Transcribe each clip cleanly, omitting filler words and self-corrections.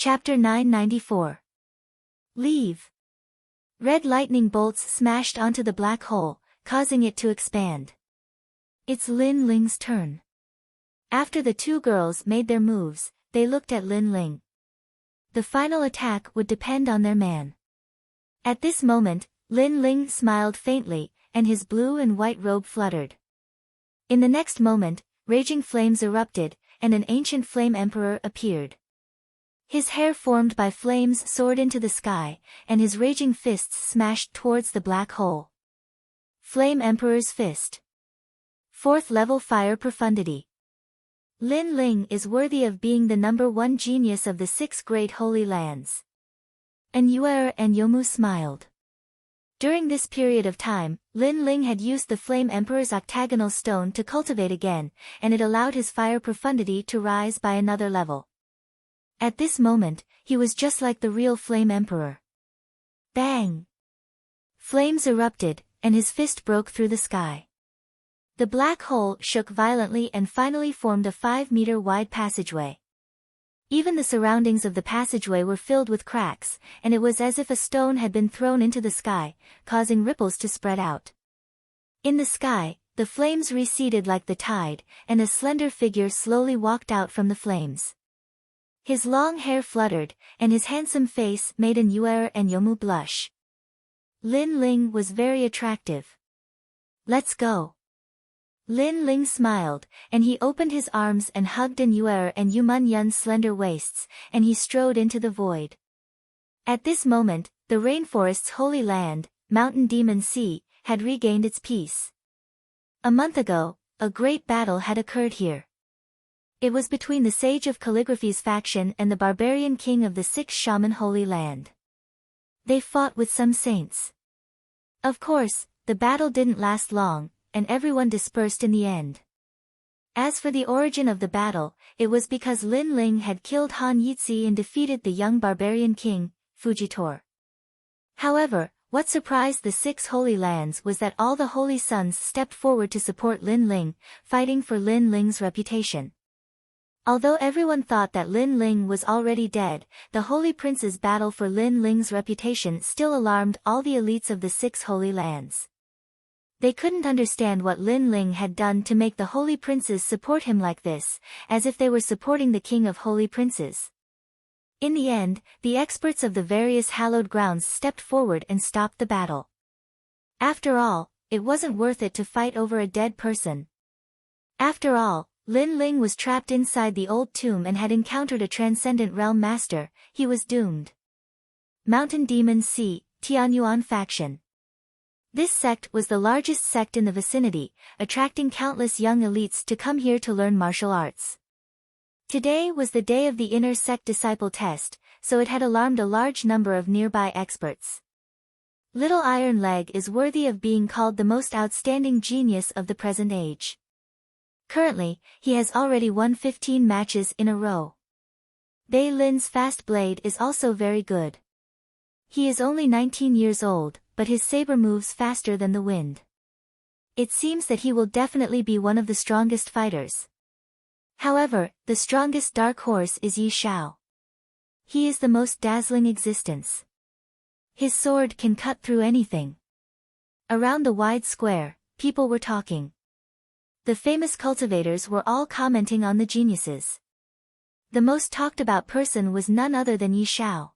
Chapter 994. Leave. Red lightning bolts smashed onto the black hole, causing it to expand. It's Lin Ling's turn. After the two girls made their moves, they looked at Lin Ling. The final attack would depend on their man. At this moment, Lin Ling smiled faintly, and his blue and white robe fluttered. In the next moment, raging flames erupted, and an ancient flame emperor appeared. His hair formed by flames soared into the sky, and his raging fists smashed towards the black hole. Flame Emperor's Fist. 4th level Fire Profundity. Lin Ling is worthy of being the #1 genius of the 6 great holy lands. Enuer and Yomu smiled. During this period of time, Lin Ling had used the Flame Emperor's octagonal stone to cultivate again, and it allowed his fire profundity to rise by another level. At this moment, he was just like the real Flame Emperor. Bang! Flames erupted, and his fist broke through the sky. The black hole shook violently and finally formed a 5-meter wide passageway. Even the surroundings of the passageway were filled with cracks, and it was as if a stone had been thrown into the sky, causing ripples to spread out. In the sky, the flames receded like the tide, and a slender figure slowly walked out from the flames. His long hair fluttered, and his handsome face made Enuer and Yomu blush. Lin Ling was very attractive. Let's go. Lin Ling smiled, and he opened his arms and hugged Enuer and Yumun Yun's slender waists, and he strode into the void. At this moment, the rainforest's holy land, Mountain Demon Sea, had regained its peace. A month ago, a great battle had occurred here. It was between the Sage of Calligraphy's faction and the barbarian king of the 6 Shaman Holy Land. They fought with some saints. Of course, the battle didn't last long, and everyone dispersed in the end. As for the origin of the battle, it was because Lin Ling had killed Han Yitzi and defeated the young barbarian king, Fujitor. However, what surprised the 6 Holy Lands was that all the Holy Sons stepped forward to support Lin Ling, fighting for Lin Ling's reputation. Although everyone thought that Lin Ling was already dead, the Holy Prince's battle for Lin Ling's reputation still alarmed all the elites of the 6 Holy Lands. They couldn't understand what Lin Ling had done to make the Holy Princes support him like this, as if they were supporting the King of Holy Princes. In the end, the experts of the various hallowed grounds stepped forward and stopped the battle. After all, it wasn't worth it to fight over a dead person. After all, Lin Ling was trapped inside the old tomb and had encountered a transcendent realm master. He was doomed. Mountain Demon Sea, Tianyuan faction. This sect was the largest sect in the vicinity, attracting countless young elites to come here to learn martial arts. Today was the day of the inner sect disciple test, so it had alarmed a large number of nearby experts. Little Iron Leg is worthy of being called the most outstanding genius of the present age. Currently, he has already won 15 matches in a row. Bei Lin's fast blade is also very good. He is only 19 years old, but his saber moves faster than the wind. It seems that he will definitely be one of the strongest fighters. However, the strongest dark horse is Yi Shao. He is the most dazzling existence. His sword can cut through anything. Around the wide square, people were talking. The famous cultivators were all commenting on the geniuses. The most talked about person was none other than Yi Shao.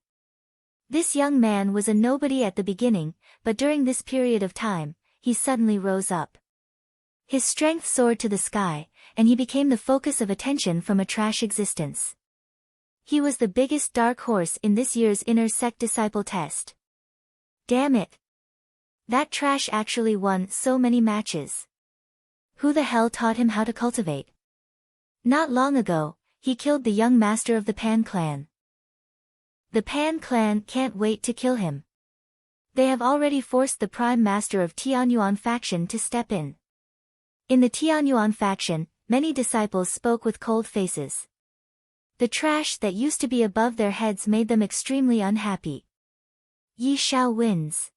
This young man was a nobody at the beginning, but during this period of time, he suddenly rose up. His strength soared to the sky, and he became the focus of attention from a trash existence. He was the biggest dark horse in this year's inner sect disciple test. Damn it! That trash actually won so many matches. Who the hell taught him how to cultivate? Not long ago, he killed the young master of the Pan clan. The Pan clan can't wait to kill him. They have already forced the prime master of Tianyuan faction to step in. In the Tianyuan faction, many disciples spoke with cold faces. The trash that used to be above their heads made them extremely unhappy. Yi Shao wins.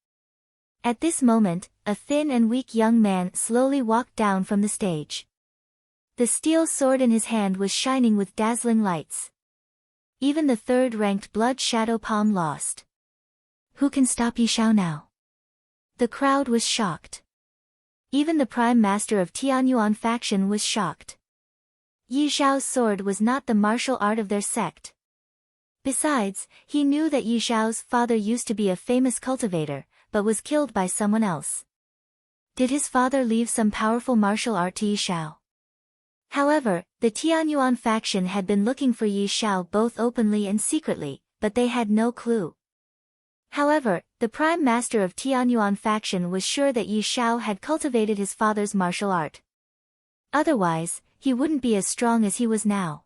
At this moment, a thin and weak young man slowly walked down from the stage. The steel sword in his hand was shining with dazzling lights. Even the third-ranked Blood Shadow Palm lost. Who can stop Yi Xiao now? The crowd was shocked. Even the Prime Master of Tianyuan faction was shocked. Yi Xiao's sword was not the martial art of their sect. Besides, he knew that Yi Xiao's father used to be a famous cultivator, but was killed by someone else. Did his father leave some powerful martial art to Yi Xiao? However, the Tianyuan faction had been looking for Yi Xiao both openly and secretly, but they had no clue. However, the Prime Master of Tianyuan faction was sure that Yi Xiao had cultivated his father's martial art. Otherwise, he wouldn't be as strong as he was now.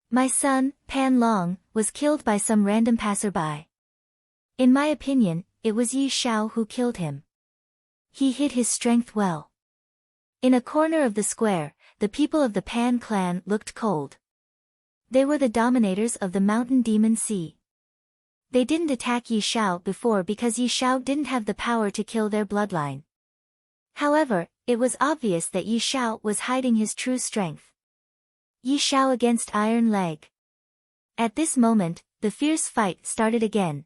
My son, Pan Long, was killed by some random passerby. In my opinion, it was Yi Xiao who killed him. He hid his strength well. In a corner of the square, the people of the Pan clan looked cold. They were the dominators of the Mountain Demon Sea. They didn't attack Yi Xiao before because Yi Xiao didn't have the power to kill their bloodline. However, it was obvious that Yi Xiao was hiding his true strength. Yi Xiao against Iron Leg. At this moment, the fierce fight started again.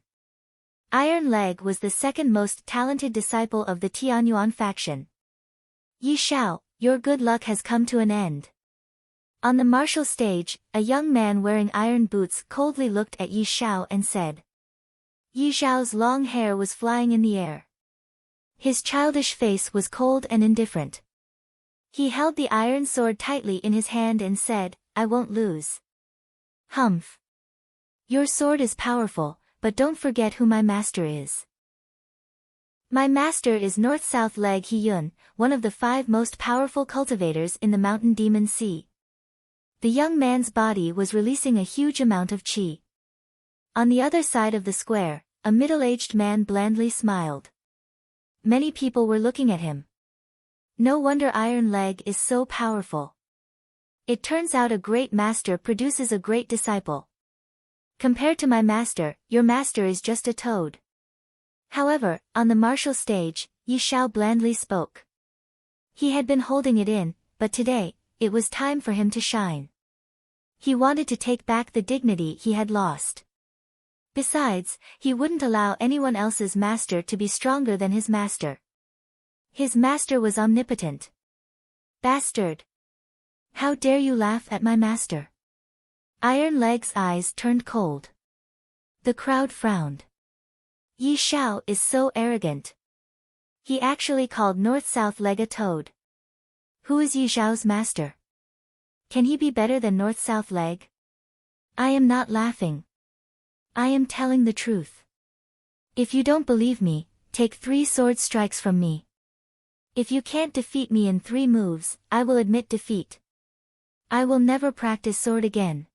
Iron Leg was the second most talented disciple of the Tianyuan faction. Yi Xiao, your good luck has come to an end. On the martial stage, a young man wearing iron boots coldly looked at Yi Xiao and said. Yi Xiao's long hair was flying in the air. His childish face was cold and indifferent. He held the iron sword tightly in his hand and said, I won't lose. Humph. Your sword is powerful, but don't forget who my master is. My master is North-South Leg He-yun, one of the 5 most powerful cultivators in the Mountain Demon Sea. The young man's body was releasing a huge amount of qi. On the other side of the square, a middle-aged man blandly smiled. Many people were looking at him. No wonder Iron Leg is so powerful. It turns out a great master produces a great disciple. Compared to my master, your master is just a toad. However, on the martial stage, Yi Xiao blandly spoke. He had been holding it in, but today, it was time for him to shine. He wanted to take back the dignity he had lost. Besides, he wouldn't allow anyone else's master to be stronger than his master. His master was omnipotent. Bastard! How dare you laugh at my master? Iron Leg's eyes turned cold. The crowd frowned. Yi Xiao is so arrogant. He actually called North-South Leg a toad. Who is Yi Xiao's master? Can he be better than North-South Leg? I am not laughing. I am telling the truth. If you don't believe me, take 3 sword strikes from me. If you can't defeat me in 3 moves, I will admit defeat. I will never practice sword again.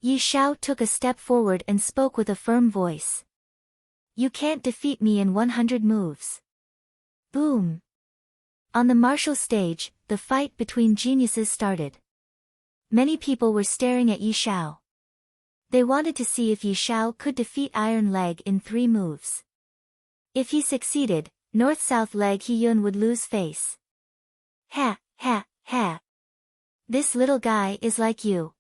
Yi Xiao took a step forward and spoke with a firm voice. You can't defeat me in 100 moves. Boom! On the martial stage, the fight between geniuses started. Many people were staring at Yi Xiao. They wanted to see if Yi Xiao could defeat Iron Leg in 3 moves. If he succeeded, North-South Leg He-yun would lose face. Ha, ha, ha. This little guy is like you.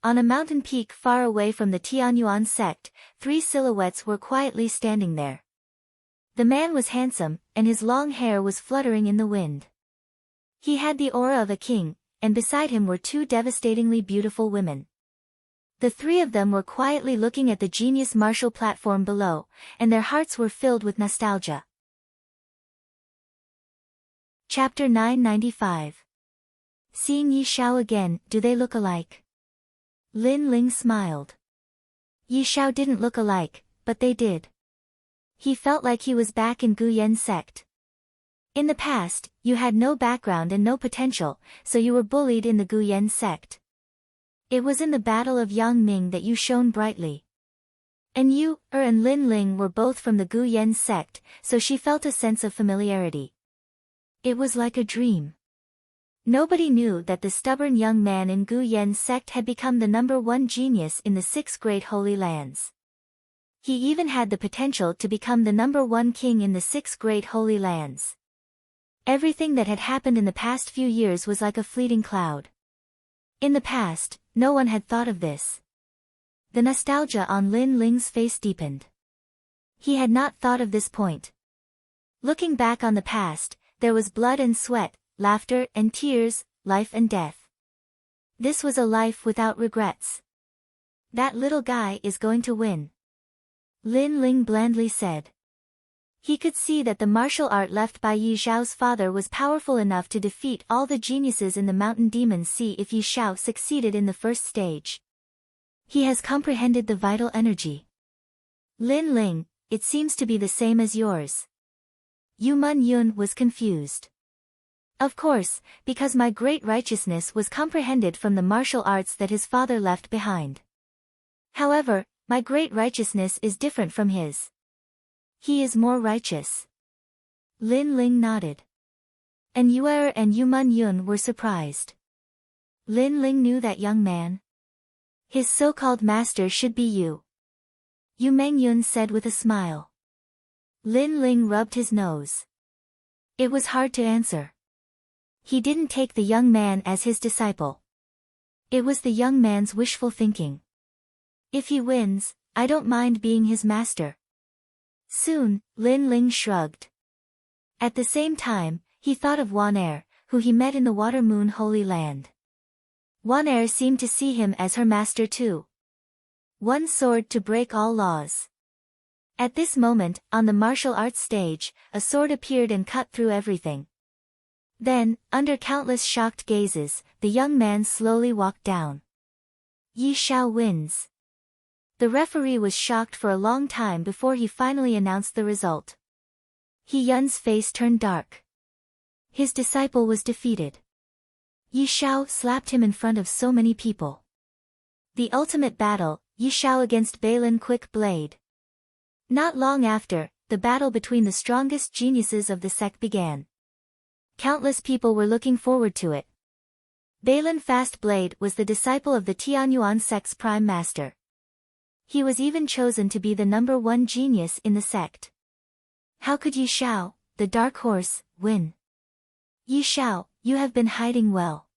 On a mountain peak far away from the Tianyuan sect, 3 silhouettes were quietly standing there. The man was handsome, and his long hair was fluttering in the wind. He had the aura of a king, and beside him were 2 devastatingly beautiful women. The 3 of them were quietly looking at the genius martial platform below, and their hearts were filled with nostalgia. Chapter 995. Seeing Yi Xiao again, do they look alike? Lin Ling smiled. Yi Xiao didn't look alike, but they did. He felt like he was back in Gu Yen's sect. In the past, you had no background and no potential, so you were bullied in the Gu Yen sect. It was in the Battle of Yangming that you shone brightly. And you, and Lin Ling were both from the Gu Yen sect, so she felt a sense of familiarity. It was like a dream. Nobody knew that the stubborn young man in Gu Yen's sect had become the #1 genius in the 6 Great Holy Lands. He even had the potential to become the #1 king in the 6 Great Holy Lands. Everything that had happened in the past few years was like a fleeting cloud. In the past, no one had thought of this. The nostalgia on Lin Ling's face deepened. He had not thought of this point. Looking back on the past, there was blood and sweat, laughter and tears, life and death. This was a life without regrets. That little guy is going to win, Lin Ling blandly said. He could see that the martial art left by Yi Xiao's father was powerful enough to defeat all the geniuses in the Mountain Demon Sea if Yi Xiao succeeded in the first stage. He has comprehended the vital energy. Lin Ling, it seems to be the same as yours. Yu Mun Yun was confused. Of course, because my great righteousness was comprehended from the martial arts that his father left behind. However, my great righteousness is different from his. He is more righteous. Lin Ling nodded. And Yu'er and Yu Mun Yun were surprised. Lin Ling knew that young man. His so-called master should be you. Yu Meng Yun said with a smile. Lin Ling rubbed his nose. It was hard to answer. He didn't take the young man as his disciple. It was the young man's wishful thinking. If he wins, I don't mind being his master. Soon, Lin Ling shrugged. At the same time, he thought of Wan Er, who he met in the Water Moon Holy Land. Wan Er seemed to see him as her master too. One sword to break all laws. At this moment, on the martial arts stage, a sword appeared and cut through everything. Then, under countless shocked gazes, the young man slowly walked down. Yi Xiao wins. The referee was shocked for a long time before he finally announced the result. He Yun's face turned dark. His disciple was defeated. Yi Xiao slapped him in front of so many people. The ultimate battle, Yi Xiao against Balin Quick Blade. Not long after, the battle between the strongest geniuses of the sect began. Countless people were looking forward to it. Balin Fast Blade was the disciple of the Tianyuan sect's prime master. He was even chosen to be the #1 genius in the sect. How could Yi Xiao, the dark horse, win? Yi Xiao, you have been hiding well.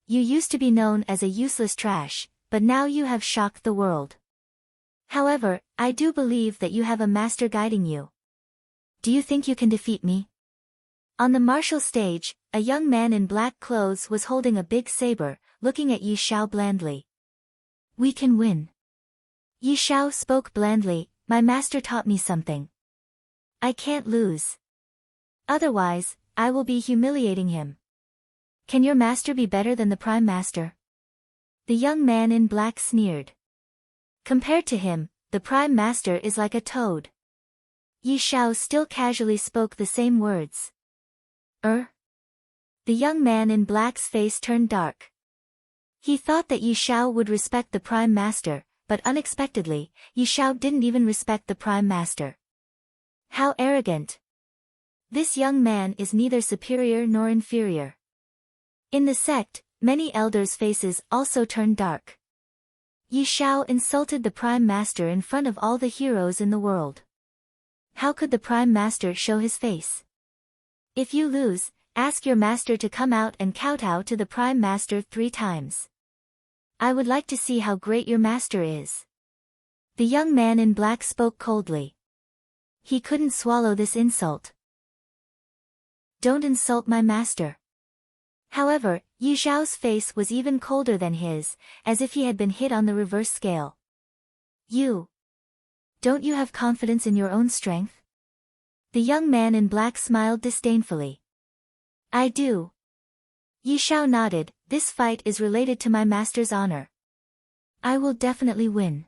You used to be known as a useless trash, but now you have shocked the world. However, I do believe that you have a master guiding you. Do you think you can defeat me? On the martial stage, a young man in black clothes was holding a big saber, looking at Yi Xiao blandly. We can win. Yi Xiao spoke blandly, my master taught me something. I can't lose. Otherwise, I will be humiliating him. Can your master be better than the prime master? The young man in black sneered. Compared to him, the prime master is like a toad. Yi Xiao still casually spoke the same words. The young man in black's face turned dark. He thought that Yi Xiao would respect the prime master, but unexpectedly, Yi Xiao didn't even respect the prime master. How arrogant! This young man is neither superior nor inferior. In the sect, many elders' faces also turned dark. Yi Xiao insulted the prime master in front of all the heroes in the world. How could the prime master show his face? If you lose, ask your master to come out and kowtow to the prime master 3 times. I would like to see how great your master is. The young man in black spoke coldly. He couldn't swallow this insult. Don't insult my master. However, Yi Xiao's face was even colder than his, as if he had been hit on the reverse scale. Don't you have confidence in your own strength? The young man in black smiled disdainfully. I do. Yi Xiao nodded, this fight is related to my master's honor. I will definitely win.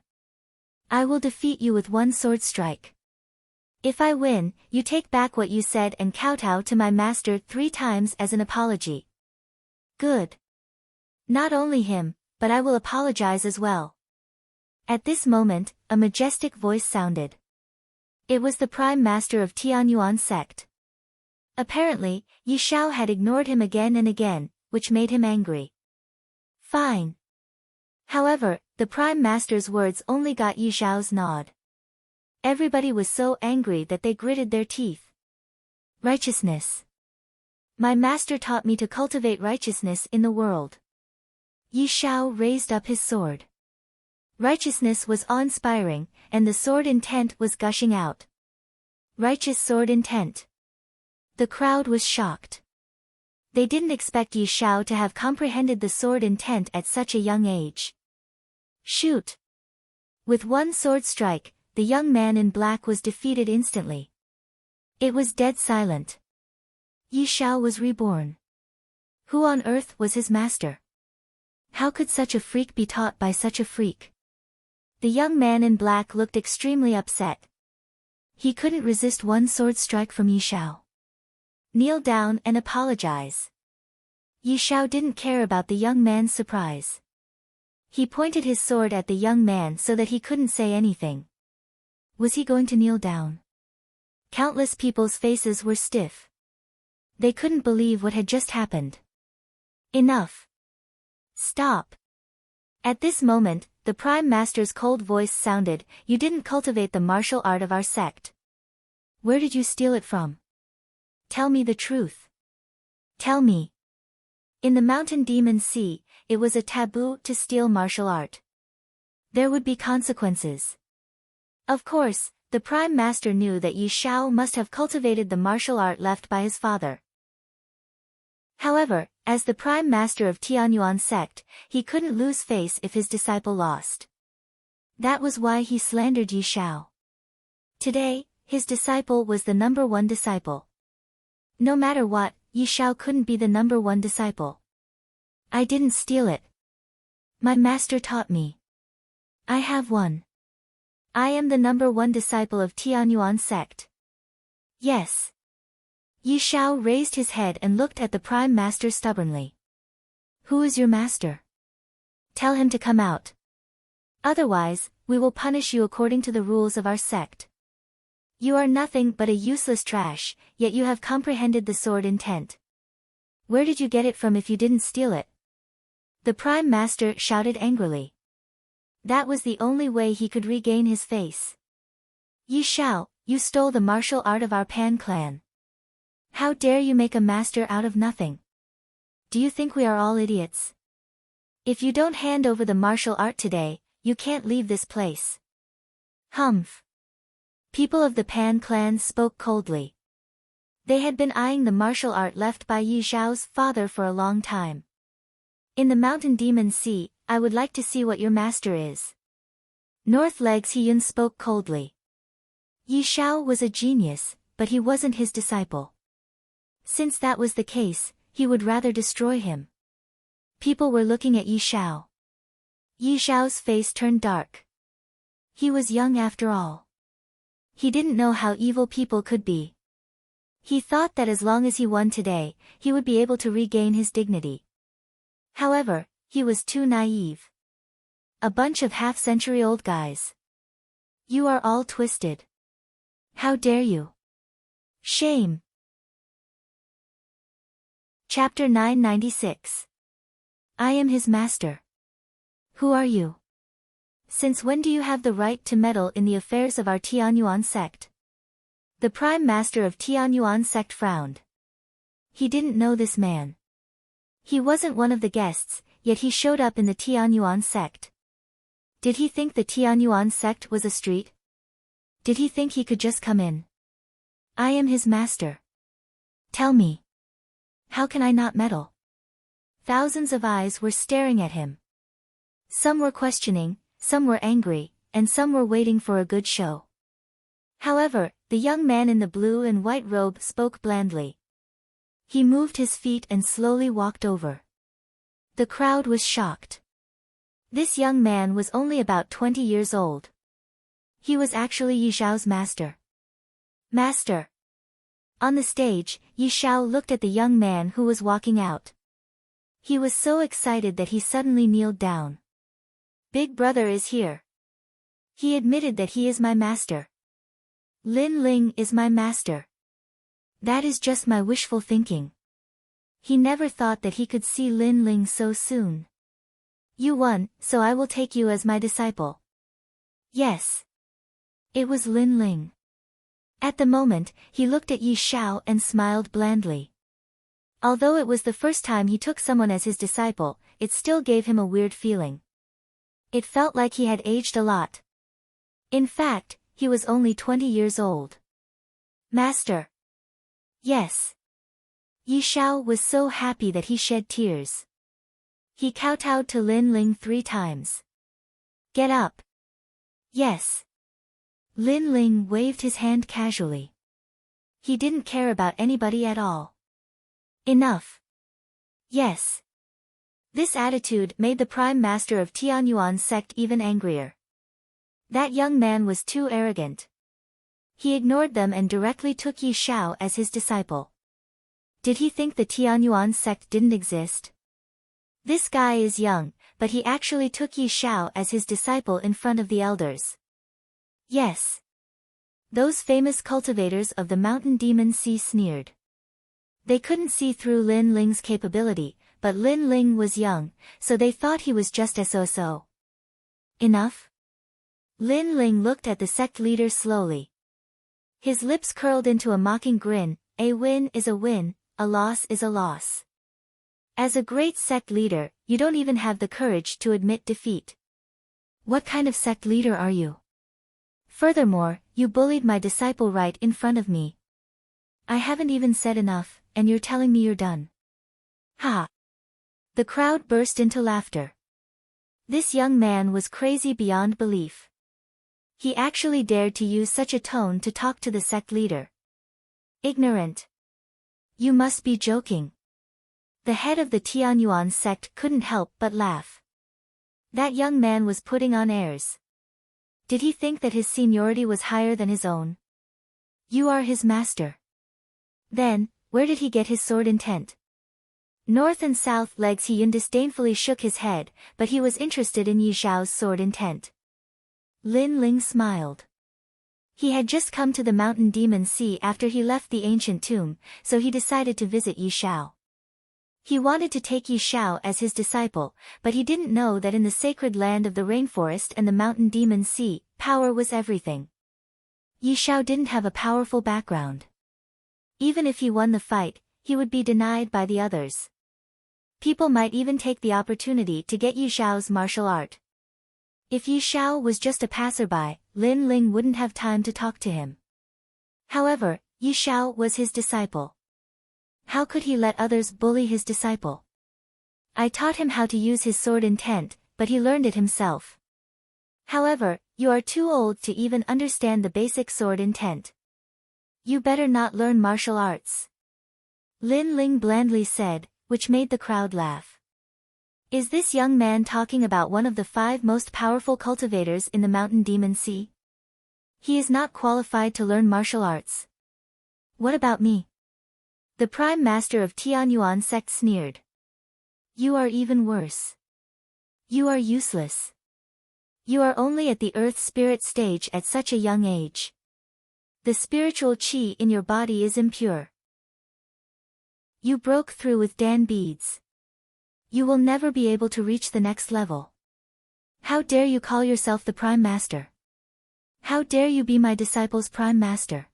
I will defeat you with 1 sword strike. If I win, you take back what you said and kowtow to my master 3 times as an apology. Good. Not only him, but I will apologize as well. At this moment, a majestic voice sounded. It was the prime master of Tianyuan sect. Apparently, Yi Xiao had ignored him again and again, which made him angry. Fine. However, the prime master's words only got Yi Xiao's nod. Everybody was so angry that they gritted their teeth. Righteousness. My master taught me to cultivate righteousness in the world. Yi Xiao raised up his sword. Righteousness was awe-inspiring, and the sword intent was gushing out. Righteous sword intent. The crowd was shocked. They didn't expect Yi Shao to have comprehended the sword intent at such a young age. Shoot! With one sword strike, the young man in black was defeated instantly. It was dead silent. Yi Shao was reborn. Who on earth was his master? How could such a freak be taught by such a freak? The young man in black looked extremely upset. He couldn't resist one sword strike from Yi Shao. Kneel down and apologize. Yi Shao didn't care about the young man's surprise. He pointed his sword at the young man so that he couldn't say anything. Was he going to kneel down? Countless people's faces were stiff. They couldn't believe what had just happened. Enough. Stop. At this moment, the Prime Master's cold voice sounded, "You didn't cultivate the martial art of our sect. Where did you steal it from? Tell me the truth. Tell me." In the Mountain Demon Sea, it was a taboo to steal martial art. There would be consequences. Of course, the Prime Master knew that Yi Shao must have cultivated the martial art left by his father. However, as the Prime Master of Tianyuan sect, he couldn't lose face if his disciple lost. That was why he slandered Yi Shao. Today, his disciple was the number one disciple. No matter what, Yi Shao couldn't be the number one disciple. I didn't steal it. My master taught me. I have one. I am the number one disciple of Tianyuan sect. Yes. Yi Shao raised his head and looked at the Prime Master stubbornly. Who is your master? Tell him to come out. Otherwise, we will punish you according to the rules of our sect. You are nothing but a useless trash, yet you have comprehended the sword intent. Where did you get it from if you didn't steal it? The Prime Master shouted angrily. That was the only way he could regain his face. Yi Shao, you stole the martial art of our Pan clan. How dare you make a master out of nothing? Do you think we are all idiots? If you don't hand over the martial art today, you can't leave this place. Humph. People of the Pan clan spoke coldly. They had been eyeing the martial art left by Yi Shao's father for a long time. In the Mountain Demon Sea, I would like to see what your master is. North Legs Hiyun spoke coldly. Yi Shao was a genius, but he wasn't his disciple. Since that was the case, he would rather destroy him. People were looking at Yi Shao. Yi Shao's face turned dark. He was young after all. He didn't know how evil people could be. He thought that as long as he won today, he would be able to regain his dignity. However, he was too naive. A bunch of half-century-old guys. You are all twisted. How dare you? Shame. Chapter 996. I am his master. Who are you? Since when do you have the right to meddle in the affairs of our Tianyuan sect? The Prime Master of Tianyuan sect frowned. He didn't know this man. He wasn't one of the guests, yet he showed up in the Tianyuan sect. Did he think the Tianyuan sect was a street? Did he think he could just come in? I am his master. Tell me. How can I not meddle? Thousands of eyes were staring at him. Some were questioning, some were angry, and some were waiting for a good show. However, the young man in the blue and white robe spoke blandly. He moved his feet and slowly walked over. The crowd was shocked. This young man was only about 20 years old. He was actually Yi Shao's master. Master! On the stage, Yi Shao looked at the young man who was walking out. He was so excited that he suddenly kneeled down. Big brother is here. He admitted that he is my master. Lin Ling is my master. That is just my wishful thinking. He never thought that he could see Lin Ling so soon. You won, so I will take you as my disciple. Yes. It was Lin Ling. At the moment, he looked at Yi Shao and smiled blandly. Although it was the first time he took someone as his disciple, it still gave him a weird feeling. It felt like he had aged a lot. In fact, he was only 20 years old. Master. Yes. Yi Shao was so happy that he shed tears. He kowtowed to Lin Ling 3 times. Get up. Yes. Lin Ling waved his hand casually. He didn't care about anybody at all. Enough. Yes. This attitude made the Prime Master of Tianyuan's sect even angrier. That young man was too arrogant. He ignored them and directly took Yi Shao as his disciple. Did he think the Tianyuan sect didn't exist? This guy is young, but he actually took Yi Shao as his disciple in front of the elders. Yes. Those famous cultivators of the mountain demon sea sneered. They couldn't see through Lin Ling's capability, but Lin Ling was young, so they thought he was just a so-so. Enough? Lin Ling looked at the sect leader slowly. His lips curled into a mocking grin. A win is a win, a loss is a loss. As a great sect leader, you don't even have the courage to admit defeat. What kind of sect leader are you? Furthermore, you bullied my disciple right in front of me. I haven't even said enough, and you're telling me you're done. Ha! The crowd burst into laughter. This young man was crazy beyond belief. He actually dared to use such a tone to talk to the sect leader. Ignorant. You must be joking. The head of the Tianyuan sect couldn't help but laugh. That young man was putting on airs. Did he think that his seniority was higher than his own? You are his master. Then, where did he get his sword intent? North and South legs. He disdainfully shook his head, but he was interested in Yi Shao's sword intent. Lin Ling smiled. He had just come to the mountain demon sea after he left the ancient tomb, so he decided to visit Yi Shao. He wanted to take Yi Shao as his disciple, but he didn't know that in the sacred land of the rainforest and the mountain demon sea, power was everything. Yi Shao didn't have a powerful background. Even if he won the fight, he would be denied by the others. People might even take the opportunity to get Yi Shao's martial art. If Yi Shao was just a passerby, Lin Ling wouldn't have time to talk to him. However, Yi Shao was his disciple. How could he let others bully his disciple? I taught him how to use his sword intent, but he learned it himself. However, you are too old to even understand the basic sword intent. You better not learn martial arts. Lin Ling blandly said, which made the crowd laugh. Is this young man talking about one of the 5 most powerful cultivators in the mountain demon sea? He is not qualified to learn martial arts. What about me? The Prime Master of Tianyuan sect sneered. You are even worse. You are useless. You are only at the earth spirit stage at such a young age. The spiritual chi in your body is impure. You broke through with Dan beads. You will never be able to reach the next level. How dare you call yourself the Prime Master? How dare you be my disciple's Prime Master?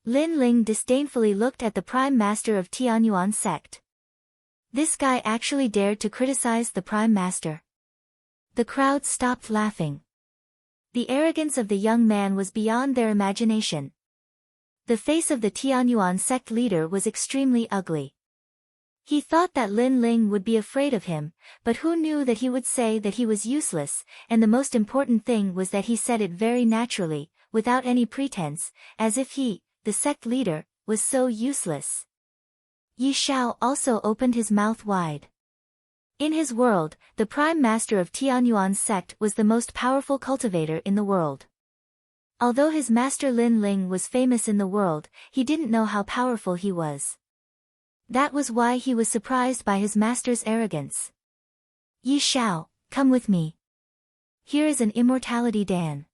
Lin Ling disdainfully looked at the Prime Master of Tianyuan sect. This guy actually dared to criticize the Prime Master. The crowd stopped laughing. The arrogance of the young man was beyond their imagination. The face of the Tianyuan sect leader was extremely ugly. He thought that Lin Ling would be afraid of him, but who knew that he would say that he was useless, and the most important thing was that he said it very naturally, without any pretense, as if he, the sect leader, was so useless. Yi Shao also opened his mouth wide. In his world, the Prime Master of Tianyuan's sect was the most powerful cultivator in the world. Although his master Lin Ling was famous in the world, he didn't know how powerful he was. That was why he was surprised by his master's arrogance. Yi Shao, come with me. Here is an immortality Dan.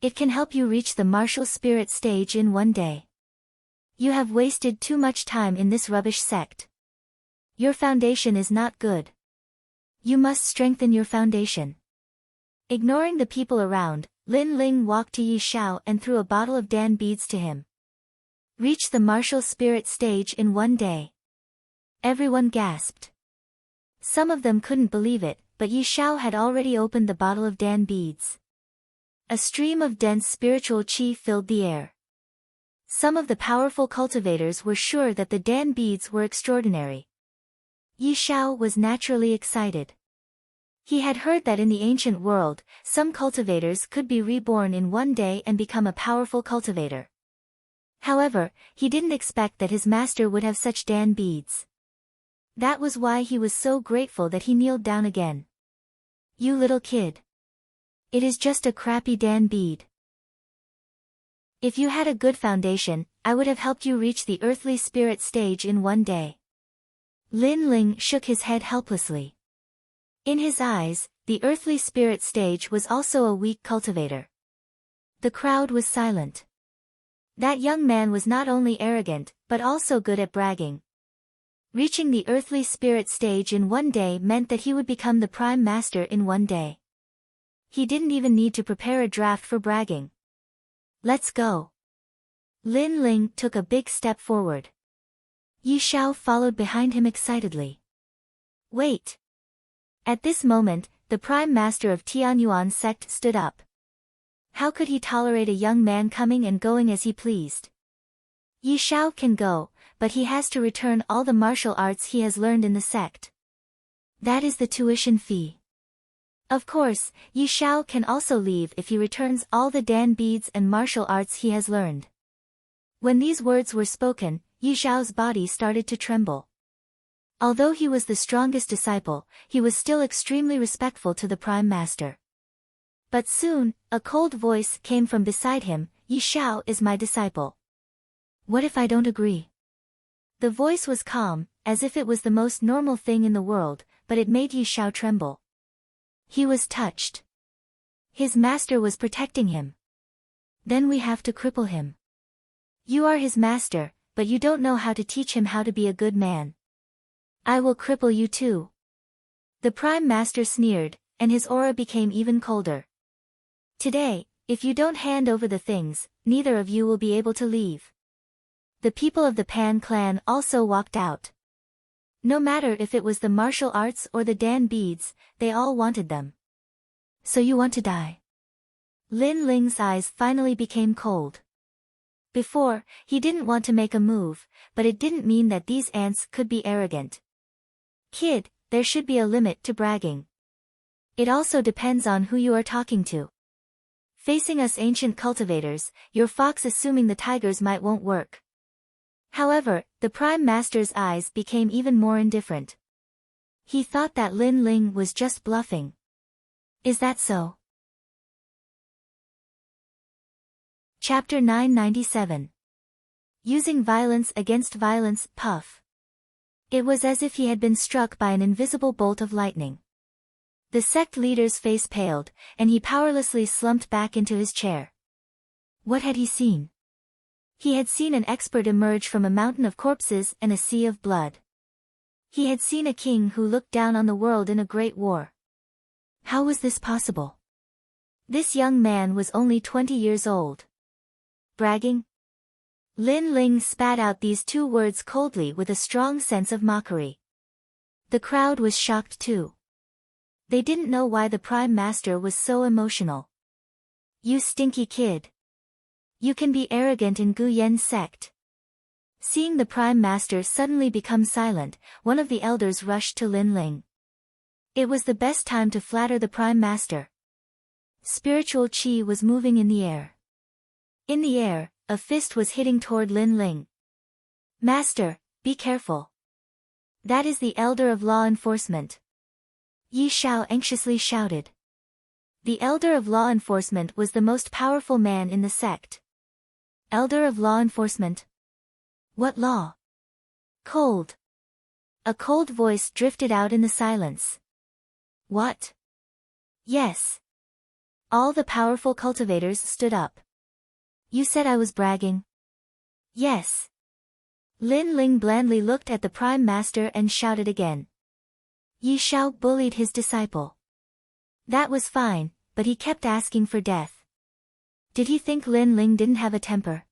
It can help you reach the martial spirit stage in one day. You have wasted too much time in this rubbish sect. Your foundation is not good. You must strengthen your foundation. Ignoring the people around, Lin Ling walked to Yi Shao and threw a bottle of Dan beads to him. Reach the martial spirit stage in one day. Everyone gasped. Some of them couldn't believe it, but Yi Shao had already opened the bottle of Dan beads. A stream of dense spiritual qi filled the air. Some of the powerful cultivators were sure that the Dan beads were extraordinary. Yi Shao was naturally excited. He had heard that in the ancient world, some cultivators could be reborn in one day and become a powerful cultivator. However, he didn't expect that his master would have such Dan beads. That was why he was so grateful that he kneeled down again. You little kid. It is just a crappy Dan bead. If you had a good foundation, I would have helped you reach the earthly spirit stage in one day. Lin Ling shook his head helplessly. In his eyes, the earthly spirit stage was also a weak cultivator. The crowd was silent. That young man was not only arrogant, but also good at bragging. Reaching the earthly spirit stage in one day meant that he would become the prime master in one day. He didn't even need to prepare a draft for bragging. Let's go. Lin Ling took a big step forward. Yi Shao followed behind him excitedly. Wait. At this moment, the prime master of Tianyuan sect stood up. How could he tolerate a young man coming and going as he pleased? Yi Shao can go, but he has to return all the martial arts he has learned in the sect. That is the tuition fee. Of course, Yi Shao can also leave if he returns all the Dan beads and martial arts he has learned. When these words were spoken, Yi Shao's body started to tremble. Although he was the strongest disciple, he was still extremely respectful to the Prime Master. But soon, a cold voice came from beside him, Yi Shao is my disciple. What if I don't agree? The voice was calm, as if it was the most normal thing in the world, but it made Yi Shao tremble. He was touched. His master was protecting him. Then we have to cripple him. You are his master, but you don't know how to teach him how to be a good man. I will cripple you too. The Prime Master sneered, and his aura became even colder. Today, if you don't hand over the things, neither of you will be able to leave. The people of the Pan clan also walked out. No matter if it was the martial arts or the Dan beads, they all wanted them. So you want to die? Lin Ling's eyes finally became cold. Before, he didn't want to make a move, but it didn't mean that these ants could be arrogant. Kid, there should be a limit to bragging. It also depends on who you are talking to. Facing us ancient cultivators, your fox assuming the tigers might won't work. However, the Prime Master's eyes became even more indifferent. He thought that Lin Ling was just bluffing. Is that so? Chapter 997. Using Violence Against Violence, Puff. It was as if he had been struck by an invisible bolt of lightning. The sect leader's face paled, and he powerlessly slumped back into his chair. What had he seen? He had seen an expert emerge from a mountain of corpses and a sea of blood. He had seen a king who looked down on the world in a great war. How was this possible? This young man was only 20 years old. Bragging? Lin Ling spat out these two words coldly with a strong sense of mockery. The crowd was shocked too. They didn't know why the Prime Master was so emotional. You stinky kid. You can be arrogant in Gu Yen's sect. Seeing the Prime Master suddenly become silent, one of the elders rushed to Lin Ling. It was the best time to flatter the Prime Master. Spiritual qi was moving in the air. In the air, a fist was hitting toward Lin Ling. Master, be careful. That is the Elder of Law Enforcement. Yi Shao anxiously shouted. The Elder of Law Enforcement was the most powerful man in the sect. Elder of Law Enforcement? What law? Cold. A cold voice drifted out in the silence. What? Yes. All the powerful cultivators stood up. You said I was bragging? Yes. Lin Ling blandly looked at the Prime Master and shouted again. Yi Shao bullied his disciple. That was fine, but he kept asking for death. Did he think Lin Ling didn't have a temper?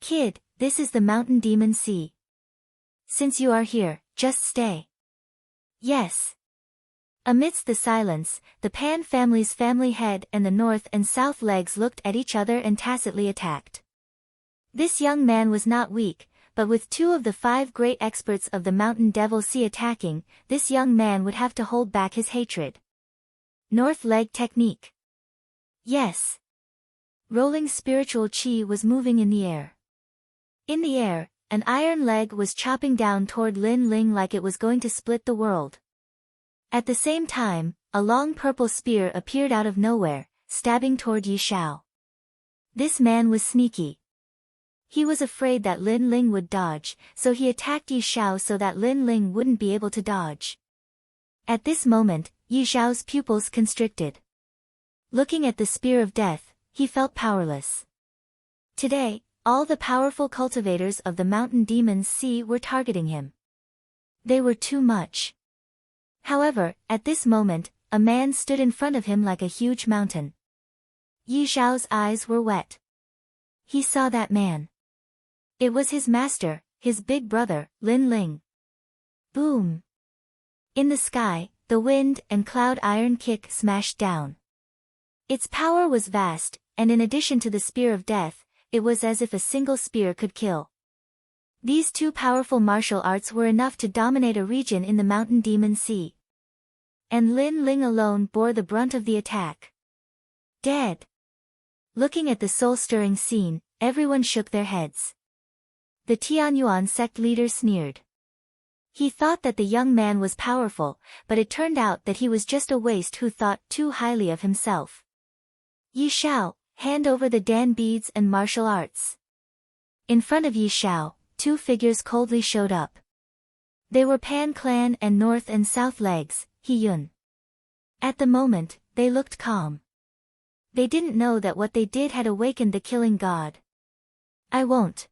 Kid, this is the Mountain Demon Sea. Since you are here, just stay. Yes. Amidst the silence, the Pan family's family head and the north and south legs looked at each other and tacitly attacked. This young man was not weak, but with 2 of the 5 great experts of the Mountain Devil Sea attacking, this young man would have to hold back his hatred. North leg technique. Yes. Rolling spiritual chi was moving in the air. In the air, an iron leg was chopping down toward Lin Ling like it was going to split the world. At the same time, a long purple spear appeared out of nowhere, stabbing toward Yi Xiao. This man was sneaky. He was afraid that Lin Ling would dodge, so he attacked Yi Xiao so that Lin Ling wouldn't be able to dodge. At this moment, Yi Xiao's pupils constricted. Looking at the spear of death, he felt powerless. Today, all the powerful cultivators of the Mountain Demon's Sea were targeting him. They were too much. However, at this moment, a man stood in front of him like a huge mountain. Yi Xiao's eyes were wet. He saw that man. It was his master, his big brother, Lin Ling. Boom! In the sky, the wind and cloud iron kick smashed down. Its power was vast, and in addition to the spear of death, it was as if a single spear could kill. These 2 powerful martial arts were enough to dominate a region in the Mountain Demon Sea. And Lin Ling alone bore the brunt of the attack. Dead. Looking at the soul-stirring scene, everyone shook their heads. The Tianyuan sect leader sneered. He thought that the young man was powerful, but it turned out that he was just a waste who thought too highly of himself. Yi Xiao, hand over the Dan beads and martial arts. In front of Yi Xiao, 2 figures coldly showed up. They were Pan Clan and North and South legs, He Yun. At the moment, they looked calm. They didn't know that what they did had awakened the killing god. I won't.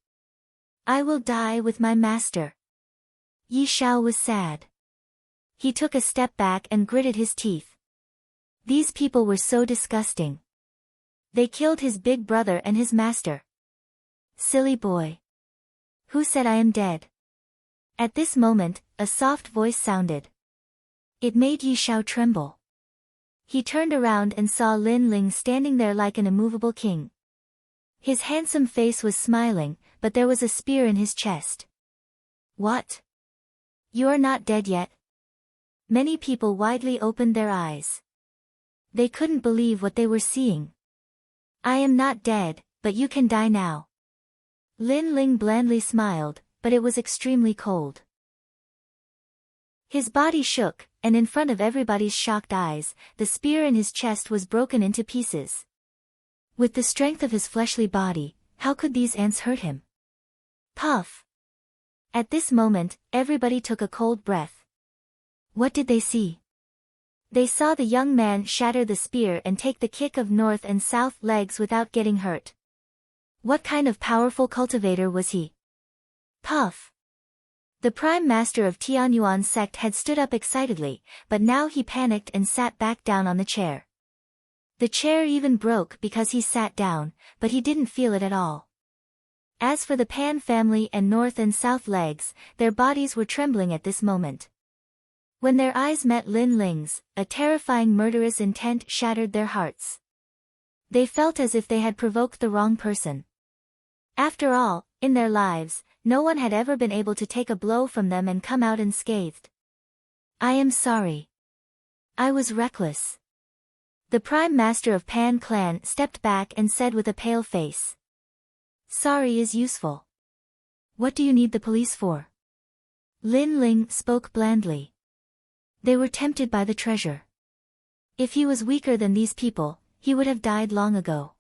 I will die with my master. Yi Xiao was sad. He took a step back and gritted his teeth. These people were so disgusting. They killed his big brother and his master. Silly boy. Who said I am dead? At this moment, a soft voice sounded. It made Yi Xiao tremble. He turned around and saw Lin Ling standing there like an immovable king. His handsome face was smiling, but there was a spear in his chest. What? You are not dead yet? Many people widely opened their eyes. They couldn't believe what they were seeing. I am not dead, but you can die now. Lin Ling blandly smiled, but it was extremely cold. His body shook, and in front of everybody's shocked eyes, the spear in his chest was broken into pieces. With the strength of his fleshly body, how could these ants hurt him? Puff! At this moment, everybody took a cold breath. What did they see? They saw the young man shatter the spear and take the kick of north and south legs without getting hurt. What kind of powerful cultivator was he? Puff! The prime master of Tianyuan sect had stood up excitedly, but now he panicked and sat back down on the chair. The chair even broke because he sat down, but he didn't feel it at all. As for the Pan family and north and south legs, their bodies were trembling at this moment. When their eyes met Lin Ling's, a terrifying murderous intent shattered their hearts. They felt as if they had provoked the wrong person. After all, in their lives, no one had ever been able to take a blow from them and come out unscathed. I am sorry. I was reckless. The prime master of Pan clan stepped back and said with a pale face. Sorry is useful. What do you need the police for? Lin Ling spoke blandly. They were tempted by the treasure. If he was weaker than these people, he would have died long ago.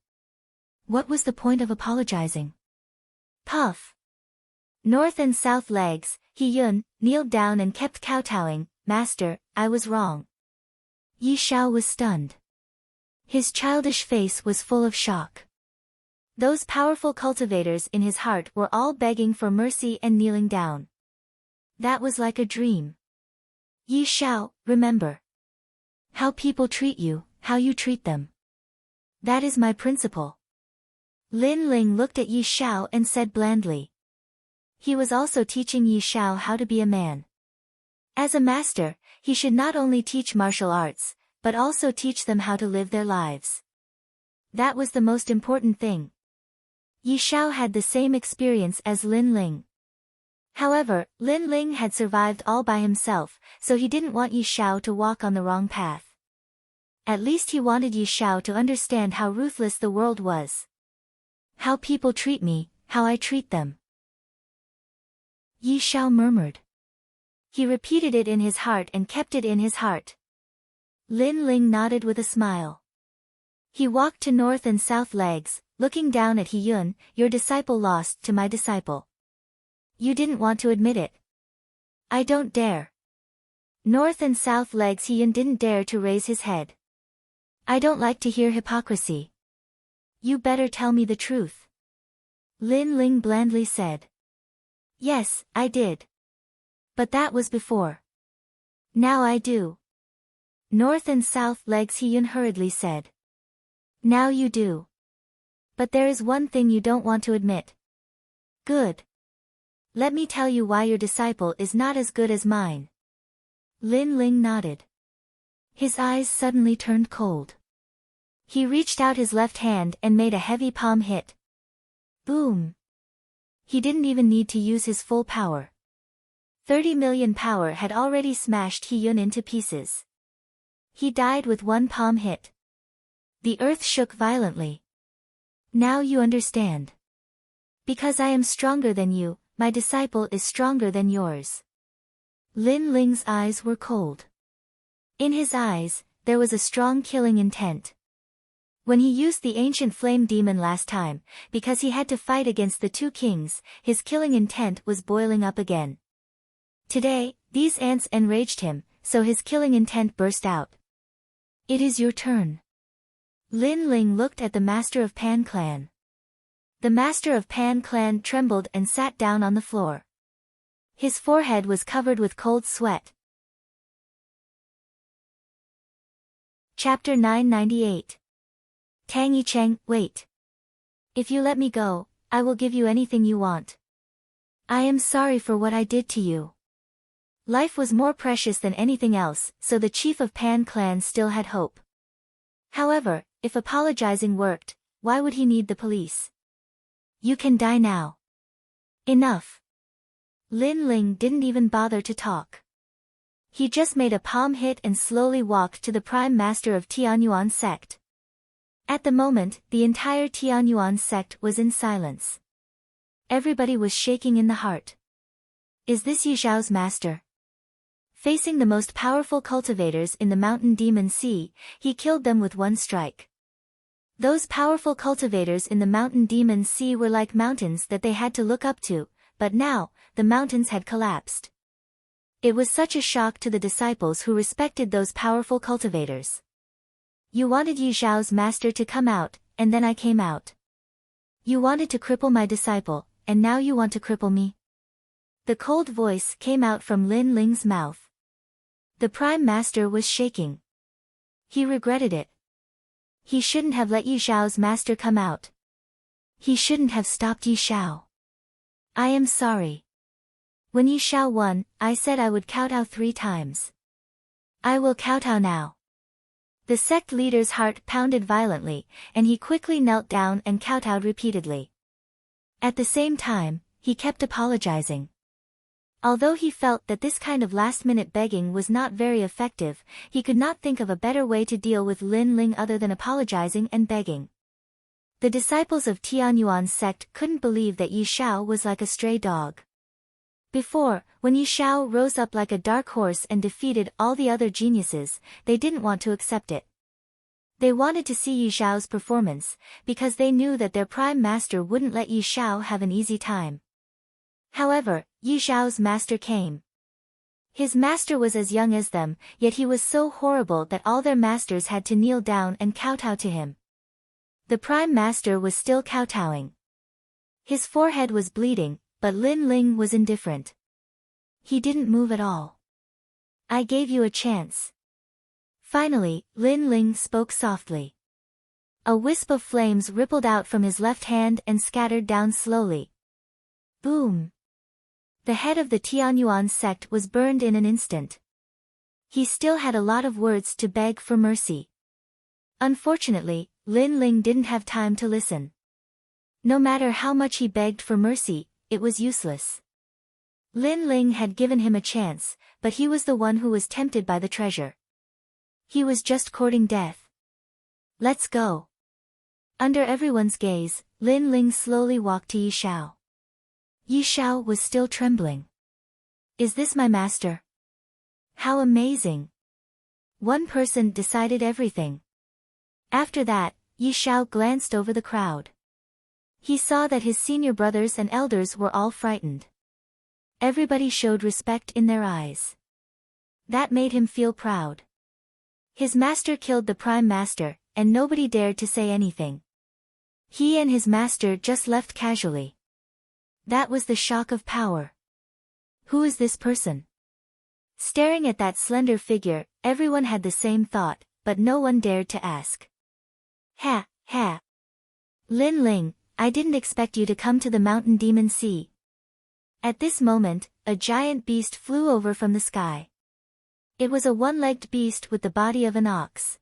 What was the point of apologizing? Puff! North and south legs, He Yun, kneeled down and kept kowtowing. Master, I was wrong. Yi Xiao was stunned. His childish face was full of shock. Those powerful cultivators in his heart were all begging for mercy and kneeling down. That was like a dream. Yi Xiao, remember. How people treat you, how you treat them. That is my principle. Lin Ling looked at Yi Xiao and said blandly. He was also teaching Yi Xiao how to be a man. As a master, he should not only teach martial arts, but also teach them how to live their lives. That was the most important thing. Yi Xiao had the same experience as Lin Ling. However, Lin Ling had survived all by himself, so he didn't want Yi Xiao to walk on the wrong path. At least he wanted Yi Xiao to understand how ruthless the world was. How people treat me, how I treat them. Yi Xiao murmured. He repeated it in his heart and kept it in his heart. Lin Ling nodded with a smile. He walked to north and south legs, looking down at He Yun. Your disciple lost to my disciple. You didn't want to admit it. I don't dare. North and south legs. He Yun didn't dare to raise his head. I don't like to hear hypocrisy. You better tell me the truth. Lin Ling blandly said. Yes, I did. But that was before. Now I do. North and south legs. He Yun hurriedly said. Now you do. But there is one thing you don't want to admit. Good. Let me tell you why your disciple is not as good as mine. Lin Ling nodded. His eyes suddenly turned cold. He reached out his left hand and made a heavy palm hit. Boom. He didn't even need to use his full power. 30 million power had already smashed He Yun into pieces. He died with one palm hit. The earth shook violently. Now you understand. Because I am stronger than you, my disciple is stronger than yours. Lin Ling's eyes were cold. In his eyes, there was a strong killing intent. When he used the ancient flame demon last time, because he had to fight against the two kings, his killing intent was boiling up again. Today, these ants enraged him, so his killing intent burst out. It is your turn. Lin Ling looked at the master of Pan Clan. The master of Pan Clan trembled and sat down on the floor. His forehead was covered with cold sweat. Chapter 998. Tang Yicheng, wait. If you let me go, I will give you anything you want. I am sorry for what I did to you. Life was more precious than anything else, so the chief of Pan Clan still had hope. However, if apologizing worked, why would he need the police? You can die now. Enough. Lin Ling didn't even bother to talk. He just made a palm hit and slowly walked to the prime master of Tianyuan sect. At the moment, the entire Tianyuan sect was in silence. Everybody was shaking in the heart. Is this Yi Xiao's master? Facing the most powerful cultivators in the mountain demon sea, he killed them with one strike. Those powerful cultivators in the mountain demon sea were like mountains that they had to look up to, but now, the mountains had collapsed. It was such a shock to the disciples who respected those powerful cultivators. You wanted Yi Xiao's master to come out, and then I came out. You wanted to cripple my disciple, and now you want to cripple me? The cold voice came out from Lin Ling's mouth. The prime master was shaking. He regretted it. He shouldn't have let Yi Xiao's master come out. He shouldn't have stopped Yi Xiao. I am sorry. When Yi Xiao won, I said I would kowtow 3 times. I will kowtow now. The sect leader's heart pounded violently, and he quickly knelt down and kowtowed repeatedly. At the same time, he kept apologizing. Although he felt that this kind of last-minute begging was not very effective, he could not think of a better way to deal with Lin Ling other than apologizing and begging. The disciples of Tianyuan's sect couldn't believe that Yi Xiao was like a stray dog. Before, when Yi Xiao rose up like a dark horse and defeated all the other geniuses, they didn't want to accept it. They wanted to see Yi Xiao's performance, because they knew that their prime master wouldn't let Yi Xiao have an easy time. However, Yi Xiao's master came. His master was as young as them, yet he was so horrible that all their masters had to kneel down and kowtow to him. The prime master was still kowtowing. His forehead was bleeding, but Lin Ling was indifferent. He didn't move at all. I gave you a chance. Finally, Lin Ling spoke softly. A wisp of flames rippled out from his left hand and scattered down slowly. Boom! The head of the Tianyuan sect was burned in an instant. He still had a lot of words to beg for mercy. Unfortunately, Lin Ling didn't have time to listen. No matter how much he begged for mercy, it was useless. Lin Ling had given him a chance, but he was the one who was tempted by the treasure. He was just courting death. Let's go. Under everyone's gaze, Lin Ling slowly walked to Yi Shao. Yi Shao was still trembling. Is this my master? How amazing! One person decided everything. After that, Yi Shao glanced over the crowd. He saw that his senior brothers and elders were all frightened. Everybody showed respect in their eyes. That made him feel proud. His master killed the prime master, and nobody dared to say anything. He and his master just left casually. That was the shock of power. Who is this person? Staring at that slender figure, everyone had the same thought, but no one dared to ask. Ha, ha. Lin Ling, I didn't expect you to come to the mountain demon sea. At this moment, a giant beast flew over from the sky. It was a one-legged beast with the body of an ox.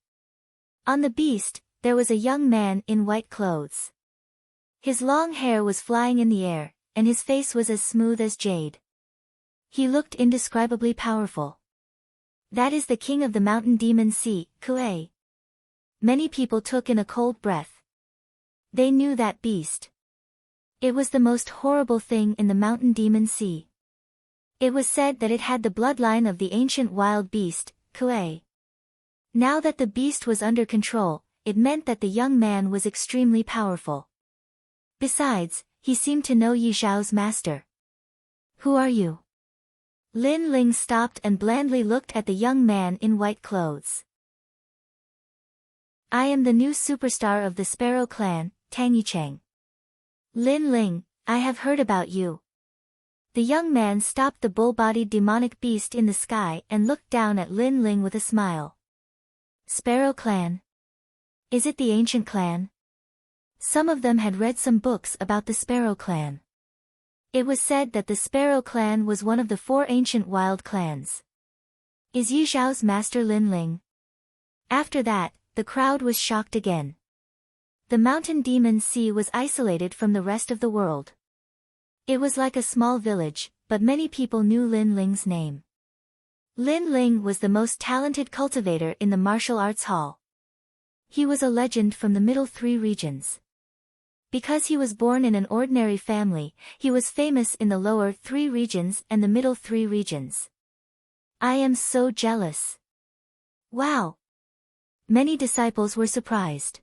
On the beast, there was a young man in white clothes. His long hair was flying in the air, and his face was as smooth as jade. He looked indescribably powerful. That is the king of the mountain demon sea, Kuei. Many people took in a cold breath. They knew that beast. It was the most horrible thing in the mountain demon sea. It was said that it had the bloodline of the ancient wild beast, Kuei. Now that the beast was under control, it meant that the young man was extremely powerful. Besides, he seemed to know Yi Shao's master. Who are you? Lin Ling stopped and blandly looked at the young man in white clothes. I am the new superstar of the Sparrow clan, Tang Yicheng. Lin Ling, I have heard about you. The young man stopped the bull-bodied demonic beast in the sky and looked down at Lin Ling with a smile. Sparrow clan? Is it the ancient clan? Some of them had read some books about the Sparrow clan. It was said that the Sparrow clan was one of the 4 ancient wild clans. Is Yi Zhao's master Lin Ling? After that, the crowd was shocked again. The mountain demon sea was isolated from the rest of the world. It was like a small village, but many people knew Lin Ling's name. Lin Ling was the most talented cultivator in the martial arts hall. He was a legend from the middle 3 regions. Because he was born in an ordinary family, he was famous in the lower 3 regions and the middle 3 regions. I am so jealous. Wow! Many disciples were surprised.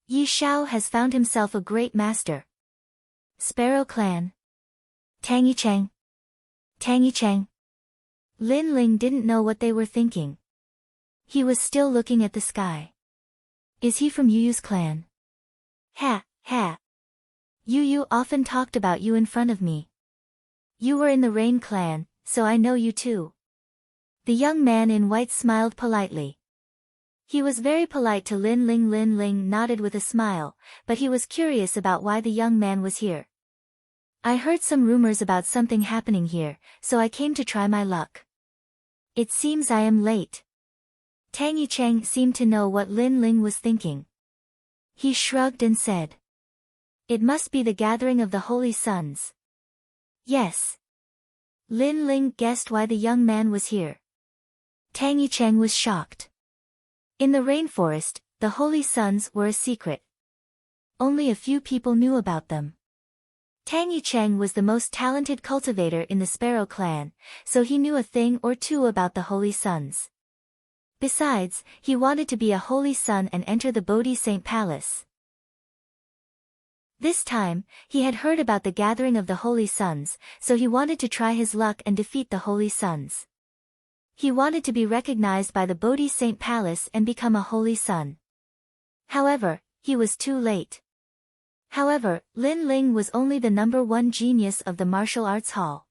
Yi Shao has found himself a great master. Sparrow clan. Tang Yicheng. Tang Yicheng. Lin Ling didn't know what they were thinking. He was still looking at the sky. Is he from Yu Yu's clan? Ha, ha. Yu Yu often talked about you in front of me. You were in the Rain clan, so I know you too. The young man in white smiled politely. He was very polite to Lin Ling. Lin Ling nodded with a smile, but he was curious about why the young man was here. I heard some rumors about something happening here, so I came to try my luck. It seems I am late. Tang Yicheng seemed to know what Lin Ling was thinking. He shrugged and said, it must be the gathering of the Holy Sons. Yes. Lin Ling guessed why the young man was here. Tang Yicheng was shocked. In the rainforest, the Holy Sons were a secret. Only a few people knew about them. Tang Yicheng was the most talented cultivator in the Sparrow clan, so he knew a thing or two about the Holy Sons. Besides, he wanted to be a Holy Son and enter the Bodhi Saint Palace. This time, he had heard about the gathering of the Holy Sons, so he wanted to try his luck and defeat the Holy Sons. He wanted to be recognized by the Bodhi Saint Palace and become a Holy Son. However, he was too late. However, Lin Ling was only the number 1 genius of the martial arts hall.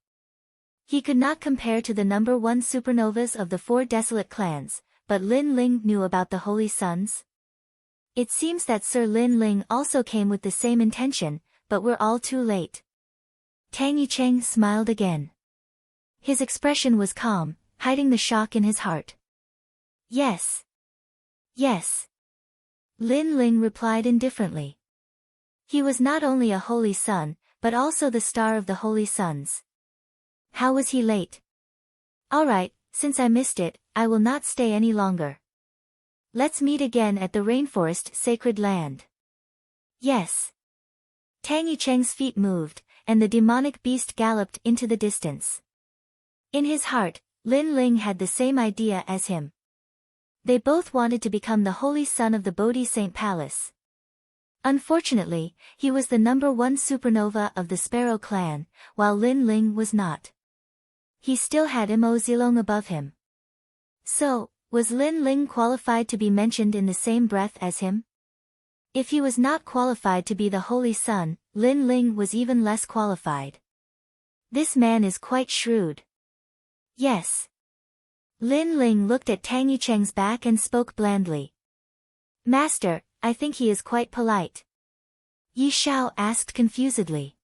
He could not compare to the number 1 supernovas of the 4 desolate clans, but Lin Ling knew about the Holy Sons. It seems that Sir Lin Ling also came with the same intention, but we're all too late. Tang Yicheng smiled again. His expression was calm, hiding the shock in his heart. Yes. Yes. Lin Ling replied indifferently. He was not only a holy sun, but also the star of the holy suns. How was he late? All right, since I missed it, I will not stay any longer. Let's meet again at the rainforest sacred land. Yes. Tang Yicheng's feet moved, and the demonic beast galloped into the distance. In his heart, Lin Ling had the same idea as him. They both wanted to become the holy son of the Bodhi Saint Palace. Unfortunately, he was the #1 supernova of the Sparrow clan, while Lin Ling was not. He still had Mo Zilong above him. So, was Lin Ling qualified to be mentioned in the same breath as him? If he was not qualified to be the holy son, Lin Ling was even less qualified. This man is quite shrewd. Yes. Lin Ling looked at Tang Yicheng's back and spoke blandly. Master, I think he is quite polite. Yi Shao asked confusedly.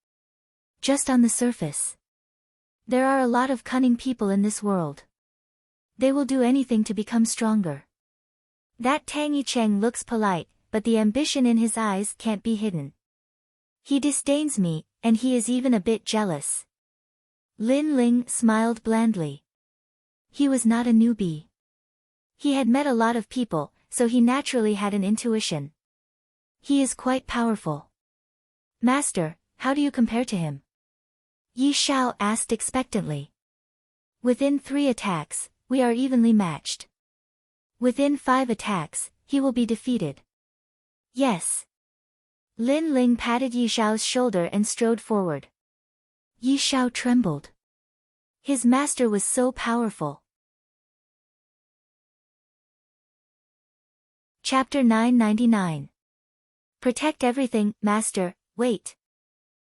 Just on the surface. There are a lot of cunning people in this world. They will do anything to become stronger. That Tang Yicheng looks polite, but the ambition in his eyes can't be hidden. He disdains me, and he is even a bit jealous. Lin Ling smiled blandly. He was not a newbie. He had met a lot of people, so he naturally had an intuition. He is quite powerful. Master, how do you compare to him? Yi Shao asked expectantly. Within 3 attacks, we are evenly matched. Within 5 attacks, he will be defeated. Yes. Lin Ling patted Yi Shao's shoulder and strode forward. Yi Shao trembled. His master was so powerful. Chapter 999. Protect everything, Master, wait.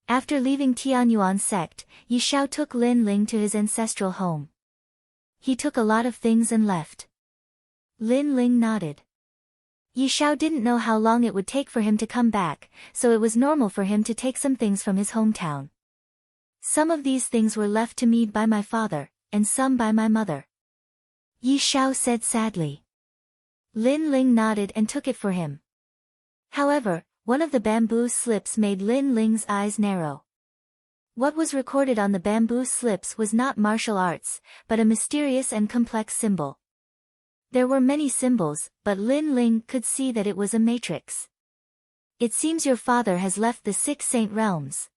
After leaving Tianyuan sect, Yi Shao took Lin Ling to his ancestral home. He took a lot of things and left. Lin Ling nodded. Yi Shao didn't know how long it would take for him to come back, so it was normal for him to take some things from his hometown. Some of these things were left to me by my father, and some by my mother. Yi Shao said sadly. Lin Ling nodded and took it for him. However, one of the bamboo slips made Lin Ling's eyes narrow. What was recorded on the bamboo slips was not martial arts, but a mysterious and complex symbol. There were many symbols, but Lin Ling could see that it was a matrix. It seems your father has left the 6 saint realms.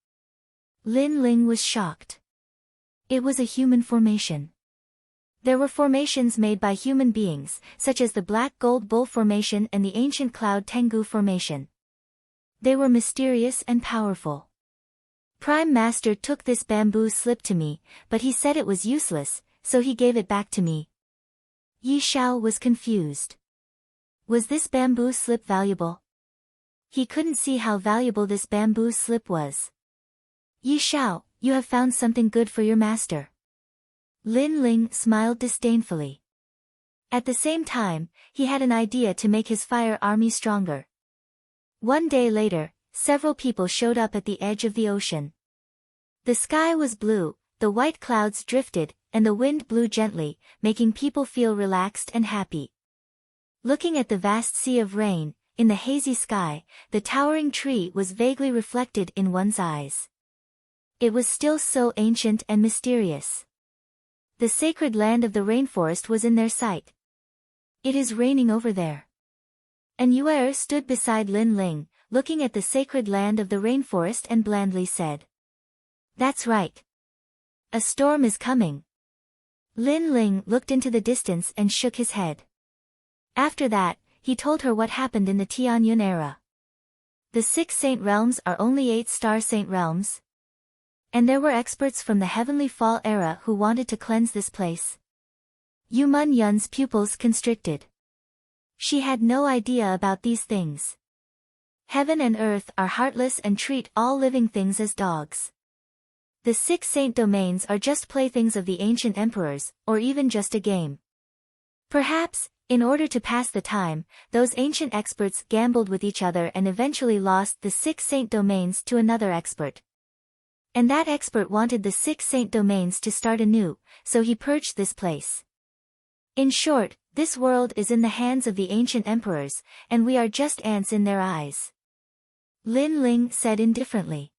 Lin Ling was shocked. It was a human formation. There were formations made by human beings, such as the Black Gold Bull Formation and the ancient Cloud Tengu Formation. They were mysterious and powerful. Prime Master took this bamboo slip to me, but he said it was useless, so he gave it back to me. Yi Shao was confused. Was this bamboo slip valuable? He couldn't see how valuable this bamboo slip was. Yi Shao, you have found something good for your master. Lin Ling smiled disdainfully. At the same time, he had an idea to make his fire army stronger. One day later, several people showed up at the edge of the ocean. The sky was blue, the white clouds drifted, and the wind blew gently, making people feel relaxed and happy. Looking at the vast sea of rain, in the hazy sky, the towering tree was vaguely reflected in one's eyes. It was still so ancient and mysterious. The sacred land of the rainforest was in their sight. It is raining over there. And Yuer stood beside Lin Ling, looking at the sacred land of the rainforest and blandly said. That's right. A storm is coming. Lin Ling looked into the distance and shook his head. After that, he told her what happened in the Tianyun era. The 6 saint realms are only 8 star saint realms. And there were experts from the Heavenly Fall era who wanted to cleanse this place. Yu Mun Yun's pupils constricted. She had no idea about these things. Heaven and earth are heartless and treat all living things as dogs. The 6 saint domains are just playthings of the ancient emperors, or even just a game. Perhaps, in order to pass the time, those ancient experts gambled with each other and eventually lost the 6 saint domains to another expert. And that expert wanted the 6 saint domains to start anew, so he purged this place. In short, this world is in the hands of the ancient emperors, and we are just ants in their eyes. Lin Ling said indifferently.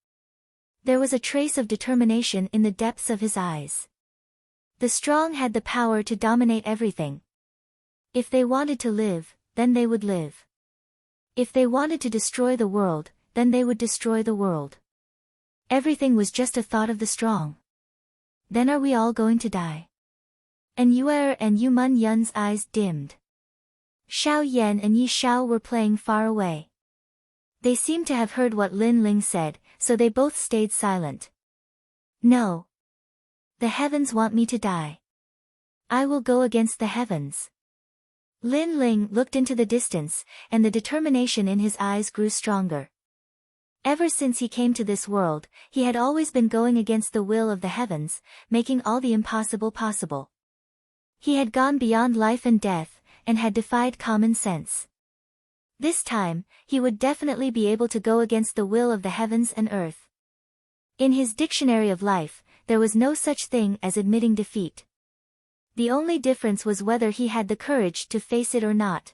There was a trace of determination in the depths of his eyes. The strong had the power to dominate everything. If they wanted to live, then they would live. If they wanted to destroy the world, then they would destroy the world. Everything was just a thought of the strong. Then are we all going to die? And Yuer and Yu Man Yun's eyes dimmed. Xiao Yan and Yi Xiao were playing far away. They seemed to have heard what Lin Ling said, so they both stayed silent. No. The heavens want me to die. I will go against the heavens. Lin Ling looked into the distance, and the determination in his eyes grew stronger. Ever since he came to this world, he had always been going against the will of the heavens, making all the impossible possible. He had gone beyond life and death, and had defied common sense. This time, he would definitely be able to go against the will of the heavens and earth. In his dictionary of life, there was no such thing as admitting defeat. The only difference was whether he had the courage to face it or not.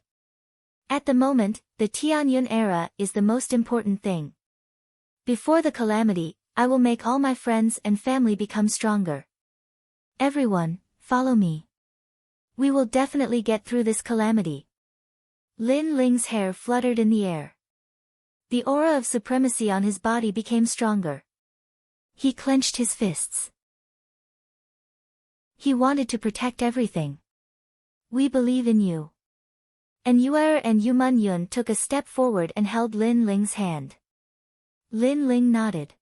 At the moment, the Tianyun era is the most important thing. Before the calamity, I will make all my friends and family become stronger. Everyone, follow me. We will definitely get through this calamity. Lin Ling's hair fluttered in the air. The aura of supremacy on his body became stronger. He clenched his fists. He wanted to protect everything. We believe in you. And Yuer and Yu Man Yun took a step forward and held Lin Ling's hand. Lin Ling nodded.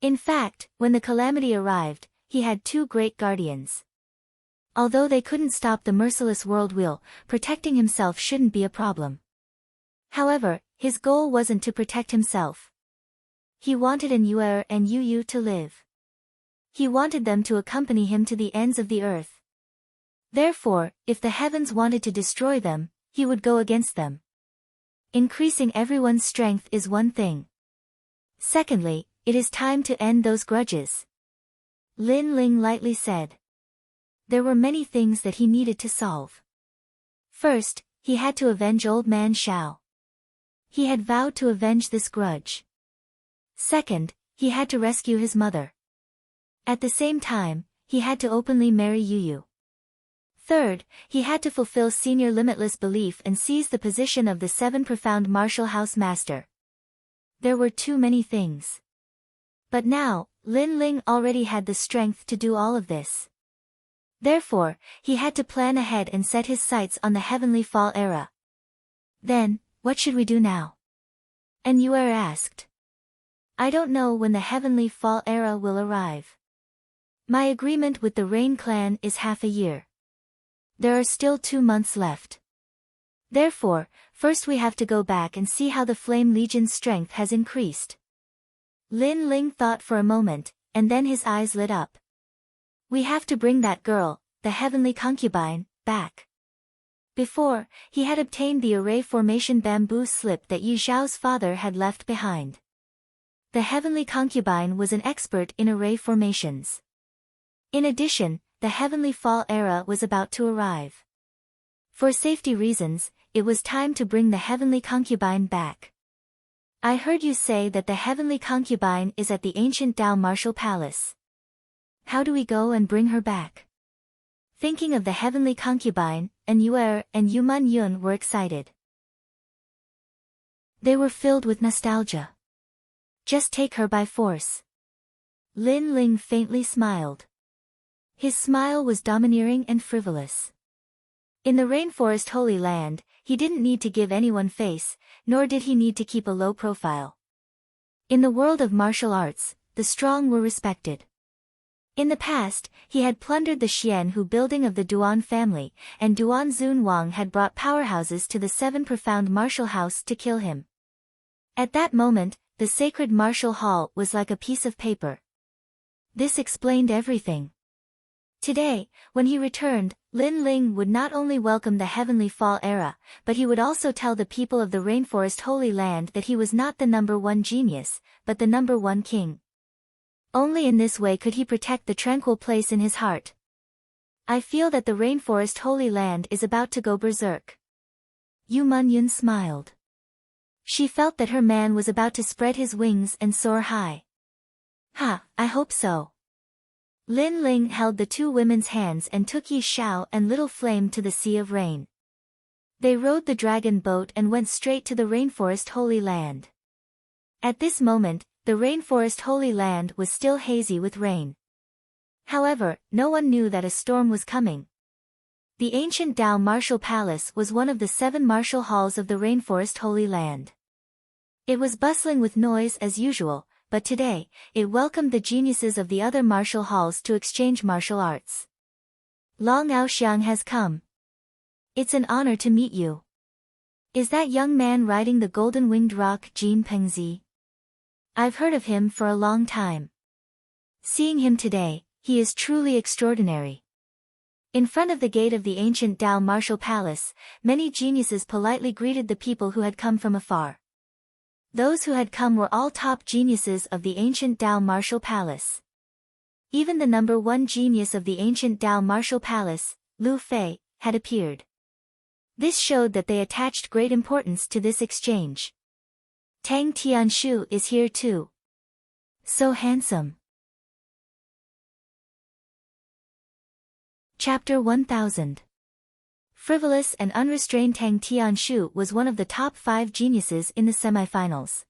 In fact, when the calamity arrived, he had two great guardians. Although they couldn't stop the merciless world wheel, protecting himself shouldn't be a problem. However, his goal wasn't to protect himself. He wanted An Yuer and Yu Yu to live. He wanted them to accompany him to the ends of the earth. Therefore, if the heavens wanted to destroy them, he would go against them. Increasing everyone's strength is one thing. Secondly, it is time to end those grudges. Lin Ling lightly said. There were many things that he needed to solve. First, he had to avenge Old Man Xiao. He had vowed to avenge this grudge. Second, he had to rescue his mother. At the same time, he had to openly marry Yu Yu. Third, he had to fulfill senior limitless belief and seize the position of the 7 profound martial house master. There were too many things. But now, Lin Ling already had the strength to do all of this. Therefore, he had to plan ahead and set his sights on the Heavenly Fall era. Then, what should we do now? An Yuer asked. I don't know when the Heavenly Fall era will arrive. My agreement with the Rain clan is half a year. There are still 2 months left. Therefore, first we have to go back and see how the Flame Legion's strength has increased. Lin Ling thought for a moment, and then his eyes lit up. We have to bring that girl, the Heavenly Concubine, back. Before, he had obtained the array formation bamboo slip that Yi Xiao's father had left behind. The Heavenly Concubine was an expert in array formations. In addition, the Heavenly Fall era was about to arrive. For safety reasons, it was time to bring the Heavenly Concubine back. I heard you say that the Heavenly Concubine is at the ancient Dao Martial Palace. How do we go and bring her back? Thinking of the Heavenly Concubine, An Yuer and Yu Man Yun were excited. They were filled with nostalgia. Just take her by force. Lin Ling faintly smiled. His smile was domineering and frivolous. In the Rainforest Holy Land, he didn't need to give anyone face, nor did he need to keep a low profile. In the world of martial arts, the strong were respected. In the past, he had plundered the Xianhu building of the Duan family, and Duan Zunwang had brought powerhouses to the 7 profound martial house to kill him. At that moment, the sacred martial hall was like a piece of paper. This explained everything. Today, when he returned, Lin Ling would not only welcome the Heavenly Fall era, but he would also tell the people of the Rainforest Holy Land that he was not the #1 genius, but the #1 king. Only in this way could he protect the tranquil place in his heart. I feel that the rainforest Holy Land is about to go berserk. Yu Munyun smiled. She felt that her man was about to spread his wings and soar high. Ha, I hope so. Lin Ling held the two women's hands and took Yi Xiao and Little Flame to the Sea of Rain. They rowed the dragon boat and went straight to the rainforest Holy Land. At this moment, the rainforest Holy Land was still hazy with rain. However, no one knew that a storm was coming. The ancient Dao Martial Palace was one of the 7 martial halls of the rainforest Holy Land. It was bustling with noise as usual, but today, it welcomed the geniuses of the other martial halls to exchange martial arts. Long Aoxiang has come. It's an honor to meet you. Is that young man riding the golden-winged roc Jin Pengzi? I've heard of him for a long time. Seeing him today, he is truly extraordinary. In front of the gate of the ancient Dao Martial Palace, many geniuses politely greeted the people who had come from afar. Those who had come were all top geniuses of the ancient Dao Martial Palace. Even the number 1 genius of the ancient Dao Martial Palace, Lu Fei, had appeared. This showed that they attached great importance to this exchange. Tang Tianshu is here too. So handsome. Chapter 1000. Frivolous and unrestrained Tang Tianshu was one of the top 5 geniuses in the semifinals.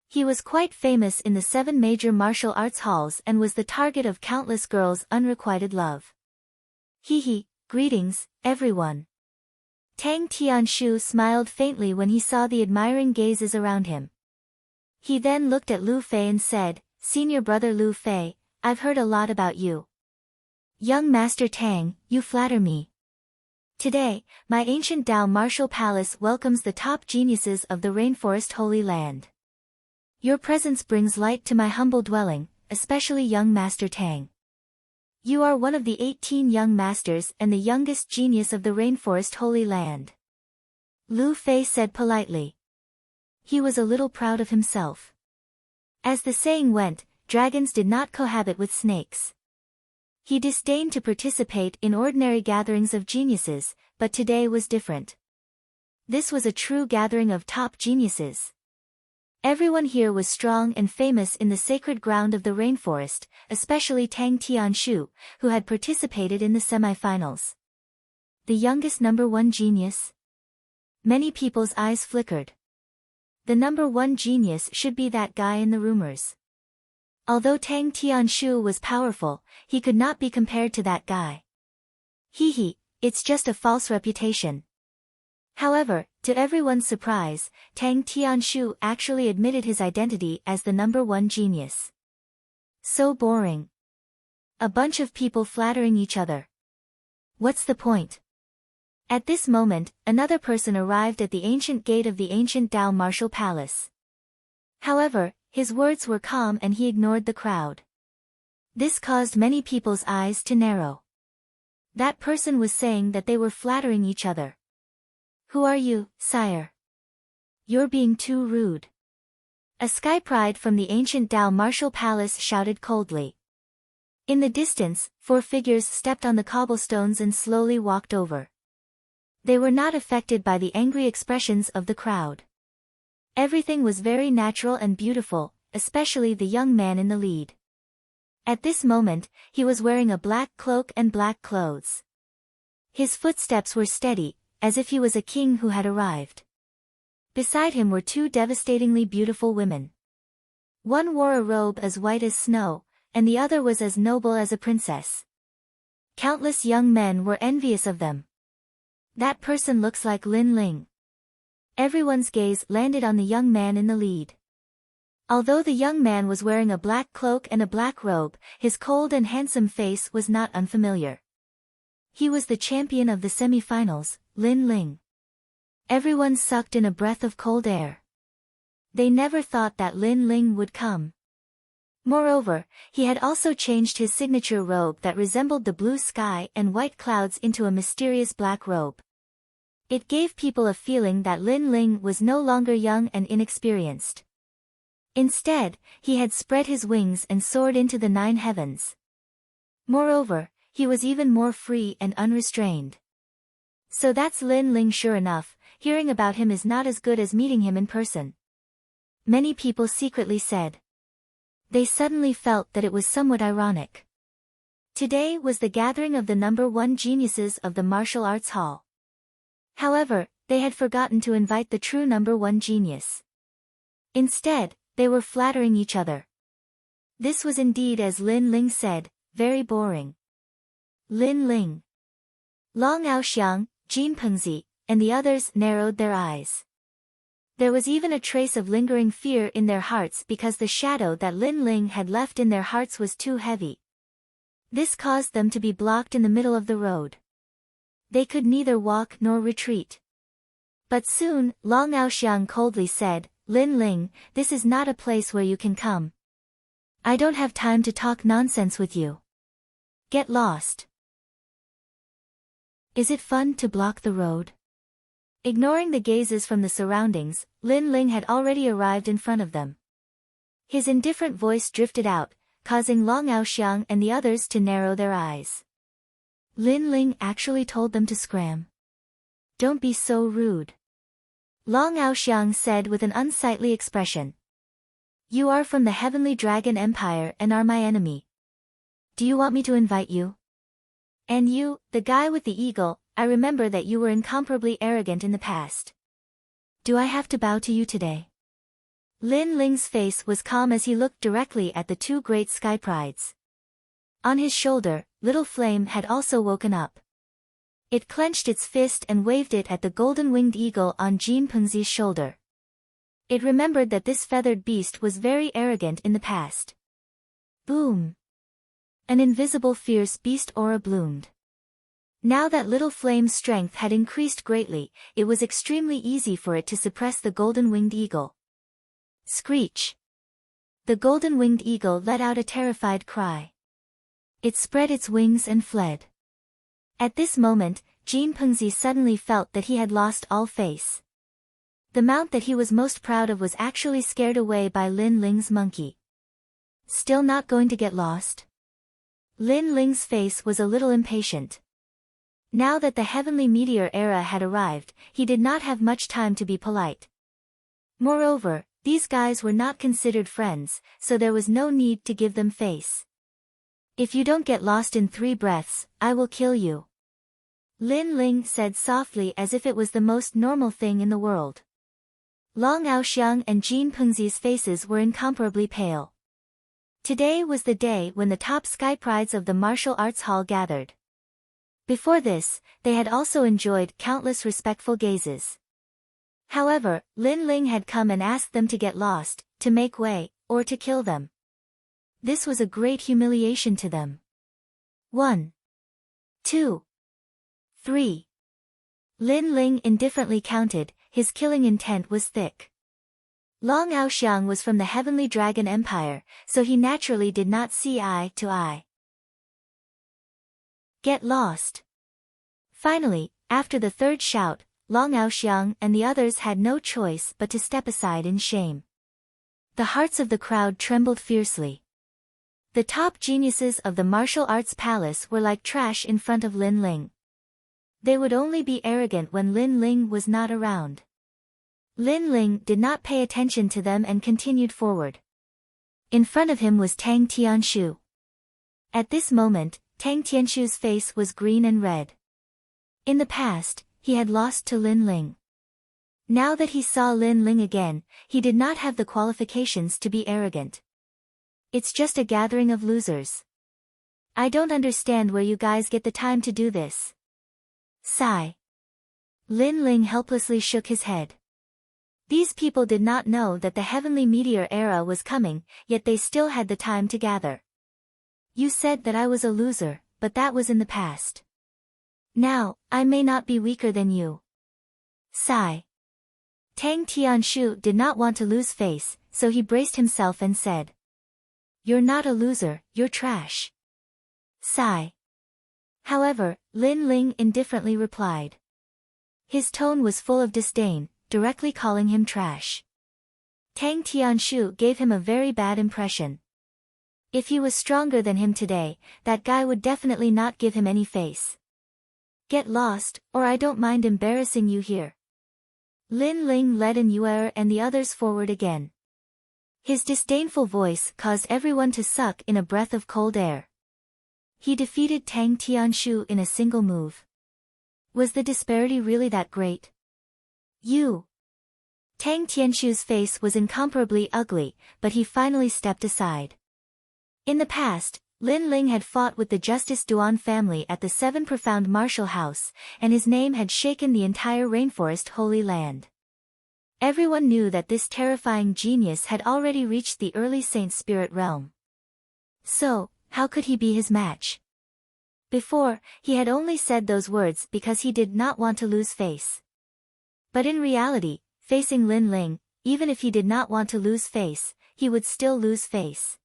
He was quite famous in the 7 major martial arts halls and was the target of countless girls' unrequited love. Hee, greetings, everyone. Tang Tianshu smiled faintly when he saw the admiring gazes around him. He then looked at Lu Fei and said, Senior brother Lu Fei, I've heard a lot about you. Young Master Tang, you flatter me. Today, my ancient Dao Martial Palace welcomes the top geniuses of the rainforest Holy Land. Your presence brings light to my humble dwelling, especially young Master Tang. You are one of the 18 young masters and the youngest genius of the rainforest Holy Land. Lu Fei said politely. He was a little proud of himself. As the saying went, dragons did not cohabit with snakes. He disdained to participate in ordinary gatherings of geniuses, but today was different. This was a true gathering of top geniuses. Everyone here was strong and famous in the sacred ground of the rainforest, especially Tang Tianshu, who had participated in the semifinals. The youngest number 1 genius? Many people's eyes flickered. The number 1 genius should be that guy in the rumors. Although Tang Tianshu was powerful, he could not be compared to that guy. Hee, it's just a false reputation. However, to everyone's surprise, Tang Tianshu actually admitted his identity as the number 1 genius. So boring. A bunch of people flattering each other. What's the point? At this moment, another person arrived at the ancient gate of the ancient Dao Martial Palace. However, his words were calm and he ignored the crowd. This caused many people's eyes to narrow. That person was saying that they were flattering each other. Who are you, sire? You're being too rude. A sky pride from the ancient Dao Martial Palace shouted coldly. In the distance, 4 figures stepped on the cobblestones and slowly walked over. They were not affected by the angry expressions of the crowd. Everything was very natural and beautiful, especially the young man in the lead. At this moment, he was wearing a black cloak and black clothes. His footsteps were steady, as if he was a king who had arrived. Beside him were 2 devastatingly beautiful women. One wore a robe as white as snow, and the other was as noble as a princess. Countless young men were envious of them. That person looks like Lin Ling. Everyone's gaze landed on the young man in the lead. Although the young man was wearing a black cloak and a black robe, his cold and handsome face was not unfamiliar. He was the champion of the semifinals, Lin Ling. Everyone sucked in a breath of cold air. They never thought that Lin Ling would come. Moreover, he had also changed his signature robe that resembled the blue sky and white clouds into a mysterious black robe. It gave people a feeling that Lin Ling was no longer young and inexperienced. Instead, he had spread his wings and soared into the 9 heavens. Moreover, he was even more free and unrestrained. So that's Lin Ling sure enough, hearing about him is not as good as meeting him in person. Many people secretly said. They suddenly felt that it was somewhat ironic. Today was the gathering of the #1 geniuses of the martial arts hall. However, they had forgotten to invite the true #1 genius. Instead, they were flattering each other. This was indeed, as Lin Ling said, very boring. Lin Ling, Long Aoxiang, Jin Pengzi, and the others narrowed their eyes. There was even a trace of lingering fear in their hearts because the shadow that Lin Ling had left in their hearts was too heavy. This caused them to be blocked in the middle of the road. They could neither walk nor retreat. But soon, Long Aoxiang coldly said, Lin Ling, this is not a place where you can come. I don't have time to talk nonsense with you. Get lost. Is it fun to block the road? Ignoring the gazes from the surroundings, Lin Ling had already arrived in front of them. His indifferent voice drifted out, causing Long Aoxiang and the others to narrow their eyes. Lin Ling actually told them to scram. Don't be so rude. Long Aoxiang said with an unsightly expression. You are from the Heavenly Dragon Empire and are my enemy. Do you want me to invite you? And you, the guy with the eagle, I remember that you were incomparably arrogant in the past. Do I have to bow to you today? Lin Ling's face was calm as he looked directly at the two great sky prides. On his shoulder, Little Flame had also woken up. It clenched its fist and waved it at the golden-winged eagle on Jin Pengzi's shoulder. It remembered that this feathered beast was very arrogant in the past. Boom! An invisible fierce beast aura bloomed. Now that Little Flame's strength had increased greatly, it was extremely easy for it to suppress the golden-winged eagle. Screech! The golden-winged eagle let out a terrified cry. It spread its wings and fled. At this moment, Jin Pengzi suddenly felt that he had lost all face. The mount that he was most proud of was actually scared away by Lin Ling's monkey. Still not going to get lost? Lin Ling's face was a little impatient. Now that the heavenly meteor era had arrived, he did not have much time to be polite. Moreover, these guys were not considered friends, so there was no need to give them face. If you don't get lost in 3 breaths, I will kill you. Lin Ling said softly as if it was the most normal thing in the world. Long Aoxiang and Jin Pengzi's faces were incomparably pale. Today was the day when the top sky prides of the martial arts hall gathered. Before this, they had also enjoyed countless respectful gazes. However, Lin Ling had come and asked them to get lost, to make way, or to kill them. This was a great humiliation to them. 1, 2, 3. Lin Ling indifferently counted, his killing intent was thick. Long Aoxiang was from the Heavenly Dragon Empire, so he naturally did not see eye to eye. Get lost. Finally, after the 3rd shout, Long Aoxiang and the others had no choice but to step aside in shame. The hearts of the crowd trembled fiercely. The top geniuses of the martial arts palace were like trash in front of Lin Ling. They would only be arrogant when Lin Ling was not around. Lin Ling did not pay attention to them and continued forward. In front of him was Tang Tianshu. At this moment, Tang Tianshu's face was green and red. In the past, he had lost to Lin Ling. Now that he saw Lin Ling again, he did not have the qualifications to be arrogant. It's just a gathering of losers. I don't understand where you guys get the time to do this. Sigh. Lin Ling helplessly shook his head. These people did not know that the heavenly meteor era was coming, yet they still had the time to gather. You said that I was a loser, but that was in the past. Now, I may not be weaker than you. Sigh. Tang Tianshu did not want to lose face, so he braced himself and said. You're not a loser, you're trash. Sigh. However, Lin Ling indifferently replied. His tone was full of disdain, directly calling him trash. Tang Tianshu gave him a very bad impression. If he was stronger than him today, that guy would definitely not give him any face. Get lost, or I don't mind embarrassing you here. Lin Ling led An Yuer and the others forward again. His disdainful voice caused everyone to suck in a breath of cold air. He defeated Tang Tianshu in a single move. Was the disparity really that great? You. Tang Tianshu's face was incomparably ugly, but he finally stepped aside. In the past, Lin Ling had fought with the Justice Duan family at the Seven Profound Martial House, and his name had shaken the entire rainforest Holy Land. Everyone knew that this terrifying genius had already reached the early Saint Spirit realm. So, how could he be his match? Before, he had only said those words because he did not want to lose face. But in reality, facing Lin Ling, even if he did not want to lose face, he would still lose face.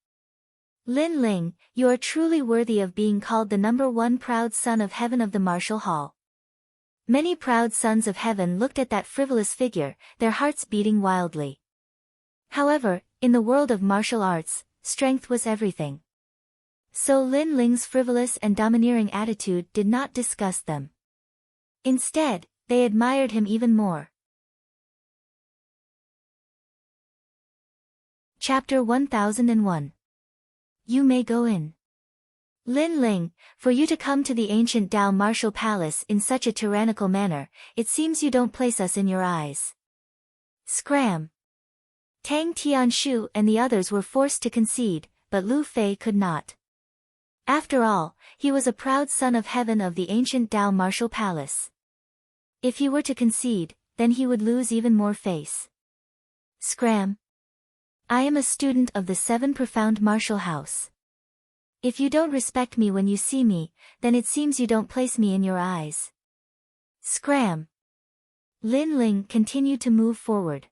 Lin Ling, you are truly worthy of being called the #1 proud son of heaven of the martial hall. Many proud sons of heaven looked at that frivolous figure, their hearts beating wildly. However, in the world of martial arts, strength was everything. So Lin Ling's frivolous and domineering attitude did not disgust them. Instead, they admired him even more. Chapter 1001. You may go in. Lin Ling, for you to come to the ancient Dao martial palace in such a tyrannical manner, it seems you don't place us in your eyes. Scram. Tang Tianshu and the others were forced to concede, but Lu Fei could not. After all, he was a proud son of heaven of the ancient Dao martial palace. If he were to concede, then he would lose even more face. Scram. I am a student of the Seven Profound Martial House. If you don't respect me when you see me, then it seems you don't place me in your eyes. Scram. Lin Ling continued to move forward.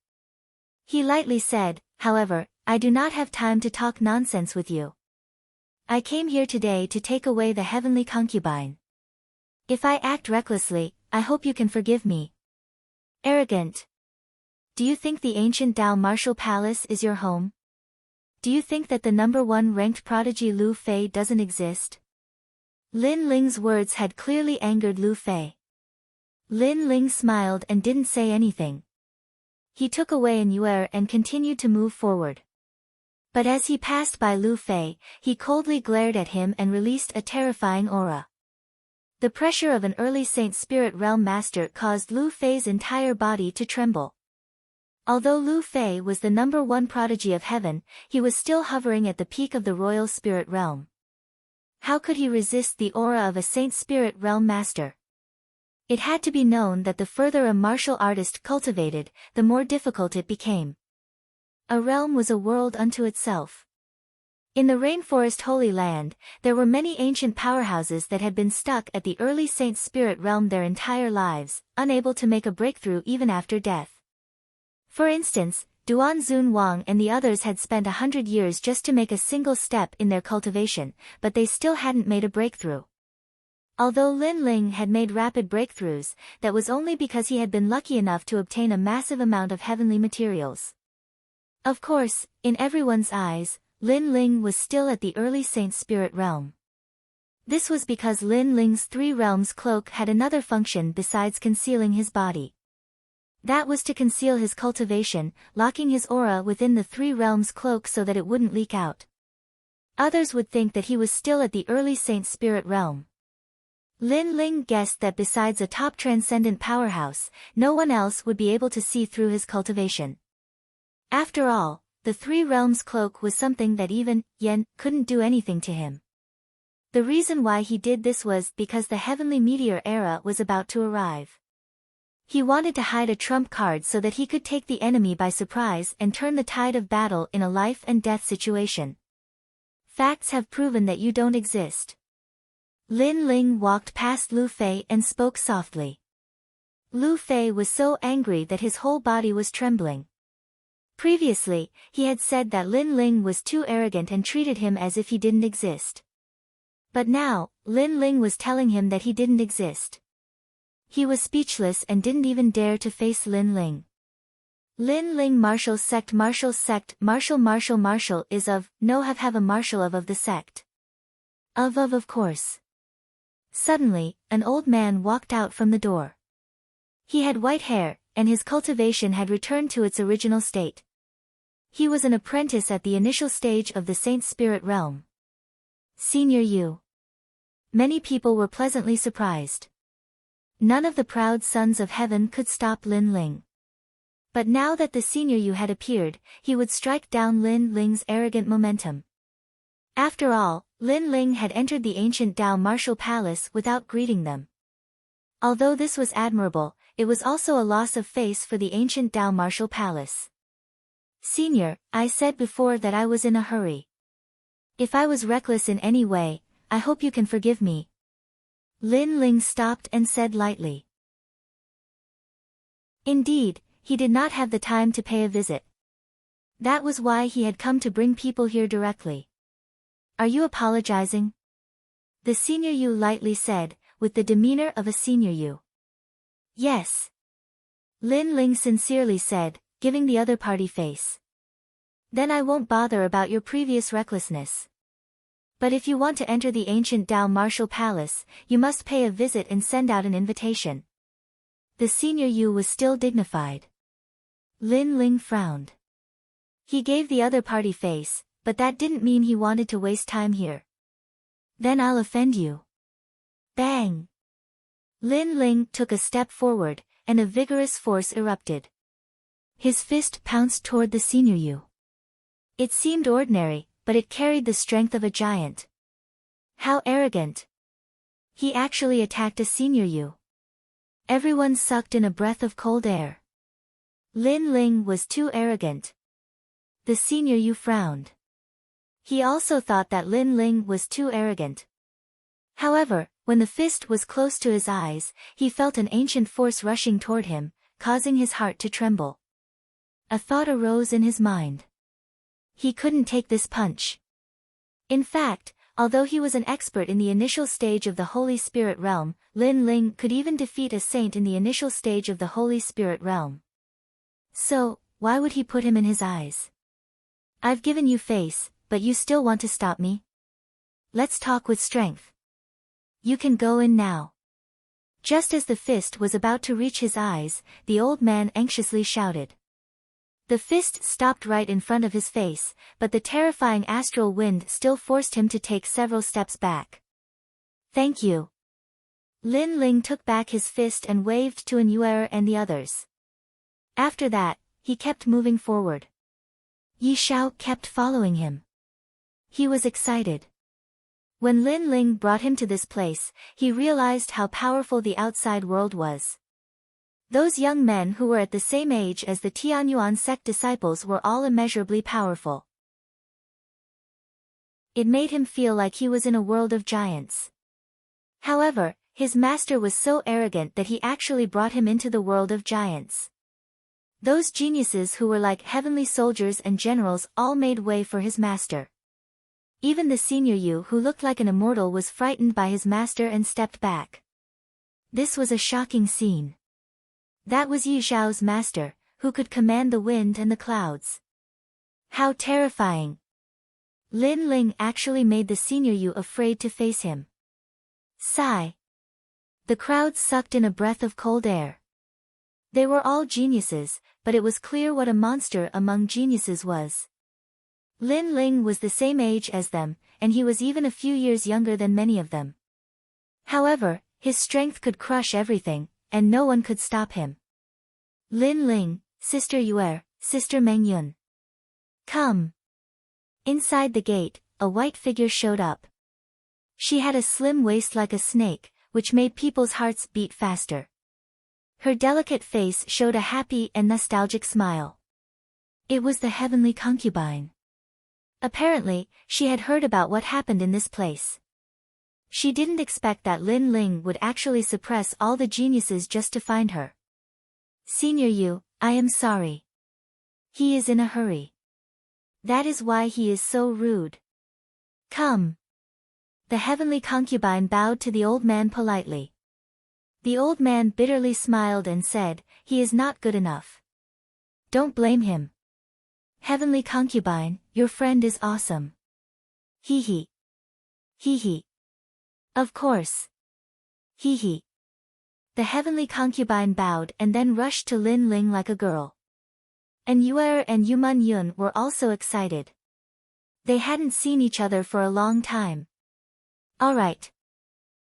He lightly said, however, I do not have time to talk nonsense with you. I came here today to take away the heavenly concubine. If I act recklessly, I hope you can forgive me. Arrogant. Do you think the ancient Dao martial palace is your home? Do you think that the #1 ranked prodigy Lu Fei doesn't exist? Lin Ling's words had clearly angered Lu Fei. Lin Ling smiled and didn't say anything. He took away An Yuer and continued to move forward. But as he passed by Lu Fei, he coldly glared at him and released a terrifying aura. The pressure of an early Saint Spirit Realm master caused Lu Fei's entire body to tremble. Although Lu Fei was the #1 prodigy of heaven, he was still hovering at the peak of the royal spirit realm. How could he resist the aura of a Saint Spirit Realm master? It had to be known that the further a martial artist cultivated, the more difficult it became. A realm was a world unto itself. In the rainforest Holy Land, there were many ancient powerhouses that had been stuck at the early Saint Spirit Realm their entire lives, unable to make a breakthrough even after death. For instance, Duan Zun Wang and the others had spent 100 years just to make a single step in their cultivation, but they still hadn't made a breakthrough. Although Lin Ling had made rapid breakthroughs, that was only because he had been lucky enough to obtain a massive amount of heavenly materials. Of course, in everyone's eyes, Lin Ling was still at the early Saint Spirit Realm. This was because Lin Ling's 3 realms cloak had another function besides concealing his body. That was to conceal his cultivation, locking his aura within the 3 realms cloak so that it wouldn't leak out. Others would think that he was still at the early Saint Spirit Realm. Lin Ling guessed that besides a top transcendent powerhouse, no one else would be able to see through his cultivation. After all, the 3 realms cloak was something that even Yen couldn't do anything to him. The reason why he did this was because the heavenly meteor era was about to arrive. He wanted to hide a trump card so that he could take the enemy by surprise and turn the tide of battle in a life and death situation. Facts have proven that you don't exist. Lin Ling walked past Lu Fei and spoke softly. Lu Fei was so angry that his whole body was trembling. Previously, he had said that Lin Ling was too arrogant and treated him as if he didn't exist. But now, Lin Ling was telling him that he didn't exist. He was speechless and didn't even dare to face Lin Ling. Lin Ling Marshall sect Marshall is of, no have a marshal of the sect. Of course. Suddenly, an old man walked out from the door. He had white hair, and his cultivation had returned to its original state. He was an apprentice at the initial stage of the Saint Spirit realm. Senior Yu. Many people were pleasantly surprised. None of the proud sons of heaven could stop Lin Ling. But now that the Senior Yu had appeared, he would strike down Lin Ling's arrogant momentum. After all, Lin Ling had entered the ancient Dao martial palace without greeting them. Although this was admirable, it was also a loss of face for the ancient Dao martial palace. Senior, I said before that I was in a hurry. If I was reckless in any way, I hope you can forgive me. Lin Ling stopped and said lightly. Indeed, he did not have the time to pay a visit. That was why he had come to bring people here directly. Are you apologizing? The Senior Yu lightly said, with the demeanor of a Senior Yu. Yes. Lin Ling sincerely said, giving the other party face. Then I won't bother about your previous recklessness. But if you want to enter the ancient Dao martial palace, you must pay a visit and send out an invitation. The Senior Yu was still dignified. Lin Ling frowned. He gave the other party face, but that didn't mean he wanted to waste time here. Then I'll offend you. Bang! Lin Ling took a step forward, and a vigorous force erupted. His fist pounced toward the Senior Yu. It seemed ordinary, but it carried the strength of a giant. How arrogant! He actually attacked a Senior Yu. Everyone sucked in a breath of cold air. Lin Ling was too arrogant. The Senior Yu frowned. He also thought that Lin Ling was too arrogant. However, when the fist was close to his eyes, he felt an ancient force rushing toward him, causing his heart to tremble. A thought arose in his mind. He couldn't take this punch. In fact, although he was an expert in the initial stage of the Holy Spirit realm, Lin Ling could even defeat a saint in the initial stage of the Holy Spirit realm. So, why would he put him in his eyes? I've given you face, but you still want to stop me? Let's talk with strength. You can go in now. Just as the fist was about to reach his eyes, the old man anxiously shouted. The fist stopped right in front of his face, but the terrifying astral wind still forced him to take several steps back. Thank you. Lin Ling took back his fist and waved to Yuer and the others. After that, he kept moving forward. Yi Shao kept following him. He was excited. When Lin Ling brought him to this place, he realized how powerful the outside world was. Those young men who were at the same age as the Tianyuan sect disciples were all immeasurably powerful. It made him feel like he was in a world of giants. However, his master was so arrogant that he actually brought him into the world of giants. Those geniuses who were like heavenly soldiers and generals all made way for his master. Even the Senior Yu who looked like an immortal was frightened by his master and stepped back. This was a shocking scene. That was Yi Zhao's master, who could command the wind and the clouds. How terrifying! Lin Ling actually made the Senior Yu afraid to face him. Sigh. The crowd sucked in a breath of cold air. They were all geniuses, but it was clear what a monster among geniuses was. Lin Ling was the same age as them, and he was even a few years younger than many of them. However, his strength could crush everything, and no one could stop him. Lin Ling, Sister Yuer, Sister Meng Yun. Come. Inside the gate, a white figure showed up. She had a slim waist like a snake, which made people's hearts beat faster. Her delicate face showed a happy and nostalgic smile. It was the heavenly concubine. Apparently, she had heard about what happened in this place. She didn't expect that Lin Ling would actually suppress all the geniuses just to find her. Senior Yu, I am sorry. He is in a hurry. That is why he is so rude. Come. The heavenly concubine bowed to the old man politely. The old man bitterly smiled and said, he is not good enough. don't blame him. Heavenly concubine, your friend is awesome. Hee hee. Hee hee. Of course. Hee hee. The heavenly concubine bowed and then rushed to Lin Ling like a girl. And Yuer and Yuman Yun were also excited. They hadn't seen each other for a long time. Alright.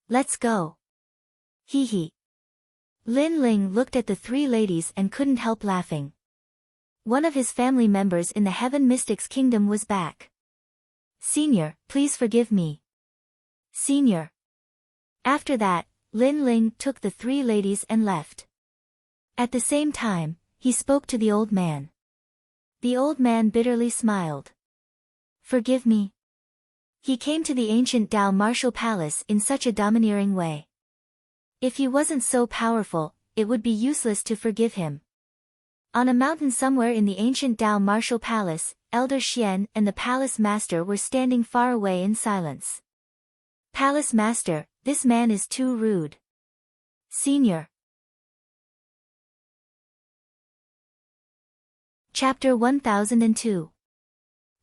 Let's go. Hee hee. Lin Ling looked at the three ladies and couldn't help laughing. One of his family members in the Heaven Mystics Kingdom was back. Senior, please forgive me. Senior. After that, Lin Ling took the three ladies and left. At the same time, he spoke to the old man. The old man bitterly smiled. Forgive me. He came to the ancient Dao martial palace in such a domineering way. If he wasn't so powerful, it would be useless to forgive him. On a mountain somewhere in the ancient Dao martial palace, Elder Xian and the palace master were standing far away in silence. Palace master, this man is too rude. Senior. Chapter 1002.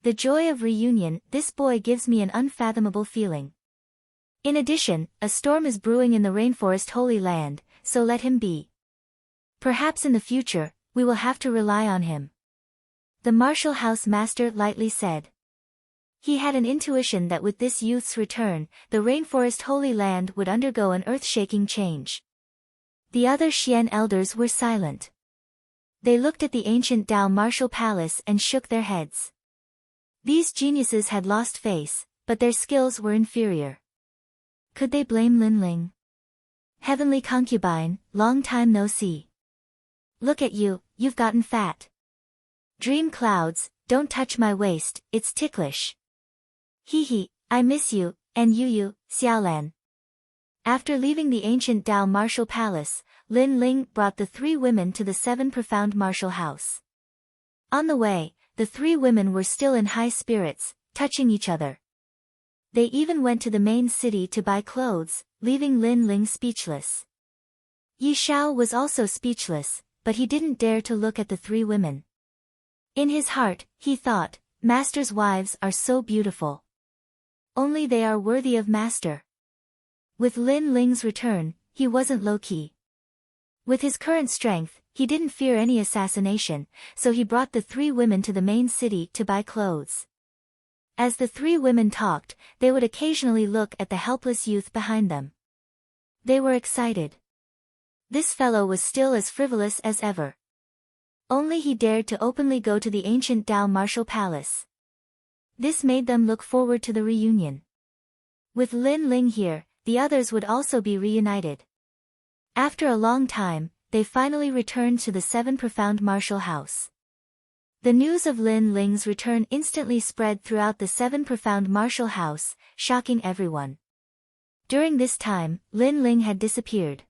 The joy of reunion. This boy gives me an unfathomable feeling. In addition, a storm is brewing in the rainforest Holy Land, so let him be. Perhaps in the future, we will have to rely on him. The martial house master lightly said. He had an intuition that with this youth's return, the rainforest Holy Land would undergo an earth-shaking change. The other Xian elders were silent. They looked at the ancient Dao martial palace and shook their heads. These geniuses had lost face, but their skills were inferior. Could they blame Lin Ling? Heavenly concubine, long time no see. Look at you, you've gotten fat. Dream clouds, don't touch my waist, it's ticklish. Hee hee, I miss you, and Yu, Xiaolan. After leaving the ancient Dao martial palace, Lin Ling brought the three women to the seven profound martial house. On the way, the three women were still in high spirits, touching each other. They even went to the main city to buy clothes, leaving Lin Ling speechless. Yi Shao was also speechless, but he didn't dare to look at the three women. In his heart, he thought, Master's wives are so beautiful. Only they are worthy of Master. With Lin Ling's return, he wasn't low-key. With his current strength, he didn't fear any assassination, so he brought the three women to the main city to buy clothes. As the three women talked, they would occasionally look at the helpless youth behind them. They were excited. This fellow was still as frivolous as ever. Only he dared to openly go to the ancient Dao martial palace. This made them look forward to the reunion. With Lin Ling here, the others would also be reunited. After a long time, they finally returned to the seven profound martial house. The news of Lin Ling's return instantly spread throughout the seven profound martial house, shocking everyone. During this time, Lin Ling had disappeared.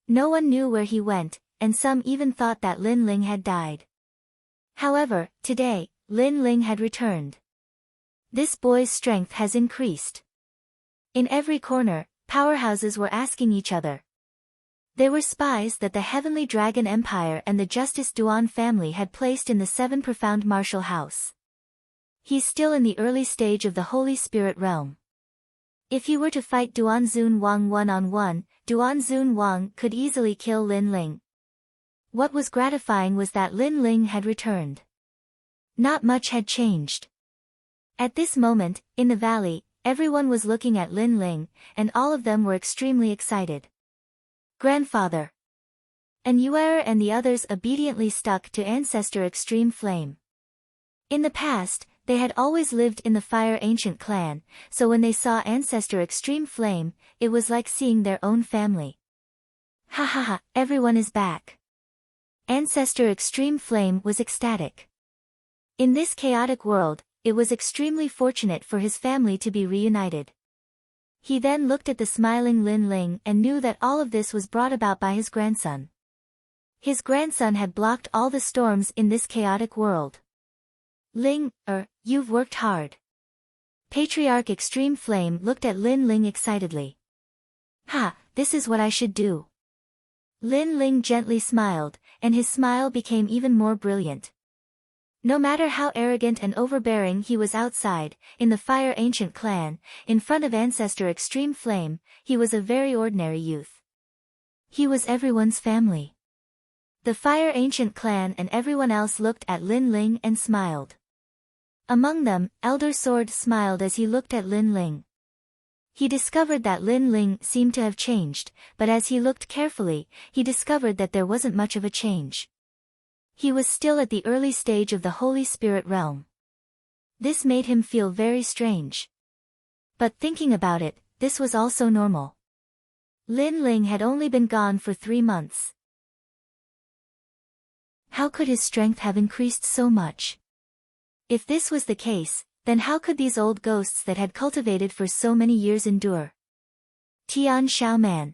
No one knew where he went, and some even thought that Lin Ling had died. However, today, Lin Ling had returned. This boy's strength has increased. In every corner, powerhouses were asking each other. They were spies that the Heavenly Dragon Empire and the Justice Duan family had placed in the seven profound martial house. He's still in the early stage of the Holy Spirit realm. If he were to fight Duan Zun Wang one-on-one, Duan Zun Wang could easily kill Lin Ling. What was gratifying was that Lin Ling had returned. Not much had changed. At this moment, in the valley, everyone was looking at Lin Ling, and all of them were extremely excited. Grandfather. And Yuer and the others obediently stuck to Ancestor Extreme Flame. In the past, they had always lived in the Fire Ancient clan, so when they saw Ancestor Extreme Flame, it was like seeing their own family. Ha ha ha, everyone is back. Ancestor Extreme Flame was ecstatic. In this chaotic world, it was extremely fortunate for his family to be reunited. He then looked at the smiling Lin Ling and knew that all of this was brought about by his grandson. His grandson had blocked all the storms in this chaotic world. Ling, you've worked hard. Patriarch Extreme Flame looked at Lin Ling excitedly. Ha, this is what I should do. Lin Ling gently smiled, and his smile became even more brilliant. No matter how arrogant and overbearing he was outside, in the Fire Ancient clan, in front of Ancestor Extreme Flame, he was a very ordinary youth. He was everyone's family. The Fire Ancient clan and everyone else looked at Lin Ling and smiled. Among them, Elder Sword smiled as he looked at Lin Ling. He discovered that Lin Ling seemed to have changed, but as he looked carefully, he discovered that there wasn't much of a change. He was still at the early stage of the Holy Spirit realm. This made him feel very strange. But thinking about it, this was also normal. Lin Ling had only been gone for 3 months. How could his strength have increased so much? If this was the case, then how could these old ghosts that had cultivated for so many years endure? Tian Xiaoman.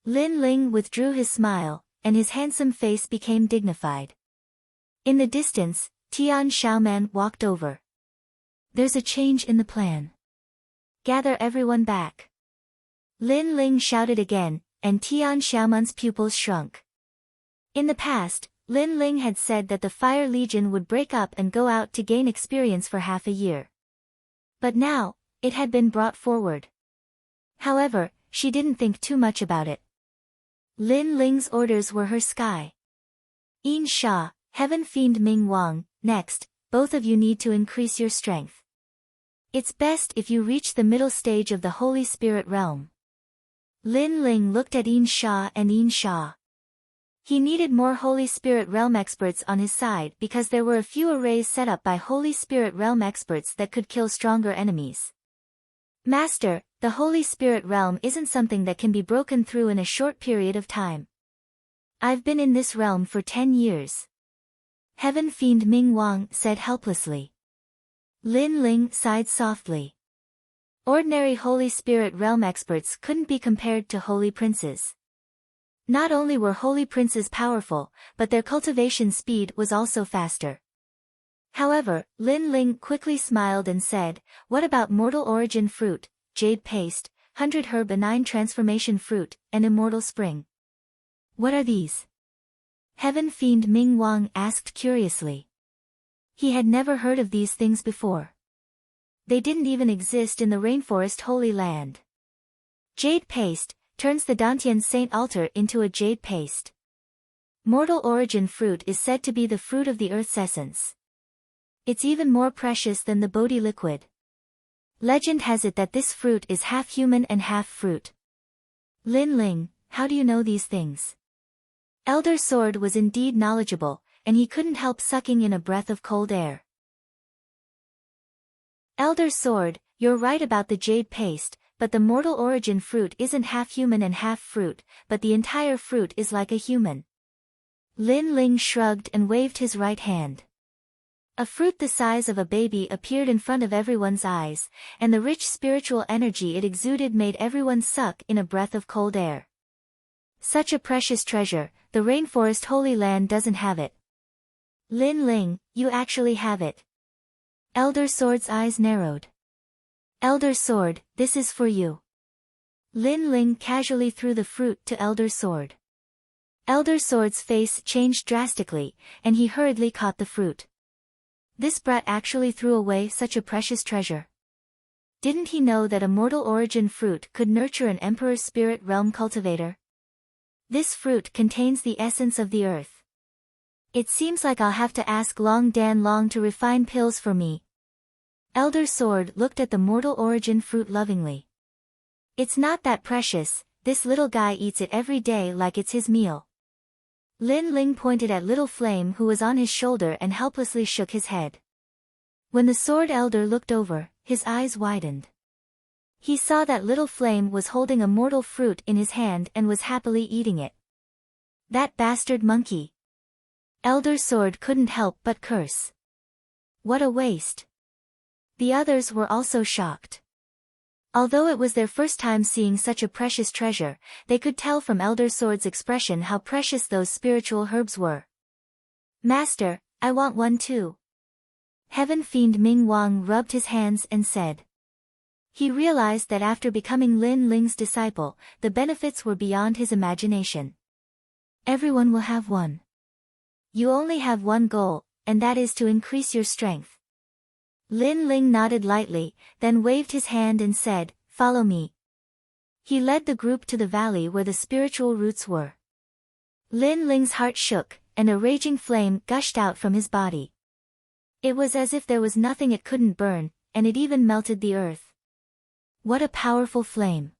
Lin Ling withdrew his smile, and his handsome face became dignified. In the distance, Tian Xiaoman walked over. There's a change in the plan. Gather everyone back. Lin Ling shouted again, and Tian Xiaoman's pupils shrunk. In the past, Lin Ling had said that the Fire Legion would break up and go out to gain experience for half a year. But now, it had been brought forward. However, she didn't think too much about it. Lin Ling's orders were her sky. Yin Sha, Heaven Fiend Ming Wang, next, both of you need to increase your strength. It's best if you reach the middle stage of the Holy Spirit realm. Lin Ling looked at Yin Sha and Yin Sha. He needed more Holy Spirit realm experts on his side because there were a few arrays set up by Holy Spirit realm experts that could kill stronger enemies. Master, the Holy Spirit realm isn't something that can be broken through in a short period of time. I've been in this realm for 10 years. Heaven Fiend Ming Wang said helplessly. Lin Ling sighed softly. Ordinary Holy Spirit realm experts couldn't be compared to holy princes. Not only were holy princes powerful, but their cultivation speed was also faster. However, Lin Ling quickly smiled and said, what about Mortal Origin Fruit, Jade Paste, 100 Herb Benign Transformation Fruit, and Immortal Spring? What are these? Heaven Fiend Ming Wang asked curiously. He had never heard of these things before. They didn't even exist in the Rainforest Holy Land. Jade Paste turns the Dantian Saint Altar into a jade paste. Mortal Origin Fruit is said to be the fruit of the Earth's essence. It's even more precious than the Bodhi liquid. Legend has it that this fruit is half human and half fruit. Lin Ling, how do you know these things? Elder Sword was indeed knowledgeable, and he couldn't help sucking in a breath of cold air. Elder Sword, you're right about the jade paste, but the Mortal Origin Fruit isn't half human and half fruit, but the entire fruit is like a human. Lin Ling shrugged and waved his right hand. A fruit the size of a baby appeared in front of everyone's eyes, and the rich spiritual energy it exuded made everyone suck in a breath of cold air. Such a precious treasure, the Rainforest Holy Land doesn't have it. Lin Ling, you actually have it. Elder Sword's eyes narrowed. Elder Sword, this is for you. Lin Ling casually threw the fruit to Elder Sword. Elder Sword's face changed drastically, and he hurriedly caught the fruit. This brat actually threw away such a precious treasure. Didn't he know that a Mortal Origin Fruit could nurture an Emperor's Spirit Realm cultivator? This fruit contains the essence of the earth. It seems like I'll have to ask Long Dan Long to refine pills for me. Elder Sword looked at the Mortal Origin Fruit lovingly. It's not that precious, this little guy eats it every day like it's his meal. Lin Ling pointed at Little Flame who was on his shoulder and helplessly shook his head. When the Sword Elder looked over, his eyes widened. He saw that Little Flame was holding a mortal fruit in his hand and was happily eating it. That bastard monkey! Elder Sword couldn't help but curse. What a waste! The others were also shocked. Although it was their first time seeing such a precious treasure, they could tell from Elder Sword's expression how precious those spiritual herbs were. Master, I want one too. Heaven Fiend Ming Wang rubbed his hands and said. He realized that after becoming Lin Ling's disciple, the benefits were beyond his imagination. Everyone will have one. You only have one goal, and that is to increase your strength. Lin Ling nodded lightly, then waved his hand and said, "Follow me." He led the group to the valley where the spiritual roots were. Lin Ling's heart shook, and a raging flame gushed out from his body. It was as if there was nothing it couldn't burn, and it even melted the earth. What a powerful flame!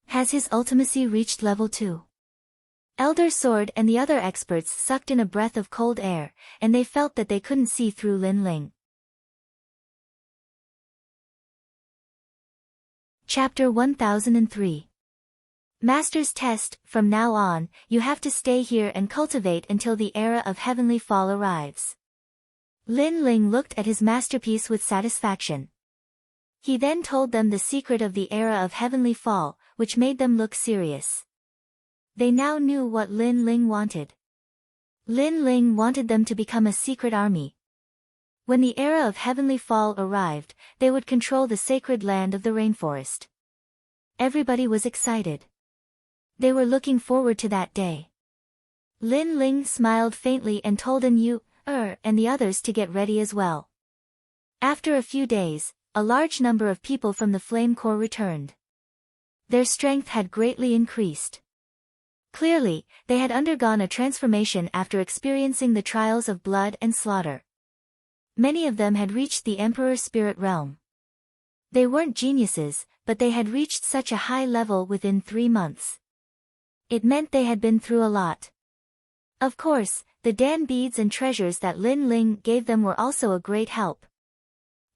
Has his ultimacy reached level 2? Elder Sword and the other experts sucked in a breath of cold air, and they felt that they couldn't see through Lin Ling. Chapter 1003. Master's Test. From now on, you have to stay here and cultivate until the era of Heavenly Fall arrives. Lin Ling looked at his masterpiece with satisfaction. He then told them the secret of the era of Heavenly Fall, which made them look serious. They now knew what Lin Ling wanted. Lin Ling wanted them to become a secret army. When the era of Heavenly Fall arrived, they would control the sacred land of the rainforest. Everybody was excited. They were looking forward to that day. Lin Ling smiled faintly and told An Yu, and the others to get ready as well. After a few days, a large number of people from the Flame Corps returned. Their strength had greatly increased. Clearly, they had undergone a transformation after experiencing the trials of blood and slaughter. Many of them had reached the Emperor's spirit realm. They weren't geniuses, but they had reached such a high level within 3 months. It meant they had been through a lot. Of course, the Dan beads and treasures that Lin Ling gave them were also a great help.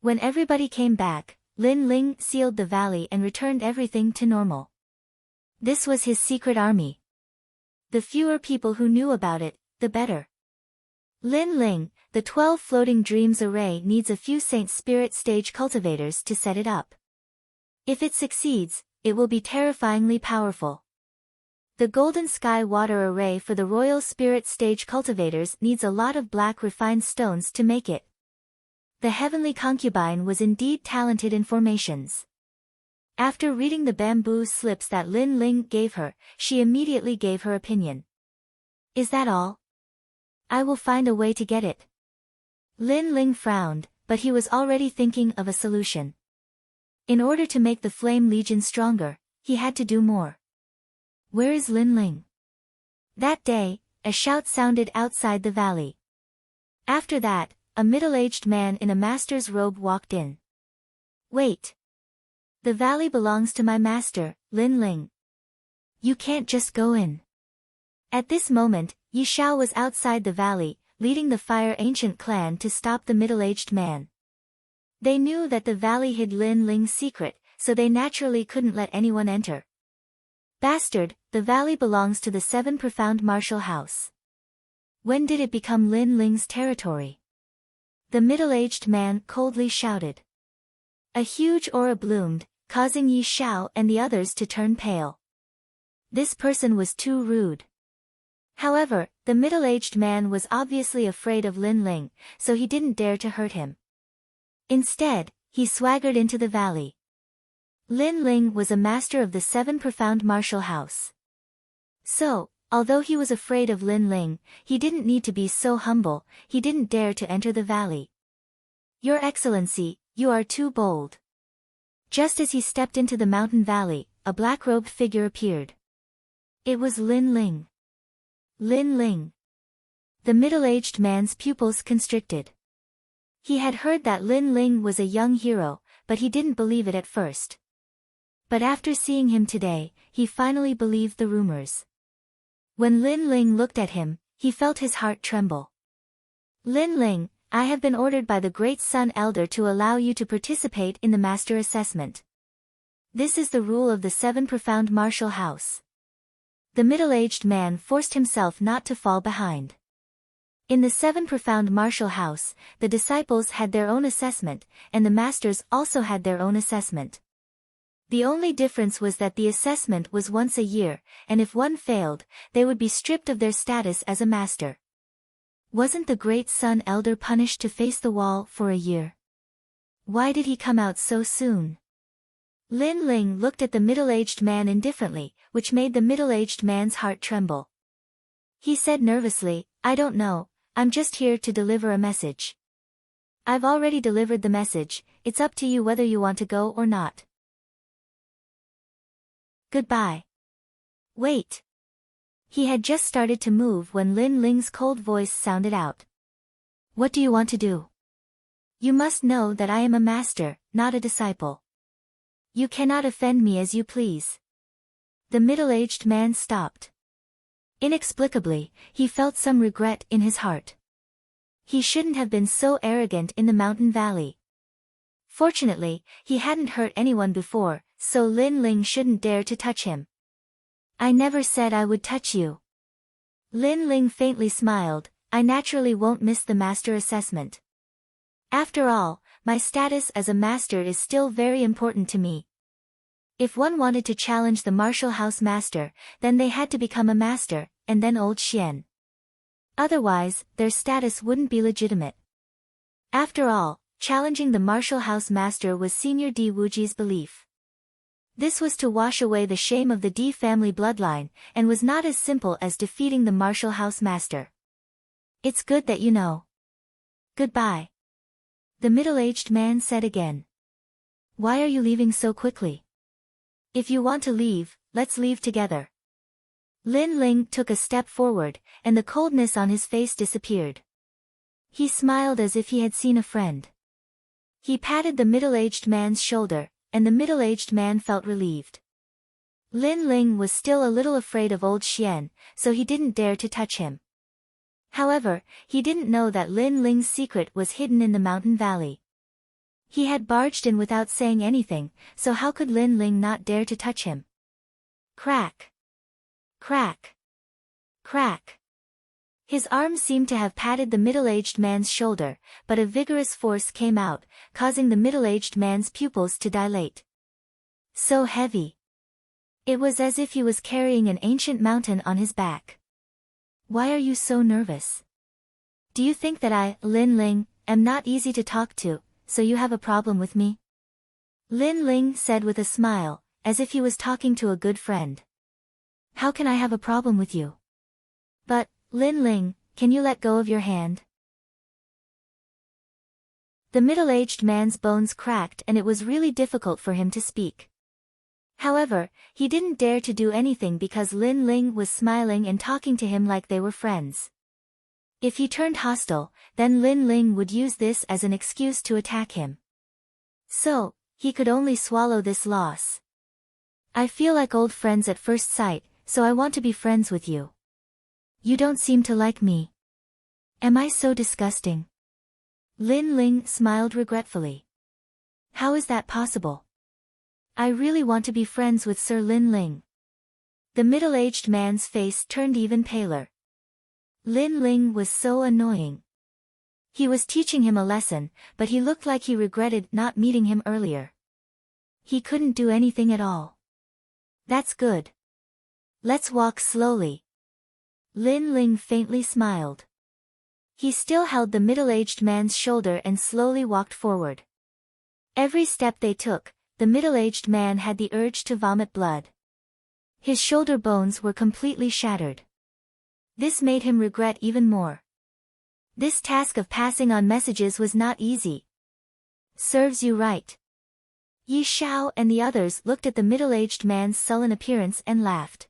When everybody came back, Lin Ling sealed the valley and returned everything to normal. This was his secret army. The fewer people who knew about it, the better. Lin Ling, the 12 Floating Dreams Array needs a few Saint Spirit stage cultivators to set it up. If it succeeds, it will be terrifyingly powerful. The Golden Sky Water Array for the Royal Spirit stage cultivators needs a lot of black refined stones to make it. The Heavenly Concubine was indeed talented in formations. After reading the bamboo slips that Lin Ling gave her, she immediately gave her opinion. Is that all? I will find a way to get it. Lin Ling frowned, but he was already thinking of a solution. In order to make the Flame Legion stronger, he had to do more. Where is Lin Ling? That day, a shout sounded outside the valley. After that, a middle-aged man in a master's robe walked in. Wait. The valley belongs to my master, Lin Ling. You can't just go in. At this moment, Yi Xiao was outside the valley, leading the Fire Ancient clan to stop the middle-aged man. They knew that the valley hid Lin Ling's secret, so they naturally couldn't let anyone enter. Bastard, the valley belongs to the 7 Profound Martial House. When did it become Lin Ling's territory? The middle-aged man coldly shouted. A huge aura bloomed, causing Yi Xiao and the others to turn pale. This person was too rude. However, the middle-aged man was obviously afraid of Lin Ling, so he didn't dare to hurt him. Instead, he swaggered into the valley. Lin Ling was a master of the 7 Profound Martial House. So, although he was afraid of Lin Ling, he didn't need to be so humble, he didn't dare to enter the valley. Your Excellency, you are too bold. Just as he stepped into the mountain valley, a black-robed figure appeared. It was Lin Ling. Lin Ling. The middle-aged man's pupils constricted. He had heard that Lin Ling was a young hero, but he didn't believe it at first. But after seeing him today, he finally believed the rumors. When Lin Ling looked at him, he felt his heart tremble. Lin Ling, I have been ordered by the Great Sun Elder to allow you to participate in the Master Assessment. This is the rule of the 7 Profound Martial House. The middle-aged man forced himself not to fall behind. In the 7 Profound Martial House, the disciples had their own assessment, and the masters also had their own assessment. The only difference was that the assessment was once a year, and if one failed, they would be stripped of their status as a master. Wasn't the Great Sun Elder punished to face the wall for a year? Why did he come out so soon? Lin Ling looked at the middle-aged man indifferently, which made the middle-aged man's heart tremble. He said nervously, I don't know, I'm just here to deliver a message. I've already delivered the message, it's up to you whether you want to go or not. Goodbye. Wait. He had just started to move when Lin Ling's cold voice sounded out. What do you want to do? You must know that I am a master, not a disciple. You cannot offend me as you please. The middle-aged man stopped. Inexplicably, he felt some regret in his heart. He shouldn't have been so arrogant in the mountain valley. Fortunately, he hadn't hurt anyone before, so Lin Ling shouldn't dare to touch him. I never said I would touch you. Lin Ling faintly smiled, I naturally won't miss the master assessment. After all, my status as a master is still very important to me. If one wanted to challenge the martial house master, then they had to become a master, and then old Xian. Otherwise, their status wouldn't be legitimate. After all, challenging the martial house master was Senior Di Wuji's belief. This was to wash away the shame of the Di family bloodline, and was not as simple as defeating the martial house master. It's good that you know. Goodbye. The middle-aged man said again. Why are you leaving so quickly? If you want to leave, let's leave together. Lin Ling took a step forward, and the coldness on his face disappeared. He smiled as if he had seen a friend. He patted the middle-aged man's shoulder, and the middle-aged man felt relieved. Lin Ling was still a little afraid of old Xian, so he didn't dare to touch him. However, he didn't know that Lin Ling's secret was hidden in the mountain valley. He had barged in without saying anything, so how could Lin Ling not dare to touch him? Crack. Crack. Crack. His arm seemed to have patted the middle-aged man's shoulder, but a vigorous force came out, causing the middle-aged man's pupils to dilate. So heavy. It was as if he was carrying an ancient mountain on his back. Why are you so nervous? Do you think that I, Lin Ling, am not easy to talk to, so you have a problem with me? Lin Ling said with a smile, as if he was talking to a good friend. How can I have a problem with you? But, Lin Ling, can you let go of your hand? The middle-aged man's bones cracked and it was really difficult for him to speak. However, he didn't dare to do anything because Lin Ling was smiling and talking to him like they were friends. If he turned hostile, then Lin Ling would use this as an excuse to attack him. So, he could only swallow this loss. I feel like old friends at first sight, so I want to be friends with you. You don't seem to like me. Am I so disgusting? Lin Ling smiled regretfully. How is that possible? I really want to be friends with Sir Lin Ling. The middle-aged man's face turned even paler. Lin Ling was so annoying. He was teaching him a lesson, but he looked like he regretted not meeting him earlier. He couldn't do anything at all. That's good. Let's walk slowly. Lin Ling faintly smiled. He still held the middle-aged man's shoulder and slowly walked forward. Every step they took, the middle-aged man had the urge to vomit blood. His shoulder bones were completely shattered. This made him regret even more. This task of passing on messages was not easy. Serves you right. Yi Shao and the others looked at the middle-aged man's sullen appearance and laughed.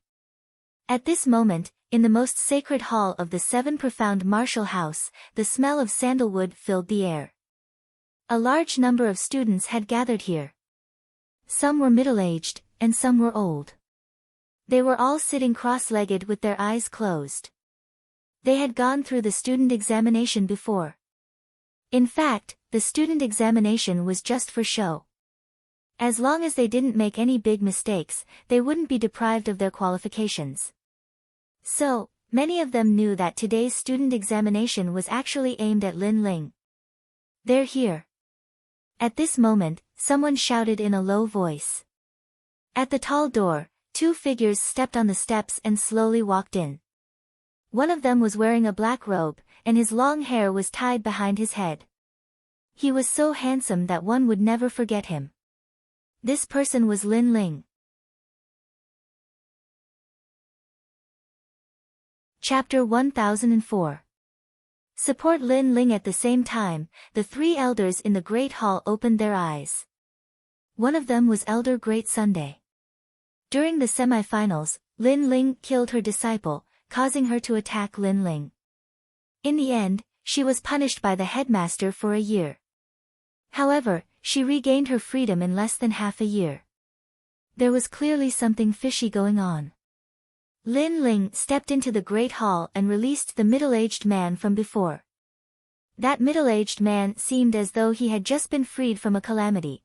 At this moment, in the most sacred hall of the Seven Profound Martial House, the smell of sandalwood filled the air. A large number of students had gathered here. Some were middle-aged, and some were old. They were all sitting cross-legged with their eyes closed. They had gone through the student examination before. In fact, the student examination was just for show. As long as they didn't make any big mistakes, they wouldn't be deprived of their qualifications. So, many of them knew that today's student examination was actually aimed at Lin Ling. They're here. At this moment, someone shouted in a low voice. At the tall door, two figures stepped on the steps and slowly walked in. One of them was wearing a black robe, and his long hair was tied behind his head. He was so handsome that one would never forget him. This person was Lin Ling. Chapter 1004. Support Lin Ling. At the same time, the three elders in the Great Hall opened their eyes. One of them was Elder Great Sunday. During the semi-finals, Lin Ling killed her disciple, causing her to attack Lin Ling. In the end, she was punished by the headmaster for a year. However, she regained her freedom in less than half a year. There was clearly something fishy going on. Lin Ling stepped into the Great Hall and released the middle-aged man from before. That middle-aged man seemed as though he had just been freed from a calamity.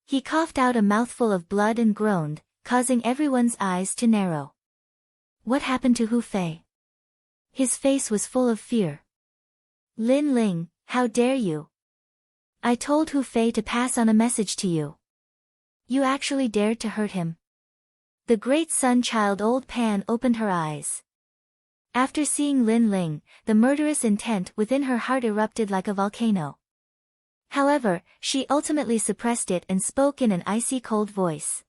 He coughed out a mouthful of blood and groaned, causing everyone's eyes to narrow. What happened to Hu Fei? His face was full of fear. Lin Ling, how dare you? I told Hu Fei to pass on a message to you. You actually dared to hurt him. The great sun-child Old Pan opened her eyes. After seeing Lin Ling, the murderous intent within her heart erupted like a volcano. However, she ultimately suppressed it and spoke in an icy cold voice.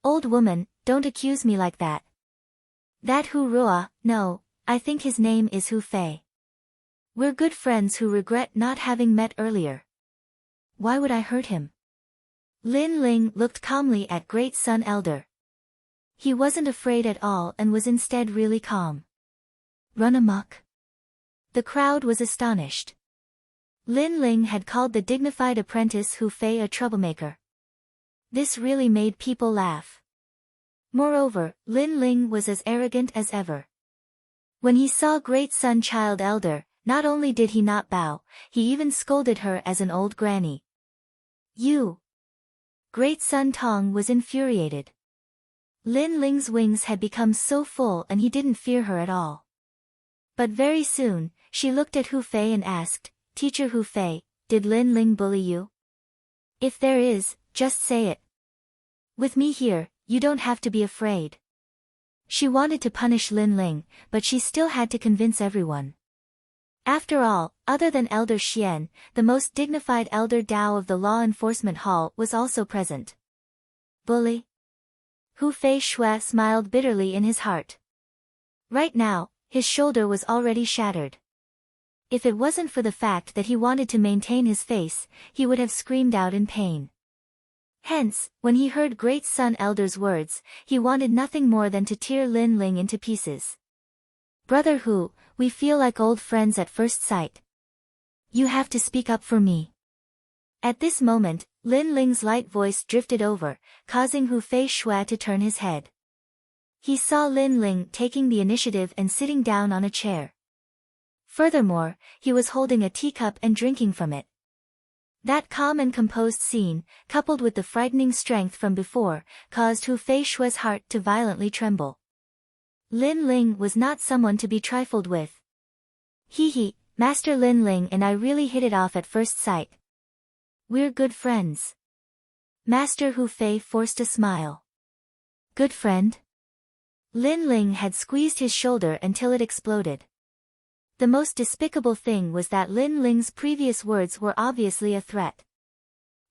Old woman, don't accuse me like that. That Hu Rua, no, I think his name is Hu Fei. We're good friends who regret not having met earlier. Why would I hurt him? Lin Ling looked calmly at Great Sun Elder. He wasn't afraid at all and was instead really calm. Run amok? The crowd was astonished. Lin Ling had called the dignified apprentice Hu Fei a troublemaker. This really made people laugh. Moreover, Lin Ling was as arrogant as ever. When he saw Great Sun Child Elder, not only did he not bow, he even scolded her as an old granny. You! Great Sun Tong was infuriated. Lin Ling's wings had become so full and he didn't fear her at all. But very soon, she looked at Hu Fei and asked, Teacher Hu Fei, did Lin Ling bully you? If there is, just say it. With me here, you don't have to be afraid. She wanted to punish Lin Ling, but she still had to convince everyone. After all, other than Elder Xian, the most dignified Elder Dao of the Law Enforcement Hall was also present. Bully? Hu Fei Shui smiled bitterly in his heart. Right now, his shoulder was already shattered. If it wasn't for the fact that he wanted to maintain his face, he would have screamed out in pain. Hence, when he heard Great Sun Elder's words, he wanted nothing more than to tear Lin Ling into pieces. Brother Hu, we feel like old friends at first sight. You have to speak up for me. At this moment, Lin Ling's light voice drifted over, causing Hu Fei Shui to turn his head. He saw Lin Ling taking the initiative and sitting down on a chair. Furthermore, he was holding a teacup and drinking from it. That calm and composed scene, coupled with the frightening strength from before, caused Hu Fei Shui's heart to violently tremble. Lin Ling was not someone to be trifled with. He, Master Lin Ling and I really hit it off at first sight. We're good friends. Master Hu Fei forced a smile. Good friend? Lin Ling had squeezed his shoulder until it exploded. The most despicable thing was that Lin Ling's previous words were obviously a threat.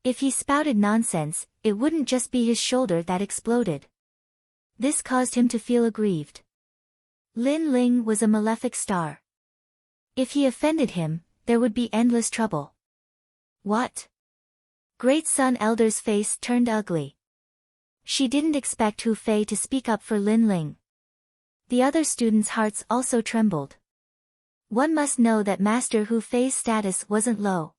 If he spouted nonsense, it wouldn't just be his shoulder that exploded. This caused him to feel aggrieved. Lin Ling was a malefic star. If he offended him, there would be endless trouble. What? Great Sun Elder's face turned ugly. She didn't expect Hu Fei to speak up for Lin Ling. The other students' hearts also trembled. One must know that Master Hu Fei's status wasn't low.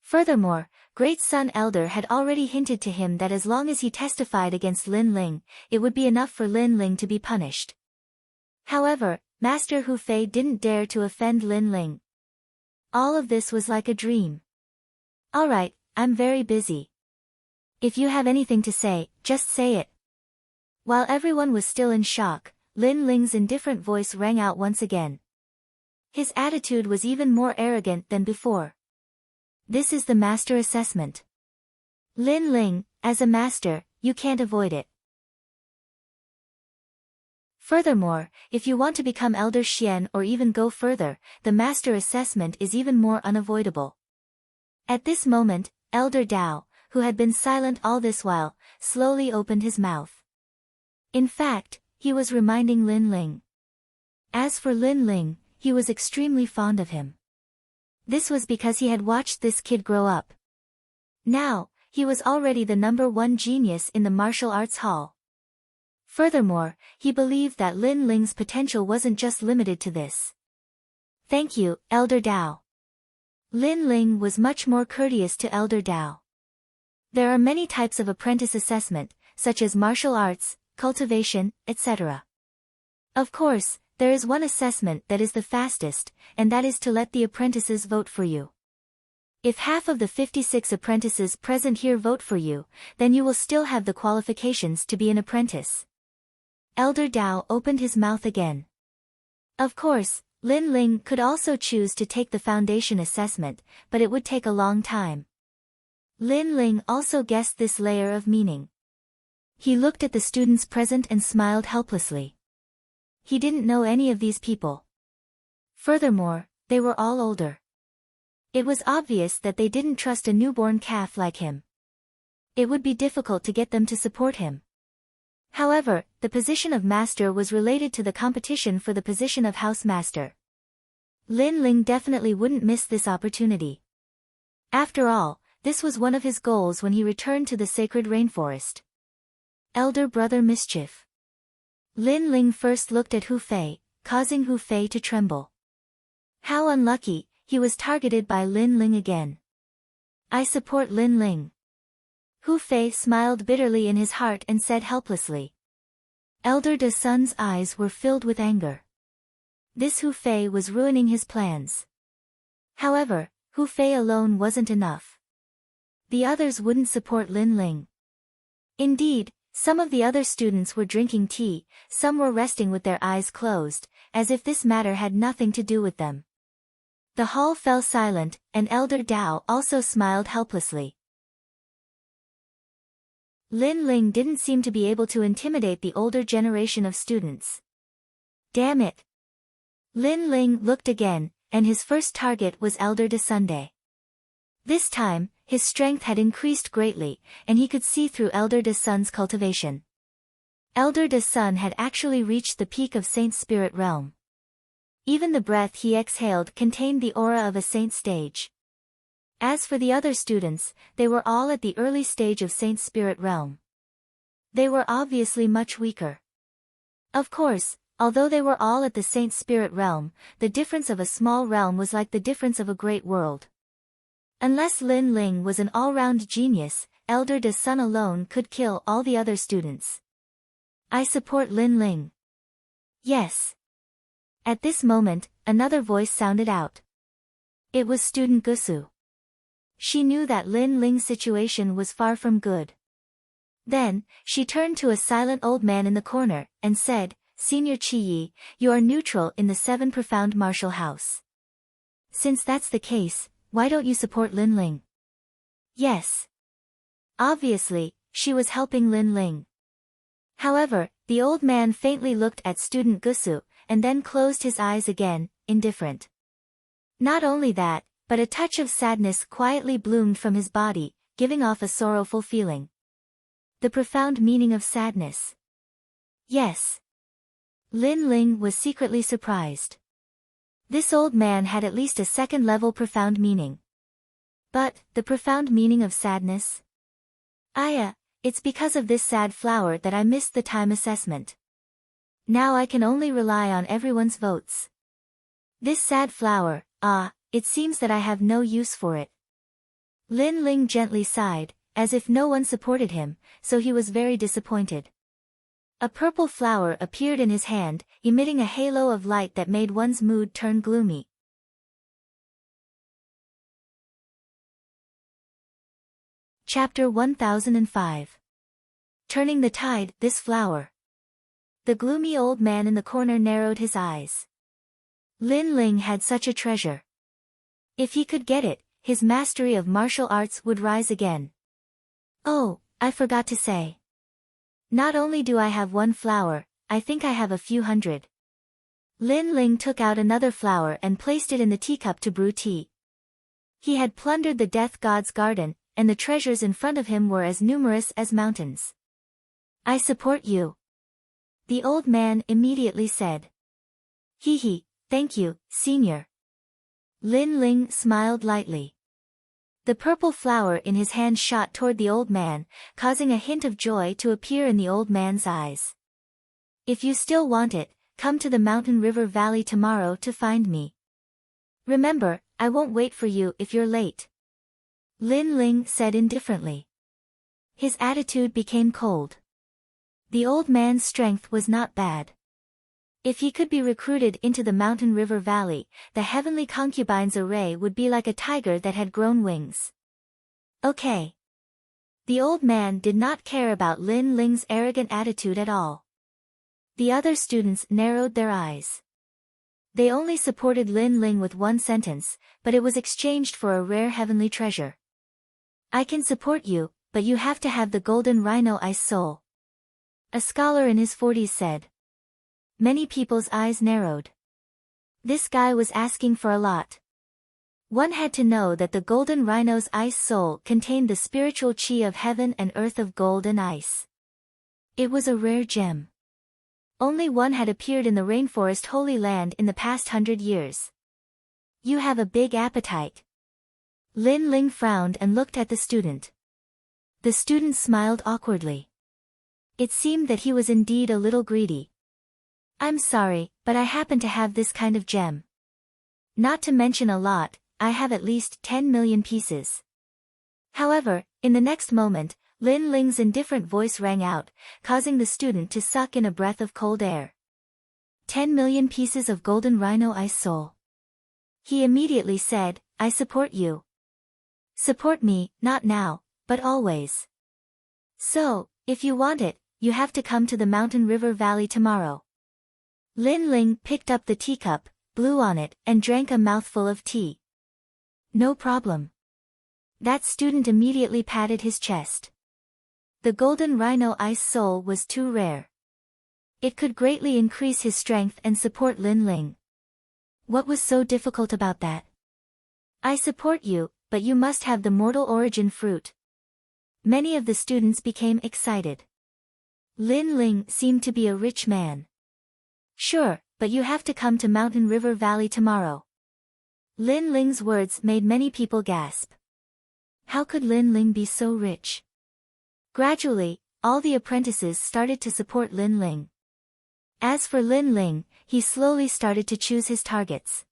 Furthermore, Great Sun Elder had already hinted to him that as long as he testified against Lin Ling, it would be enough for Lin Ling to be punished. However, Master Hu Fei didn't dare to offend Lin Ling. All of this was like a dream. Alright, I'm very busy. If you have anything to say, just say it. While everyone was still in shock, Lin Ling's indifferent voice rang out once again. His attitude was even more arrogant than before. This is the master assessment. Lin Ling, as a master, you can't avoid it. Furthermore, if you want to become Elder Xian or even go further, the master assessment is even more unavoidable. At this moment, Elder Dao, who had been silent all this while, slowly opened his mouth. In fact, he was reminding Lin Ling. As for Lin Ling, he was extremely fond of him. This was because he had watched this kid grow up. Now, he was already the #1 genius in the martial arts hall. Furthermore, he believed that Lin Ling's potential wasn't just limited to this. Thank you, Elder Dao. Lin Ling was much more courteous to Elder Dao. There are many types of apprentice assessment, such as martial arts, cultivation, etc. Of course, there is one assessment that is the fastest, and that is to let the apprentices vote for you. If half of the 56 apprentices present here vote for you, then you will still have the qualifications to be an apprentice. Elder Dao opened his mouth again. Of course, Lin Ling could also choose to take the foundation assessment, but it would take a long time. Lin Ling also guessed this layer of meaning. He looked at the students present and smiled helplessly. He didn't know any of these people. Furthermore, they were all older. It was obvious that they didn't trust a newborn calf like him. It would be difficult to get them to support him. However, the position of master was related to the competition for the position of house master. Lin Ling definitely wouldn't miss this opportunity. After all, this was one of his goals when he returned to the sacred rainforest. Elder brother mischief. Lin Ling first looked at Hu Fei, causing Hu Fei to tremble. How unlucky, he was targeted by Lin Ling again. I support Lin Ling. Hu Fei smiled bitterly in his heart and said helplessly. Elder De Sun's eyes were filled with anger. This Hu Fei was ruining his plans. However, Hu Fei alone wasn't enough. The others wouldn't support Lin Ling. Indeed, some of the other students were drinking tea, some were resting with their eyes closed, as if this matter had nothing to do with them. The hall fell silent, and Elder Dao also smiled helplessly. Lin Ling didn't seem to be able to intimidate the older generation of students. Damn it! Lin Ling looked again, and his first target was Elder De Sunday. This time, his strength had increased greatly, and he could see through Elder De Sun's cultivation. Elder De Sun had actually reached the peak of Saint Spirit realm. Even the breath he exhaled contained the aura of a saint stage. As for the other students, they were all at the early stage of Saint Spirit realm. They were obviously much weaker. Of course, although they were all at the Saint Spirit realm, the difference of a small realm was like the difference of a great world. Unless Lin Ling was an all-round genius, Elder De Sun alone could kill all the other students. I support Lin Ling. Yes. At this moment, another voice sounded out. It was student Gusu. She knew that Lin Ling's situation was far from good. Then, she turned to a silent old man in the corner, and said, Senior Chi Yi, you are neutral in the 7 profound martial house. Since that's the case, why don't you support Lin Ling? Yes. Obviously, she was helping Lin Ling. However, the old man faintly looked at student Gusu, and then closed his eyes again, indifferent. Not only that, but a touch of sadness quietly bloomed from his body, giving off a sorrowful feeling. The profound meaning of sadness. Yes. Lin Ling was secretly surprised. This old man had at least a second-level profound meaning. But, the profound meaning of sadness? It's because of this sad flower that I missed the time assessment. Now I can only rely on everyone's votes. This sad flower, it seems that I have no use for it. Lin Ling gently sighed, as if no one supported him, so he was very disappointed. A purple flower appeared in his hand, emitting a halo of light that made one's mood turn gloomy. Chapter 1005. Turning the tide, this flower. The gloomy old man in the corner narrowed his eyes. Lin Ling had such a treasure. If he could get it, his mastery of martial arts would rise again. Oh, I forgot to say. Not only do I have 1 flower, I think I have a few hundred. Lin Ling took out another flower and placed it in the teacup to brew tea. He had plundered the death god's garden, and the treasures in front of him were as numerous as mountains. I support you. The old man immediately said. Hee hee, thank you, senior. Lin Ling smiled lightly. The purple flower in his hand shot toward the old man, causing a hint of joy to appear in the old man's eyes. If you still want it, come to the Mountain River Valley tomorrow to find me. Remember, I won't wait for you if you're late. Lin Ling said indifferently. His attitude became cold. The old man's strength was not bad. If he could be recruited into the Mountain River Valley, the heavenly concubines array would be like a tiger that had grown wings. Okay. The old man did not care about Lin Ling's arrogant attitude at all. The other students narrowed their eyes. They only supported Lin Ling with one sentence, but it was exchanged for a rare heavenly treasure. I can support you, but you have to have the golden rhino ice soul. A scholar in his 40s said. Many people's eyes narrowed. This guy was asking for a lot. One had to know that the golden rhino's ice soul contained the spiritual chi of heaven and earth of gold and ice. It was a rare gem. Only one had appeared in the rainforest Holy Land in the past 100 years. You have a big appetite. Lin Ling frowned and looked at the student. The student smiled awkwardly. It seemed that he was indeed a little greedy. I'm sorry, but I happen to have this kind of gem. Not to mention a lot, I have at least 10 million pieces. However, in the next moment, Lin Ling's indifferent voice rang out, causing the student to suck in a breath of cold air. 10 million pieces of golden rhino ice soul. He immediately said, I support you. Support me, not now, but always. So, if you want it, you have to come to the Mountain River Valley tomorrow. Lin Ling picked up the teacup, blew on it, and drank a mouthful of tea. No problem. That student immediately patted his chest. The golden rhino ice soul was too rare. It could greatly increase his strength and support Lin Ling. What was so difficult about that? I support you, but you must have the mortal origin fruit. Many of the students became excited. Lin Ling seemed to be a rich man. Sure, but you have to come to Mountain River Valley tomorrow. Lin Ling's words made many people gasp. How could Lin Ling be so rich? Gradually, all the apprentices started to support Lin Ling. As for Lin Ling, he slowly started to choose his targets.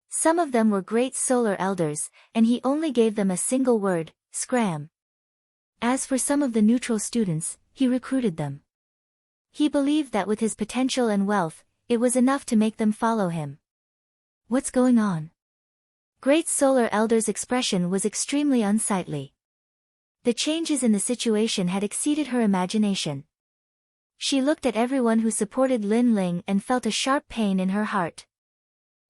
Some of them were great solar elders, and he only gave them a single word, scram. As for some of the neutral students, he recruited them. He believed that with his potential and wealth, it was enough to make them follow him. What's going on? Great Solar Elder's expression was extremely unsightly. The changes in the situation had exceeded her imagination. She looked at everyone who supported Lin Ling and felt a sharp pain in her heart.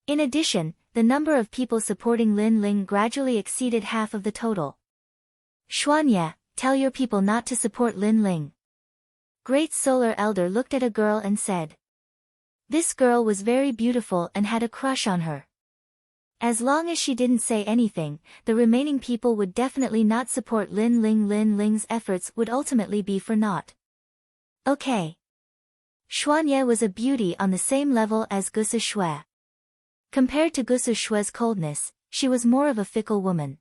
In addition, the number of people supporting Lin Ling gradually exceeded half of the total. Xuanye, tell your people not to support Lin Ling. Great Solar Elder looked at a girl and said. This girl was very beautiful and had a crush on her. As long as she didn't say anything, the remaining people would definitely not support Lin Ling. Lin Ling's efforts would ultimately be for naught. Okay. Xuanye was a beauty on the same level as Gusu Shui. Compared to Gusu Shui's coldness, she was more of a fickle woman.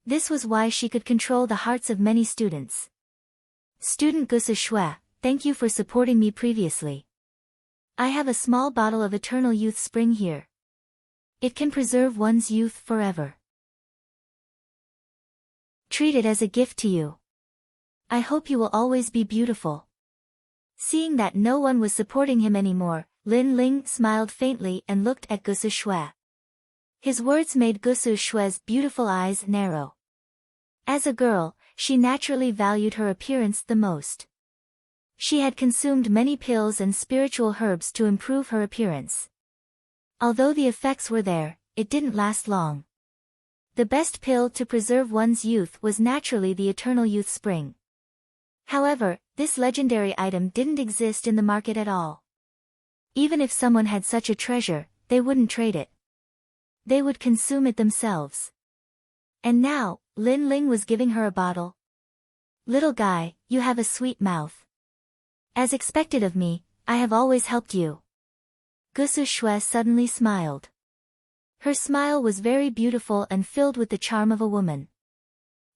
This was why she could control the hearts of many students. Student Gusu Shui, thank you for supporting me previously. I have a small bottle of Eternal Youth Spring here. It can preserve one's youth forever. Treat it as a gift to you. I hope you will always be beautiful. Seeing that no one was supporting him anymore, Lin Ling smiled faintly and looked at Gusu Shui. His words made Gusu Shui's beautiful eyes narrow. As a girl, she naturally valued her appearance the most. She had consumed many pills and spiritual herbs to improve her appearance. Although the effects were there, it didn't last long. The best pill to preserve one's youth was naturally the Eternal Youth Spring. However, this legendary item didn't exist in the market at all. Even if someone had such a treasure, they wouldn't trade it. They would consume it themselves. And now, Lin Ling was giving her a bottle. Little guy, you have a sweet mouth. As expected of me, I have always helped you. Gusu Shui suddenly smiled. Her smile was very beautiful and filled with the charm of a woman.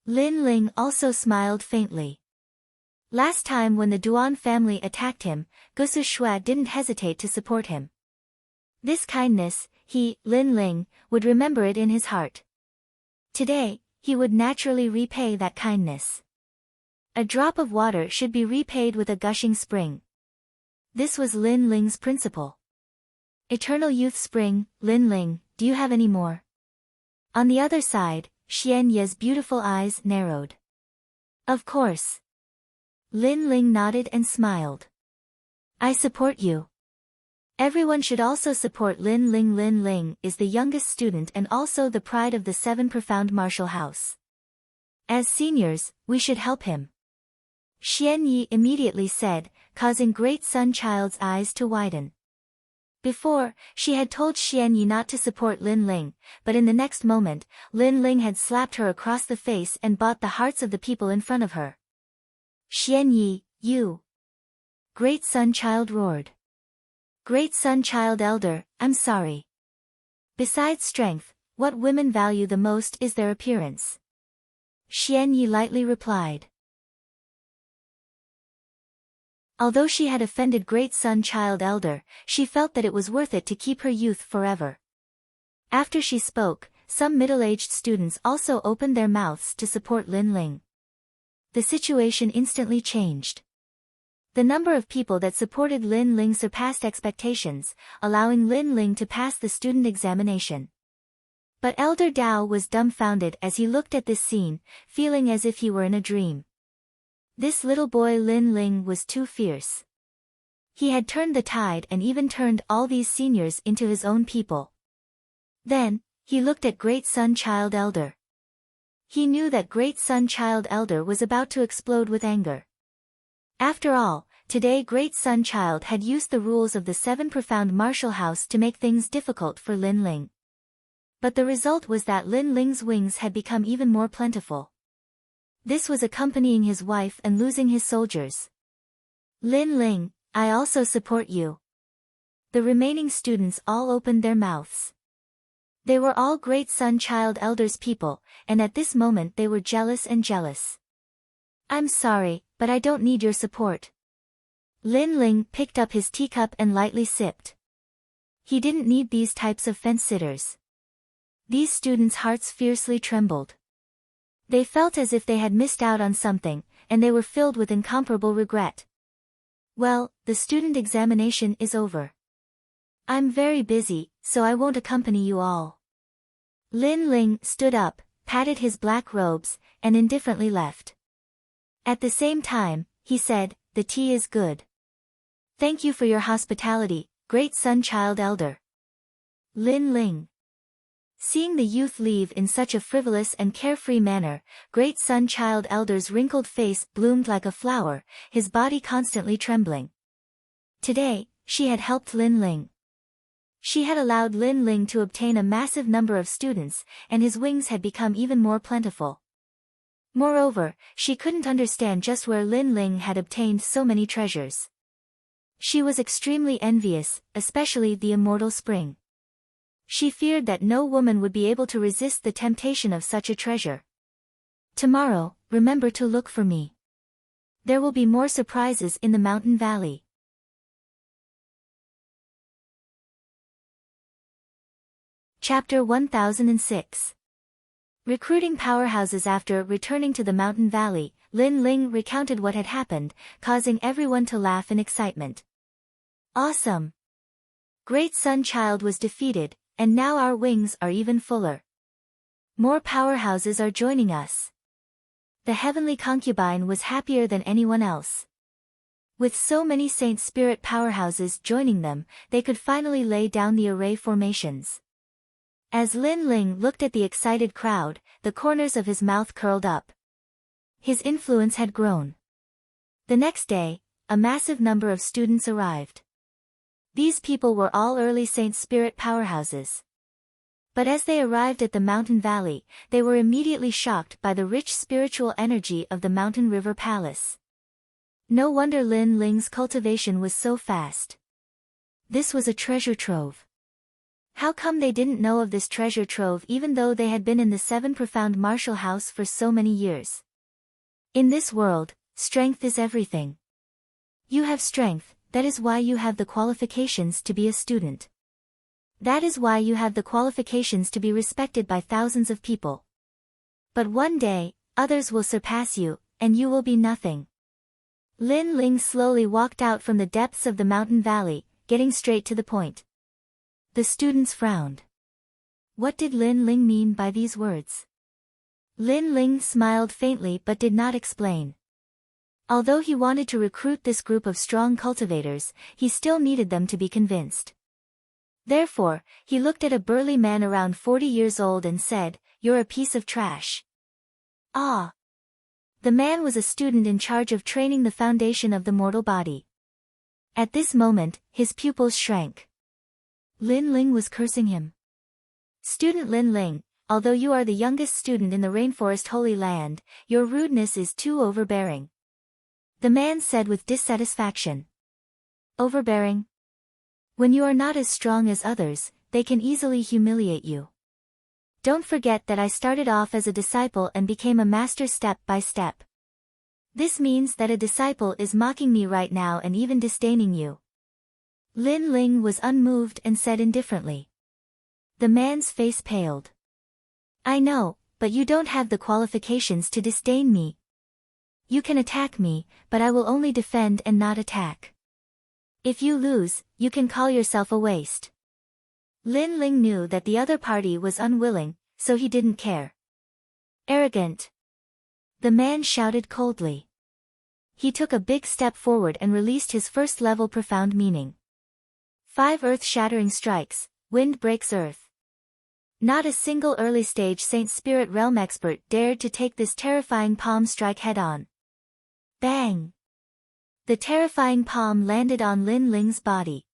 Lin Ling also smiled faintly. Last time when the Duan family attacked him, Gusu Shui didn't hesitate to support him. This kindness, he, Lin Ling, would remember it in his heart. Today, he would naturally repay that kindness. A drop of water should be repaid with a gushing spring. This was Lin Ling's principle. Eternal Youth Spring, Lin Ling, do you have any more? On the other side, Xian Ye's beautiful eyes narrowed. Of course. Lin Ling nodded and smiled. I support you. Everyone should also support Lin Ling. Lin Ling is the youngest student and also the pride of the 7 Profound Martial House. As seniors, we should help him. Xian Yi immediately said, causing Great Sun Child's eyes to widen. Before, she had told Xian Yi not to support Lin Ling, but in the next moment, Lin Ling had slapped her across the face and bought the hearts of the people in front of her. Xian Yi, you! Great Sun Child roared. Great Sun Child Elder, I'm sorry. Besides strength, what women value the most is their appearance. Xian Yi lightly replied. Although she had offended Great Sun Child Elder, she felt that it was worth it to keep her youth forever. After she spoke, some middle-aged students also opened their mouths to support Lin Ling. The situation instantly changed. The number of people that supported Lin Ling surpassed expectations, allowing Lin Ling to pass the student examination. But Elder Dao was dumbfounded as he looked at this scene, feeling as if he were in a dream. This little boy Lin Ling was too fierce. He had turned the tide and even turned all these seniors into his own people. Then, he looked at Great Sun Child Elder. He knew that Great Sun Child Elder was about to explode with anger. After all, today Great Sun Child had used the rules of the 7 Profound Martial House to make things difficult for Lin Ling. But the result was that Lin Ling's wings had become even more plentiful. This was accompanying his wife and losing his soldiers. Lin Ling, I also support you. The remaining students all opened their mouths. They were all Great Sun Child Elder's people, and at this moment they were jealous and jealous. I'm sorry, but I don't need your support. Lin Ling picked up his teacup and lightly sipped. He didn't need these types of fence-sitters. These students' hearts fiercely trembled. They felt as if they had missed out on something, and they were filled with incomparable regret. Well, the student examination is over. I'm very busy, so I won't accompany you all. Lin Ling stood up, patted his black robes, and indifferently left. At the same time, he said, the tea is good. Thank you for your hospitality, Great Sun Child Elder. Lin Ling. Seeing the youth leave in such a frivolous and carefree manner, Great Sun Child Elder's wrinkled face bloomed like a flower, his body constantly trembling. Today, she had helped Lin Ling. She had allowed Lin Ling to obtain a massive number of students, and his wings had become even more plentiful. Moreover, she couldn't understand just where Lin Ling had obtained so many treasures. She was extremely envious, especially the immortal spring. She feared that no woman would be able to resist the temptation of such a treasure. Tomorrow, remember to look for me. There will be more surprises in the mountain valley. Chapter 1006. Recruiting powerhouses. After returning to the mountain valley, Lin Ling recounted what had happened, causing everyone to laugh in excitement. Awesome! Great Sun Child was defeated, and now our wings are even fuller. More powerhouses are joining us. The heavenly concubine was happier than anyone else. With so many Saint Spirit powerhouses joining them, they could finally lay down the array formations. As Lin Ling looked at the excited crowd, the corners of his mouth curled up. His influence had grown. The next day, a massive number of students arrived. These people were all early Saint Spirit powerhouses. But as they arrived at the mountain valley, they were immediately shocked by the rich spiritual energy of the mountain river palace. No wonder Lin Ling's cultivation was so fast. This was a treasure trove. How come they didn't know of this treasure trove even though they had been in the 7 profound martial house for so many years? In this world, strength is everything. You have strength, that is why you have the qualifications to be a student. That is why you have the qualifications to be respected by thousands of people. But one day, others will surpass you, and you will be nothing. Lin Ling slowly walked out from the depths of the mountain valley, getting straight to the point. The students frowned. What did Lin Ling mean by these words? Lin Ling smiled faintly but did not explain. Although he wanted to recruit this group of strong cultivators, he still needed them to be convinced. Therefore, he looked at a burly man around 40 years old and said, "You're a piece of trash." Ah! The man was a student in charge of training the foundation of the mortal body. At this moment, his pupils shrank. Lin Ling was cursing him. "Student Lin Ling, although you are the youngest student in the Rainforest Holy Land, your rudeness is too overbearing," the man said with dissatisfaction. Overbearing? When you are not as strong as others, they can easily humiliate you. Don't forget that I started off as a disciple and became a master step by step. This means that a disciple is mocking me right now and even disdaining you. Lin Ling was unmoved and said indifferently. The man's face paled. I know, but you don't have the qualifications to disdain me. You can attack me, but I will only defend and not attack. If you lose, you can call yourself a waste. Lin Ling knew that the other party was unwilling, so he didn't care. Arrogant! The man shouted coldly. He took a big step forward and released his first level profound meaning. 5 earth-shattering strikes, wind breaks earth. Not a single early-stage Saint Spirit Realm expert dared to take this terrifying palm strike head-on. Bang! The terrifying palm landed on Lin Ling's body.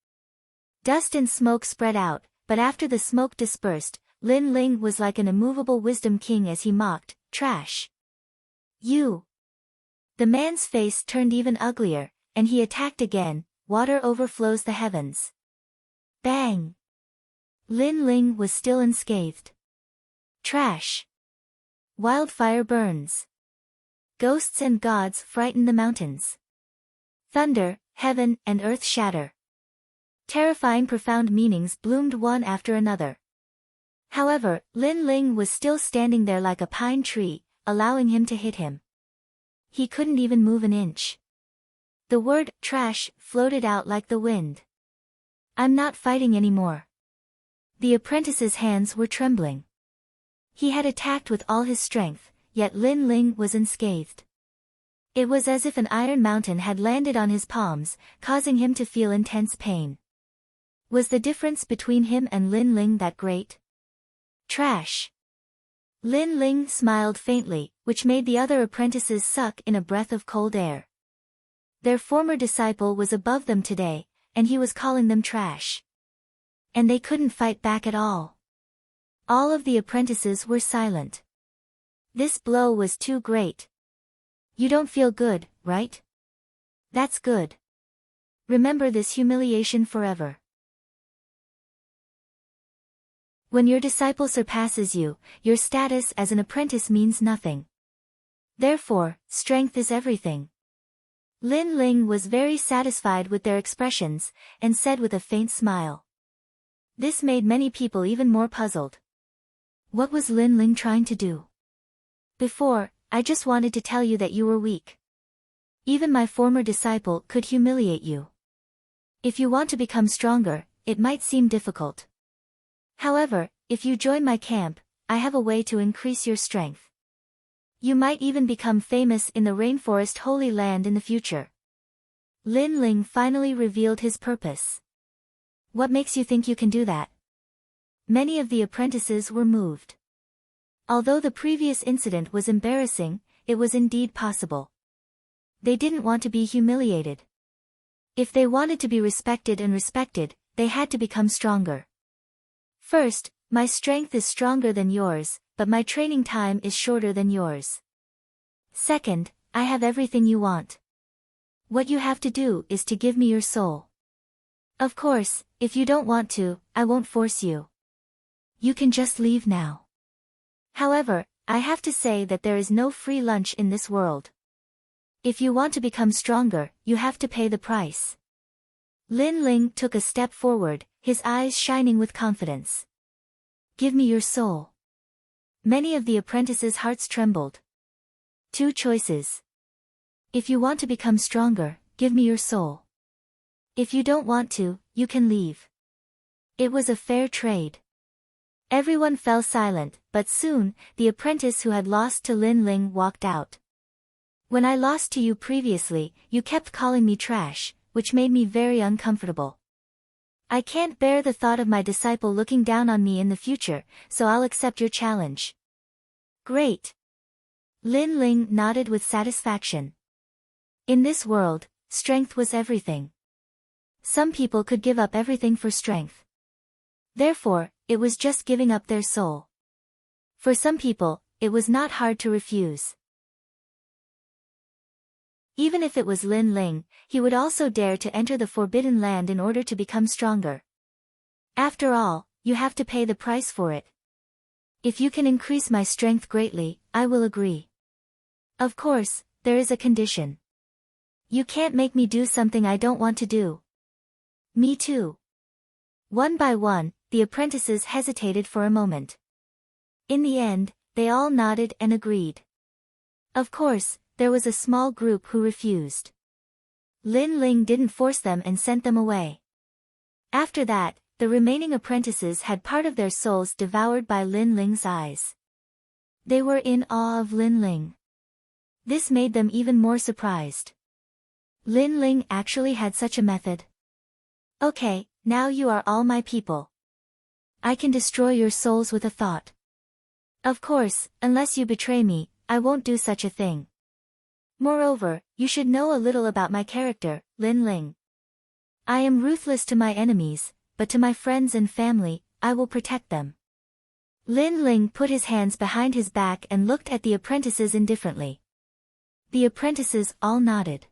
Dust and smoke spread out, but after the smoke dispersed, Lin Ling was like an immovable wisdom king as he mocked, "Trash! You!" The man's face turned even uglier, and he attacked again. Water overflows the heavens. Bang! Lin Ling was still unscathed. Trash! Wildfire burns. Ghosts and gods frighten the mountains. Thunder, heaven, and earth shatter. Terrifying profound meanings bloomed one after another. However, Lin Ling was still standing there like a pine tree, allowing him to hit him. He couldn't even move an inch. The word, trash, floated out like the wind. I'm not fighting anymore. The apprentice's hands were trembling. He had attacked with all his strength, yet Lin Ling was unscathed. It was as if an iron mountain had landed on his palms, causing him to feel intense pain. Was the difference between him and Lin Ling that great? Trash! Lin Ling smiled faintly, which made the other apprentices suck in a breath of cold air. Their former disciple was above them today, and he was calling them trash. And they couldn't fight back at all. All of the apprentices were silent. This blow was too great. You don't feel good, right? That's good. Remember this humiliation forever. When your disciple surpasses you, your status as an apprentice means nothing. Therefore, strength is everything. Lin Ling was very satisfied with their expressions, and said with a faint smile. This made many people even more puzzled. What was Lin Ling trying to do? Before, I just wanted to tell you that you were weak. Even my former disciple could humiliate you. If you want to become stronger, it might seem difficult. However, if you join my camp, I have a way to increase your strength. You might even become famous in the Rainforest Holy Land in the future. Lin Ling finally revealed his purpose. What makes you think you can do that? Many of the apprentices were moved. Although the previous incident was embarrassing, it was indeed possible. They didn't want to be humiliated. If they wanted to be respected, they had to become stronger. First, my strength is stronger than yours, but my training time is shorter than yours. Second, I have everything you want. What you have to do is to give me your soul. Of course, if you don't want to, I won't force you. You can just leave now. However, I have to say that there is no free lunch in this world. If you want to become stronger, you have to pay the price. Lin Ling took a step forward, his eyes shining with confidence. Give me your soul. Many of the apprentices' hearts trembled. Two choices. If you want to become stronger, give me your soul. If you don't want to, you can leave. It was a fair trade. Everyone fell silent, but soon, the apprentice who had lost to Lin Ling walked out. When I lost to you previously, you kept calling me trash, which made me very uncomfortable. I can't bear the thought of my disciple looking down on me in the future, so I'll accept your challenge. Great. Lin Ling nodded with satisfaction. In this world, strength was everything. Some people could give up everything for strength. Therefore, it was just giving up their soul. For some people, it was not hard to refuse. Even if it was Lin Ling, he would also dare to enter the Forbidden Land in order to become stronger. After all, you have to pay the price for it. If you can increase my strength greatly, I will agree. Of course, there is a condition. You can't make me do something I don't want to do. Me too. One by one, the apprentices hesitated for a moment. In the end, they all nodded and agreed. Of course, there was a small group who refused. Lin Ling didn't force them and sent them away. After that, the remaining apprentices had part of their souls devoured by Lin Ling's eyes. They were in awe of Lin Ling. This made them even more surprised. Lin Ling actually had such a method. Okay, now you are all my people. I can destroy your souls with a thought. Of course, unless you betray me, I won't do such a thing. Moreover, you should know a little about my character, Lin Ling. I am ruthless to my enemies, but to my friends and family, I will protect them. Lin Ling put his hands behind his back and looked at the apprentices indifferently. The apprentices all nodded.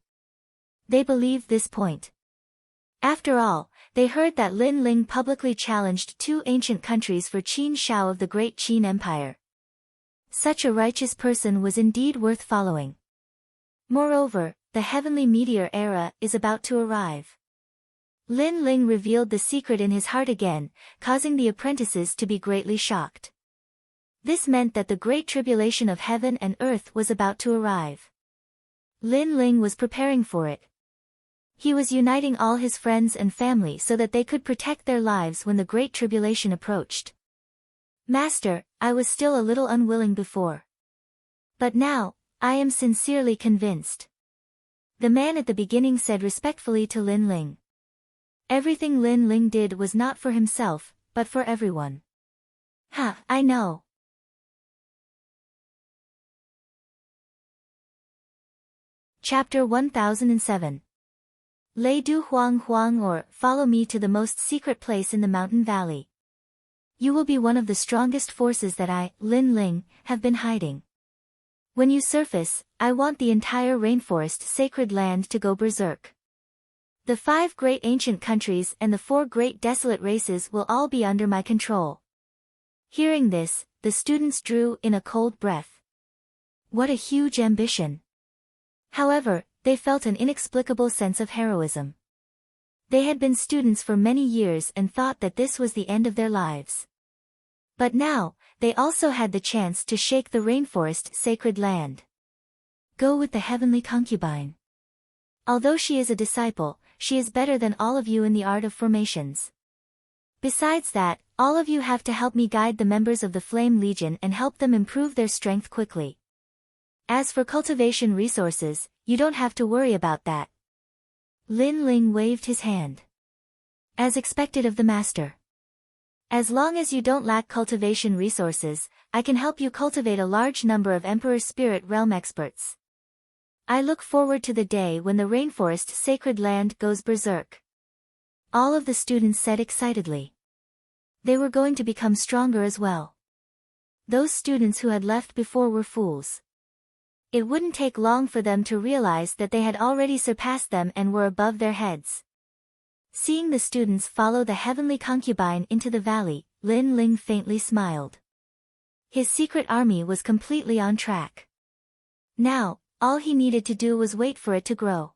They believed this point. After all, they heard that Lin Ling publicly challenged two ancient countries for Qin Shao of the Great Qin Empire. Such a righteous person was indeed worth following. Moreover, the heavenly meteor era is about to arrive. Lin Ling revealed the secret in his heart again, causing the apprentices to be greatly shocked. This meant that the great tribulation of heaven and earth was about to arrive. Lin Ling was preparing for it. He was uniting all his friends and family so that they could protect their lives when the great tribulation approached. Master, I was still a little unwilling before. But now, I am sincerely convinced. The man at the beginning said respectfully to Lin Ling. Everything Lin Ling did was not for himself, but for everyone. I know. Chapter 1007. Lei Du Huang Huang, or follow me to the most secret place in the mountain valley. You will be one of the strongest forces that I, Lin Ling, have been hiding. When you surface, I want the entire rainforest sacred land to go berserk. The 5 great ancient countries and the 4 great desolate races will all be under my control. Hearing this, the students drew in a cold breath. What a huge ambition! However, they felt an inexplicable sense of heroism. They had been students for many years and thought that this was the end of their lives. But now, they also had the chance to shake the rainforest sacred land. Go with the heavenly concubine. Although she is a disciple, she is better than all of you in the art of formations. Besides that, all of you have to help me guide the members of the Flame Legion and help them improve their strength quickly. As for cultivation resources, you don't have to worry about that. Lin Ling waved his hand. As expected of the master. As long as you don't lack cultivation resources, I can help you cultivate a large number of Emperor Spirit Realm experts. I look forward to the day when the rainforest sacred land goes berserk. All of the students said excitedly. They were going to become stronger as well. Those students who had left before were fools. It wouldn't take long for them to realize that they had already surpassed them and were above their heads. Seeing the students follow the heavenly concubine into the valley, Lin Ling faintly smiled. His secret army was completely on track. Now, all he needed to do was wait for it to grow.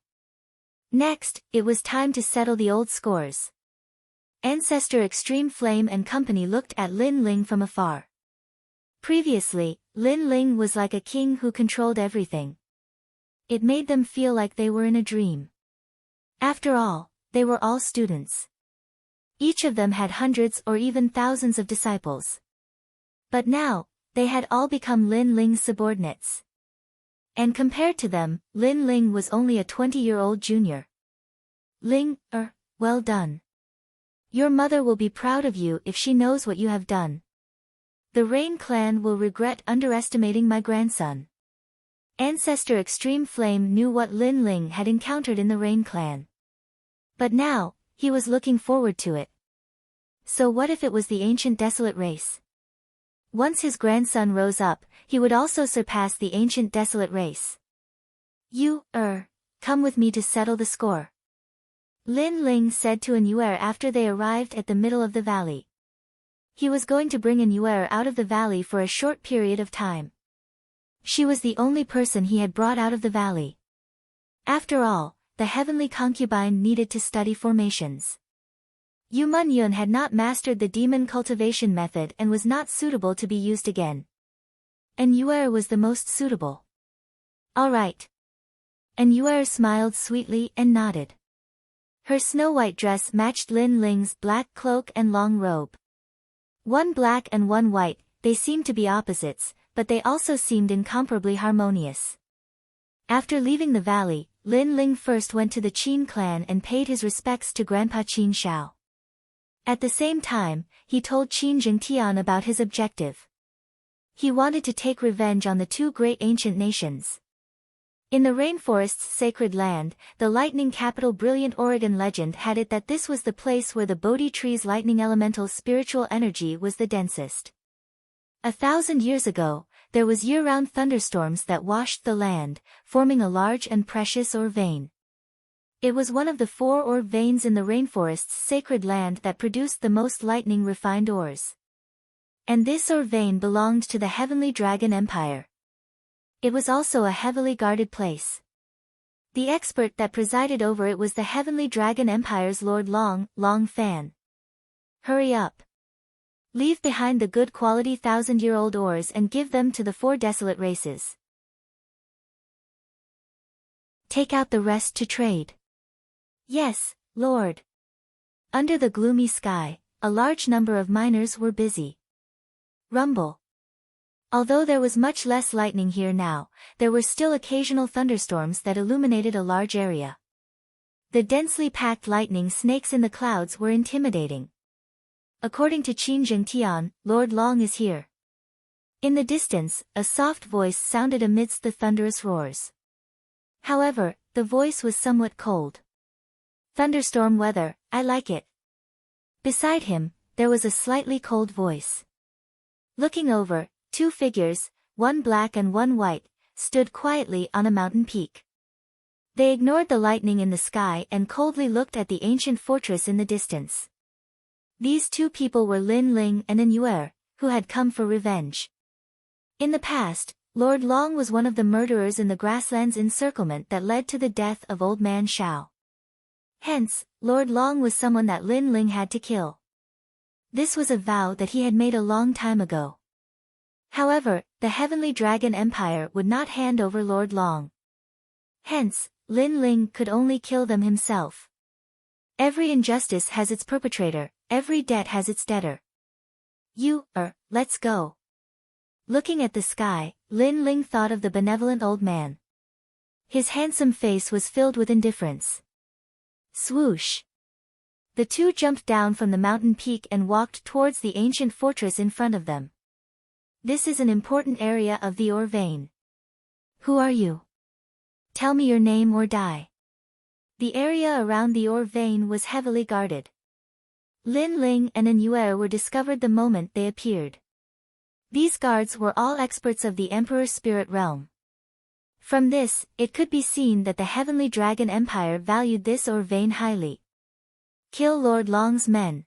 Next, it was time to settle the old scores. Ancestor Extreme Flame and company looked at Lin Ling from afar. Previously, Lin Ling was like a king who controlled everything. It made them feel like they were in a dream. After all, they were all students. Each of them had hundreds or even thousands of disciples. But now, they had all become Lin Ling's subordinates. And compared to them, Lin Ling was only a 20-year-old junior. Ling, well done. Your mother will be proud of you if she knows what you have done. The Rain clan will regret underestimating my grandson. Ancestor Extreme Flame knew what Lin Ling had encountered in the Rain clan. But now, he was looking forward to it. So what if it was the ancient desolate race? Once his grandson rose up, he would also surpass the ancient desolate race. You, come with me to settle the score. Lin Ling said to Anyuer after they arrived at the middle of the valley. He was going to bring Anyuer out of the valley for a short period of time. She was the only person he had brought out of the valley. After all, the heavenly concubine needed to study formations. Yu Mun-yun had not mastered the demon cultivation method and was not suitable to be used again. Anyuer was the most suitable. All right. Anyuer smiled sweetly and nodded. Her snow-white dress matched Lin Ling's black cloak and long robe. One black and one white, they seemed to be opposites, but they also seemed incomparably harmonious. After leaving the valley, Lin Ling first went to the Qin clan and paid his respects to Grandpa Qin Shao. At the same time, he told Qin Jingtian about his objective. He wanted to take revenge on the two great ancient nations. In the rainforest's sacred land, the lightning capital Brilliant Oregon legend had it that this was the place where the Bodhi tree's lightning elemental spiritual energy was the densest. 1,000 years ago, there was year-round thunderstorms that washed the land, forming a large and precious ore vein. It was one of the 4 ore veins in the rainforest's sacred land that produced the most lightning-refined ores. And this ore vein belonged to the Heavenly Dragon Empire. It was also a heavily guarded place. The expert that presided over it was the Heavenly Dragon Empire's Lord Long Fan. Hurry up. Leave behind the good quality 1,000-year-old ores and give them to the 4 desolate races. Take out the rest to trade. Yes, Lord. Under the gloomy sky, a large number of miners were busy. Rumble. Although there was much less lightning here now, there were still occasional thunderstorms that illuminated a large area. The densely packed lightning snakes in the clouds were intimidating. According to Qin Jingtian, Lord Long is here. In the distance, a soft voice sounded amidst the thunderous roars. However, the voice was somewhat cold. Thunderstorm weather, I like it. Beside him, there was a slightly cold voice. Looking over, 2 figures, one black and one white, stood quietly on a mountain peak. They ignored the lightning in the sky and coldly looked at the ancient fortress in the distance. These 2 people were Lin Ling and Anyuer, who had come for revenge. In the past, Lord Long was one of the murderers in the grassland's encirclement that led to the death of Old Man Shao. Hence, Lord Long was someone that Lin Ling had to kill. This was a vow that he had made a long time ago. However, the Heavenly Dragon Empire would not hand over Lord Long. Hence, Lin Ling could only kill them himself. Every injustice has its perpetrator, every debt has its debtor. Let's go. Looking at the sky, Lin Ling thought of the benevolent old man. His handsome face was filled with indifference. Swoosh. The 2 jumped down from the mountain peak and walked towards the ancient fortress in front of them. This is an important area of the ore vein. Who are you? Tell me your name or die. The area around the ore vein was heavily guarded. Lin Ling and Anyuer were discovered the moment they appeared. These guards were all experts of the Emperor's spirit realm. From this, it could be seen that the Heavenly Dragon Empire valued this ore vein highly. Kill Lord Long's men.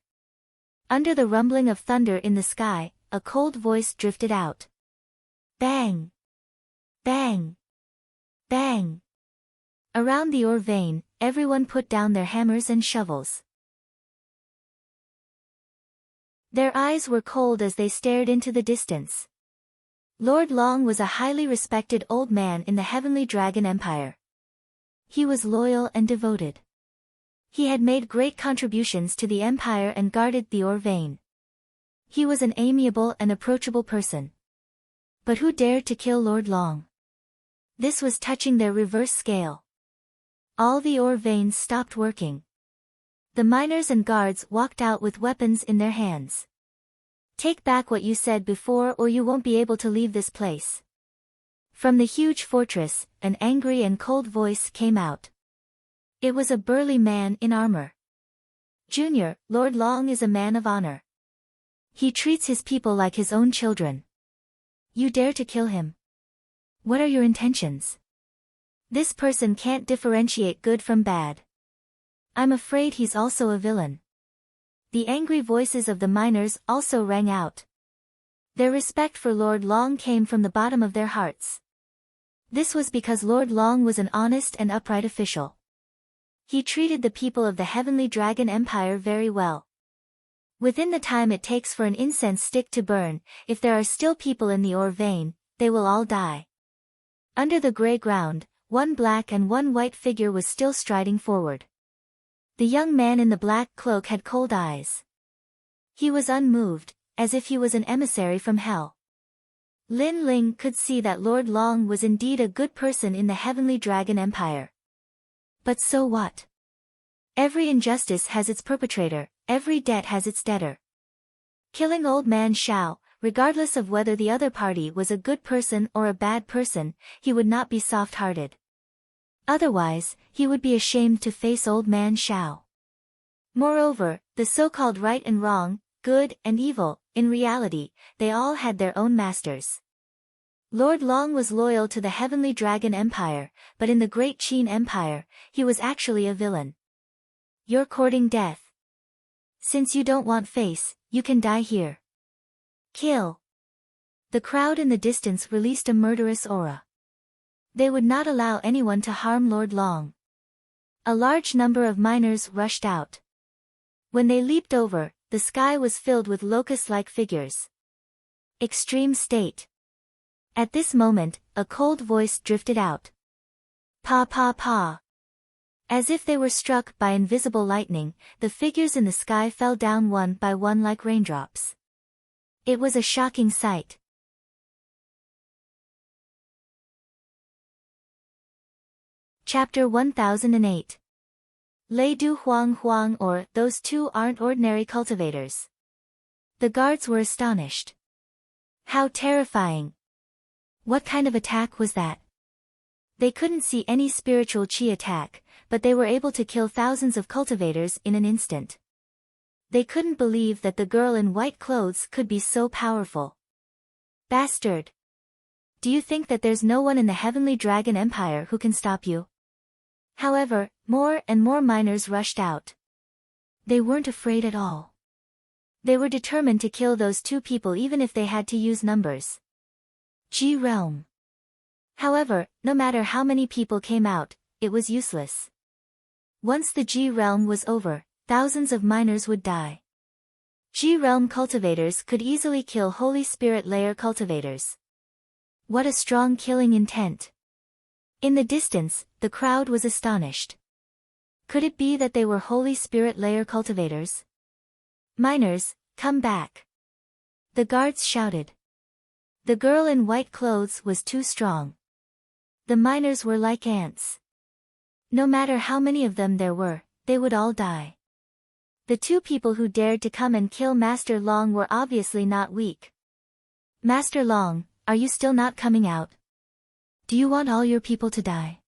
Under the rumbling of thunder in the sky, a cold voice drifted out. Bang! Bang! Bang! Around the ore vein, everyone put down their hammers and shovels. Their eyes were cold as they stared into the distance. Lord Long was a highly respected old man in the Heavenly Dragon Empire. He was loyal and devoted. He had made great contributions to the empire and guarded the ore vein. He was an amiable and approachable person. But who dared to kill Lord Long? This was touching their reverse scale. All the ore veins stopped working. The miners and guards walked out with weapons in their hands. Take back what you said before or you won't be able to leave this place. From the huge fortress, an angry and cold voice came out. It was a burly man in armor. Junior, Lord Long is a man of honor. He treats his people like his own children. You dare to kill him? What are your intentions? This person can't differentiate good from bad. I'm afraid he's also a villain. The angry voices of the miners also rang out. Their respect for Lord Long came from the bottom of their hearts. This was because Lord Long was an honest and upright official. He treated the people of the Heavenly Dragon Empire very well. Within the time it takes for an incense stick to burn, if there are still people in the ore vein, they will all die. Under the gray ground, one black and one white figure was still striding forward. The young man in the black cloak had cold eyes. He was unmoved, as if he was an emissary from hell. Lin Ling could see that Lord Long was indeed a good person in the Heavenly Dragon Empire. But so what? Every injustice has its perpetrator, every debt has its debtor. Killing old man Shao, regardless of whether the other party was a good person or a bad person, he would not be soft-hearted. Otherwise, he would be ashamed to face old man Shao. Moreover, the so-called right and wrong, good and evil, in reality, they all had their own masters. Lord Long was loyal to the Heavenly Dragon Empire, but in the Great Qin Empire, he was actually a villain. You're courting death. Since you don't want face, you can die here. Kill. The crowd in the distance released a murderous aura. They would not allow anyone to harm Lord Long. A large number of miners rushed out. When they leaped over, the sky was filled with locust-like figures. Extreme state. At this moment, a cold voice drifted out. Pa pa pa. As if they were struck by invisible lightning, the figures in the sky fell down one by one like raindrops. It was a shocking sight. Chapter 1008. Lei Du Huang Huang, or those two aren't ordinary cultivators. The guards were astonished. How terrifying. What kind of attack was that? They couldn't see any spiritual qi attack, but they were able to kill thousands of cultivators in an instant. They couldn't believe that the girl in white clothes could be so powerful. Bastard! Do you think that there's no one in the Heavenly Dragon Empire who can stop you? However, more and more miners rushed out. They weren't afraid at all. They were determined to kill those two people even if they had to use numbers. G Realm. However, no matter how many people came out, it was useless. Once the G Realm was over, thousands of miners would die. G Realm cultivators could easily kill Holy Spirit layer cultivators. What a strong killing intent. In the distance, the crowd was astonished. Could it be that they were Holy Spirit layer cultivators? Miners, come back. The guards shouted. The girl in white clothes was too strong. The miners were like ants. No matter how many of them there were, they would all die. The two people who dared to come and kill Master Long were obviously not weak. Master Long, are you still not coming out? Do you want all your people to die?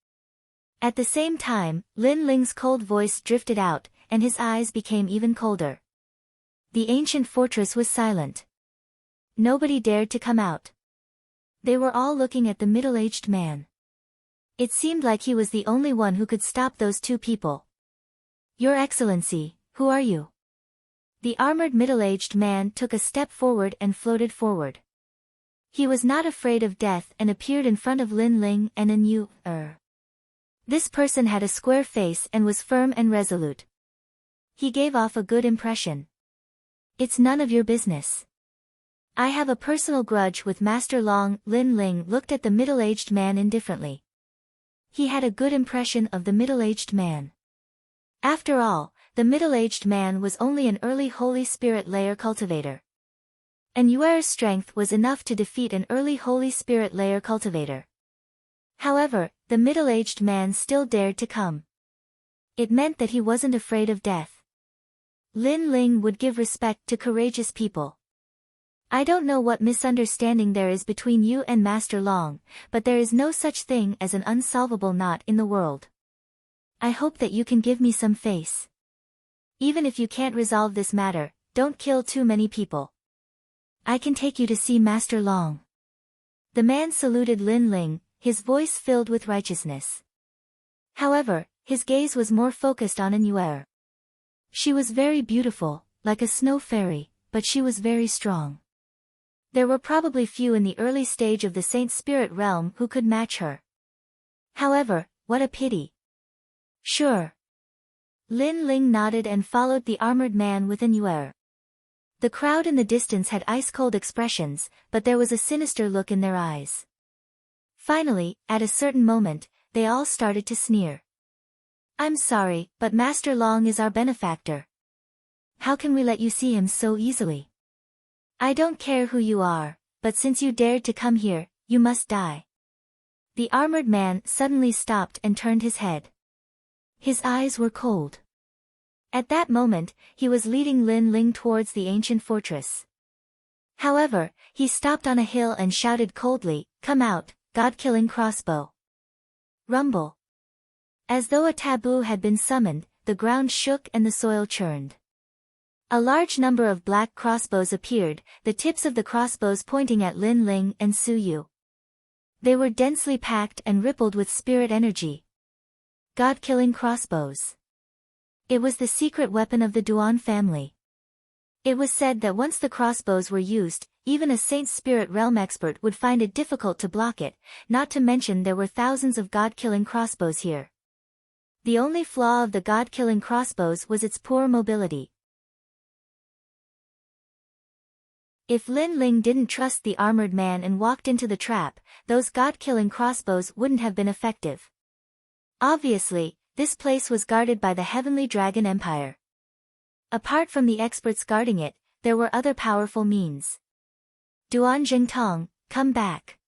At the same time, Lin Ling's cold voice drifted out, and his eyes became even colder. The ancient fortress was silent. Nobody dared to come out. They were all looking at the middle-aged man. It seemed like he was the only one who could stop those two people. Your Excellency, Who are you? The armored middle-aged man took a step forward and floated forward. He was not afraid of death and appeared in front of Lin Ling and an Yu-er. This person had a square face and was firm and resolute. He gave off a good impression. It's none of your business. I have a personal grudge with Master Long. Lin Ling looked at the middle-aged man indifferently. He had a good impression of the middle-aged man. After all, the middle-aged man was only an early Holy Spirit layer cultivator. And Yuer's strength was enough to defeat an early Holy Spirit layer cultivator. However, the middle-aged man still dared to come. It meant that he wasn't afraid of death. Lin Ling would give respect to courageous people. I don't know what misunderstanding there is between you and Master Long, but there is no such thing as an unsolvable knot in the world. I hope that you can give me some face. Even if you can't resolve this matter, don't kill too many people. I can take you to see Master Long. The man saluted Lin Ling, his voice filled with righteousness. However, his gaze was more focused on Yuer. She was very beautiful, like a snow fairy, but she was very strong. There were probably few in the early stage of the Saint Spirit realm who could match her. However, what a pity. Sure. Lin Ling nodded and followed the armored man with Yuer. The crowd in the distance had ice-cold expressions, but there was a sinister look in their eyes. Finally, at a certain moment, they all started to sneer. I'm sorry, but Master Long is our benefactor. How can we let you see him so easily? I don't care who you are, but since you dared to come here, you must die. The armored man suddenly stopped and turned his head. His eyes were cold. At that moment, he was leading Lin Ling towards the ancient fortress. However, he stopped on a hill and shouted coldly, "Come out, God-killing crossbow." Rumble. As though a taboo had been summoned, the ground shook and the soil churned. A large number of black crossbows appeared, the tips of the crossbows pointing at Lin Ling and Su Yu. They were densely packed and rippled with spirit energy. God-killing crossbows. It was the secret weapon of the Duan family. It was said that once the crossbows were used, even a Saint Spirit realm expert would find it difficult to block it, not to mention there were thousands of God-killing crossbows here. The only flaw of the God-killing crossbows was its poor mobility. If Lin Ling didn't trust the armored man and walked into the trap, those God-killing crossbows wouldn't have been effective. Obviously, this place was guarded by the Heavenly Dragon Empire. Apart from the experts guarding it, there were other powerful means. Duan Jingtong, come back.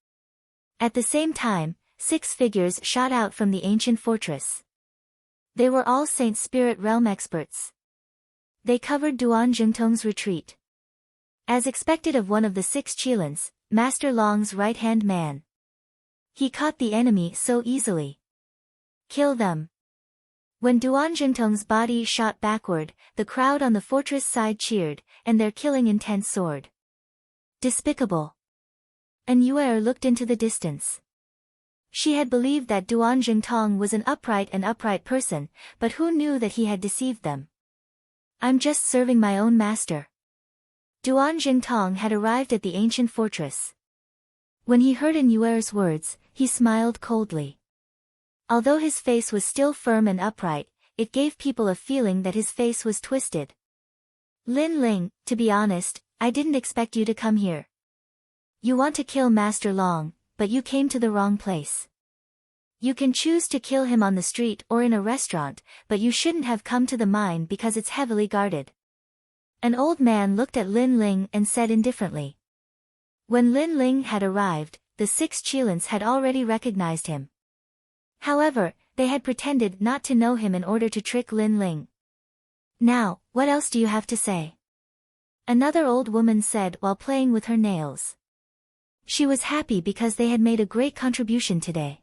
At the same time, 6 figures shot out from the ancient fortress. They were all Saint Spirit realm experts. They covered Duan Jingtong's retreat. As expected of one of the 6 Qilins, Master Long's right-hand man. He caught the enemy so easily. Kill them. When Duan Jingtong's body shot backward, the crowd on the fortress side cheered, and their killing intent soared. Despicable. Yuer looked into the distance. She had believed that Duan Jingtong was an upright person, but who knew that he had deceived them? I'm just serving my own master. Duan Jingtong had arrived at the ancient fortress. When he heard Yuer's words, he smiled coldly. Although his face was still firm and upright, it gave people a feeling that his face was twisted. Lin Ling, to be honest, I didn't expect you to come here. You want to kill Master Long, but you came to the wrong place. You can choose to kill him on the street or in a restaurant, but you shouldn't have come to the mine because it's heavily guarded. An old man looked at Lin Ling and said indifferently. When Lin Ling had arrived, the 6 Qilins had already recognized him. However, they had pretended not to know him in order to trick Lin Ling. Now, what else do you have to say? Another old woman said while playing with her nails. She was happy because they had made a great contribution today.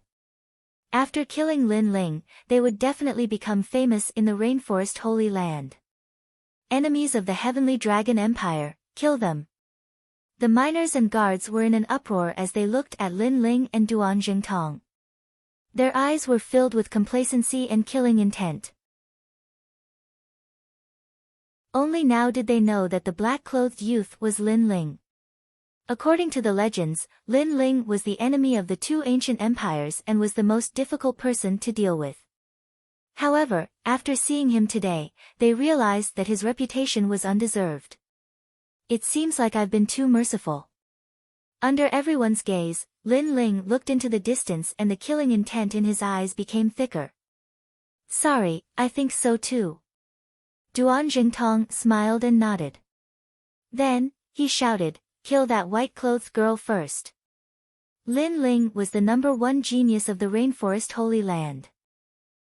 After killing Lin Ling, they would definitely become famous in the Rainforest Holy Land. Enemies of the Heavenly Dragon Empire, kill them. The miners and guards were in an uproar as they looked at Lin Ling and Duan Jingtong. Their eyes were filled with complacency and killing intent. Only now did they know that the black-clothed youth was Lin Ling. According to the legends, Lin Ling was the enemy of the two ancient empires and was the most difficult person to deal with. However, after seeing him today, they realized that his reputation was undeserved. It seems like I've been too merciful. Under everyone's gaze, Lin Ling looked into the distance and the killing intent in his eyes became thicker. Sorry, I think so too. Duan Jingtong smiled and nodded. Then, he shouted, kill that white-clothed girl first. Lin Ling was the #1 genius of the Rainforest Holy Land.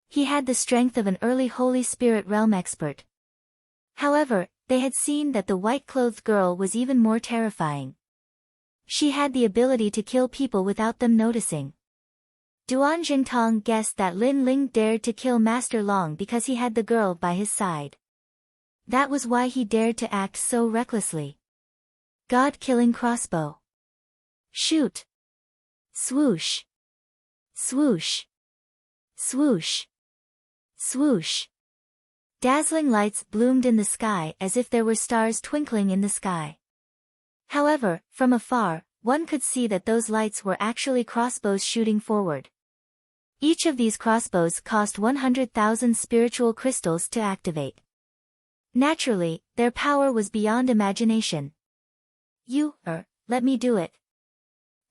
He had the strength of an early Holy Spirit realm expert. However, they had seen that the white-clothed girl was even more terrifying. She had the ability to kill people without them noticing. Duan Jingtong guessed that Lin Ling dared to kill Master Long because he had the girl by his side. That was why he dared to act so recklessly. God-killing crossbow. Shoot. Swoosh. Swoosh. Swoosh. Swoosh. Dazzling lights bloomed in the sky as if there were stars twinkling in the sky. However, from afar, one could see that those lights were actually crossbows shooting forward. Each of these crossbows cost 100,000 spiritual crystals to activate. Naturally, their power was beyond imagination. Let me do it.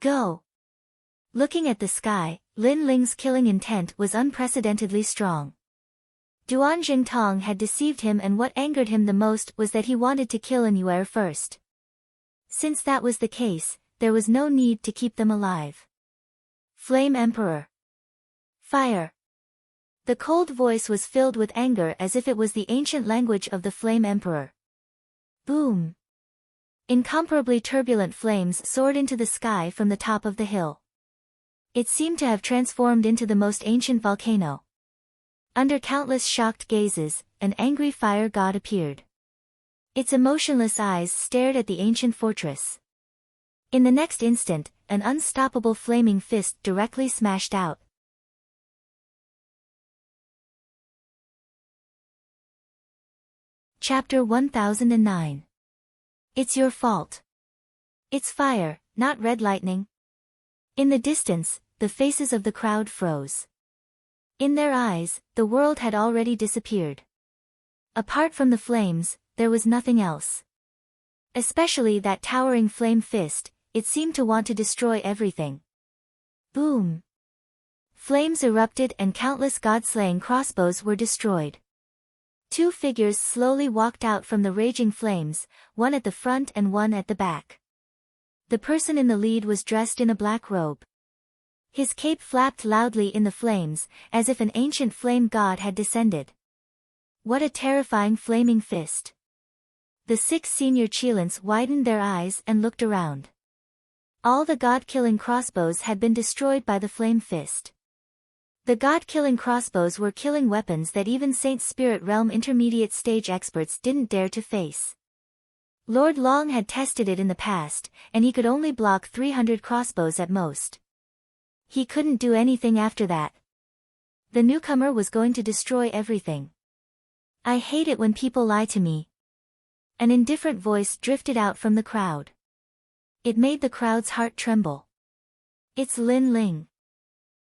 Go. Looking at the sky, Lin Ling's killing intent was unprecedentedly strong. Duan Jingtong had deceived him, and what angered him the most was that he wanted to kill Anyuer first. Since that was the case, there was no need to keep them alive. Flame Emperor. Fire. The cold voice was filled with anger as if it was the ancient language of the Flame Emperor. Boom. Incomparably turbulent flames soared into the sky from the top of the hill. It seemed to have transformed into the most ancient volcano. Under countless shocked gazes, an angry fire god appeared. Its emotionless eyes stared at the ancient fortress. In the next instant, an unstoppable flaming fist directly smashed out. Chapter 1009. It's your fault. It's fire, not red lightning. In the distance, the faces of the crowd froze. In their eyes, the world had already disappeared. Apart from the flames, there was nothing else. Especially that towering flame fist, it seemed to want to destroy everything. Boom! Flames erupted and countless god-slaying crossbows were destroyed. Two figures slowly walked out from the raging flames, one at the front and one at the back. The person in the lead was dressed in a black robe. His cape flapped loudly in the flames, as if an ancient flame god had descended. What a terrifying flaming fist! The 6 senior Chilans widened their eyes and looked around. All the god-killing crossbows had been destroyed by the flame fist. The god-killing crossbows were killing weapons that even Saint Spirit Realm intermediate stage experts didn't dare to face. Lord Long had tested it in the past, and he could only block 300 crossbows at most. He couldn't do anything after that. The newcomer was going to destroy everything. I hate it when people lie to me. An indifferent voice drifted out from the crowd. It made the crowd's heart tremble. It's Lin Ling.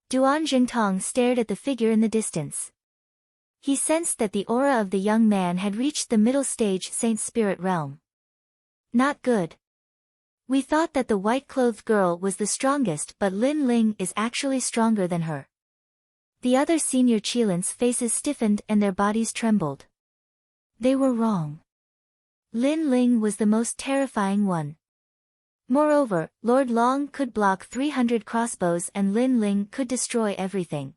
Duan Jingtong stared at the figure in the distance. He sensed that the aura of the young man had reached the middle stage Saint Spirit Realm. Not good. We thought that the white-clothed girl was the strongest, but Lin Ling is actually stronger than her. The other senior Chilans' faces stiffened and their bodies trembled. They were wrong. Lin Ling was the most terrifying one. Moreover, Lord Long could block 300 crossbows and Lin Ling could destroy everything.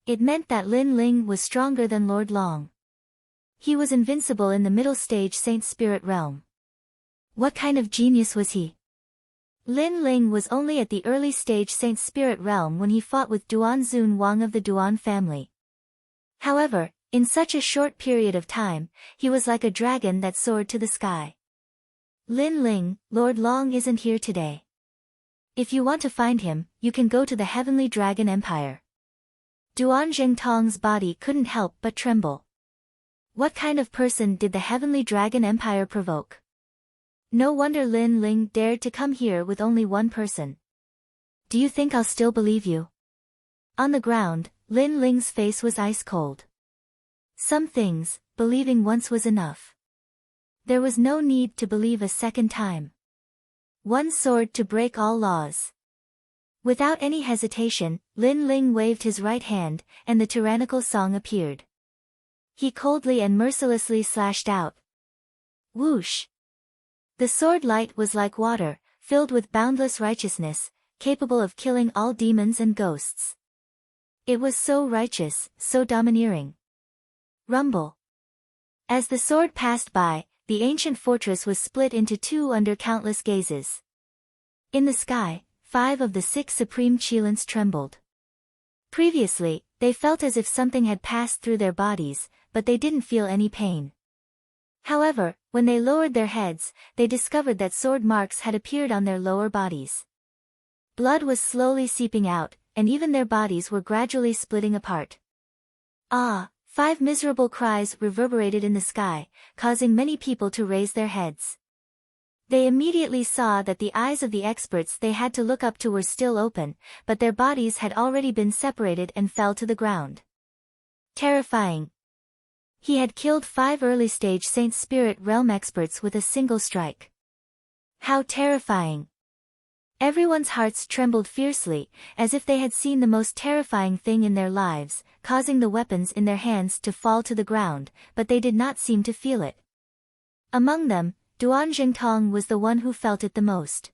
It meant that Lin Ling was stronger than Lord Long. He was invincible in the middle stage Saint Spirit Realm. What kind of genius was he? Lin Ling was only at the early stage Saint Spirit Realm when he fought with Duan Zun Wang of the Duan family. However, in such a short period of time, he was like a dragon that soared to the sky. Lin Ling, Lord Long isn't here today. If you want to find him, you can go to the Heavenly Dragon Empire. Duan Zhengtong's body couldn't help but tremble. What kind of person did the Heavenly Dragon Empire provoke? No wonder Lin Ling dared to come here with only one person. Do you think I'll still believe you? On the ground, Lin Ling's face was ice cold. Some things, believing once was enough. There was no need to believe a second time. One sword to break all laws. Without any hesitation, Lin Ling waved his right hand, and the tyrannical song appeared. He coldly and mercilessly slashed out. Whoosh! The sword light was like water, filled with boundless righteousness, capable of killing all demons and ghosts. It was so righteous, so domineering. Rumble. As the sword passed by, the ancient fortress was split into two under countless gazes. In the sky, 5 of the 6 supreme Qilins trembled. Previously, they felt as if something had passed through their bodies, but they didn't feel any pain. However, when they lowered their heads, they discovered that sword marks had appeared on their lower bodies. Blood was slowly seeping out, and even their bodies were gradually splitting apart. Ah! 5 miserable cries reverberated in the sky, causing many people to raise their heads. They immediately saw that the eyes of the experts they had to look up to were still open, but their bodies had already been separated and fell to the ground. Terrifying. He had killed 5 early-stage Saint Spirit Realm experts with a single strike. How terrifying! Everyone's hearts trembled fiercely, as if they had seen the most terrifying thing in their lives, causing the weapons in their hands to fall to the ground, but they did not seem to feel it. Among them, Duan Jingtong was the one who felt it the most.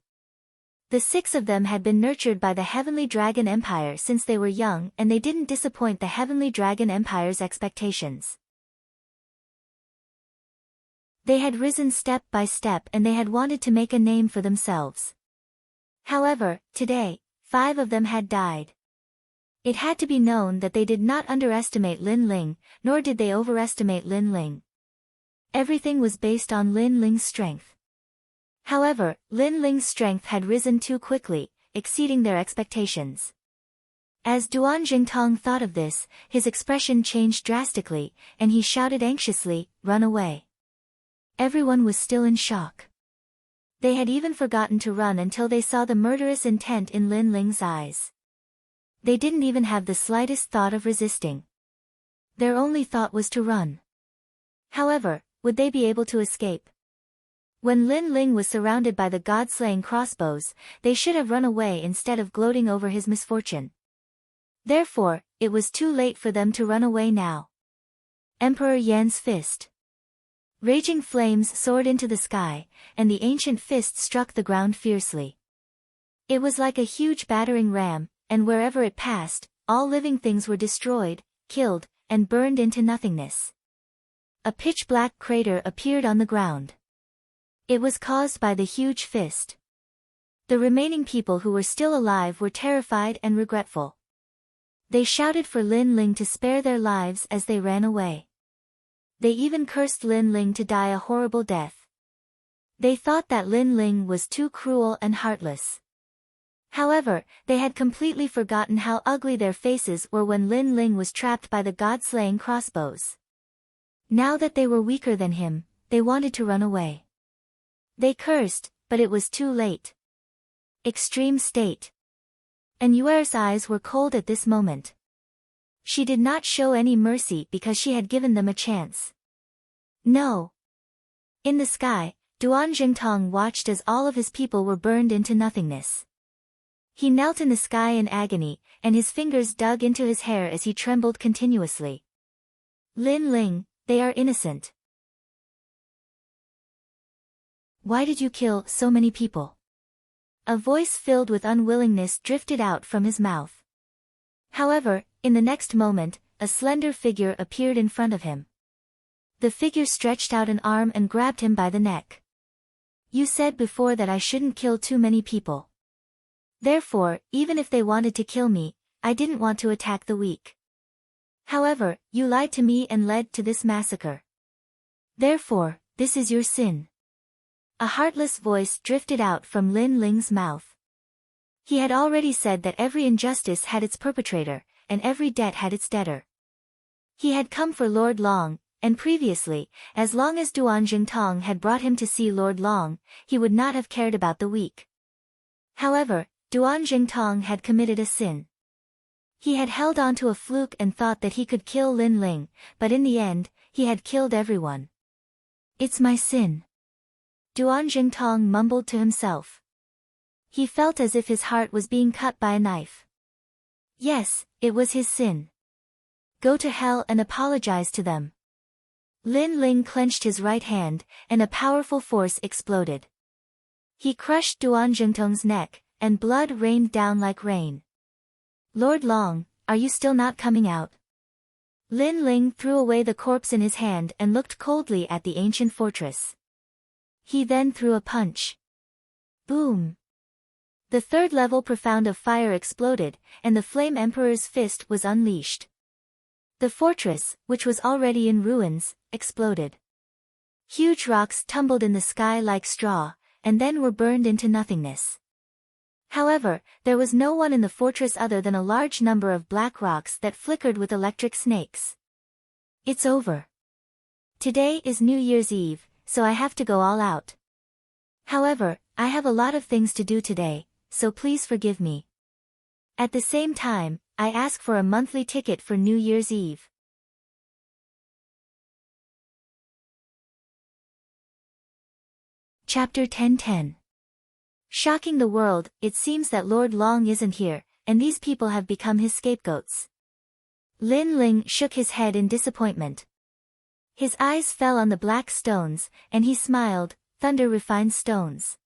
The 6 of them had been nurtured by the Heavenly Dragon Empire since they were young, and they didn't disappoint the Heavenly Dragon Empire's expectations. They had risen step by step and they had wanted to make a name for themselves. However, today, 5 of them had died. It had to be known that they did not underestimate Lin Ling, nor did they overestimate Lin Ling. Everything was based on Lin Ling's strength. However, Lin Ling's strength had risen too quickly, exceeding their expectations. As Duan Jingtong thought of this, his expression changed drastically, and he shouted anxiously, "Run away." Everyone was still in shock. They had even forgotten to run until they saw the murderous intent in Lin Ling's eyes. They didn't even have the slightest thought of resisting. Their only thought was to run. However, would they be able to escape? When Lin Ling was surrounded by the god-slaying crossbows, they should have run away instead of gloating over his misfortune. Therefore, it was too late for them to run away now. Emperor Yan's fist. Raging flames soared into the sky, and the ancient fist struck the ground fiercely. It was like a huge battering ram, and wherever it passed, all living things were destroyed, killed, and burned into nothingness. A pitch-black crater appeared on the ground. It was caused by the huge fist. The remaining people who were still alive were terrified and regretful. They shouted for Lin Ling to spare their lives as they ran away. They even cursed Lin Ling to die a horrible death. They thought that Lin Ling was too cruel and heartless. However, they had completely forgotten how ugly their faces were when Lin Ling was trapped by the god-slaying crossbows. Now that they were weaker than him, they wanted to run away. They cursed, but it was too late. Extreme state. And Yuer's eyes were cold at this moment. She did not show any mercy because she had given them a chance. No. In the sky, Duan Jingtong watched as all of his people were burned into nothingness. He knelt in the sky in agony, and his fingers dug into his hair as he trembled continuously. Lin Ling, they are innocent. Why did you kill so many people? A voice filled with unwillingness drifted out from his mouth. However, in the next moment, a slender figure appeared in front of him. The figure stretched out an arm and grabbed him by the neck. You said before that I shouldn't kill too many people. Therefore, even if they wanted to kill me, I didn't want to attack the weak. However, you lied to me and led to this massacre. Therefore, this is your sin. A heartless voice drifted out from Lin Ling's mouth. He had already said that every injustice had its perpetrator, and every debt had its debtor. He had come for Lord Long, and previously, as long as Duan Jingtong had brought him to see Lord Long, he would not have cared about the weak. However, Duan Jingtong had committed a sin. He had held on to a fluke and thought that he could kill Lin Ling, but in the end, he had killed everyone. "It's my sin," Duan Jingtong mumbled to himself. He felt as if his heart was being cut by a knife. Yes, it was his sin. Go to hell and apologize to them. Lin Ling clenched his right hand, and a powerful force exploded. He crushed Duan Jingtong's neck, and blood rained down like rain. "Lord Long, are you still not coming out?" Lin Ling threw away the corpse in his hand and looked coldly at the ancient fortress. He then threw a punch. Boom! The third level profound of fire exploded, and the Flame Emperor's fist was unleashed. The fortress, which was already in ruins, exploded. Huge rocks tumbled in the sky like straw, and then were burned into nothingness. However, there was no one in the fortress other than a large number of black rocks that flickered with electric snakes. "It's over. Today is New Year's Eve, so I have to go all out. However, I have a lot of things to do today, so please forgive me. At the same time, I ask for a monthly ticket for New Year's Eve." Chapter 10:10. Shocking the world, it seems that Lord Long isn't here, and these people have become his scapegoats. Lin Ling shook his head in disappointment. His eyes fell on the black stones, and he smiled, thunder-refined stones.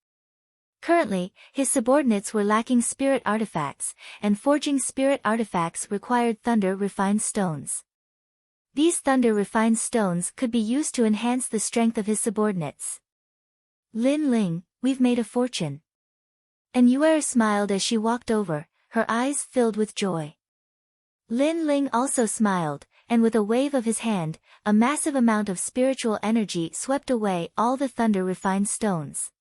Currently, his subordinates were lacking spirit artifacts, and forging spirit artifacts required thunder-refined stones. These thunder-refined stones could be used to enhance the strength of his subordinates. "Lin Ling, we've made a fortune." And Yuer smiled as she walked over, her eyes filled with joy. Lin Ling also smiled, and with a wave of his hand, a massive amount of spiritual energy swept away all the thunder-refined stones.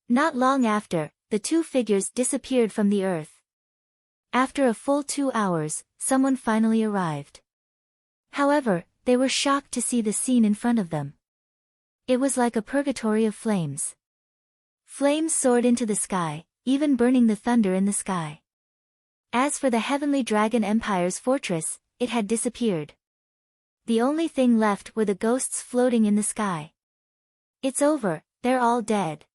Not long after, the two figures disappeared from the earth. After a full 2 hours, someone finally arrived. However, they were shocked to see the scene in front of them. It was like a purgatory of flames. Flames soared into the sky, even burning the thunder in the sky. As for the Heavenly Dragon Empire's fortress, it had disappeared. The only thing left were the ghosts floating in the sky. "It's over, they're all dead."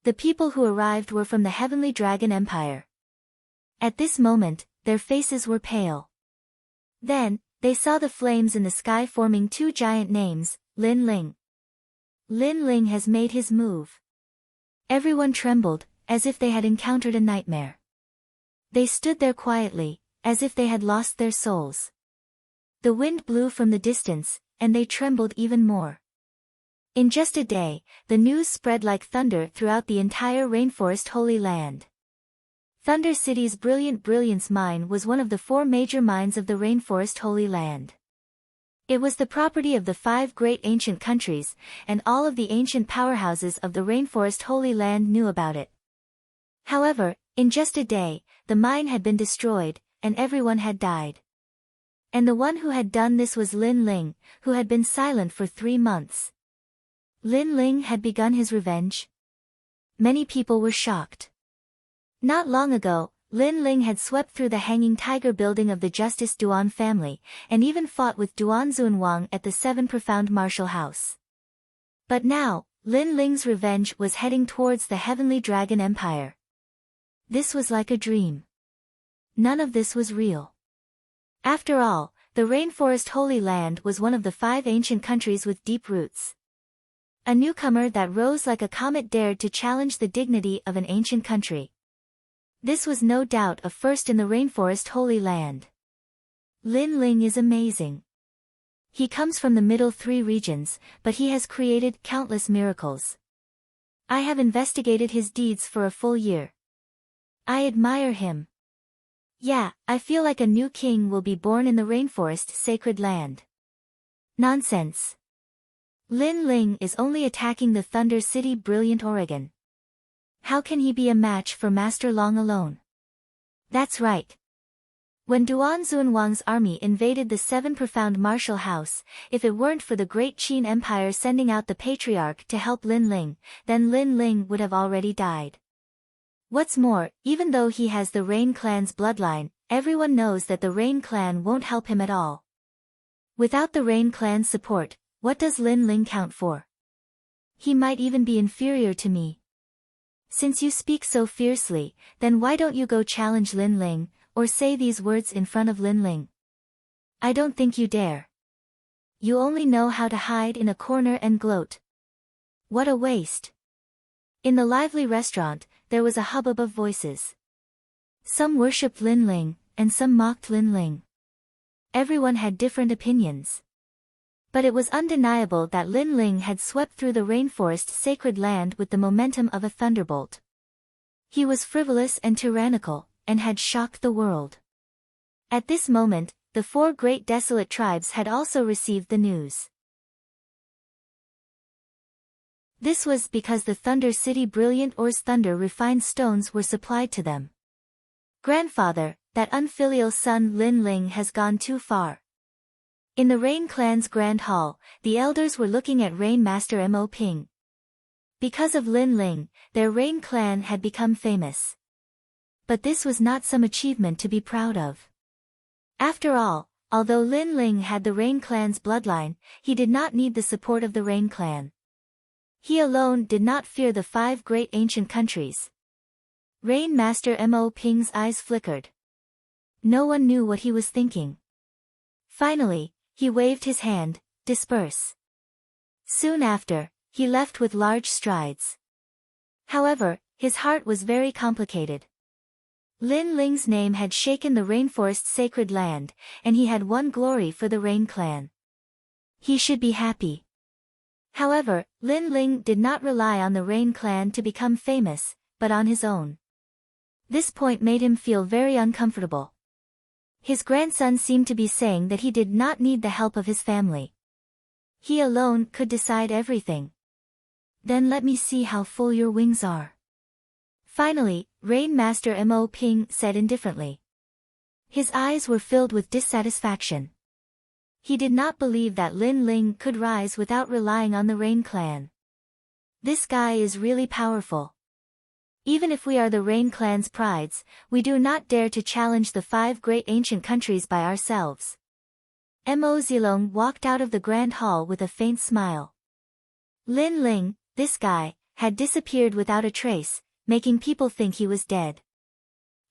The people who arrived were from the Heavenly Dragon Empire. At this moment, their faces were pale. Then, they saw the flames in the sky forming two giant names, Lin Ling. Lin Ling has made his move. Everyone trembled, as if they had encountered a nightmare. They stood there quietly, as if they had lost their souls. The wind blew from the distance, and they trembled even more. In just a day, the news spread like thunder throughout the entire Rainforest Holy Land. Thunder City's Brilliant Brilliance Mine was one of the 4 major mines of the Rainforest Holy Land. It was the property of the 5 great ancient countries, and all of the ancient powerhouses of the Rainforest Holy Land knew about it. However, in just a day, the mine had been destroyed, and everyone had died. And the one who had done this was Lin Ling, who had been silent for 3 months. Lin Ling had begun his revenge? Many people were shocked. Not long ago, Lin Ling had swept through the Hanging Tiger building of the Justice Duan family, and even fought with Duan Zunwang at the 7 Profound Martial House. But now, Lin Ling's revenge was heading towards the Heavenly Dragon Empire. This was like a dream. None of this was real. After all, the Rainforest Holy Land was one of the 5 ancient countries with deep roots. A newcomer that rose like a comet dared to challenge the dignity of an ancient country. This was no doubt a first in the Rainforest Holy Land. Lin Ling is amazing. He comes from the middle 3 regions, but he has created countless miracles. I have investigated his deeds for a full year. I admire him. Yeah, I feel like a new king will be born in the Rainforest Sacred Land. Nonsense. Lin Ling is only attacking the Thunder City Brilliant Oregon. How can he be a match for Master Long alone? That's right. When Duan Zunwang's army invaded the Seven Profound Martial House, if it weren't for the great Qin Empire sending out the Patriarch to help Lin Ling, then Lin Ling would have already died. What's more, even though he has the Rain clan's bloodline, everyone knows that the Rain clan won't help him at all. Without the Rain clan's support, what does Lin Ling count for? He might even be inferior to me. Since you speak so fiercely, then why don't you go challenge Lin Ling, or say these words in front of Lin Ling? I don't think you dare. You only know how to hide in a corner and gloat. What a waste. In the lively restaurant, there was a hubbub of voices. Some worshipped Lin Ling, and some mocked Lin Ling. Everyone had different opinions. But it was undeniable that Lin Ling had swept through the rainforest sacred land with the momentum of a thunderbolt. He was frivolous and tyrannical, and had shocked the world. At this moment, the four great desolate tribes had also received the news. This was because the Thunder City Brilliant Ore's thunder refined stones were supplied to them. Grandfather, that unfilial son Lin Ling has gone too far. In the Rain clan's grand hall, the elders were looking at Rain Master Mo Ping. Because of Lin Ling, their Rain clan had become famous. But this was not some achievement to be proud of. After all, although Lin Ling had the Rain clan's bloodline, he did not need the support of the Rain clan. He alone did not fear the five great ancient countries. Rain Master Mo Ping's eyes flickered. No one knew what he was thinking. Finally, he waved his hand, disperse. Soon after, he left with large strides. However, his heart was very complicated. Lin Ling's name had shaken the rainforest's sacred land, and he had won glory for the Rain clan. He should be happy. However, Lin Ling did not rely on the Rain clan to become famous, but on his own. This point made him feel very uncomfortable. His grandson seemed to be saying that he did not need the help of his family. He alone could decide everything. Then let me see how full your wings are. Finally, Rain Master Mo Ping said indifferently. His eyes were filled with dissatisfaction. He did not believe that Lin Ling could rise without relying on the Rain clan. This guy is really powerful. Even if we are the Rain clan's prides, we do not dare to challenge the five great ancient countries by ourselves. Mo Zilong walked out of the grand hall with a faint smile. Lin Ling, this guy, had disappeared without a trace, making people think he was dead.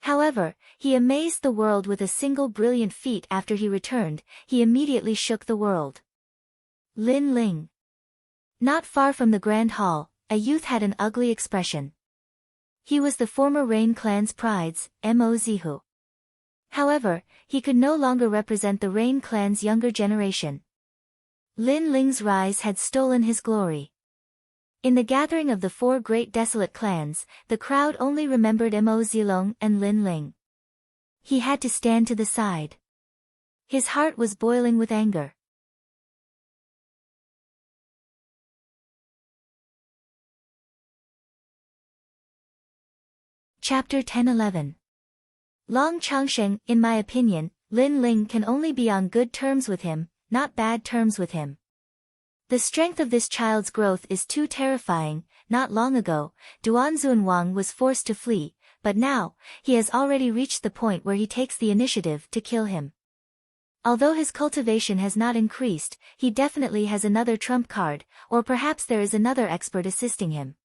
However, he amazed the world with a single brilliant feat. After he returned, he immediately shook the world. Lin Ling. Not far from the grand hall, a youth had an ugly expression. He was the former Rain clan's pride's, Mo Zihu. However, he could no longer represent the Rain clan's younger generation. Lin Ling's rise had stolen his glory. In the gathering of the four great desolate clans, the crowd only remembered Mo Zilong and Lin Ling. He had to stand to the side. His heart was boiling with anger. Chapter 10-11. Long Changsheng. In my opinion, Lin Ling can only be on good terms with him, not bad terms with him. The strength of this child's growth is too terrifying. Not long ago, Duan Zunwang was forced to flee, but now, he has already reached the point where he takes the initiative to kill him. Although his cultivation has not increased, he definitely has another trump card, or perhaps there is another expert assisting him.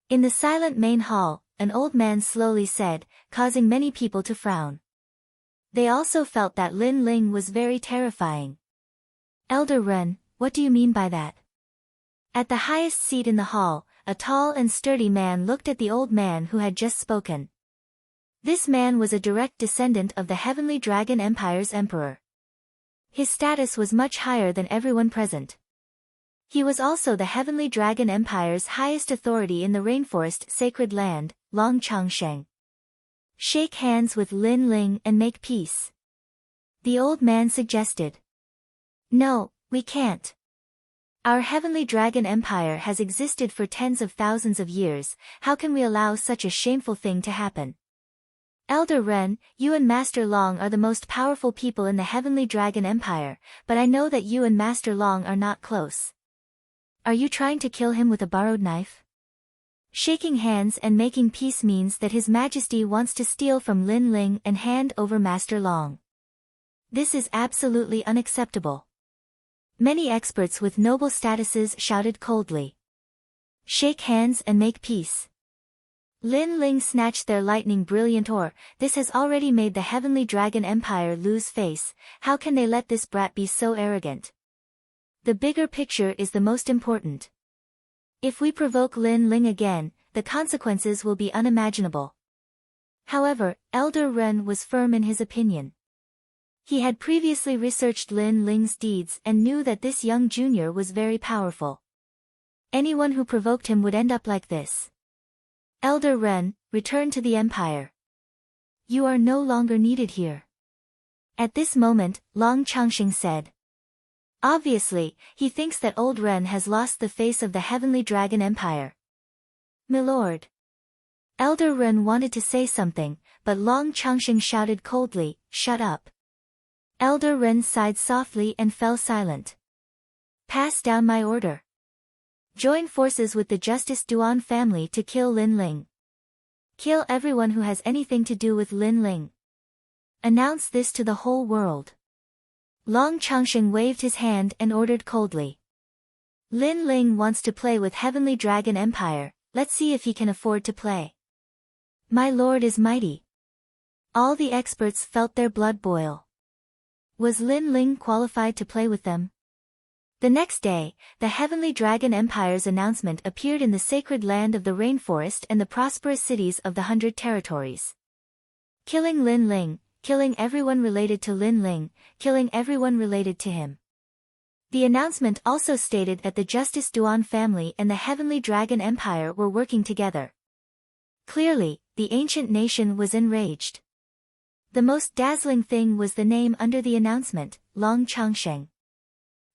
In the silent main hall, an old man slowly said, causing many people to frown. They also felt that Lin Ling was very terrifying. Elder Ren, what do you mean by that? At the highest seat in the hall, a tall and sturdy man looked at the old man who had just spoken. This man was a direct descendant of the Heavenly Dragon Empire's emperor. His status was much higher than everyone present. He was also the Heavenly Dragon Empire's highest authority in the rainforest sacred land, Long Changsheng. Shake hands with Lin Ling and make peace. The old man suggested. No, we can't. Our Heavenly Dragon Empire has existed for tens of thousands of years. How can we allow such a shameful thing to happen? Elder Ren, you and Master Long are the most powerful people in the Heavenly Dragon Empire, but I know that you and Master Long are not close. Are you trying to kill him with a borrowed knife? Shaking hands and making peace means that His Majesty wants to steal from Lin Ling and hand over Master Long. This is absolutely unacceptable. Many experts with noble statuses shouted coldly. Shake hands and make peace. Lin Ling snatched their lightning brilliant ore. This has already made the Heavenly Dragon Empire lose face. How can they let this brat be so arrogant? The bigger picture is the most important. If we provoke Lin Ling again, the consequences will be unimaginable. However, Elder Ren was firm in his opinion. He had previously researched Lin Ling's deeds and knew that this young junior was very powerful. Anyone who provoked him would end up like this. Elder Ren, return to the Empire. You are no longer needed here. At this moment, Long Changxing said. Obviously, he thinks that old Ren has lost the face of the Heavenly Dragon Empire. Milord. Elder Ren wanted to say something, but Long Changxing shouted coldly, shut up. Elder Ren sighed softly and fell silent. Pass down my order. Join forces with the Justice Duan family to kill Lin Ling. Kill everyone who has anything to do with Lin Ling. Announce this to the whole world. Long Changxing waved his hand and ordered coldly. Lin Ling wants to play with Heavenly Dragon Empire, let's see if he can afford to play. My lord is mighty. All the experts felt their blood boil. Was Lin Ling qualified to play with them? The next day, the Heavenly Dragon Empire's announcement appeared in the sacred land of the rainforest and the prosperous cities of the 100 territories. Killing Lin Ling, killing everyone related to Lin Ling, killing everyone related to him. The announcement also stated that the Justice Duan family and the Heavenly Dragon Empire were working together. Clearly, the ancient nation was enraged. The most dazzling thing was the name under the announcement, Long Changxing.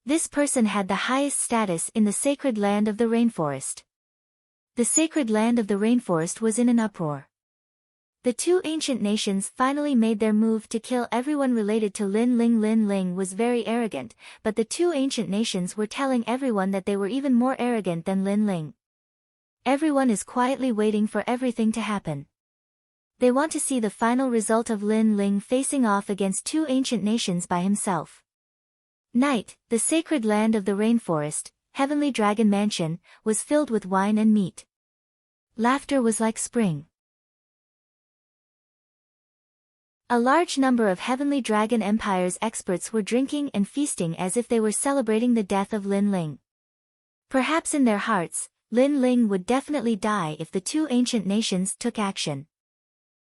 This person had the highest status in the sacred land of the rainforest. The sacred land of the rainforest was in an uproar. The two ancient nations finally made their move to kill everyone related to Lin Ling. Lin Ling was very arrogant, but the two ancient nations were telling everyone that they were even more arrogant than Lin Ling. Everyone is quietly waiting for everything to happen. They want to see the final result of Lin Ling facing off against two ancient nations by himself. Night, the sacred land of the rainforest, Heavenly Dragon Mansion, was filled with wine and meat. Laughter was like spring. A large number of Heavenly Dragon Empire's experts were drinking and feasting as if they were celebrating the death of Lin Ling. Perhaps in their hearts, Lin Ling would definitely die if the two ancient nations took action.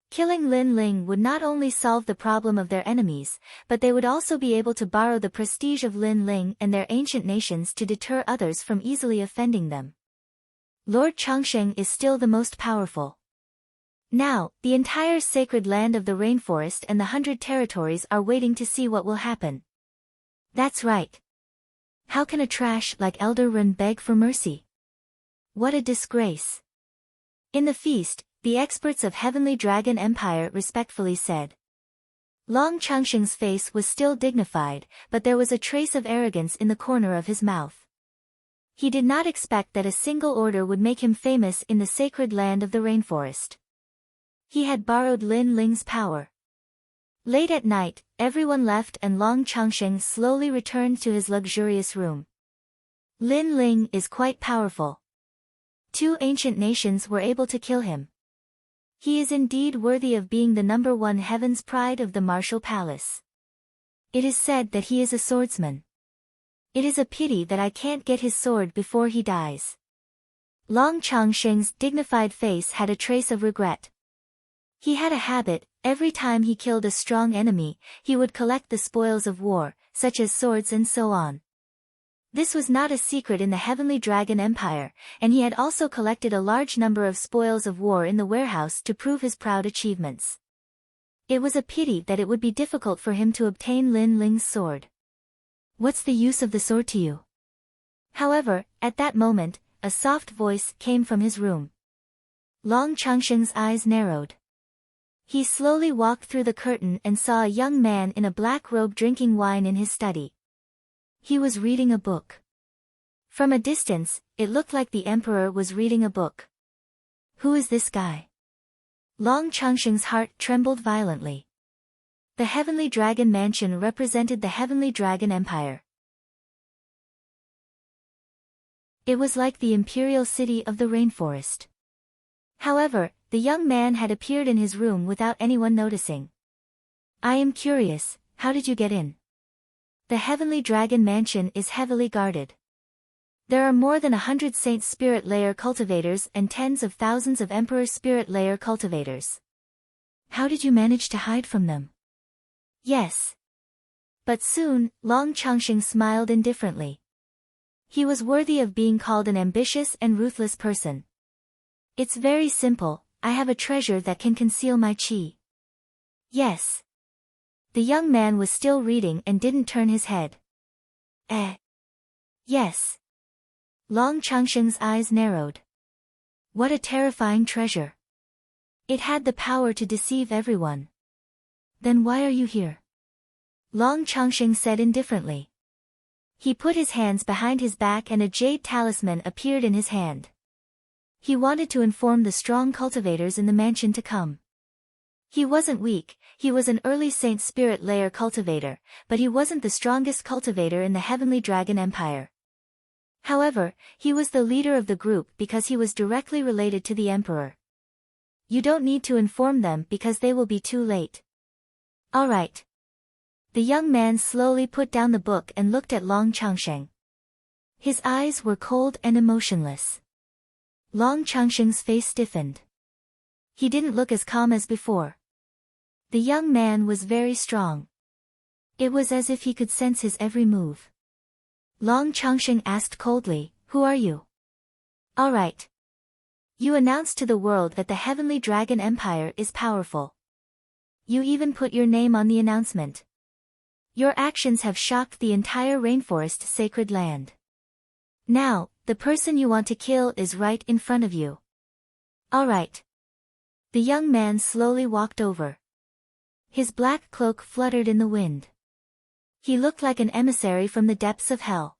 Killing Lin Ling would not only solve the problem of their enemies, but they would also be able to borrow the prestige of Lin Ling and their ancient nations to deter others from easily offending them. Lord Changxing is still the most powerful. Now, the entire sacred land of the rainforest and the 100 territories are waiting to see what will happen. That's right. How can a trash like Elder Ren beg for mercy? What a disgrace. In the feast, the experts of Heavenly Dragon Empire respectfully said. Long Changxing's face was still dignified, but there was a trace of arrogance in the corner of his mouth. He did not expect that a single order would make him famous in the sacred land of the rainforest. He had borrowed Lin Ling's power. Late at night, everyone left and Long Changxing slowly returned to his luxurious room. Lin Ling is quite powerful. Two ancient nations were able to kill him. He is indeed worthy of being the #1 heaven's pride of the martial palace. It is said that he is a swordsman. It is a pity that I can't get his sword before he dies. Long Changxing's dignified face had a trace of regret. He had a habit, every time he killed a strong enemy, he would collect the spoils of war, such as swords and so on. This was not a secret in the Heavenly Dragon Empire, and he had also collected a large number of spoils of war in the warehouse to prove his proud achievements. It was a pity that it would be difficult for him to obtain Lin Ling's sword. What's the use of the sword to you? However, at that moment, a soft voice came from his room. Long Changxing's eyes narrowed. He slowly walked through the curtain and saw a young man in a black robe drinking wine in his study. He was reading a book. From a distance, it looked like the emperor was reading a book. Who is this guy? Long Changsheng's heart trembled violently. The Heavenly Dragon Mansion represented the Heavenly Dragon Empire. It was like the imperial city of the rainforest. However, the young man had appeared in his room without anyone noticing. I am curious, how did you get in? The Heavenly Dragon Mansion is heavily guarded. There are more than 100 Saint Spirit Layer cultivators and tens of thousands of Emperor Spirit Layer cultivators. How did you manage to hide from them? Yes. But soon, Long Changsheng smiled indifferently. He was worthy of being called an ambitious and ruthless person. It's very simple, I have a treasure that can conceal my qi. Yes. The young man was still reading and didn't turn his head. Yes. Long Changsheng's eyes narrowed. What a terrifying treasure. It had the power to deceive everyone. Then why are you here? Long Changsheng said indifferently. He put his hands behind his back and a jade talisman appeared in his hand. He wanted to inform the strong cultivators in the mansion to come. He wasn't weak, he was an early Saint Spirit Layer cultivator, but he wasn't the strongest cultivator in the Heavenly Dragon Empire. However, he was the leader of the group because he was directly related to the Emperor. You don't need to inform them because they will be too late. Alright. The young man slowly put down the book and looked at Long Changsheng. His eyes were cold and emotionless. Long Changsheng's face stiffened. He didn't look as calm as before. The young man was very strong. It was as if he could sense his every move. Long Changsheng asked coldly, "Who are you?" "Alright. You announced to the world that the Heavenly Dragon Empire is powerful. You even put your name on the announcement. Your actions have shocked the entire rainforest sacred land. Now, the person you want to kill is right in front of you." "Alright." The young man slowly walked over. His black cloak fluttered in the wind. He looked like an emissary from the depths of hell.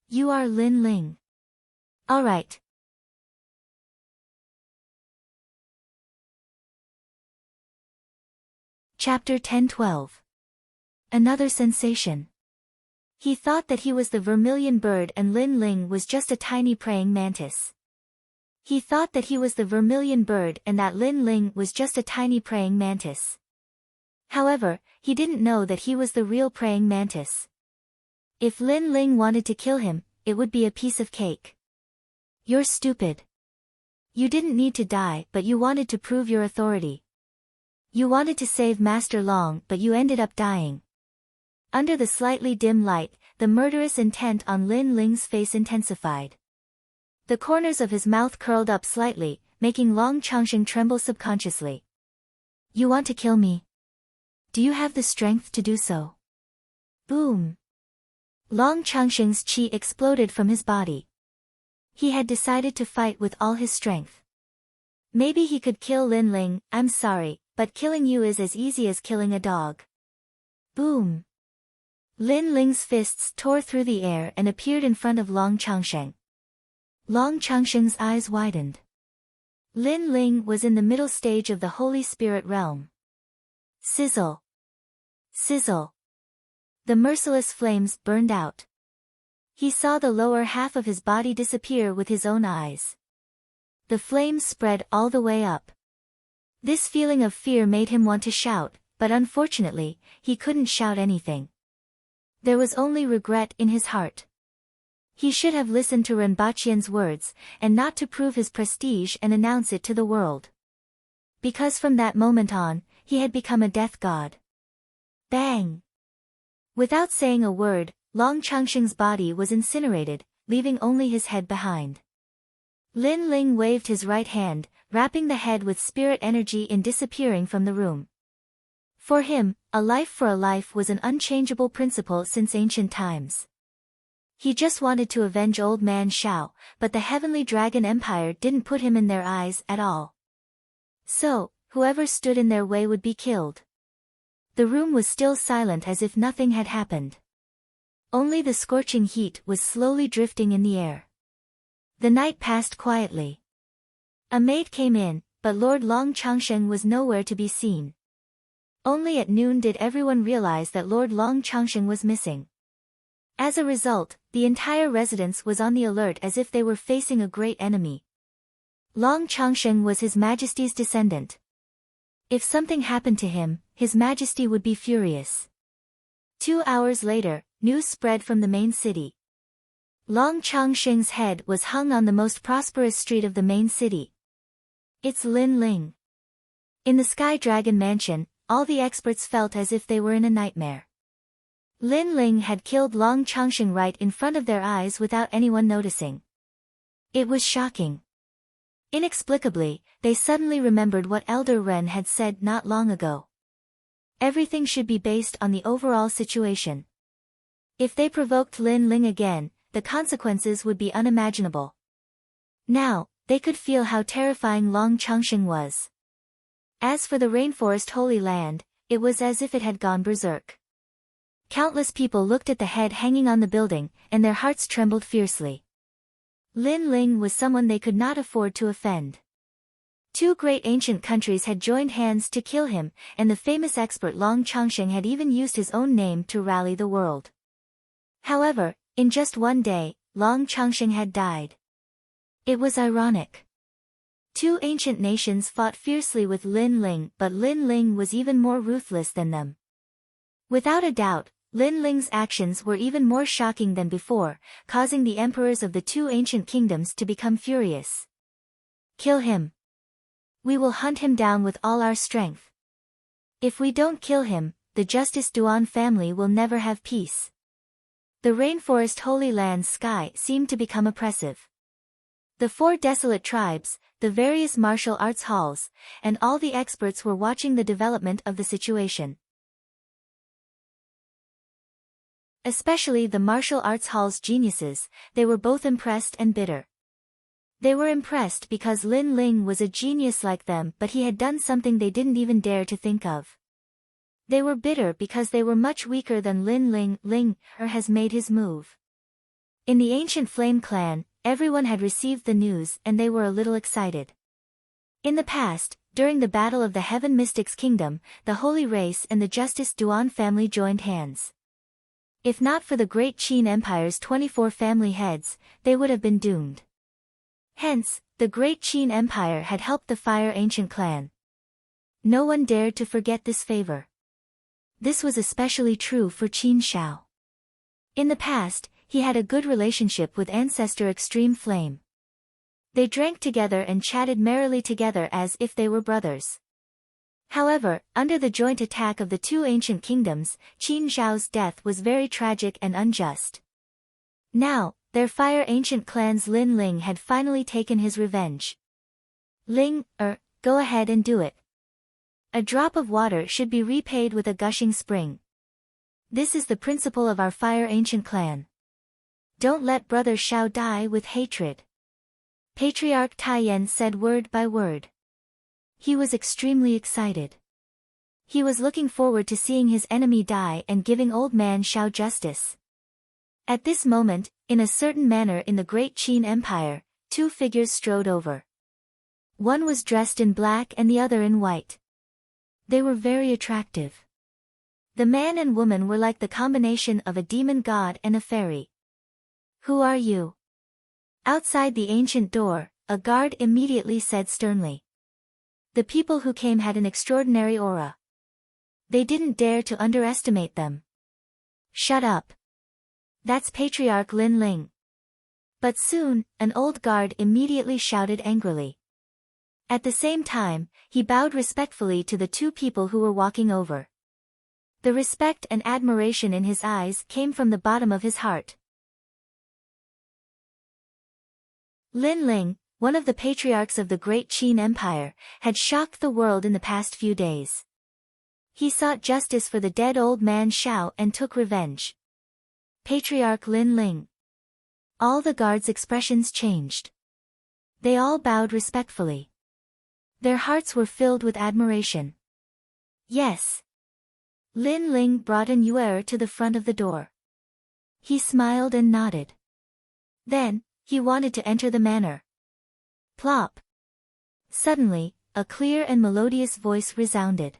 "You are Lin Ling." "Alright." Chapter 10-12. Another sensation. He thought that he was the vermilion bird and Lin Ling was just a tiny praying mantis. He thought that he was the vermilion bird and that Lin Ling was just a tiny praying mantis. However, he didn't know that he was the real praying mantis. If Lin Ling wanted to kill him, it would be a piece of cake. "You're stupid. You didn't need to die, but you wanted to prove your authority. You wanted to save Master Long, but you ended up dying." Under the slightly dim light, the murderous intent on Lin Ling's face intensified. The corners of his mouth curled up slightly, making Long Changsheng tremble subconsciously. "You want to kill me? Do you have the strength to do so?" Boom! Long Changsheng's qi exploded from his body. He had decided to fight with all his strength. Maybe he could kill Lin Ling, I'm sorry, but killing you is as easy as killing a dog. Boom! Lin Ling's fists tore through the air and appeared in front of Long Changsheng. Long Changsheng's eyes widened. Lin Ling was in the middle stage of the Holy Spirit realm. Sizzle! Sizzle! The merciless flames burned out. He saw the lower half of his body disappear with his own eyes. The flames spread all the way up. This feeling of fear made him want to shout, but unfortunately, he couldn't shout anything. There was only regret in his heart. He should have listened to Rinpoche's words, and not to prove his prestige and announce it to the world. Because from that moment on, he had become a death god. Bang! Without saying a word, Long Changsheng's body was incinerated, leaving only his head behind. Lin Ling waved his right hand, wrapping the head with spirit energy in disappearing from the room. For him, a life for a life was an unchangeable principle since ancient times. He just wanted to avenge old man Shao, but the Heavenly Dragon Empire didn't put him in their eyes at all. So, whoever stood in their way would be killed. The room was still silent as if nothing had happened. Only the scorching heat was slowly drifting in the air. The night passed quietly. A maid came in, but Lord Long Changsheng was nowhere to be seen. Only at noon did everyone realize that Lord Long Changsheng was missing. As a result, the entire residence was on the alert as if they were facing a great enemy. Long Changsheng was His Majesty's descendant. If something happened to him, His Majesty would be furious. 2 hours later, news spread from the main city. Long Changsheng's head was hung on the most prosperous street of the main city. It's Lin Ling. In the Sky Dragon Mansion, all the experts felt as if they were in a nightmare. Lin Ling had killed Long Changsheng right in front of their eyes without anyone noticing. It was shocking. Inexplicably, they suddenly remembered what Elder Ren had said not long ago. Everything should be based on the overall situation. If they provoked Lin Ling again, the consequences would be unimaginable. Now, they could feel how terrifying Long Changsheng was. As for the Rainforest Holy Land, it was as if it had gone berserk. Countless people looked at the head hanging on the building, and their hearts trembled fiercely. Lin Ling was someone they could not afford to offend. 2 great ancient countries had joined hands to kill him, and the famous expert Long Changsheng had even used his own name to rally the world. However, in just one day, Long Changsheng had died. It was ironic. 2 ancient nations fought fiercely with Lin Ling, but Lin Ling was even more ruthless than them. Without a doubt, Lin Ling's actions were even more shocking than before, causing the emperors of the 2 ancient kingdoms to become furious. Kill him. We will hunt him down with all our strength. If we don't kill him, the Justice Duan family will never have peace. The Rainforest Holy Land's sky seemed to become oppressive. The 4 desolate tribes, the various martial arts halls, and all the experts were watching the development of the situation. Especially the martial arts hall's geniuses, they were both impressed and bitter. They were impressed because Lin Ling was a genius like them, but he had done something they didn't even dare to think of. They were bitter because they were much weaker than Lin Ling. Ling has made his move. In the ancient Flame Clan, everyone had received the news and they were a little excited. In the past, during the Battle of the Heaven Mystics Kingdom, the Holy Race and the Justice Duan family joined hands. If not for the Great Qin Empire's 24 family heads, they would have been doomed. Hence, the Great Qin Empire had helped the Fire Ancient Clan. No one dared to forget this favor. This was especially true for Qin Shao. In the past, he had a good relationship with Ancestor Extreme Flame. They drank together and chatted merrily together as if they were brothers. However, under the joint attack of the 2 ancient kingdoms, Qin Zhao's death was very tragic and unjust. Now, their Fire Ancient Clan's Lin Ling had finally taken his revenge. Ling, go ahead and do it. A drop of water should be repaid with a gushing spring. This is the principle of our Fire Ancient Clan. Don't let Brother Shao die with hatred. Patriarch Taiyan said word by word. He was extremely excited. He was looking forward to seeing his enemy die and giving Old Man Shao justice. At this moment, in a certain manner in the Great Qin Empire, 2 figures strode over. One was dressed in black and the other in white. They were very attractive. The man and woman were like the combination of a demon god and a fairy. Who are you? Outside the ancient door, a guard immediately said sternly. The people who came had an extraordinary aura. They didn't dare to underestimate them. Shut up. That's Patriarch Lin Ling. But soon, an old guard immediately shouted angrily. At the same time, he bowed respectfully to the 2 people who were walking over. The respect and admiration in his eyes came from the bottom of his heart. Lin Ling, one of the patriarchs of the Great Qin Empire, had shocked the world in the past few days. He sought justice for the dead old man Shao and took revenge. Patriarch Lin Ling. All the guards' expressions changed. They all bowed respectfully. Their hearts were filled with admiration. Yes. Lin Ling brought an Yuer to the front of the door. He smiled and nodded. Then, he wanted to enter the manor. Plop. Suddenly, a clear and melodious voice resounded.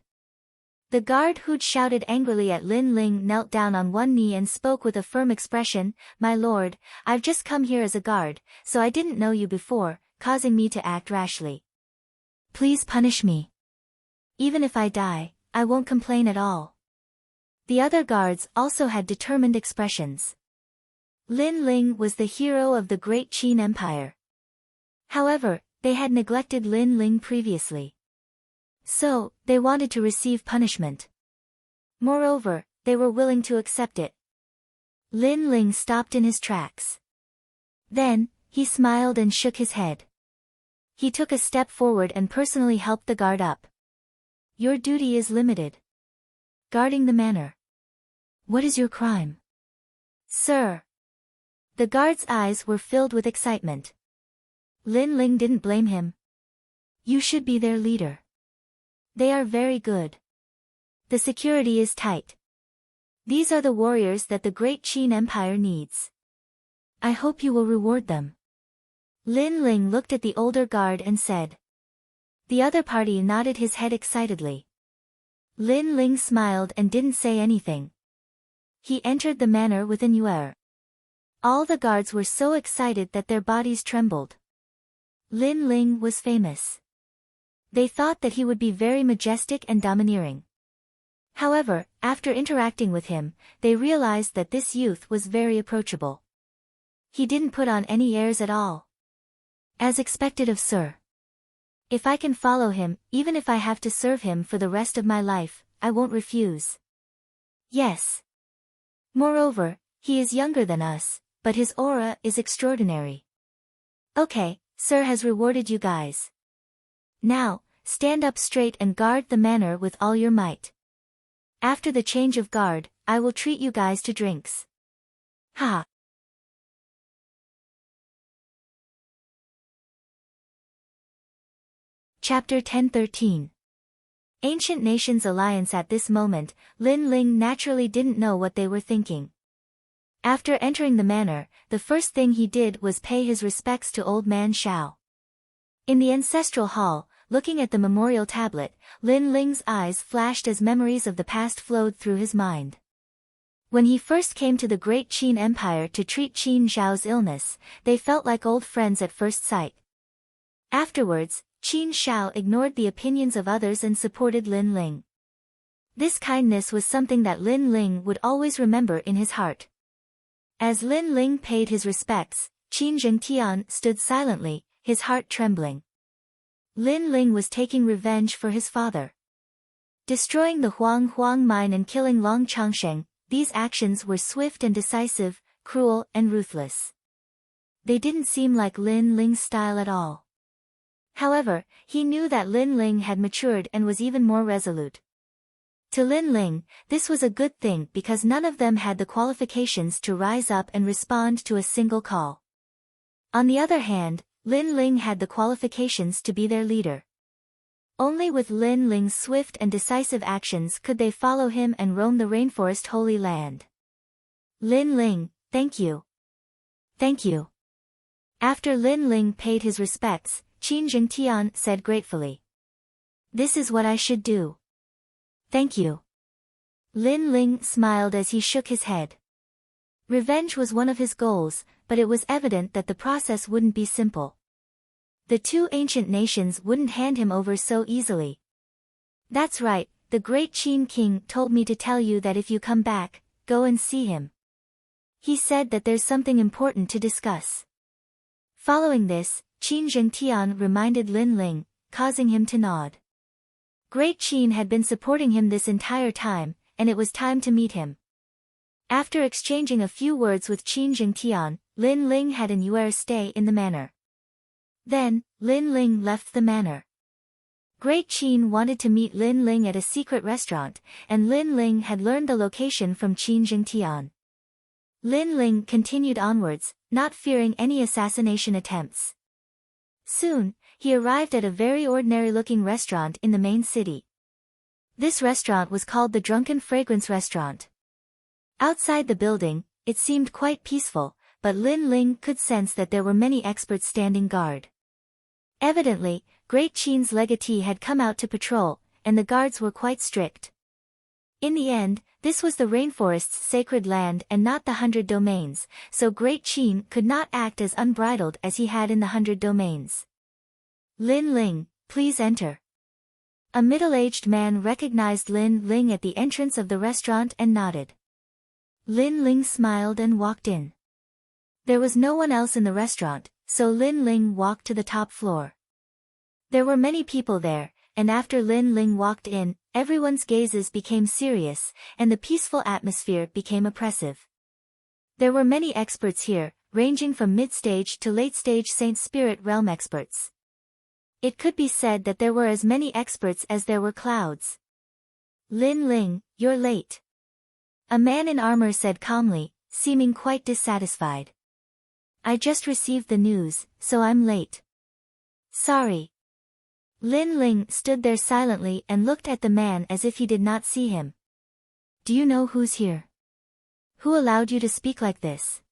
The guard who'd shouted angrily at Lin Ling knelt down on one knee and spoke with a firm expression, "My lord, I've just come here as a guard, so I didn't know you before, causing me to act rashly. Please punish me. Even if I die, I won't complain at all." The other guards also had determined expressions. Lin Ling was the hero of the Great Qin Empire. However, they had neglected Lin Ling previously. So, they wanted to receive punishment. Moreover, they were willing to accept it. Lin Ling stopped in his tracks. Then, he smiled and shook his head. He took a step forward and personally helped the guard up. "Your duty is limited. Guarding the manor. What is your crime?" "Sir." The guard's eyes were filled with excitement. Lin Ling didn't blame him. "You should be their leader. They are very good. The security is tight. These are the warriors that the Great Qin Empire needs. I hope you will reward them." Lin Ling looked at the older guard and said. The other party nodded his head excitedly. Lin Ling smiled and didn't say anything. He entered the manor with an Yuer. All the guards were so excited that their bodies trembled. Lin Ling was famous. They thought that he would be very majestic and domineering. However, after interacting with him, they realized that this youth was very approachable. He didn't put on any airs at all. "As expected of Sir. If I can follow him, even if I have to serve him for the rest of my life, I won't refuse." "Yes. Moreover, he is younger than us, but his aura is extraordinary. Okay, Sir has rewarded you guys. Now, stand up straight and guard the manor with all your might. After the change of guard, I will treat you guys to drinks." Ha! Chapter 10-13. Ancient Nations Alliance. At this moment, Lin Ling naturally didn't know what they were thinking. After entering the manor, the first thing he did was pay his respects to Old Man Shao. In the ancestral hall, looking at the memorial tablet, Lin Ling's eyes flashed as memories of the past flowed through his mind. When he first came to the Great Qin Empire to treat Qin Zhao's illness, they felt like old friends at first sight. Afterwards, Qin Zhao ignored the opinions of others and supported Lin Ling. This kindness was something that Lin Ling would always remember in his heart. As Lin Ling paid his respects, Qin Zhengtian stood silently, his heart trembling. Lin Ling was taking revenge for his father. Destroying the Huang mine and killing Long Changsheng, these actions were swift and decisive, cruel and ruthless. They didn't seem like Lin Ling's style at all. However, he knew that Lin Ling had matured and was even more resolute. To Lin Ling, this was a good thing because none of them had the qualifications to rise up and respond to a single call. On the other hand, Lin Ling had the qualifications to be their leader. Only with Lin Ling's swift and decisive actions could they follow him and roam the rainforest Holy Land. "Lin Ling, thank you. Thank you." After Lin Ling paid his respects, Qin Zhengtian said gratefully. "This is what I should do. Thank you." Lin Ling smiled as he shook his head. Revenge was one of his goals, but it was evident that the process wouldn't be simple. The two ancient nations wouldn't hand him over so easily. "That's right, the Great Qin King told me to tell you that if you come back, go and see him. He said that there's something important to discuss." Following this, Qin Zhengtian reminded Lin Ling, causing him to nod. Great Qin had been supporting him this entire time, and it was time to meet him. After exchanging a few words with Qin Zhengtian, Lin Ling had an Yuer stay in the manor. Then, Lin Ling left the manor. Great Qin wanted to meet Lin Ling at a secret restaurant, and Lin Ling had learned the location from Qin Zhengtian. Lin Ling continued onwards, not fearing any assassination attempts. Soon, he arrived at a very ordinary-looking restaurant in the main city. This restaurant was called the Drunken Fragrance Restaurant. Outside the building, it seemed quite peaceful, but Lin Ling could sense that there were many experts standing guard. Evidently, Great Qin's legatee had come out to patrol, and the guards were quite strict. In the end, this was the rainforest's sacred land and not the 100 Domains, so Great Qin could not act as unbridled as he had in the 100 Domains. Lin Ling, please enter. A middle-aged man recognized Lin Ling at the entrance of the restaurant and nodded. Lin Ling smiled and walked in. There was no one else in the restaurant, so Lin Ling walked to the top floor. There were many people there, and after Lin Ling walked in, everyone's gazes became serious, and the peaceful atmosphere became oppressive. There were many experts here, ranging from mid-stage to late-stage Saint Spirit Realm experts. It could be said that there were as many experts as there were clouds. Lin Ling, you're late. A man in armor said calmly, seeming quite dissatisfied. I just received the news, so I'm late. Sorry. Lin Ling stood there silently and looked at the man as if he did not see him. Do you know who's here? Who allowed you to speak like this?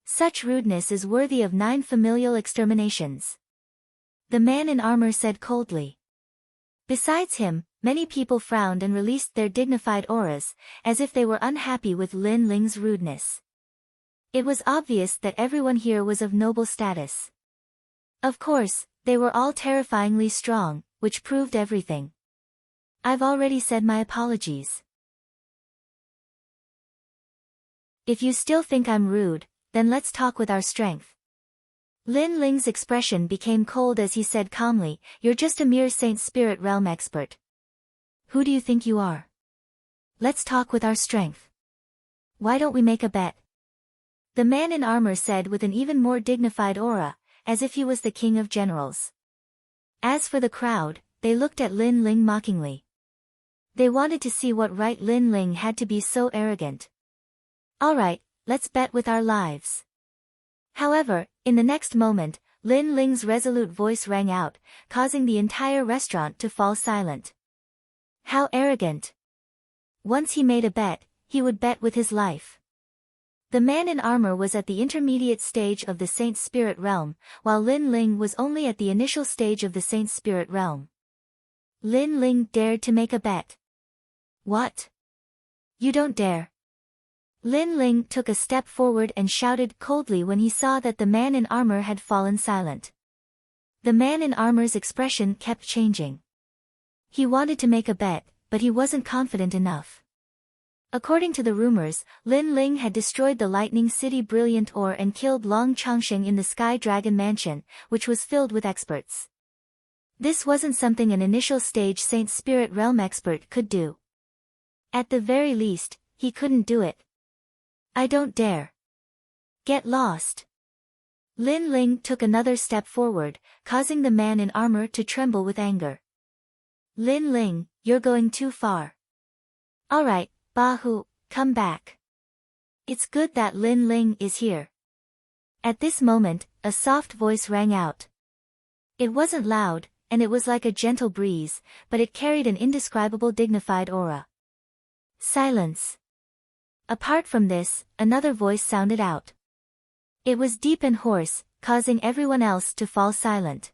Such rudeness is worthy of 9 familial exterminations. The man in armor said coldly. Besides him, many people frowned and released their dignified auras, as if they were unhappy with Lin Ling's rudeness. It was obvious that everyone here was of noble status. Of course, they were all terrifyingly strong, which proved everything. I've already said my apologies. If you still think I'm rude, then let's talk with our strength. Lin Ling's expression became cold as he said calmly, you're just a mere Saint Spirit Realm expert. Who do you think you are? Let's talk with our strength. Why don't we make a bet? The man in armor said with an even more dignified aura, as if he was the king of generals. As for the crowd, they looked at Lin Ling mockingly. They wanted to see what right Lin Ling had to be so arrogant. Alright, let's bet with our lives. However, in the next moment, Lin Ling's resolute voice rang out, causing the entire restaurant to fall silent. How arrogant! Once he made a bet, he would bet with his life. The man in armor was at the intermediate stage of the Saint Spirit Realm, while Lin Ling was only at the initial stage of the Saint Spirit Realm. Lin Ling dared to make a bet. What? You don't dare. Lin Ling took a step forward and shouted coldly when he saw that the man in armor had fallen silent. The man in armor's expression kept changing. He wanted to make a bet, but he wasn't confident enough. According to the rumors, Lin Ling had destroyed the Lightning City Brilliant Ore and killed Long Changsheng in the Sky Dragon Mansion, which was filled with experts. This wasn't something an initial stage Saint Spirit Realm expert could do. At the very least, he couldn't do it. I don't dare. Get lost. Lin Ling took another step forward, causing the man in armor to tremble with anger. Lin Ling, you're going too far. Alright, Bahu, come back. It's good that Lin Ling is here. At this moment, a soft voice rang out. It wasn't loud, and it was like a gentle breeze, but it carried an indescribable dignified aura. Silence. Apart from this, another voice sounded out. It was deep and hoarse, causing everyone else to fall silent.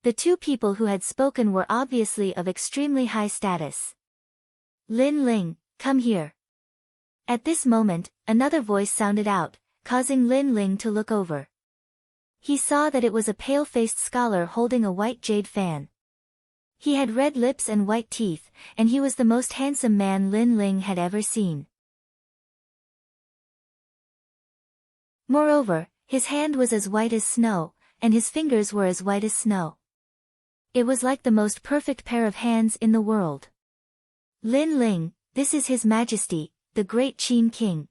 The two people who had spoken were obviously of extremely high status. Lin Ling, come here. At this moment, another voice sounded out, causing Lin Ling to look over. He saw that it was a pale-faced scholar holding a white jade fan. He had red lips and white teeth, and he was the most handsome man Lin Ling had ever seen. Moreover, his hand was as white as snow, and his fingers were as white as snow. It was like the most perfect pair of hands in the world. Lin Ling, this is His Majesty, the Great Qin King.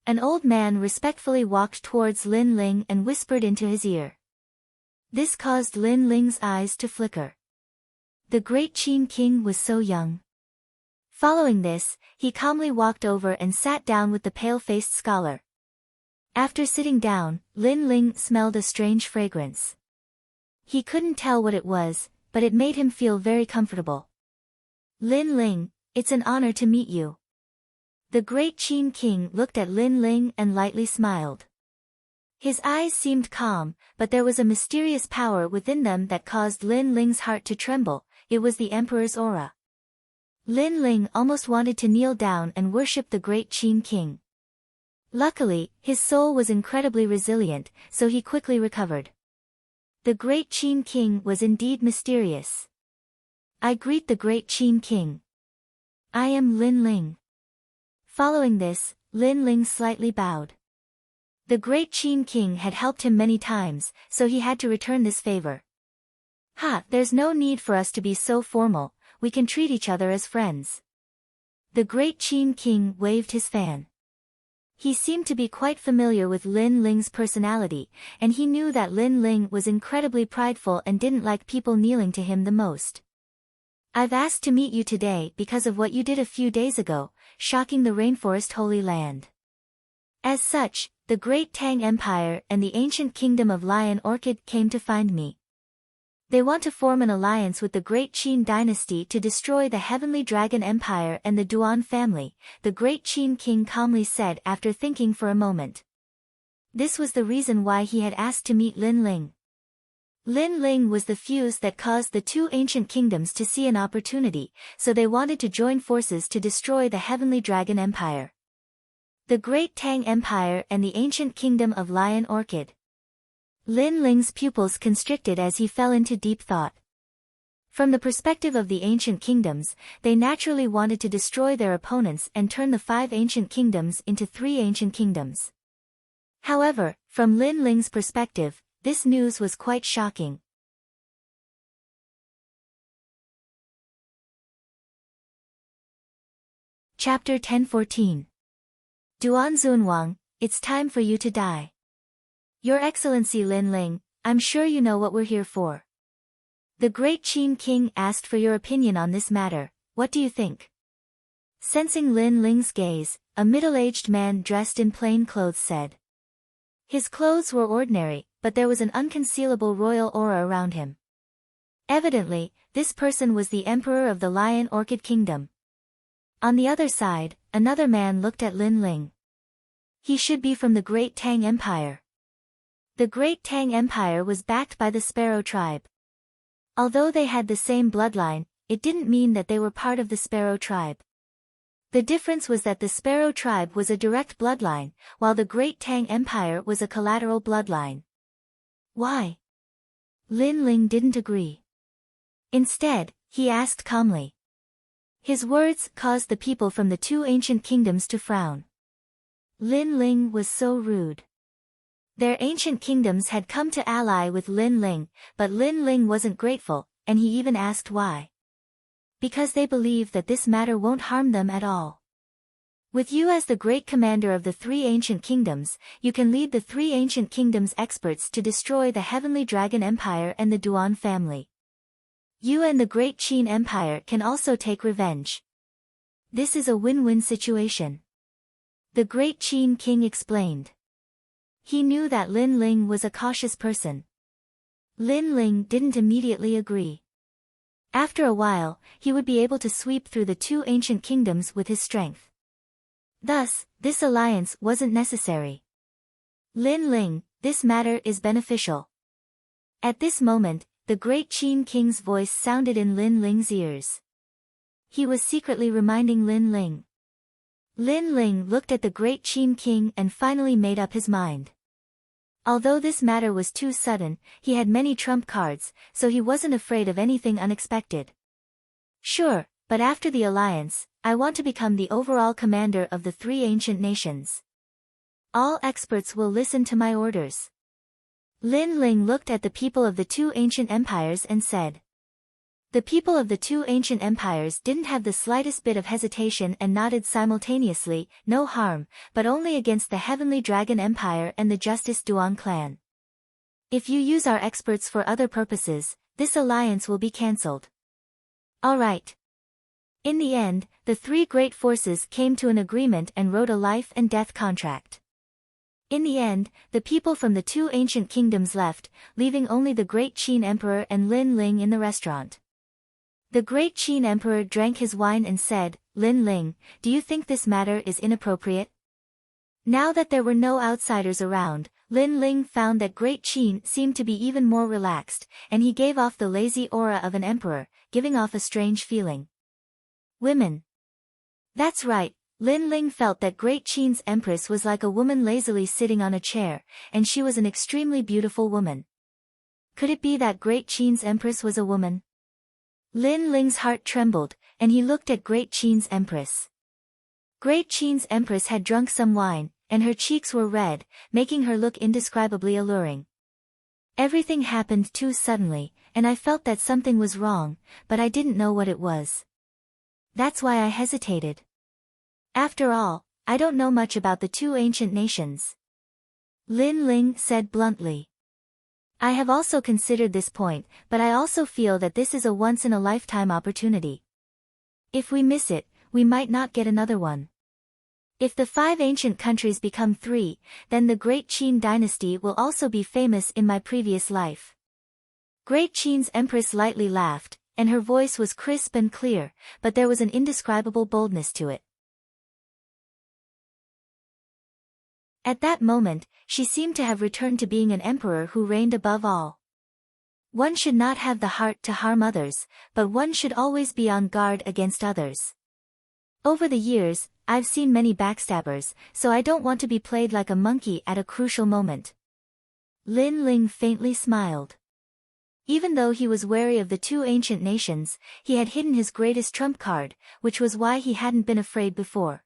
An old man respectfully walked towards Lin Ling and whispered into his ear. This caused Lin Ling's eyes to flicker. The Great Qin King was so young. Following this, he calmly walked over and sat down with the pale-faced scholar. After sitting down, Lin Ling smelled a strange fragrance. He couldn't tell what it was, but it made him feel very comfortable. Lin Ling, it's an honor to meet you. The great Qin king looked at Lin Ling and lightly smiled. His eyes seemed calm, but there was a mysterious power within them that caused Lin Ling's heart to tremble. It was the emperor's aura. Lin Ling almost wanted to kneel down and worship the great Qin king. Luckily, his soul was incredibly resilient, so he quickly recovered. The great Qin king was indeed mysterious. I greet the great Qin king. I am Lin Ling. Following this, Lin Ling slightly bowed. The great Qin king had helped him many times, so he had to return this favor. There's no need for us to be so formal, we can treat each other as friends. The great Qin king waved his fan. He seemed to be quite familiar with Lin Ling's personality, and he knew that Lin Ling was incredibly prideful and didn't like people kneeling to him the most. I've asked to meet you today because of what you did a few days ago, shocking the rainforest Holy Land. As such, the great Tang Empire and the ancient kingdom of Lion Orchid came to find me. They want to form an alliance with the great Qin dynasty to destroy the Heavenly Dragon Empire and the Duan family, the great Qin king calmly said after thinking for a moment. This was the reason why he had asked to meet Lin Ling. Lin Ling was the fuse that caused the two ancient kingdoms to see an opportunity, so they wanted to join forces to destroy the Heavenly Dragon Empire. The Great Tang Empire and the ancient kingdom of Lion Orchid. Lin Ling's pupils constricted as he fell into deep thought. From the perspective of the ancient kingdoms, they naturally wanted to destroy their opponents and turn the 5 ancient kingdoms into 3 ancient kingdoms. However, from Lin Ling's perspective, this news was quite shocking. Chapter 1014. Duan Zunwang, it's time for you to die. Your Excellency Lin Ling, I'm sure you know what we're here for. The great Qin king asked for your opinion on this matter, what do you think? Sensing Lin Ling's gaze, a middle-aged man dressed in plain clothes said. His clothes were ordinary, but there was an unconcealable royal aura around him. Evidently, this person was the emperor of the Lion Orchid Kingdom. On the other side, another man looked at Lin Ling. He should be from the Great Tang Empire. The Great Tang Empire was backed by the Sparrow tribe. Although they had the same bloodline, it didn't mean that they were part of the Sparrow tribe. The difference was that the Sparrow tribe was a direct bloodline, while the Great Tang Empire was a collateral bloodline. Why? Lin Ling didn't agree. Instead, he asked calmly. His words caused the people from the 2 ancient kingdoms to frown. Lin Ling was so rude. Their ancient kingdoms had come to ally with Lin Ling, but Lin Ling wasn't grateful, and he even asked why. Because they believe that this matter won't harm them at all. With you as the great commander of the 3 ancient kingdoms, you can lead the 3 ancient kingdoms' experts to destroy the Heavenly Dragon Empire and the Duan family. You and the Great Qin Empire can also take revenge. This is a win-win situation. The Great Qin king explained. He knew that Lin Ling was a cautious person. Lin Ling didn't immediately agree. After a while, he would be able to sweep through the 2 ancient kingdoms with his strength. Thus, this alliance wasn't necessary. Lin Ling, this matter is beneficial. At this moment, the Great Qin king's voice sounded in Lin Ling's ears. He was secretly reminding Lin Ling. Lin Ling looked at the Great Qin king and finally made up his mind. Although this matter was too sudden, he had many trump cards, so he wasn't afraid of anything unexpected. Sure, but after the alliance, I want to become the overall commander of the 3 ancient nations. All experts will listen to my orders. Lin Ling looked at the people of the 2 ancient empires and said. The people of the 2 ancient empires didn't have the slightest bit of hesitation and nodded simultaneously, no harm, but only against the Heavenly Dragon Empire and the Justice Duan clan. If you use our experts for other purposes, this alliance will be cancelled. Alright. In the end, the 3 great forces came to an agreement and wrote a life and death contract. In the end, the people from the two ancient kingdoms left, leaving only the great Qin Emperor and Lin Ling in the restaurant. The great Qin Emperor drank his wine and said, "Lin Ling, do you think this matter is inappropriate?" Now that there were no outsiders around, Lin Ling found that great Qin seemed to be even more relaxed, and he gave off the lazy aura of an emperor, giving off a strange feeling. Women. That's right, Lin Ling felt that great Qin's empress was like a woman lazily sitting on a chair, and she was an extremely beautiful woman. Could it be that great Qin's empress was a woman? Lin Ling's heart trembled, and he looked at great Qin's empress. Great Qin's empress had drunk some wine, and her cheeks were red, making her look indescribably alluring. Everything happened too suddenly, and I felt that something was wrong, but I didn't know what it was. That's why I hesitated. After all, I don't know much about the two ancient nations. Lin Ling said bluntly. I have also considered this point, but I also feel that this is a once-in-a-lifetime opportunity. If we miss it, we might not get another one. If the 5 ancient countries become 3, then the Great Qin dynasty will also be famous in my previous life. Great Qin's empress lightly laughed, and her voice was crisp and clear, but there was an indescribable boldness to it. At that moment, she seemed to have returned to being an emperor who reigned above all. One should not have the heart to harm others, but one should always be on guard against others. Over the years, I've seen many backstabbers, so I don't want to be played like a monkey at a crucial moment. Lin Ling faintly smiled. Even though he was wary of the two ancient nations, he had hidden his greatest trump card, which was why he hadn't been afraid before.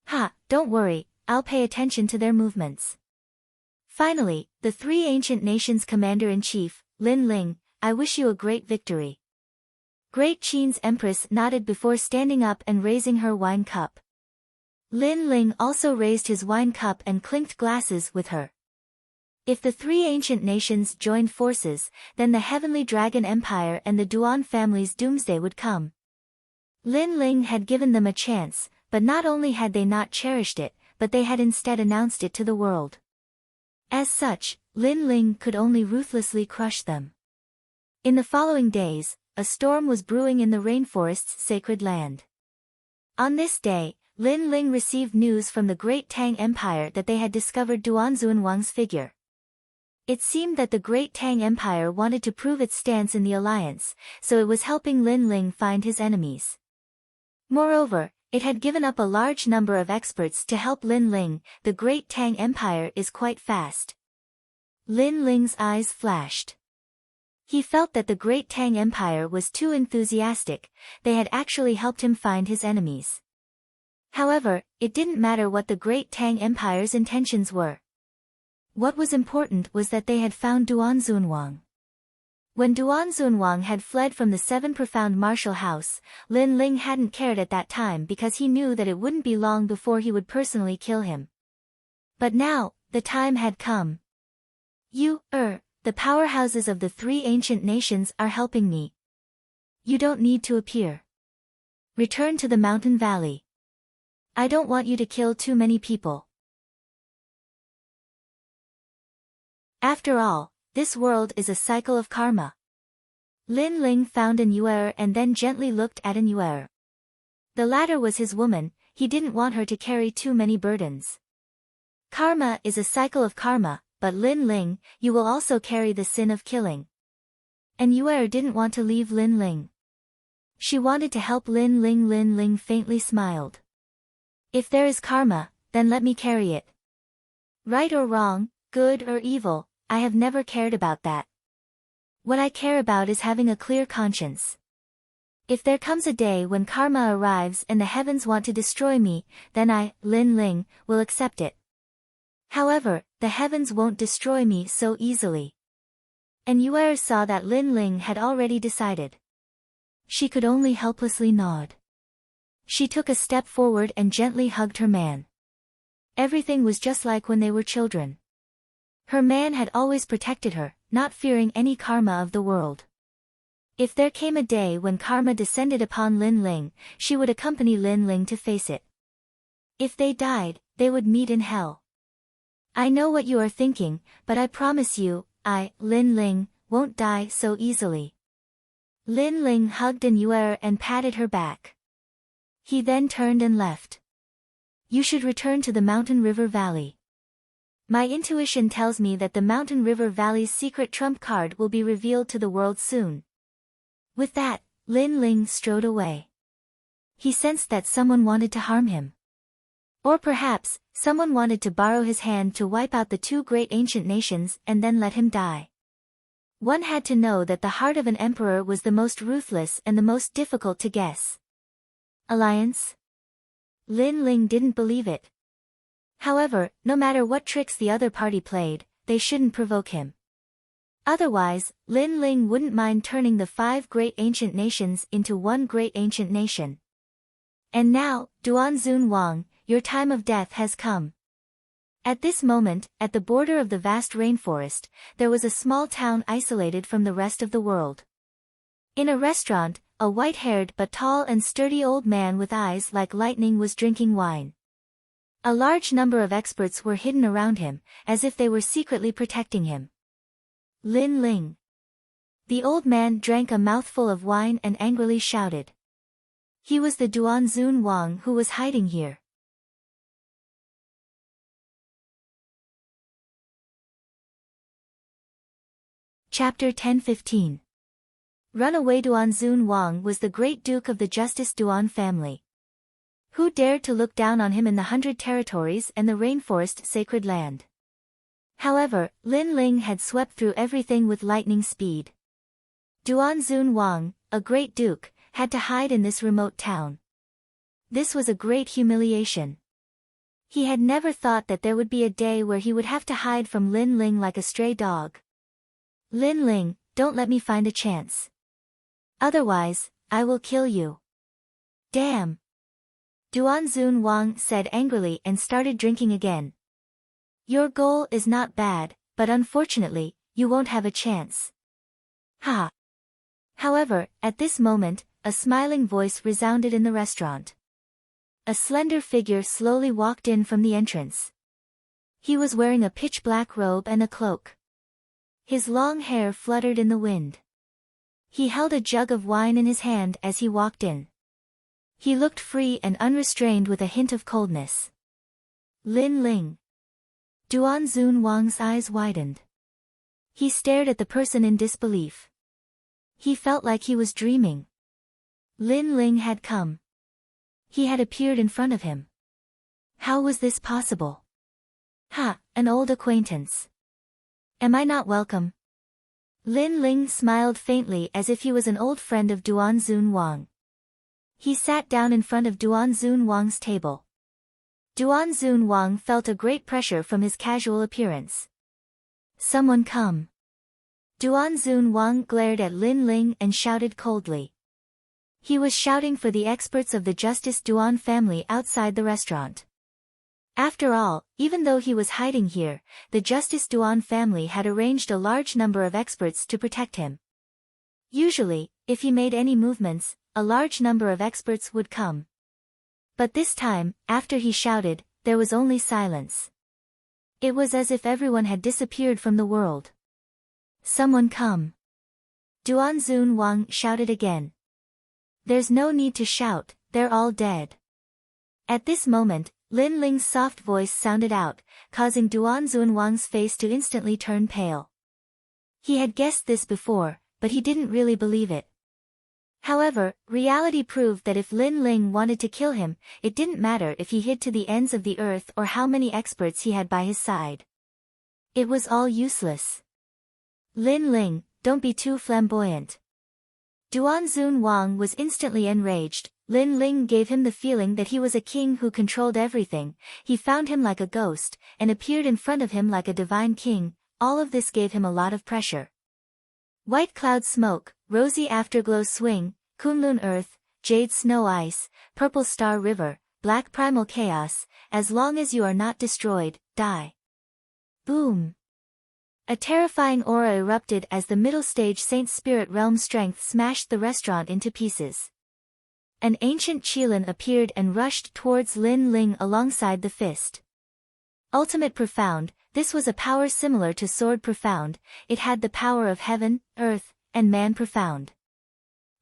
Ha, don't worry, I'll pay attention to their movements. Finally, the 3 ancient nations commander-in-chief, Lin Ling, I wish you a great victory. Great Qin's empress nodded before standing up and raising her wine cup. Lin Ling also raised his wine cup and clinked glasses with her. If the 3 ancient nations joined forces, then the Heavenly Dragon Empire and the Duan family's doomsday would come. Lin Ling had given them a chance, but not only had they not cherished it, but they had instead announced it to the world. As such, Lin Ling could only ruthlessly crush them. In the following days, a storm was brewing in the rainforest's sacred land. On this day, Lin Ling received news from the Great Tang Empire that they had discovered Duanzun Wang's figure. It seemed that the Great Tang Empire wanted to prove its stance in the alliance, so it was helping Lin Ling find his enemies. Moreover, it had given up a large number of experts to help Lin Ling. The Great Tang Empire is quite fast. Lin Ling's eyes flashed. He felt that the Great Tang Empire was too enthusiastic, they had actually helped him find his enemies. However, it didn't matter what the Great Tang Empire's intentions were. What was important was that they had found Duanzun Wang. When Duanzun Wang had fled from the 7 profound martial house, Lin Ling hadn't cared at that time because he knew that it wouldn't be long before he would personally kill him. But now, the time had come. The powerhouses of the 3 ancient nations are helping me. You don't need to appear. Return to the mountain valley. I don't want you to kill too many people. After all, this world is a cycle of karma. Lin Ling found an Yuer and then gently looked at an Yuer. The latter was his woman, he didn't want her to carry too many burdens. Karma is a cycle of karma, but Lin Ling, you will also carry the sin of killing. And Yuer didn't want to leave Lin Ling. She wanted to help Lin Ling. Lin Ling faintly smiled. If there is karma, then let me carry it. Right or wrong, good or evil, I have never cared about that. What I care about is having a clear conscience. If there comes a day when karma arrives and the heavens want to destroy me, then I, Lin Ling, will accept it. However, the heavens won't destroy me so easily. And Yuer saw that Lin Ling had already decided. She could only helplessly nod. She took a step forward and gently hugged her man. Everything was just like when they were children. Her man had always protected her, not fearing any karma of the world. If there came a day when karma descended upon Lin Ling, she would accompany Lin Ling to face it. If they died, they would meet in hell. I know what you are thinking, but I promise you, Lin Ling, won't die so easily. Lin Ling hugged An and patted her back. He then turned and left. You should return to the Mountain River Valley. My intuition tells me that the Mountain River Valley's secret trump card will be revealed to the world soon. With that, Lin Ling strode away. He sensed that someone wanted to harm him. Or perhaps, someone wanted to borrow his hand to wipe out the two great ancient nations and then let him die. One had to know that the heart of an emperor was the most ruthless and the most difficult to guess. Alliance? Lin Ling didn't believe it. However, no matter what tricks the other party played, they shouldn't provoke him. Otherwise, Lin Ling wouldn't mind turning the 5 great ancient nations into one great ancient nation. And now, Duanzun Wang, your time of death has come. At this moment, at the border of the vast rainforest, there was a small town isolated from the rest of the world. In a restaurant, a white-haired but tall and sturdy old man with eyes like lightning was drinking wine. A large number of experts were hidden around him, as if they were secretly protecting him. Lin Ling. The old man drank a mouthful of wine and angrily shouted. He was the Duanzun Wang who was hiding here. Chapter 10-15. Runaway Duanzun Wang was the great duke of the Justice Duan family. Who dared to look down on him in the 100 territories and the rainforest sacred land? However, Lin Ling had swept through everything with lightning speed. Duanzun Wang, a great duke, had to hide in this remote town. This was a great humiliation. He had never thought that there would be a day where he would have to hide from Lin Ling like a stray dog. Lin Ling, don't let me find a chance. Otherwise, I will kill you. Damn. Duanzun Wang said angrily and started drinking again. Your goal is not bad, but unfortunately, you won't have a chance. Ha. However, at this moment, a smiling voice resounded in the restaurant. A slender figure slowly walked in from the entrance. He was wearing a pitch-black robe and a cloak. His long hair fluttered in the wind. He held a jug of wine in his hand as he walked in. He looked free and unrestrained with a hint of coldness. Lin Ling. Duanzun Wang's eyes widened. He stared at the person in disbelief. He felt like he was dreaming. Lin Ling had come. He had appeared in front of him. How was this possible? Ha, an old acquaintance. Am I not welcome? Lin Ling smiled faintly as if he was an old friend of Duanzun Wang. He sat down in front of Duanzun Wang's table. Duanzun Wang felt a great pressure from his casual appearance. Someone come. Duanzun Wang glared at Lin Ling and shouted coldly. He was shouting for the experts of the Justice Duan family outside the restaurant. After all, even though he was hiding here, the Justice Duan family had arranged a large number of experts to protect him. Usually, if he made any movements, a large number of experts would come. But this time, after he shouted, there was only silence. It was as if everyone had disappeared from the world. Someone come. Duanzun Wang shouted again. There's no need to shout, they're all dead. At this moment, Lin Ling's soft voice sounded out, causing Duanzun Wang's face to instantly turn pale. He had guessed this before, but he didn't really believe it. However, reality proved that if Lin Ling wanted to kill him, it didn't matter if he hid to the ends of the earth or how many experts he had by his side. It was all useless. Lin Ling, don't be too flamboyant. Duanzun Wang was instantly enraged. Lin Ling gave him the feeling that he was a king who controlled everything. He found him like a ghost, and appeared in front of him like a divine king. All of this gave him a lot of pressure. White cloud smoke, rosy afterglow swing, Kunlun earth, jade snow ice, purple star river, black primal chaos, as long as you are not destroyed, die. Boom! A terrifying aura erupted as the middle stage Saint Spirit Realm strength smashed the restaurant into pieces. An ancient Qilin appeared and rushed towards Lin Ling alongside the fist. Ultimate Profound, this was a power similar to Sword Profound. It had the power of heaven, earth, and man profound.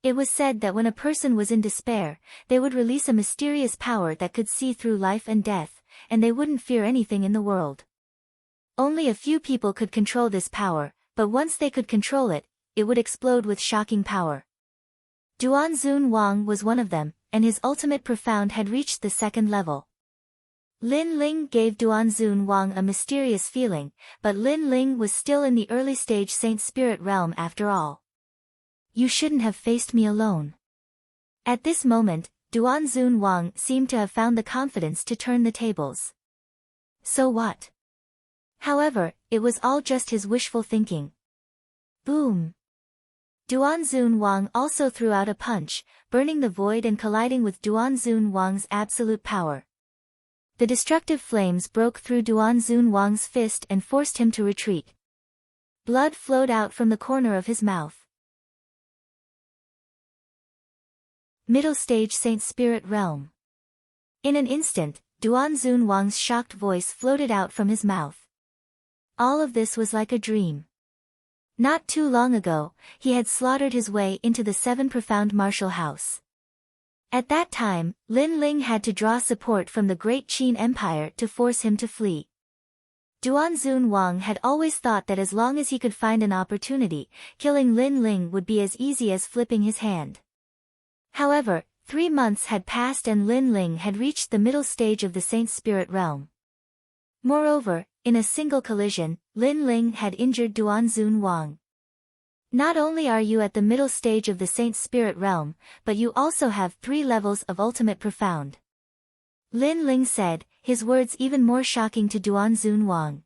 It was said that when a person was in despair, they would release a mysterious power that could see through life and death, and they wouldn't fear anything in the world. Only a few people could control this power, but once they could control it, it would explode with shocking power. Duanzun Wang was one of them, and his ultimate profound had reached the second level. Lin Ling gave Duanzun Wang a mysterious feeling, but Lin Ling was still in the early stage Saint Spirit realm after all. You shouldn't have faced me alone. At this moment, Duanzun Wang seemed to have found the confidence to turn the tables. So what? However, it was all just his wishful thinking. Boom! Duanzun Wang also threw out a punch, burning the void and colliding with Duanzun Wang's absolute power. The destructive flames broke through Duanzun Wang's fist and forced him to retreat. Blood flowed out from the corner of his mouth. Middle Stage Saint Spirit Realm. In an instant, Duanzun Wang's shocked voice floated out from his mouth. All of this was like a dream. Not too long ago, he had slaughtered his way into the 7 Profound Martial House. At that time, Lin Ling had to draw support from the Great Qin Empire to force him to flee. Duanzun Wang had always thought that as long as he could find an opportunity, killing Lin Ling would be as easy as flipping his hand. However, 3 months had passed and Lin Ling had reached the middle stage of the Saint Spirit realm. Moreover, in a single collision, Lin Ling had injured Duanzun Wang. Not only are you at the middle stage of the Saint Spirit realm, but you also have 3 levels of ultimate profound. Lin Ling said, his words even more shocking to Duanzun Wang.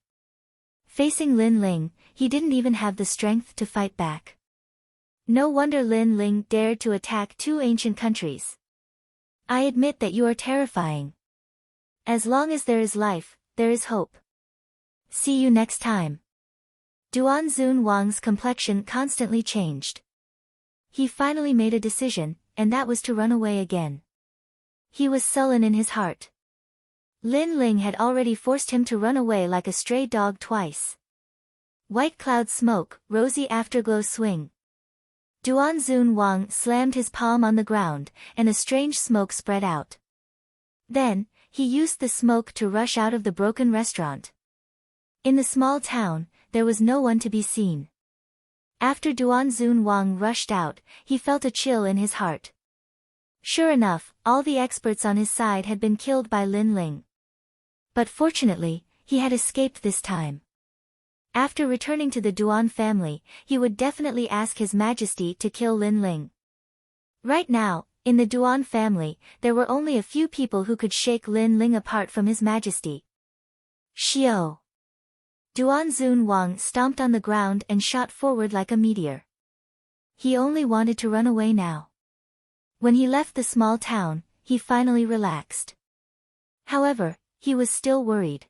Facing Lin Ling, he didn't even have the strength to fight back. No wonder Lin Ling dared to attack 2 ancient countries. I admit that you are terrifying. As long as there is life, there is hope. See you next time. Duanzun Wang's complexion constantly changed. He finally made a decision, and that was to run away again. He was sullen in his heart. Lin Ling had already forced him to run away like a stray dog twice. White cloud smoke, rosy afterglow swing. Duanzun Wang slammed his palm on the ground, and a strange smoke spread out. Then, he used the smoke to rush out of the broken restaurant. In the small town, there was no one to be seen. After Duanzun Wang rushed out, he felt a chill in his heart. Sure enough, all the experts on his side had been killed by Lin Ling. But fortunately, he had escaped this time. After returning to the Duan family, he would definitely ask His Majesty to kill Lin Ling. Right now, in the Duan family, there were only a few people who could shake Lin Ling apart from His Majesty. Xiao! Duanzun Wang stomped on the ground and shot forward like a meteor. He only wanted to run away now. When he left the small town, he finally relaxed. However, he was still worried.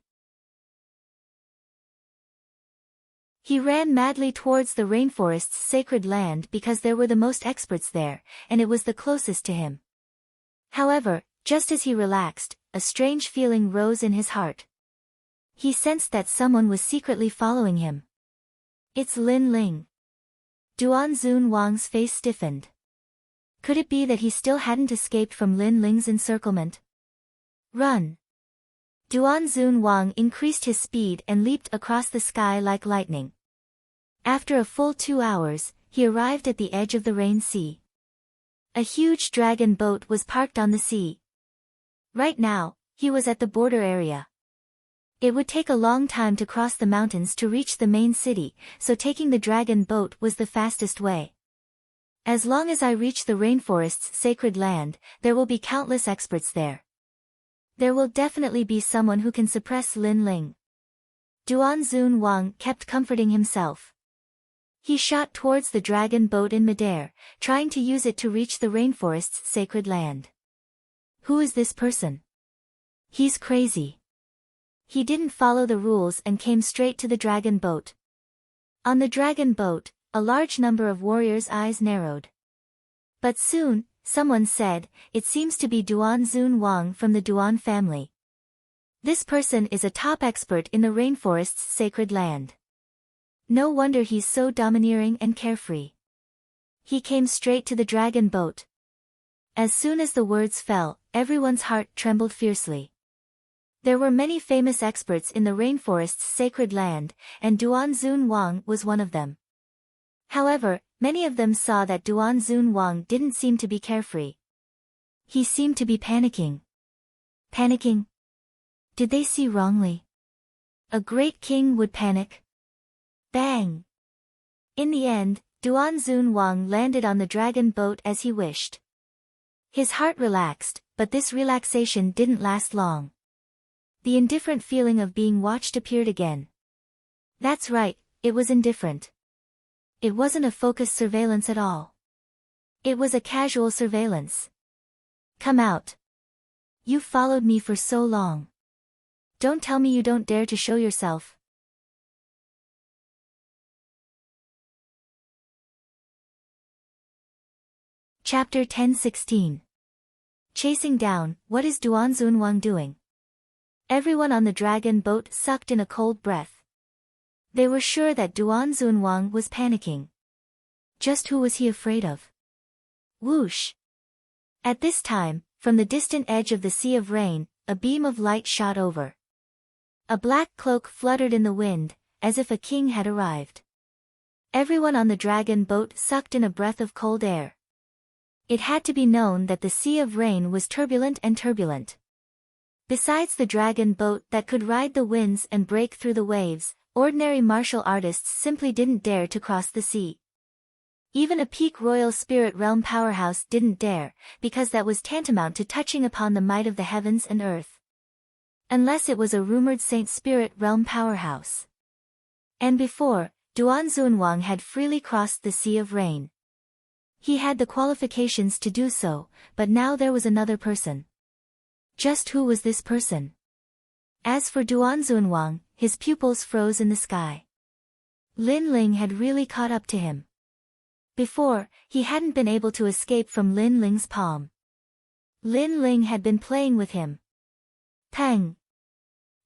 He ran madly towards the rainforest's sacred land because there were the most experts there, and it was the closest to him. However, just as he relaxed, a strange feeling rose in his heart. He sensed that someone was secretly following him. It's Lin Ling. Duanzun Wang's face stiffened. Could it be that he still hadn't escaped from Lin Ling's encirclement? Run! Duanzun Wang increased his speed and leaped across the sky like lightning. After a full 2 hours, he arrived at the edge of the Rain Sea. A huge dragon boat was parked on the sea. Right now, he was at the border area. It would take a long time to cross the mountains to reach the main city, so taking the dragon boat was the fastest way. As long as I reach the rainforest's sacred land, there will be countless experts there. There will definitely be someone who can suppress Lin Ling. Duanzun Wang kept comforting himself. He shot towards the dragon boat in midair, trying to use it to reach the rainforest's sacred land. Who is this person? He's crazy. He didn't follow the rules and came straight to the dragon boat. On the dragon boat, a large number of warriors' eyes narrowed. But soon, someone said, it seems to be Duanzun Wang from the Duan family. This person is a top expert in the rainforest's sacred land. No wonder he's so domineering and carefree. He came straight to the dragon boat. As soon as the words fell, everyone's heart trembled fiercely. There were many famous experts in the rainforest's sacred land, and Duanzun Wang was one of them. However, many of them saw that Duanzun Wang didn't seem to be carefree. He seemed to be panicking. Panicking? Did they see wrongly? A great king would panic? Bang! In the end, Duanzun Wang landed on the dragon boat as he wished. His heart relaxed, but this relaxation didn't last long. The indifferent feeling of being watched appeared again. That's right, it was indifferent. It wasn't a focused surveillance at all. It was a casual surveillance. Come out. You've followed me for so long. Don't tell me you don't dare to show yourself. Chapter 10:16. Chasing down, what is Duanzun Wang doing? Everyone on the dragon boat sucked in a cold breath. They were sure that Duanzun Wang was panicking. Just who was he afraid of? Whoosh! At this time, from the distant edge of the Sea of Rain, a beam of light shot over. A black cloak fluttered in the wind, as if a king had arrived. Everyone on the dragon boat sucked in a breath of cold air. It had to be known that the Sea of Rain was turbulent and turbulent. Besides the dragon boat that could ride the winds and break through the waves, ordinary martial artists simply didn't dare to cross the sea. Even a peak royal spirit realm powerhouse didn't dare, because that was tantamount to touching upon the might of the heavens and earth. Unless it was a rumored saint spirit realm powerhouse. And before, Duanzun Wang had freely crossed the Sea of Rain. He had the qualifications to do so, but now there was another person. Just who was this person? As for Duanzun Wang, his pupils froze in the sky. Lin Ling had really caught up to him. Before, he hadn't been able to escape from Lin Ling's palm. Lin Ling had been playing with him. Pang!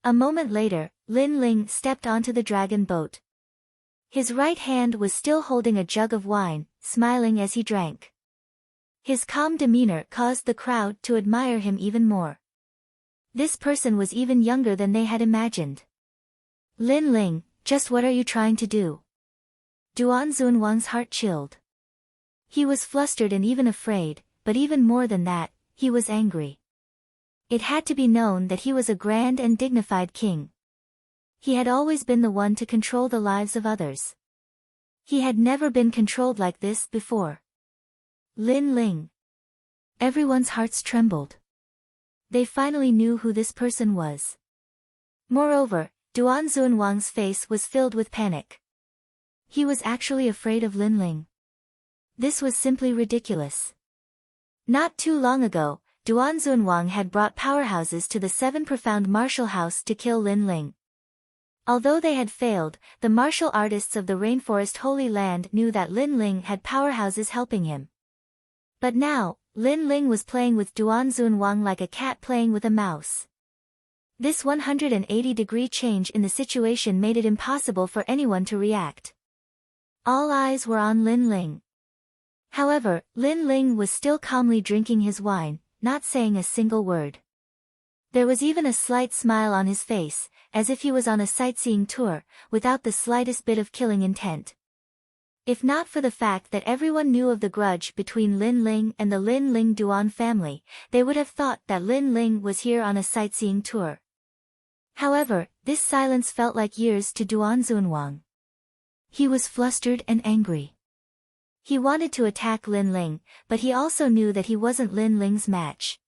A moment later, Lin Ling stepped onto the dragon boat. His right hand was still holding a jug of wine, smiling as he drank. His calm demeanor caused the crowd to admire him even more. This person was even younger than they had imagined. Lin Ling, just what are you trying to do? Duanzun Wang's heart chilled. He was flustered and even afraid, but even more than that, he was angry. It had to be known that he was a grand and dignified king. He had always been the one to control the lives of others. He had never been controlled like this before. Lin Ling. Everyone's hearts trembled. They finally knew who this person was. Moreover, Duanzun Wang's face was filled with panic. He was actually afraid of Lin Ling. This was simply ridiculous. Not too long ago, Duanzun Wang had brought powerhouses to the Seven Profound Martial House to kill Lin Ling. Although they had failed, the martial artists of the Rainforest Holy Land knew that Lin Ling had powerhouses helping him. But now, Lin Ling was playing with Duanzun Wang like a cat playing with a mouse. This 180-degree change in the situation made it impossible for anyone to react. All eyes were on Lin Ling. However, Lin Ling was still calmly drinking his wine, not saying a single word. There was even a slight smile on his face, as if he was on a sightseeing tour, without the slightest bit of killing intent. If not for the fact that everyone knew of the grudge between Lin Ling and the Lin Ling Duan family, they would have thought that Lin Ling was here on a sightseeing tour. However, this silence felt like years to Duanzun Wang. He was flustered and angry. He wanted to attack Lin Ling, but he also knew that he wasn't Lin Ling's match.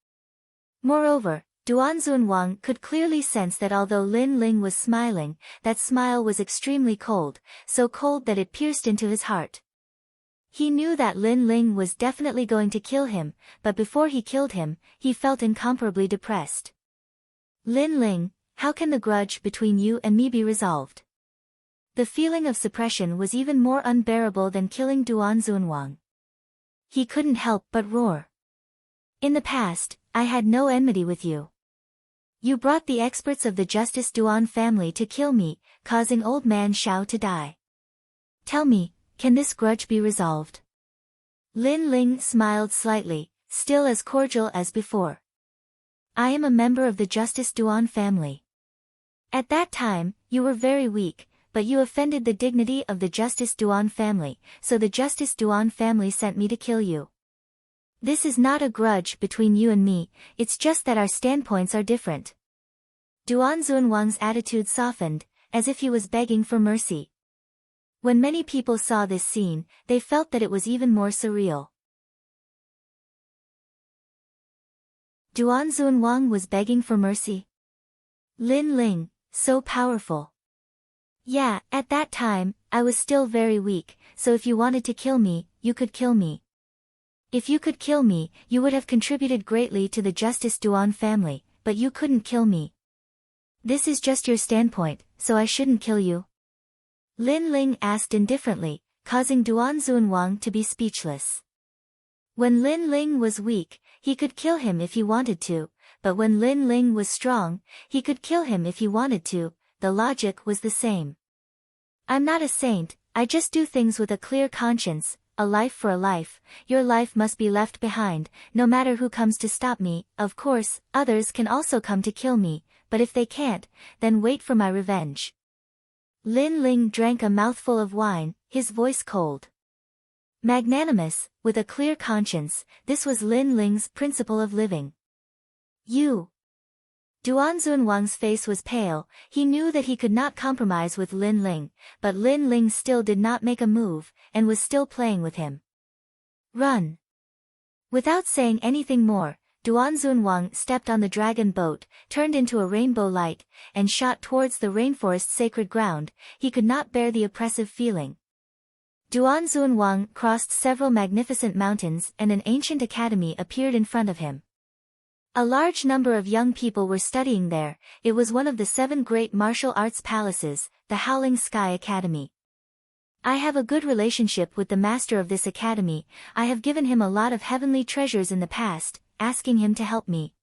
Moreover, Duanzun Wang could clearly sense that although Lin Ling was smiling, that smile was extremely cold, so cold that it pierced into his heart. He knew that Lin Ling was definitely going to kill him, but before he killed him, he felt incomparably depressed. Lin Ling, how can the grudge between you and me be resolved? The feeling of suppression was even more unbearable than killing Duanzun Wang. He couldn't help but roar. In the past, I had no enmity with you. You brought the experts of the Justice Duan family to kill me, causing old man Xiao to die. Tell me, can this grudge be resolved? Lin Ling smiled slightly, still as cordial as before. I am a member of the Justice Duan family. At that time, you were very weak, but you offended the dignity of the Justice Duan family, so the Justice Duan family sent me to kill you. This is not a grudge between you and me, it's just that our standpoints are different. Duan Zunwang's attitude softened, as if he was begging for mercy. When many people saw this scene, they felt that it was even more surreal. Duan Zunwang was begging for mercy? Lin Ling, so powerful. Yeah, at that time, I was still very weak, so if you wanted to kill me, you could kill me. If you could kill me, you would have contributed greatly to the Justice Duan family, but you couldn't kill me. This is just your standpoint, so I shouldn't kill you? Lin Ling asked indifferently, causing Duan Zunwang to be speechless. When Lin Ling was weak, he could kill him if he wanted to, but when Lin Ling was strong, he could kill him if he wanted to. The logic was the same. I'm not a saint, I just do things with a clear conscience. A life for a life, your life must be left behind, no matter who comes to stop me. Of course, others can also come to kill me, but if they can't, then wait for my revenge. Lin Ling drank a mouthful of wine, his voice cold. Magnanimous, with a clear conscience, this was Lin Ling's principle of living. You. Duan Zunwang's face was pale, he knew that he could not compromise with Lin Ling, but Lin Ling still did not make a move, and was still playing with him. Run! Without saying anything more, Duan Zunwang stepped on the dragon boat, turned into a rainbow light, and shot towards the rainforest's sacred ground. He could not bear the oppressive feeling. Duan Zunwang crossed several magnificent mountains and an ancient academy appeared in front of him. A large number of young people were studying there. It was one of the 7 great martial arts palaces, the Howling Sky Academy. I have a good relationship with the master of this academy. I have given him a lot of heavenly treasures in the past, asking him to help me.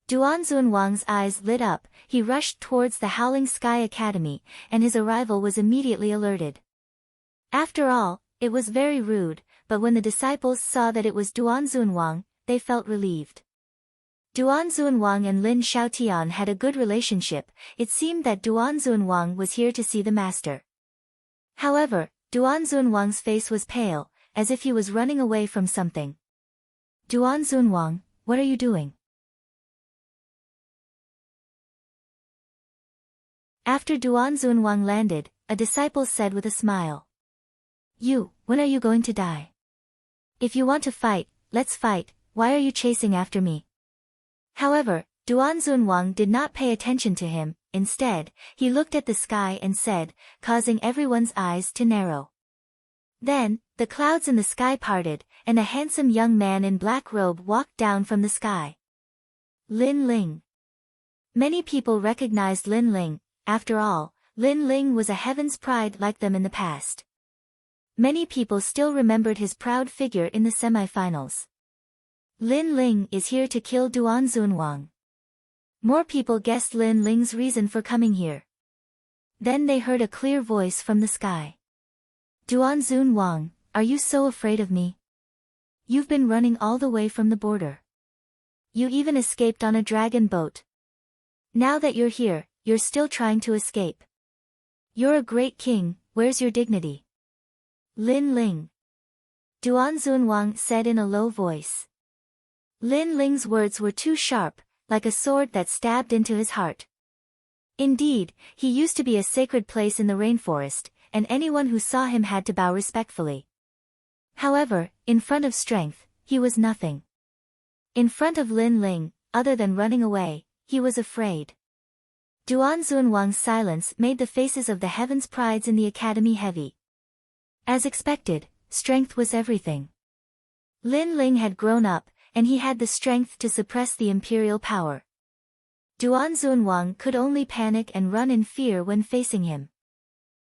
Duan Zunwang's eyes lit up, he rushed towards the Howling Sky Academy, and his arrival was immediately alerted. After all, it was very rude, but when the disciples saw that it was Duan Zunwang, they felt relieved. Duan Zunwang and Lin Xiaotian had a good relationship. It seemed that Duan Zunwang was here to see the master. However, Duan Zunwang's face was pale, as if he was running away from something. Duan Zunwang, what are you doing? After Duan Zunwang landed, a disciple said with a smile. When are you going to die? If you want to fight, let's fight, why are you chasing after me? However, Duan Zunwang did not pay attention to him, instead, he looked at the sky and said, causing everyone's eyes to narrow. Then, the clouds in the sky parted, and a handsome young man in black robe walked down from the sky. Lin Ling. Many people recognized Lin Ling. After all, Lin Ling was a heaven's pride like them in the past. Many people still remembered his proud figure in the semi-finals. Lin Ling is here to kill Duan Zunwang. More people guessed Lin Ling's reason for coming here. Then they heard a clear voice from the sky. Duan Zunwang, are you so afraid of me? You've been running all the way from the border. You even escaped on a dragon boat. Now that you're here, you're still trying to escape. You're a great king, where's your dignity? Lin Ling. Duan Zunwang said in a low voice. Lin Ling's words were too sharp, like a sword that stabbed into his heart. Indeed, he used to be a sacred place in the rainforest, and anyone who saw him had to bow respectfully. However, in front of strength, he was nothing. In front of Lin Ling, other than running away, he was afraid. Duan Zunwang's silence made the faces of the heavens' prides in the academy heavy. As expected, strength was everything. Lin Ling had grown up, and he had the strength to suppress the imperial power. Duan Zunwang could only panic and run in fear when facing him.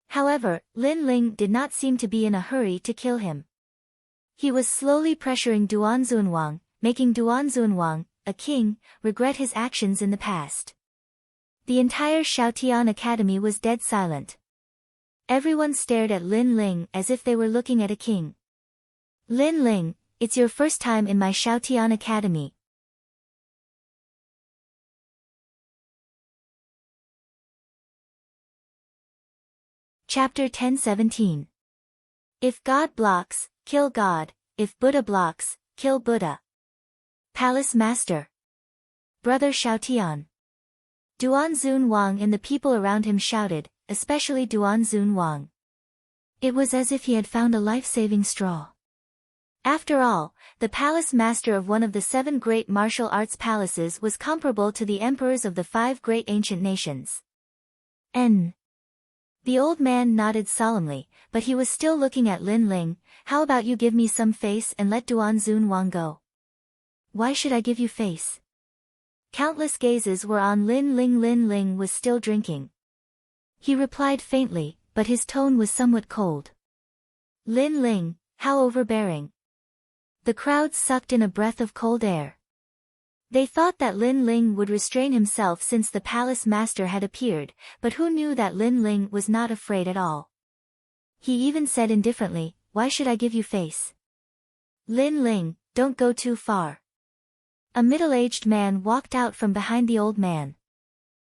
However, Lin Ling did not seem to be in a hurry to kill him. He was slowly pressuring Duan Zunwang, making Duan Zunwang, a king, regret his actions in the past. The entire Xiaotian Academy was dead silent. Everyone stared at Lin Ling as if they were looking at a king. Lin Ling, it's your first time in my Xiaotian Academy. Chapter 1017. If God blocks, kill God. If Buddha blocks, kill Buddha. Palace Master. Brother Xiaotian. Duanzun Wang and the people around him shouted, especially Duanzun Wang. It was as if he had found a life-saving straw. After all, the palace master of one of the 7 great martial arts palaces was comparable to the emperors of the 5 great ancient nations. The old man nodded solemnly, but he was still looking at Lin Ling. How about you give me some face and let Duanzun Wang go? Why should I give you face? Countless gazes were on Lin Ling. Lin Ling was still drinking. He replied faintly, but his tone was somewhat cold. Lin Ling, how overbearing. The crowd sucked in a breath of cold air. They thought that Lin Ling would restrain himself since the palace master had appeared, but who knew that Lin Ling was not afraid at all. He even said indifferently, why should I give you face? Lin Ling, don't go too far. A middle-aged man walked out from behind the old man.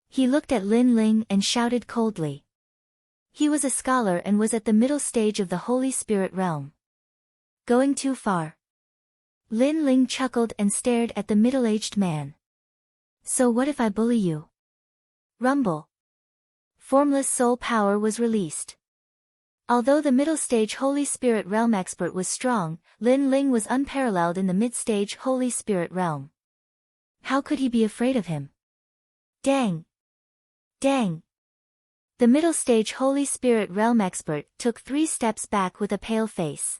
He looked at Lin Ling and shouted coldly. He was a scholar and was at the middle stage of the Holy Spirit realm. Going too far. Lin Ling chuckled and stared at the middle-aged man. So what if I bully you? Rumble. Formless soul power was released. Although the middle-stage Holy Spirit realm expert was strong, Lin Ling was unparalleled in the mid-stage Holy Spirit realm. How could he be afraid of him? Dang! Dang! The middle-stage Holy Spirit realm expert took 3 steps back with a pale face.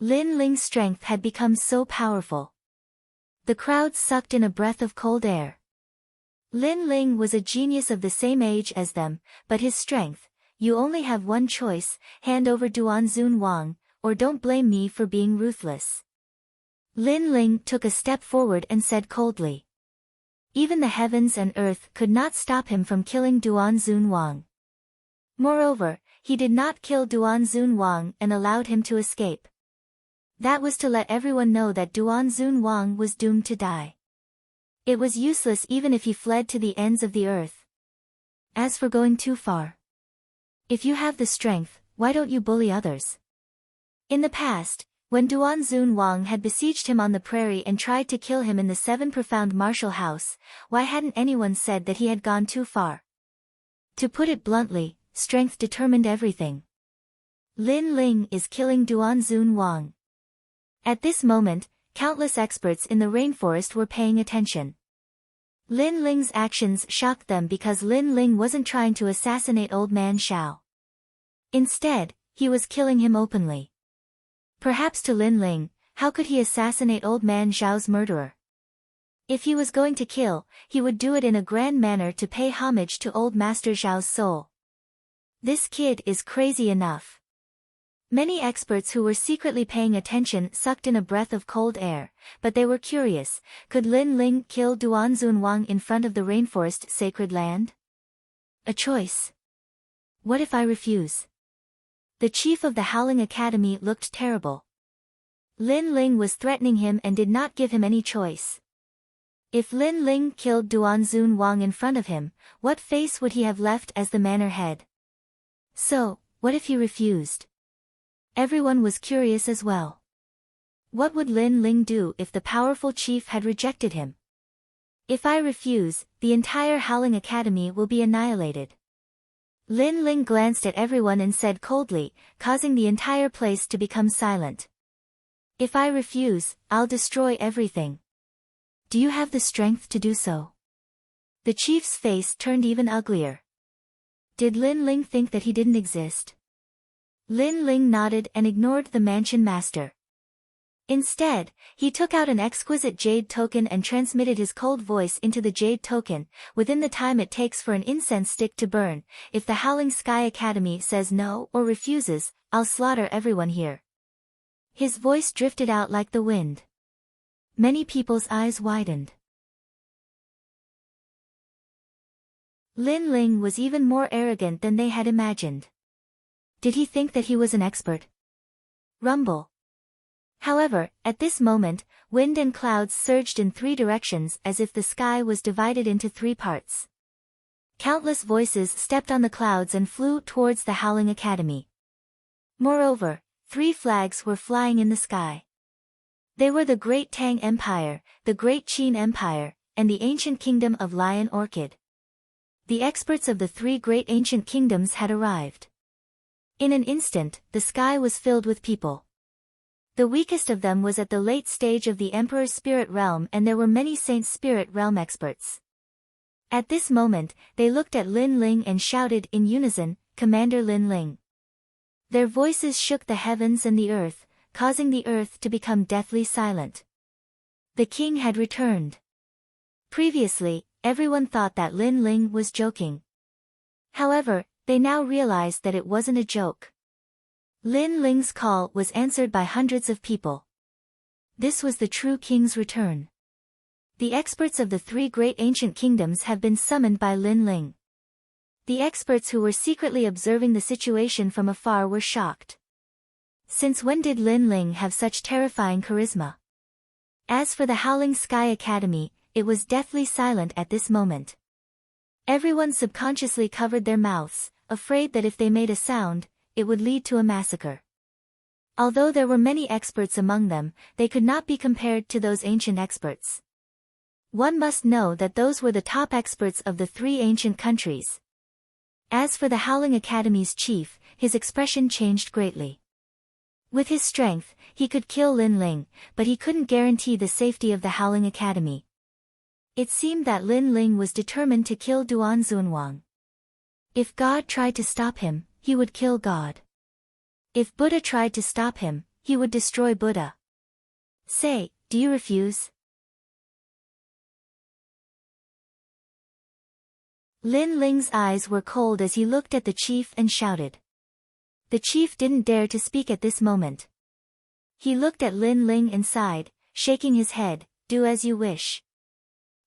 Lin Ling's strength had become so powerful. The crowd sucked in a breath of cold air. Lin Ling was a genius of the same age as them, but his strength, you only have one choice, hand over Duanzun Wang, or don't blame me for being ruthless. Lin Ling took a step forward and said coldly. Even the heavens and earth could not stop him from killing Duanzun Wang. Moreover, he did not kill Duanzun Wang and allowed him to escape. That was to let everyone know that Duanzun Wang was doomed to die. It was useless even if he fled to the ends of the earth. As for going too far. If you have the strength, why don't you bully others? In the past, when Duanzun Wang had besieged him on the prairie and tried to kill him in the 7 profound martial house, why hadn't anyone said that he had gone too far? To put it bluntly, strength determined everything. Lin Ling is killing Duanzun Wang. At this moment, countless experts in the rainforest were paying attention. Lin Ling's actions shocked them because Lin Ling wasn't trying to assassinate Old Man Xiao. Instead, he was killing him openly. Perhaps to Lin Ling, how could he assassinate Old Man Xiao's murderer? If he was going to kill, he would do it in a grand manner to pay homage to Old Master Xiao's soul. This kid is crazy enough. Many experts who were secretly paying attention sucked in a breath of cold air, but they were curious, could Lin Ling kill Duanzun Wang in front of the rainforest sacred land? A choice. What if I refuse? The chief of the Howling Academy looked terrible. Lin Ling was threatening him and did not give him any choice. If Lin Ling killed Duanzun Wang in front of him, what face would he have left as the manor head? So, what if he refused? Everyone was curious as well. What would Lin Ling do if the powerful chief had rejected him? If I refuse, the entire Howling Academy will be annihilated. Lin Ling glanced at everyone and said coldly, causing the entire place to become silent. If I refuse, I'll destroy everything. Do you have the strength to do so? The chief's face turned even uglier. Did Lin Ling think that he didn't exist? Lin Ling nodded and ignored the mansion master. Instead, he took out an exquisite jade token and transmitted his cold voice into the jade token, within the time it takes for an incense stick to burn. If the Howling Sky Academy says no or refuses, I'll slaughter everyone here. His voice drifted out like the wind. Many people's eyes widened. Lin Ling was even more arrogant than they had imagined. Did he think that he was an expert? Rumble. However, at this moment, wind and clouds surged in 3 directions as if the sky was divided into 3 parts. Countless voices stepped on the clouds and flew towards the Howling Academy. Moreover, 3 flags were flying in the sky. They were the Great Tang Empire, the Great Qin Empire, and the ancient kingdom of Lion Orchid. The experts of the 3 great ancient kingdoms had arrived. In an instant, the sky was filled with people. The weakest of them was at the late stage of the Emperor's Spirit Realm, and there were many Saints' Spirit Realm experts. At this moment, they looked at Lin Ling and shouted in unison, "Commander Lin Ling." Their voices shook the heavens and the earth, causing the earth to become deathly silent. The king had returned. Previously, everyone thought that Lin Ling was joking. However, they now realized that it wasn't a joke. Lin Ling's call was answered by hundreds of people. This was the true king's return. The experts of the 3 great ancient kingdoms have been summoned by Lin Ling. The experts who were secretly observing the situation from afar were shocked. Since when did Lin Ling have such terrifying charisma? As for the Howling Sky Academy, it was deathly silent at this moment. Everyone subconsciously covered their mouths, afraid that if they made a sound, it would lead to a massacre. Although there were many experts among them, they could not be compared to those ancient experts. One must know that those were the top experts of the 3 ancient countries. As for the Howling Academy's chief, his expression changed greatly. With his strength, he could kill Lin Ling, but he couldn't guarantee the safety of the Howling Academy. It seemed that Lin Ling was determined to kill Duan Zunwang. If God tried to stop him, he would kill God. If Buddha tried to stop him, he would destroy Buddha. Say, do you refuse? Lin Ling's eyes were cold as he looked at the chief and shouted. The chief didn't dare to speak at this moment. He looked at Lin Ling and sighed, shaking his head, "Do as you wish."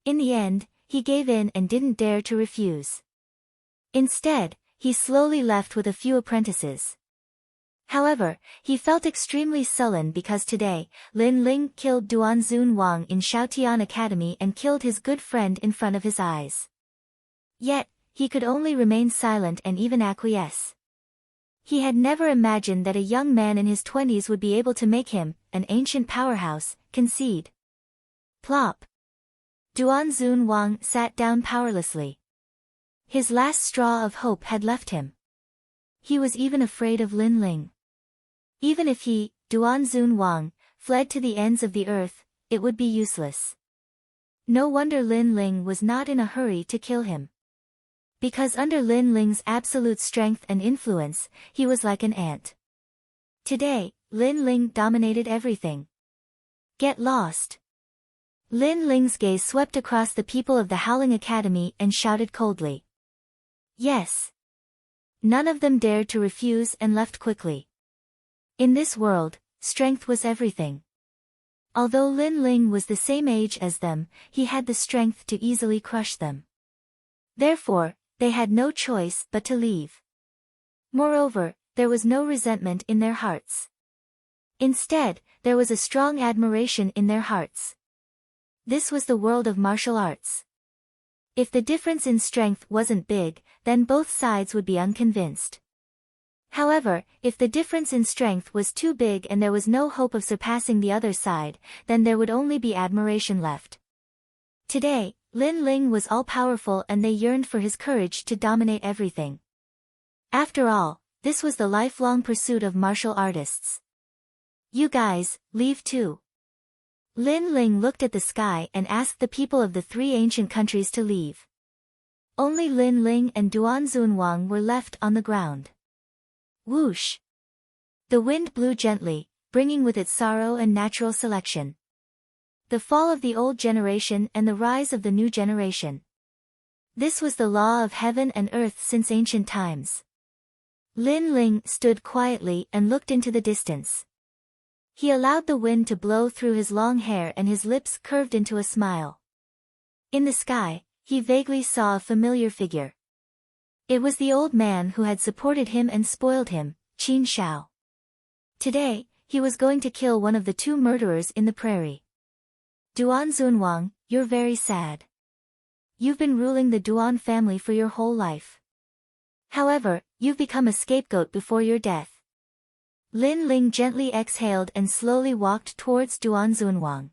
In the end, he gave in and didn't dare to refuse. Instead, he slowly left with a few apprentices. However, he felt extremely sullen because today, Lin Ling killed Duan Zunwang in Shaotian Academy and killed his good friend in front of his eyes. Yet, he could only remain silent and even acquiesce. He had never imagined that a young man in his 20s would be able to make him, an ancient powerhouse, concede. Plop. Duan Zunwang sat down powerlessly. His last straw of hope had left him. He was even afraid of Lin Ling. Even if he, Duan Zunwang, fled to the ends of the earth, it would be useless. No wonder Lin Ling was not in a hurry to kill him. Because under Lin Ling's absolute strength and influence, he was like an ant. Today, Lin Ling dominated everything. Get lost. Lin Ling's gaze swept across the people of the Howling Academy and shouted coldly. Yes. None of them dared to refuse and left quickly. In this world, strength was everything. Although Lin Ling was the same age as them, he had the strength to easily crush them. Therefore, they had no choice but to leave. Moreover, there was no resentment in their hearts. Instead, there was a strong admiration in their hearts. This was the world of martial arts. If the difference in strength wasn't big, then both sides would be unconvinced. However, if the difference in strength was too big and there was no hope of surpassing the other side, then there would only be admiration left. Today, Lin Ling was all-powerful and they yearned for his courage to dominate everything. After all, this was the lifelong pursuit of martial artists. You guys, leave too. Lin Ling looked at the sky and asked the people of the 3 ancient countries to leave. Only Lin Ling and Duan Zunwang were left on the ground. Whoosh! The wind blew gently, bringing with it sorrow and natural selection. The fall of the old generation and the rise of the new generation. This was the law of heaven and earth since ancient times. Lin Ling stood quietly and looked into the distance. He allowed the wind to blow through his long hair and his lips curved into a smile. In the sky, he vaguely saw a familiar figure. It was the old man who had supported him and spoiled him, Qin Shao. Today, he was going to kill one of the two murderers in the prairie. Duan Zunwang, you're very sad. You've been ruling the Duan family for your whole life. However, you've become a scapegoat before your death. Lin Ling gently exhaled and slowly walked towards Duan Zunwang.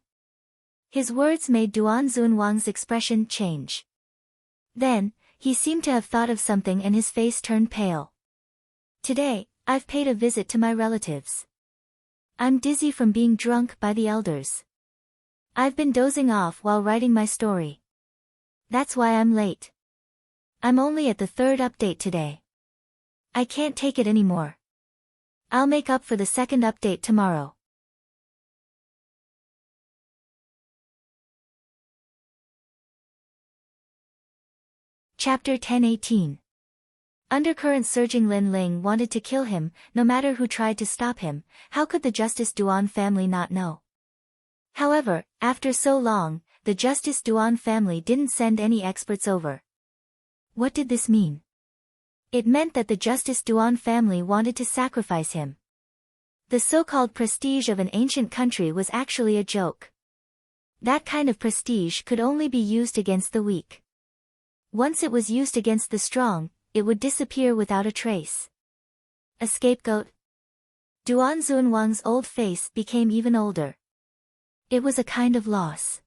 His words made Duan Zunwang's expression change. Then, he seemed to have thought of something and his face turned pale. Today, I've paid a visit to my relatives. I'm dizzy from being drunk by the elders. I've been dozing off while writing my story. That's why I'm late. I'm only at the third update today. I can't take it anymore. I'll make up for the second update tomorrow. Chapter 10:18. Undercurrent surging. Lin Ling wanted to kill him, no matter who tried to stop him. How could the Justice Duan family not know? However, after so long, the Justice Duan family didn't send any experts over. What did this mean? It meant that the Justice Duan family wanted to sacrifice him. The so-called prestige of an ancient country was actually a joke. That kind of prestige could only be used against the weak. Once it was used against the strong, it would disappear without a trace. A scapegoat? Duan Zunwang's old face became even older. It was a kind of loss.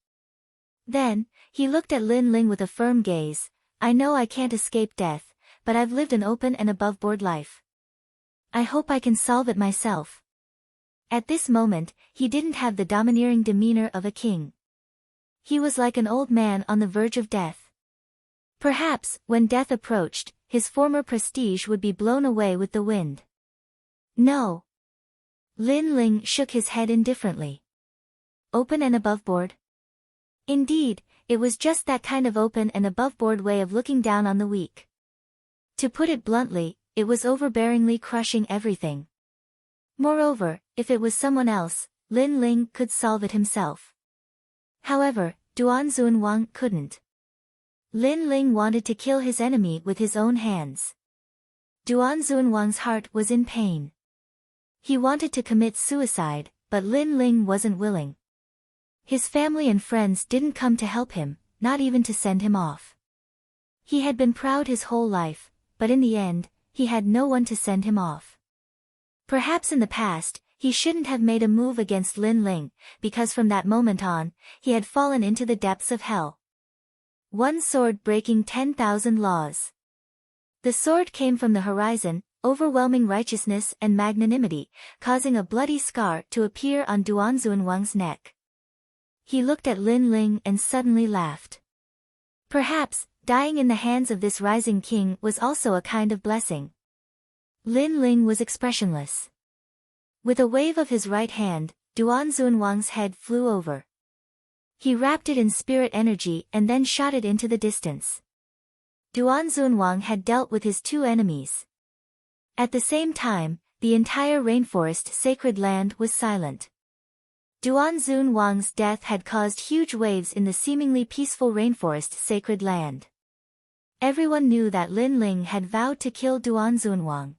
Then, he looked at Lin Ling with a firm gaze. I know I can't escape death, but I've lived an open and above-board life. I hope I can solve it myself. At this moment, he didn't have the domineering demeanor of a king. He was like an old man on the verge of death. Perhaps, when death approached, his former prestige would be blown away with the wind. No. Lin Ling shook his head indifferently. Open and above-board? Indeed, it was just that kind of open and above-board way of looking down on the weak. To put it bluntly, it was overbearingly crushing everything. Moreover, if it was someone else, Lin Ling could solve it himself. However, Duan Zunwang couldn't. Lin Ling wanted to kill his enemy with his own hands. Duan Zunwang's heart was in pain. He wanted to commit suicide, but Lin Ling wasn't willing. His family and friends didn't come to help him, not even to send him off. He had been proud his whole life, but in the end, he had no one to send him off. Perhaps in the past, he shouldn't have made a move against Lin Ling, because from that moment on, he had fallen into the depths of hell. One sword breaking 10,000 laws. The sword came from the horizon, overwhelming righteousness and magnanimity, causing a bloody scar to appear on Duan Zunwang's neck. He looked at Lin Ling and suddenly laughed. Perhaps, dying in the hands of this rising king was also a kind of blessing. Lin Ling was expressionless. With a wave of his right hand, Duan Zunwang's head flew over. He wrapped it in spirit energy and then shot it into the distance. Duan Zunwang had dealt with his two enemies. At the same time, the entire rainforest sacred land was silent. Duan Zunwang's death had caused huge waves in the seemingly peaceful rainforest sacred land. Everyone knew that Lin Ling had vowed to kill Duan Zunwang.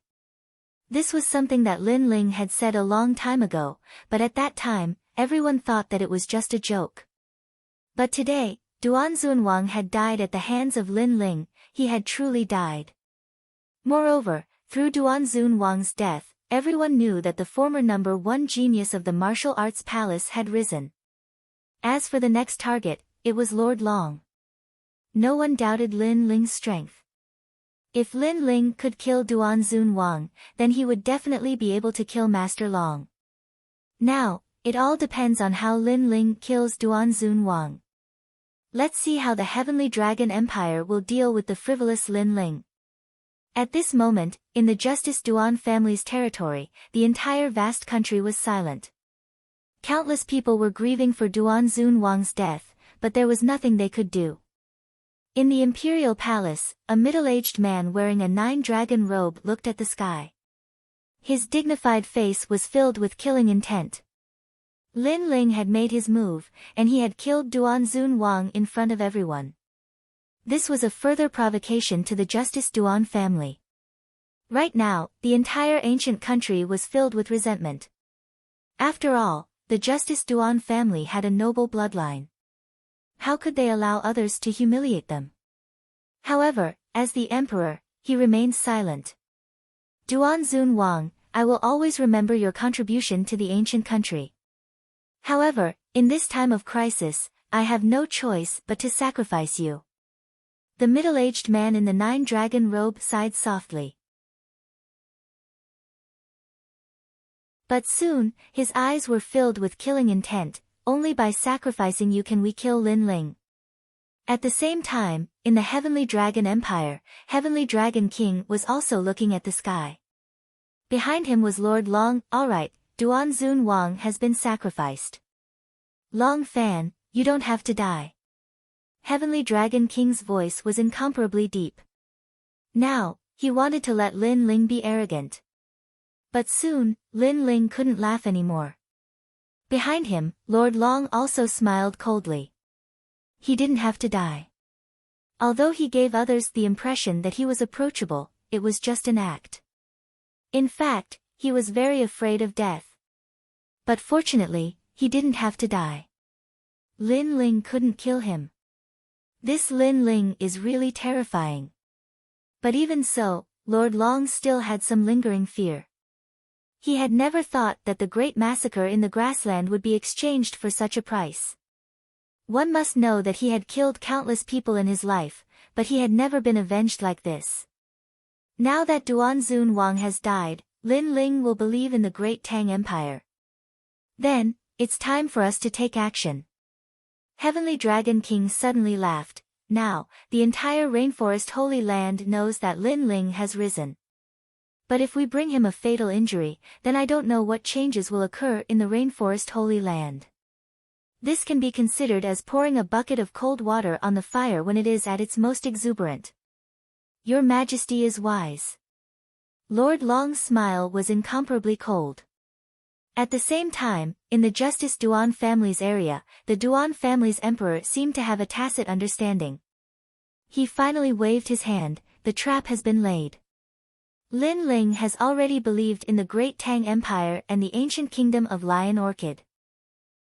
This was something that Lin Ling had said a long time ago, but at that time, everyone thought that it was just a joke. But today, Duan Zunwang had died at the hands of Lin Ling. He had truly died. Moreover, through Duan Zunwang's death, everyone knew that the former number one genius of the martial arts palace had risen. As for the next target, it was Lord Long. No one doubted Lin Ling's strength. If Lin Ling could kill Duan Zunwang, then he would definitely be able to kill Master Long. Now, it all depends on how Lin Ling kills Duan Zunwang. Let's see how the Heavenly Dragon Empire will deal with the frivolous Lin Ling. At this moment, in the Justice Duan family's territory, the entire vast country was silent. Countless people were grieving for Duan Zunwang's death, but there was nothing they could do. In the imperial palace, a middle-aged man wearing a 9-dragon robe looked at the sky. His dignified face was filled with killing intent. Lin Ling had made his move, and he had killed Duanzun Wang in front of everyone. This was a further provocation to the Justice Duan family. Right now, the entire ancient country was filled with resentment. After all, the Justice Duan family had a noble bloodline. How could they allow others to humiliate them? However, as the emperor, he remained silent. Duanzun Wang, I will always remember your contribution to the ancient country. However, in this time of crisis, I have no choice but to sacrifice you. The middle-aged man in the nine-dragon robe sighed softly. But soon, his eyes were filled with killing intent. Only by sacrificing you can we kill Lin Ling. At the same time, in the Heavenly Dragon Empire, Heavenly Dragon King was also looking at the sky. Behind him was Lord Long. Alright, Duanzun Wang has been sacrificed. Long Fan, you don't have to die. Heavenly Dragon King's voice was incomparably deep. Now, he wanted to let Lin Ling be arrogant. But soon, Lin Ling couldn't laugh anymore. Behind him, Lord Long also smiled coldly. He didn't have to die. Although he gave others the impression that he was approachable, it was just an act. In fact, he was very afraid of death. But fortunately, he didn't have to die. Lin Ling couldn't kill him. This Lin Ling is really terrifying. But even so, Lord Long still had some lingering fear. He had never thought that the great massacre in the grassland would be exchanged for such a price. One must know that he had killed countless people in his life, but he had never been avenged like this. Now that Duanzun Wang has died, Lin Ling will believe in the great Tang Empire. Then, it's time for us to take action. Heavenly Dragon King suddenly laughed. Now, the entire Rainforest Holy Land knows that Lin Ling has risen. But if we bring him a fatal injury, then I don't know what changes will occur in the Rainforest Holy Land. This can be considered as pouring a bucket of cold water on the fire when it is at its most exuberant. Your Majesty is wise. Lord Long's smile was incomparably cold. At the same time, in the Justice Duan family's area, the Duan family's emperor seemed to have a tacit understanding. He finally waved his hand. The trap has been laid. Lin Ling has already believed in the great Tang Empire and the ancient kingdom of Lion Orchid.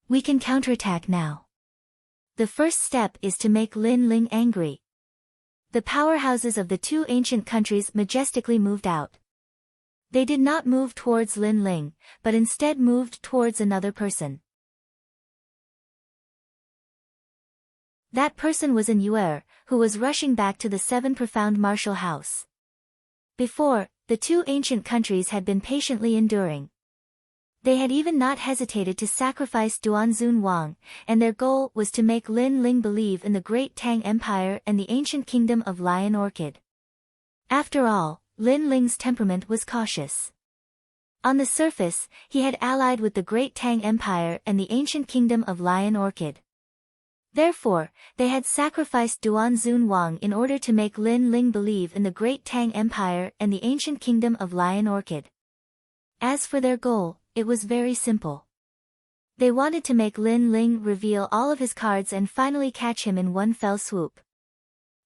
We can counterattack now. The first step is to make Lin Ling angry. The powerhouses of the two ancient countries majestically moved out. They did not move towards Lin Ling, but instead moved towards another person. That person was an Yuer, who was rushing back to the Seven Profound Martial House. Before, the two ancient countries had been patiently enduring. They had even not hesitated to sacrifice Duanzun Wang, and their goal was to make Lin Ling believe in the great Tang Empire and the ancient kingdom of Lion Orchid. After all, Lin Ling's temperament was cautious. On the surface, he had allied with the great Tang Empire and the ancient kingdom of Lion Orchid. Therefore, they had sacrificed Duanzun Wang in order to make Lin Ling believe in the great Tang Empire and the ancient kingdom of Lion Orchid. As for their goal, it was very simple. They wanted to make Lin Ling reveal all of his cards and finally catch him in one fell swoop.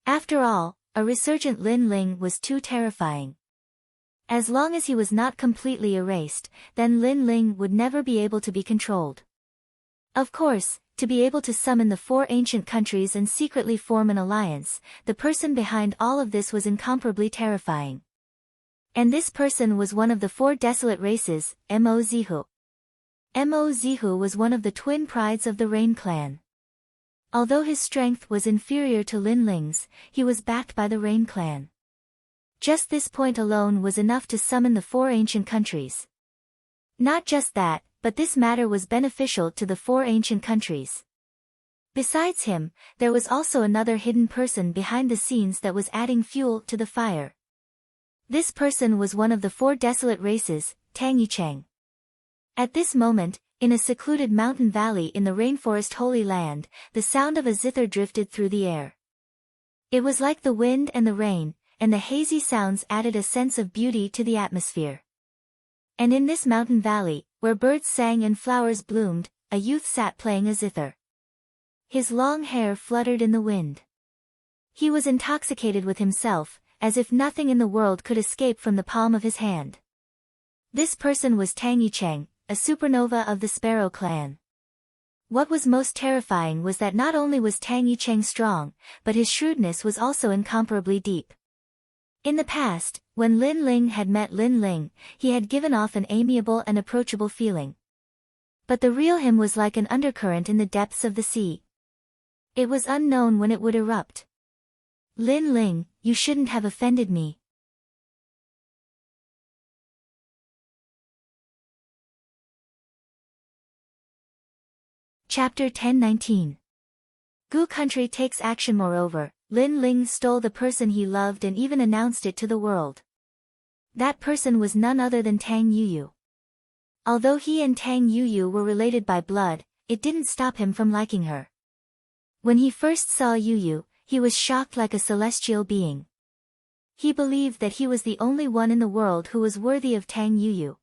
After all, a resurgent Lin Ling was too terrifying. As long as he was not completely erased, then Lin Ling would never be able to be controlled. Of course, to be able to summon the four ancient countries and secretly form an alliance, the person behind all of this was incomparably terrifying. And this person was one of the four desolate races, Mo Zihu. Mo Zihu was one of the twin prides of the Rain clan. Although his strength was inferior to Lin Ling's, he was backed by the Rain clan. Just this point alone was enough to summon the four ancient countries. Not just that, but this matter was beneficial to the four ancient countries. Besides him, there was also another hidden person behind the scenes that was adding fuel to the fire. This person was one of the four desolate races, Tang Yicheng. At this moment, in a secluded mountain valley in the Rainforest Holy Land, the sound of a zither drifted through the air. It was like the wind and the rain, and the hazy sounds added a sense of beauty to the atmosphere. And in this mountain valley, where birds sang and flowers bloomed, a youth sat playing a zither. His long hair fluttered in the wind. He was intoxicated with himself, as if nothing in the world could escape from the palm of his hand. This person was Tang Yicheng, a supernova of the Sparrow clan. What was most terrifying was that not only was Tang Yicheng strong, but his shrewdness was also incomparably deep. In the past, when Lin Ling had met Lin Ling, he had given off an amiable and approachable feeling. But the real him was like an undercurrent in the depths of the sea. It was unknown when it would erupt. Lin Ling, you shouldn't have offended me. Chapter 1019. Gu country takes action. Moreover, Lin Ling stole the person he loved and even announced it to the world. That person was none other than Tang Yuyu. Although he and Tang Yuyu were related by blood, it didn't stop him from liking her. When he first saw Yuyu, he was shocked like a celestial being. He believed that he was the only one in the world who was worthy of Tang Yuyu.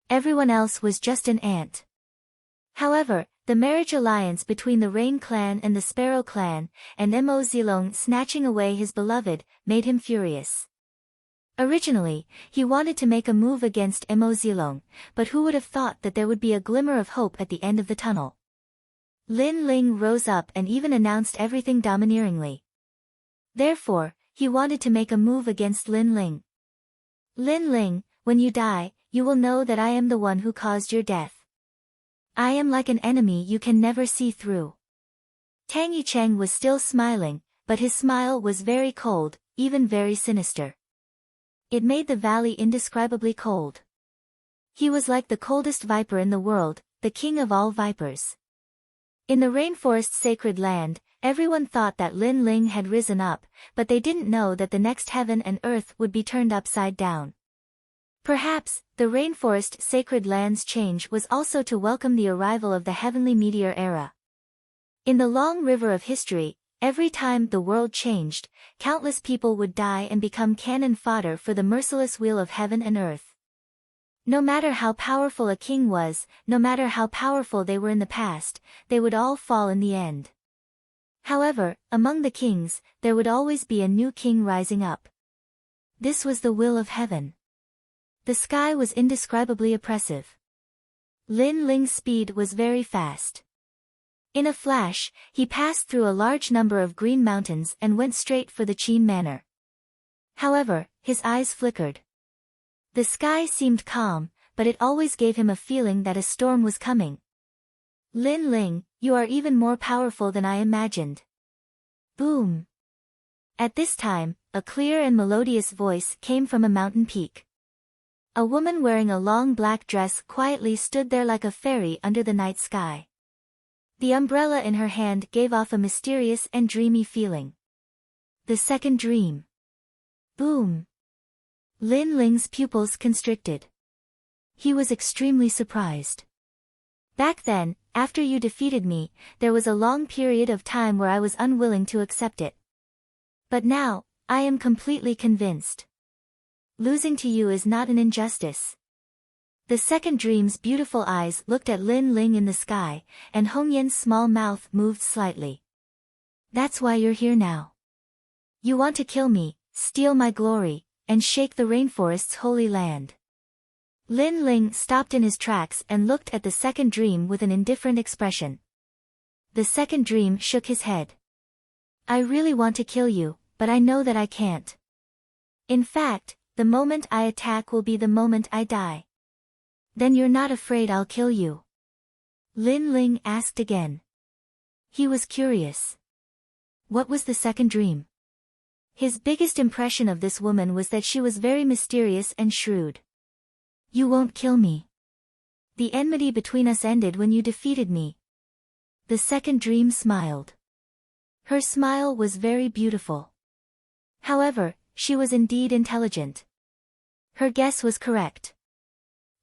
Everyone else was just an ant. However, the marriage alliance between the Rain clan and the Sparrow clan, and Mo Zilong snatching away his beloved, made him furious. Originally, he wanted to make a move against Mo Zilong, but who would have thought that there would be a glimmer of hope at the end of the tunnel? Lin Ling rose up and even announced everything domineeringly. Therefore, he wanted to make a move against Lin Ling. Lin Ling, when you die, you will know that I am the one who caused your death. I am like an enemy you can never see through. Tang Yicheng was still smiling, but his smile was very cold, even very sinister. It made the valley indescribably cold. He was like the coldest viper in the world, the king of all vipers. In the rainforest's sacred land, everyone thought that Lin Ling had risen up, but they didn't know that the next heaven and earth would be turned upside down. Perhaps, the rainforest sacred land's change was also to welcome the arrival of the heavenly meteor era. In the long river of history, every time the world changed, countless people would die and become cannon fodder for the merciless wheel of heaven and earth. No matter how powerful a king was, no matter how powerful they were in the past, they would all fall in the end. However, among the kings, there would always be a new king rising up. This was the will of heaven. The sky was indescribably oppressive. Lin Ling's speed was very fast. In a flash, he passed through a large number of green mountains and went straight for the Qin Manor. However, his eyes flickered. The sky seemed calm, but it always gave him a feeling that a storm was coming. Lin Ling, you are even more powerful than I imagined. Boom! At this time, a clear and melodious voice came from a mountain peak. A woman wearing a long black dress quietly stood there like a fairy under the night sky. The umbrella in her hand gave off a mysterious and dreamy feeling. The second dream. Boom! Lin Ling's pupils constricted. He was extremely surprised. Back then, after you defeated me, there was a long period of time where I was unwilling to accept it. But now, I am completely convinced. Losing to you is not an injustice. The second dream's beautiful eyes looked at Lin Ling in the sky, and Hong Yan's small mouth moved slightly. That's why you're here now. You want to kill me, steal my glory, and shake the rainforest's holy land. Lin Ling stopped in his tracks and looked at the second dream with an indifferent expression. The second dream shook his head. I really want to kill you, but I know that I can't. In fact, the moment I attack will be the moment I die. Then you're not afraid I'll kill you? Lin Ling asked again. He was curious. What was the second dream? His biggest impression of this woman was that she was very mysterious and shrewd. You won't kill me. The enmity between us ended when you defeated me. The second dream smiled. Her smile was very beautiful. However, she was indeed intelligent. Her guess was correct.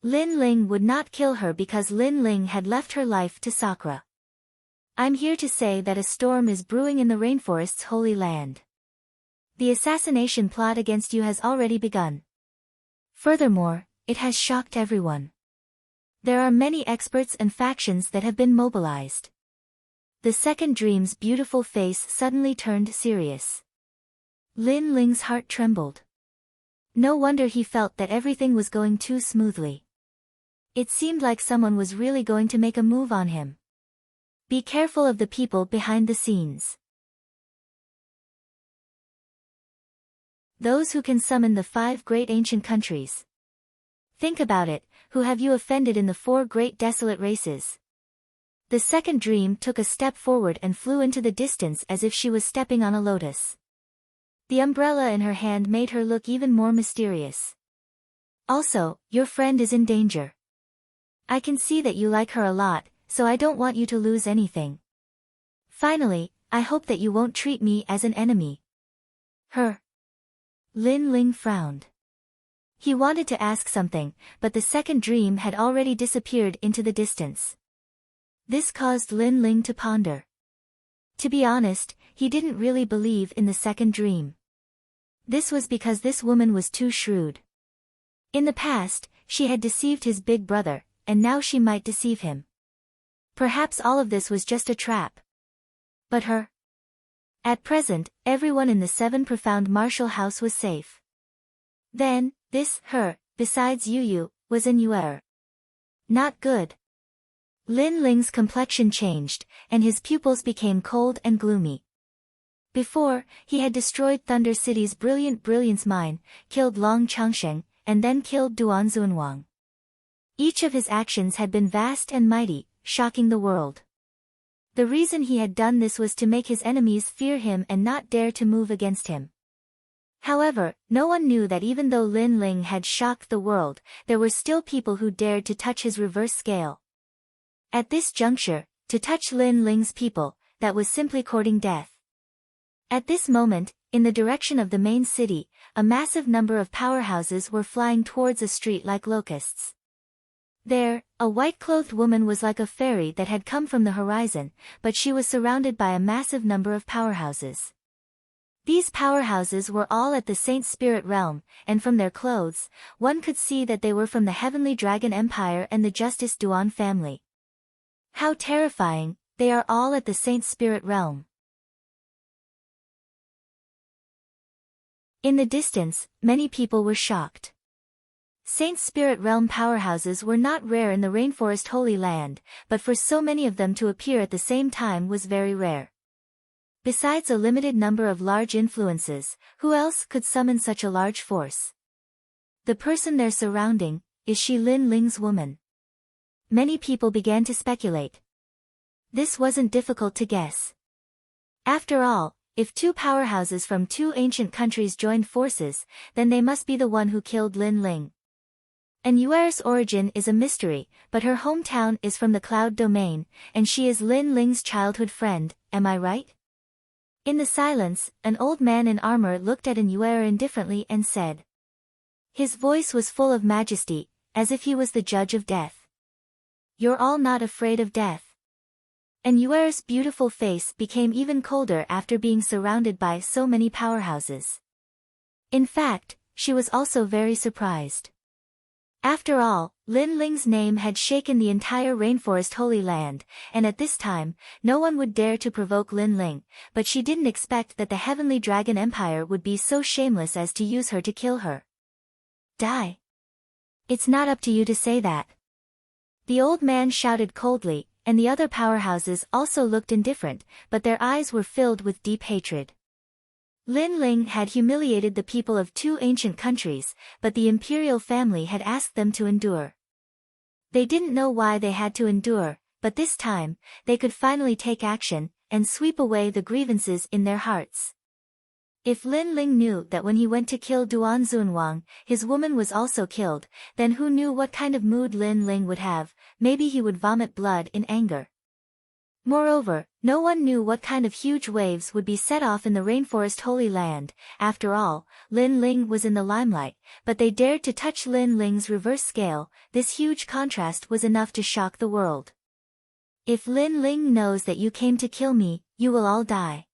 Lin Ling would not kill her because Lin Ling had left her life to Sakura. I'm here to say that a storm is brewing in the rainforest's holy land. The assassination plot against you has already begun. Furthermore, it has shocked everyone. There are many experts and factions that have been mobilized. The second dream's beautiful face suddenly turned serious. Lin Ling's heart trembled. No wonder he felt that everything was going too smoothly. It seemed like someone was really going to make a move on him. Be careful of the people behind the scenes. Those who can summon the 5 great ancient countries. Think about it, who have you offended in the 4 great desolate races? The second dream took a step forward and flew into the distance as if she was stepping on a lotus. The umbrella in her hand made her look even more mysterious. Also, your friend is in danger. I can see that you like her a lot, so I don't want you to lose anything. Finally, I hope that you won't treat me as an enemy. Her. Lin Ling frowned. He wanted to ask something, but the second dream had already disappeared into the distance. This caused Lin Ling to ponder. To be honest, he didn't really believe in the second dream. This was because this woman was too shrewd. In the past, she had deceived his big brother, and now she might deceive him. Perhaps all of this was just a trap. But her? At present, everyone in the 7 profound martial house was safe. Then, this her, besides Yu, was an Yuer. Not good. Lin Ling's complexion changed, and his pupils became cold and gloomy. Before, he had destroyed Thunder City's brilliance mine, killed Long Changsheng, and then killed Duan Zunwang. Each of his actions had been vast and mighty, shocking the world. The reason he had done this was to make his enemies fear him and not dare to move against him. However, no one knew that even though Lin Ling had shocked the world, there were still people who dared to touch his reverse scale. At this juncture, to touch Lin Ling's people, that was simply courting death. At this moment, in the direction of the main city, a massive number of powerhouses were flying towards a street like locusts. There, a white-clothed woman was like a fairy that had come from the horizon, but she was surrounded by a massive number of powerhouses. These powerhouses were all at the Saint Spirit realm, and from their clothes, one could see that they were from the Heavenly Dragon Empire and the Justice Duan family. How terrifying, they are all at the Saint Spirit realm. In the distance, many people were shocked. Saint Spirit realm powerhouses were not rare in the Rainforest Holy Land, but for so many of them to appear at the same time was very rare. Besides a limited number of large influences, who else could summon such a large force? The person they're surrounding, is she Lin Ling's woman? Many people began to speculate. This wasn't difficult to guess. After all, if 2 powerhouses from 2 ancient countries joined forces, then they must be the one who killed Lin Ling. And Yuer's origin is a mystery, but her hometown is from the Cloud Domain, and she is Lin Ling's childhood friend, am I right? In the silence, an old man in armor looked at an Yuer indifferently and said. His voice was full of majesty, as if he was the judge of death. You're all not afraid of death. And Yuer's beautiful face became even colder after being surrounded by so many powerhouses. In fact, she was also very surprised. After all, Lin Ling's name had shaken the entire Rainforest Holy Land, and at this time, no one would dare to provoke Lin Ling, but she didn't expect that the Heavenly Dragon Empire would be so shameless as to use her to kill her. Die. It's not up to you to say that. The old man shouted coldly, and the other powerhouses also looked indifferent, but their eyes were filled with deep hatred. Lin Ling had humiliated the people of 2 ancient countries, but the imperial family had asked them to endure. They didn't know why they had to endure, but this time, they could finally take action, and sweep away the grievances in their hearts. If Lin Ling knew that when he went to kill Duan Zunwang, his woman was also killed, then who knew what kind of mood Lin Ling would have, maybe he would vomit blood in anger. Moreover, no one knew what kind of huge waves would be set off in the Rainforest Holy Land. After all, Lin Ling was in the limelight, but they dared to touch Lin Ling's reverse scale. This huge contrast was enough to shock the world. If Lin Ling knows that you came to kill me, you will all die.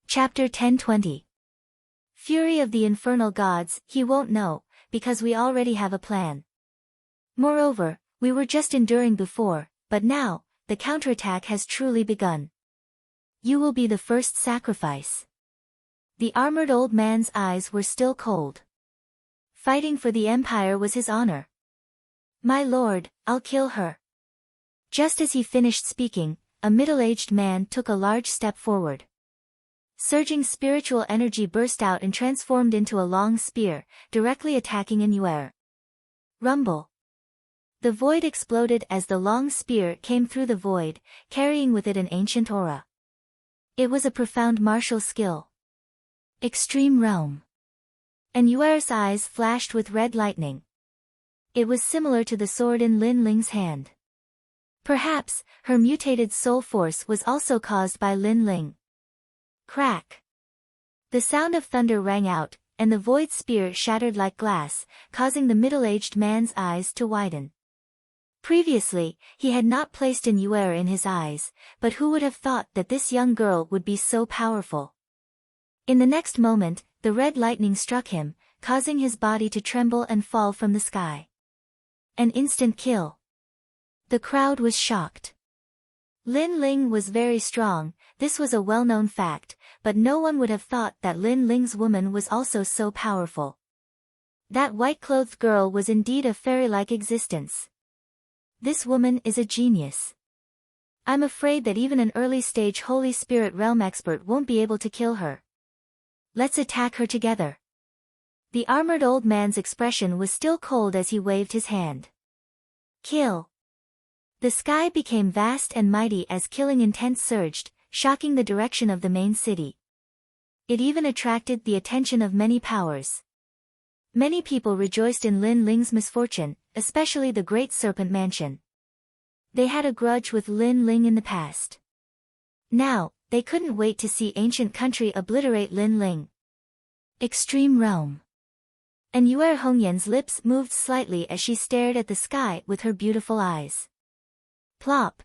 Chapter 1020. fury of the infernal gods, he won't know, because we already have a plan. Moreover, we were just enduring before, but now, the counterattack has truly begun. You will be the first sacrifice. The armored old man's eyes were still cold. Fighting for the empire was his honor. My lord, I'll kill her. Just as he finished speaking, a middle-aged man took a large step forward. Surging spiritual energy burst out and transformed into a long spear, directly attacking Inuer. Rumble. The void exploded as the long spear came through the void, carrying with it an ancient aura. It was a profound martial skill. Extreme Realm. Inuer's eyes flashed with red lightning. It was similar to the sword in Lin Ling's hand. Perhaps, her mutated soul force was also caused by Lin Ling. Crack. The sound of thunder rang out, and the void spear shattered like glass, causing the middle-aged man's eyes to widen. Previously, he had not placed Inuer in his eyes, but who would have thought that this young girl would be so powerful? In the next moment, the red lightning struck him, causing his body to tremble and fall from the sky. An instant kill. The crowd was shocked. Lin Ling was very strong, this was a well-known fact, but no one would have thought that Lin Ling's woman was also so powerful. That white-clothed girl was indeed a fairy-like existence. This woman is a genius. I'm afraid that even an early-stage Holy Spirit Realm expert won't be able to kill her. Let's attack her together. The armored old man's expression was still cold as he waved his hand. Kill. The sky became vast and mighty as killing intent surged, shocking the direction of the main city. It even attracted the attention of many powers. Many people rejoiced in Lin Ling's misfortune, especially the Great Serpent Mansion. They had a grudge with Lin Ling in the past. Now, they couldn't wait to see ancient country obliterate Lin Ling. Extreme Realm. Inuer Hongyan's lips moved slightly as she stared at the sky with her beautiful eyes. Plop.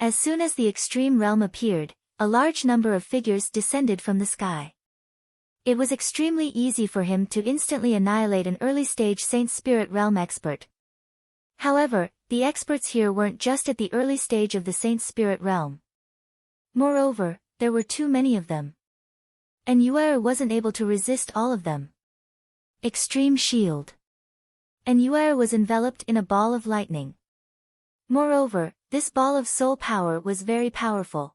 As soon as the Extreme Realm appeared, a large number of figures descended from the sky. It was extremely easy for him to instantly annihilate an early-stage Saint Spirit Realm expert. However, the experts here weren't just at the early stage of the Saint Spirit Realm. Moreover, there were too many of them. Inuer wasn't able to resist all of them. Extreme Shield. Inuer was enveloped in a ball of lightning. Moreover, this ball of soul power was very powerful.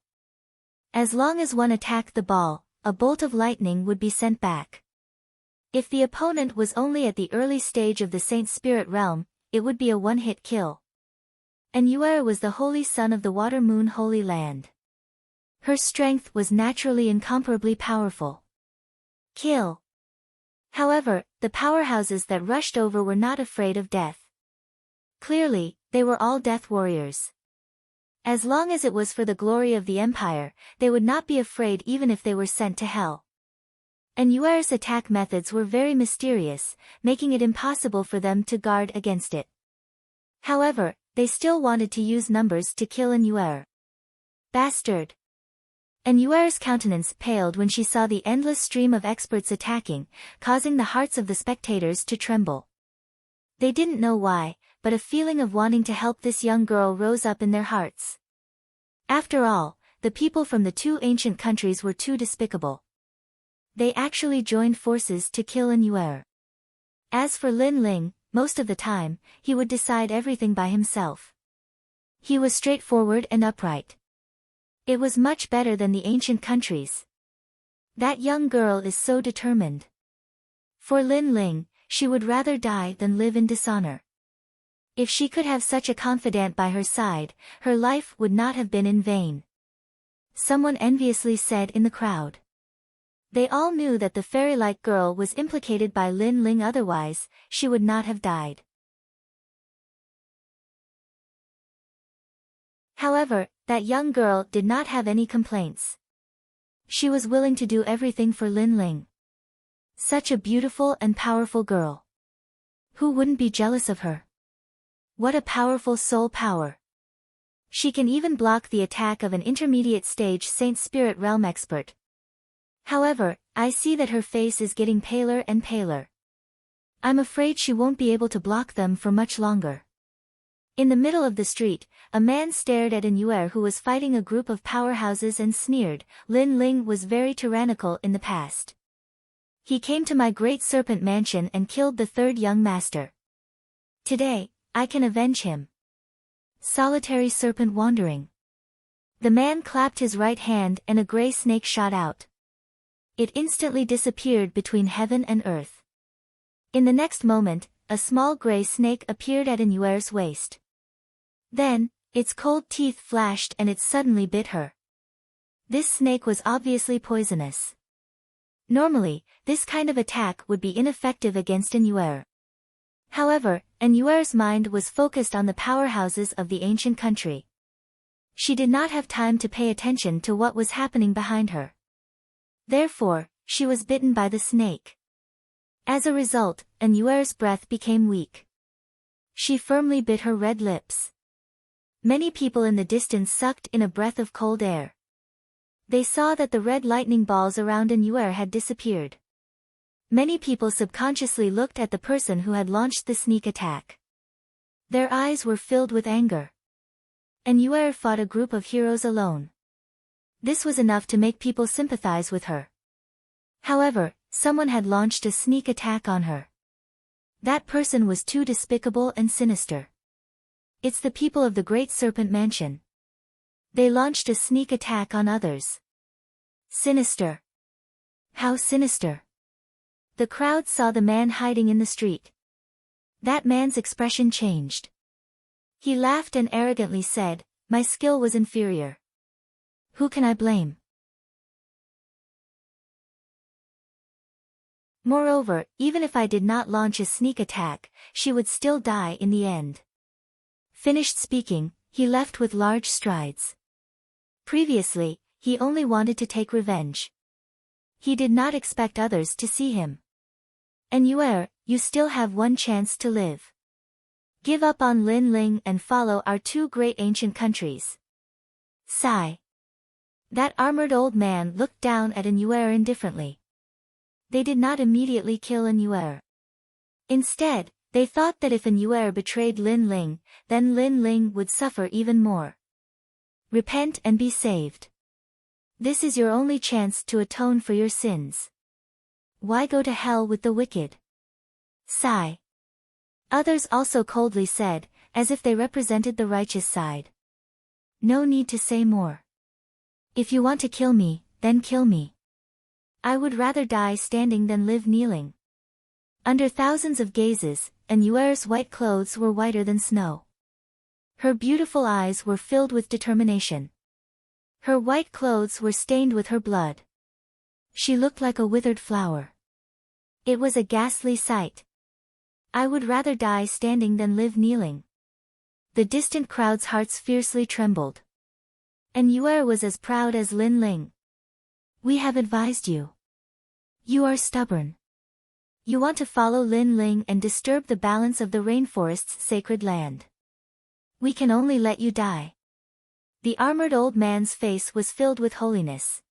As long as one attacked the ball, a bolt of lightning would be sent back. If the opponent was only at the early stage of the Saint Spirit Realm, it would be a one-hit kill. Inuer was the holy son of the Water Moon Holy Land. Her strength was naturally incomparably powerful. Kill. However, the powerhouses that rushed over were not afraid of death. Clearly, they were all death warriors. As long as it was for the glory of the Empire, they would not be afraid even if they were sent to hell. Inuer's attack methods were very mysterious, making it impossible for them to guard against it. However, they still wanted to use numbers to kill Inuer. Bastard! Inuer's countenance paled when she saw the endless stream of experts attacking, causing the hearts of the spectators to tremble. They didn't know why, but a feeling of wanting to help this young girl rose up in their hearts. After all, the people from the two ancient countries were too despicable. They actually joined forces to kill Inuer. As for Lin Ling, most of the time, he would decide everything by himself. He was straightforward and upright. It was much better than the ancient countries. That young girl is so determined. For Lin Ling, she would rather die than live in dishonor. If she could have such a confidant by her side, her life would not have been in vain. Someone enviously said in the crowd. They all knew that the fairy-like girl was implicated by Lin Ling, otherwise, she would not have died. However, that young girl did not have any complaints. She was willing to do everything for Lin Ling. Such a beautiful and powerful girl. Who wouldn't be jealous of her? What a powerful soul power. She can even block the attack of an intermediate stage Saint Spirit Realm expert. However, I see that her face is getting paler and paler. I'm afraid she won't be able to block them for much longer. In the middle of the street, a man stared at an Yuer who was fighting a group of powerhouses and sneered. Lin Ling was very tyrannical in the past. He came to my great serpent mansion and killed the third young master. Today, I can avenge him. Solitary serpent wandering. The man clapped his right hand and a gray snake shot out. It instantly disappeared between heaven and earth. In the next moment, a small gray snake appeared at an Yuer's waist. Then, its cold teeth flashed and it suddenly bit her. This snake was obviously poisonous. Normally, this kind of attack would be ineffective against an Yuer. However, an Yuer's mind was focused on the powerhouses of the ancient country. She did not have time to pay attention to what was happening behind her. Therefore, she was bitten by the snake. As a result, an Yuer's breath became weak. She firmly bit her red lips. Many people in the distance sucked in a breath of cold air. They saw that the red lightning balls around an Yuer had disappeared. Many people subconsciously looked at the person who had launched the sneak attack. Their eyes were filled with anger. An Yuer fought a group of heroes alone. This was enough to make people sympathize with her. However, someone had launched a sneak attack on her. That person was too despicable and sinister. It's the people of the Great Serpent Mansion. They launched a sneak attack on others. Sinister. How sinister. The crowd saw the man hiding in the street. That man's expression changed. He laughed and arrogantly said, "My skill was inferior. Who can I blame?" Moreover, even if I did not launch a sneak attack, she would still die in the end. Finished speaking, he left with large strides. Previously, he only wanted to take revenge. He did not expect others to see him. And Yuer, you still have one chance to live. Give up on Lin Ling and follow our two great ancient countries. Sigh. That armored old man looked down at an Yuer indifferently. They did not immediately kill an Yuer. Instead, they thought that if an Yuer betrayed Lin Ling, then Lin Ling would suffer even more. Repent and be saved. This is your only chance to atone for your sins. Why go to hell with the wicked? Sigh. Others also coldly said, as if they represented the righteous side. No need to say more. If you want to kill me, then kill me. I would rather die standing than live kneeling. Under thousands of gazes, an Yuer's white clothes were whiter than snow. Her beautiful eyes were filled with determination. Her white clothes were stained with her blood. She looked like a withered flower. It was a ghastly sight. I would rather die standing than live kneeling. The distant crowd's hearts fiercely trembled. And Yuer was as proud as Lin Ling. We have advised you. You are stubborn. You want to follow Lin Ling and disturb the balance of the rainforest's sacred land. We can only let you die. The armored old man's face was filled with holiness.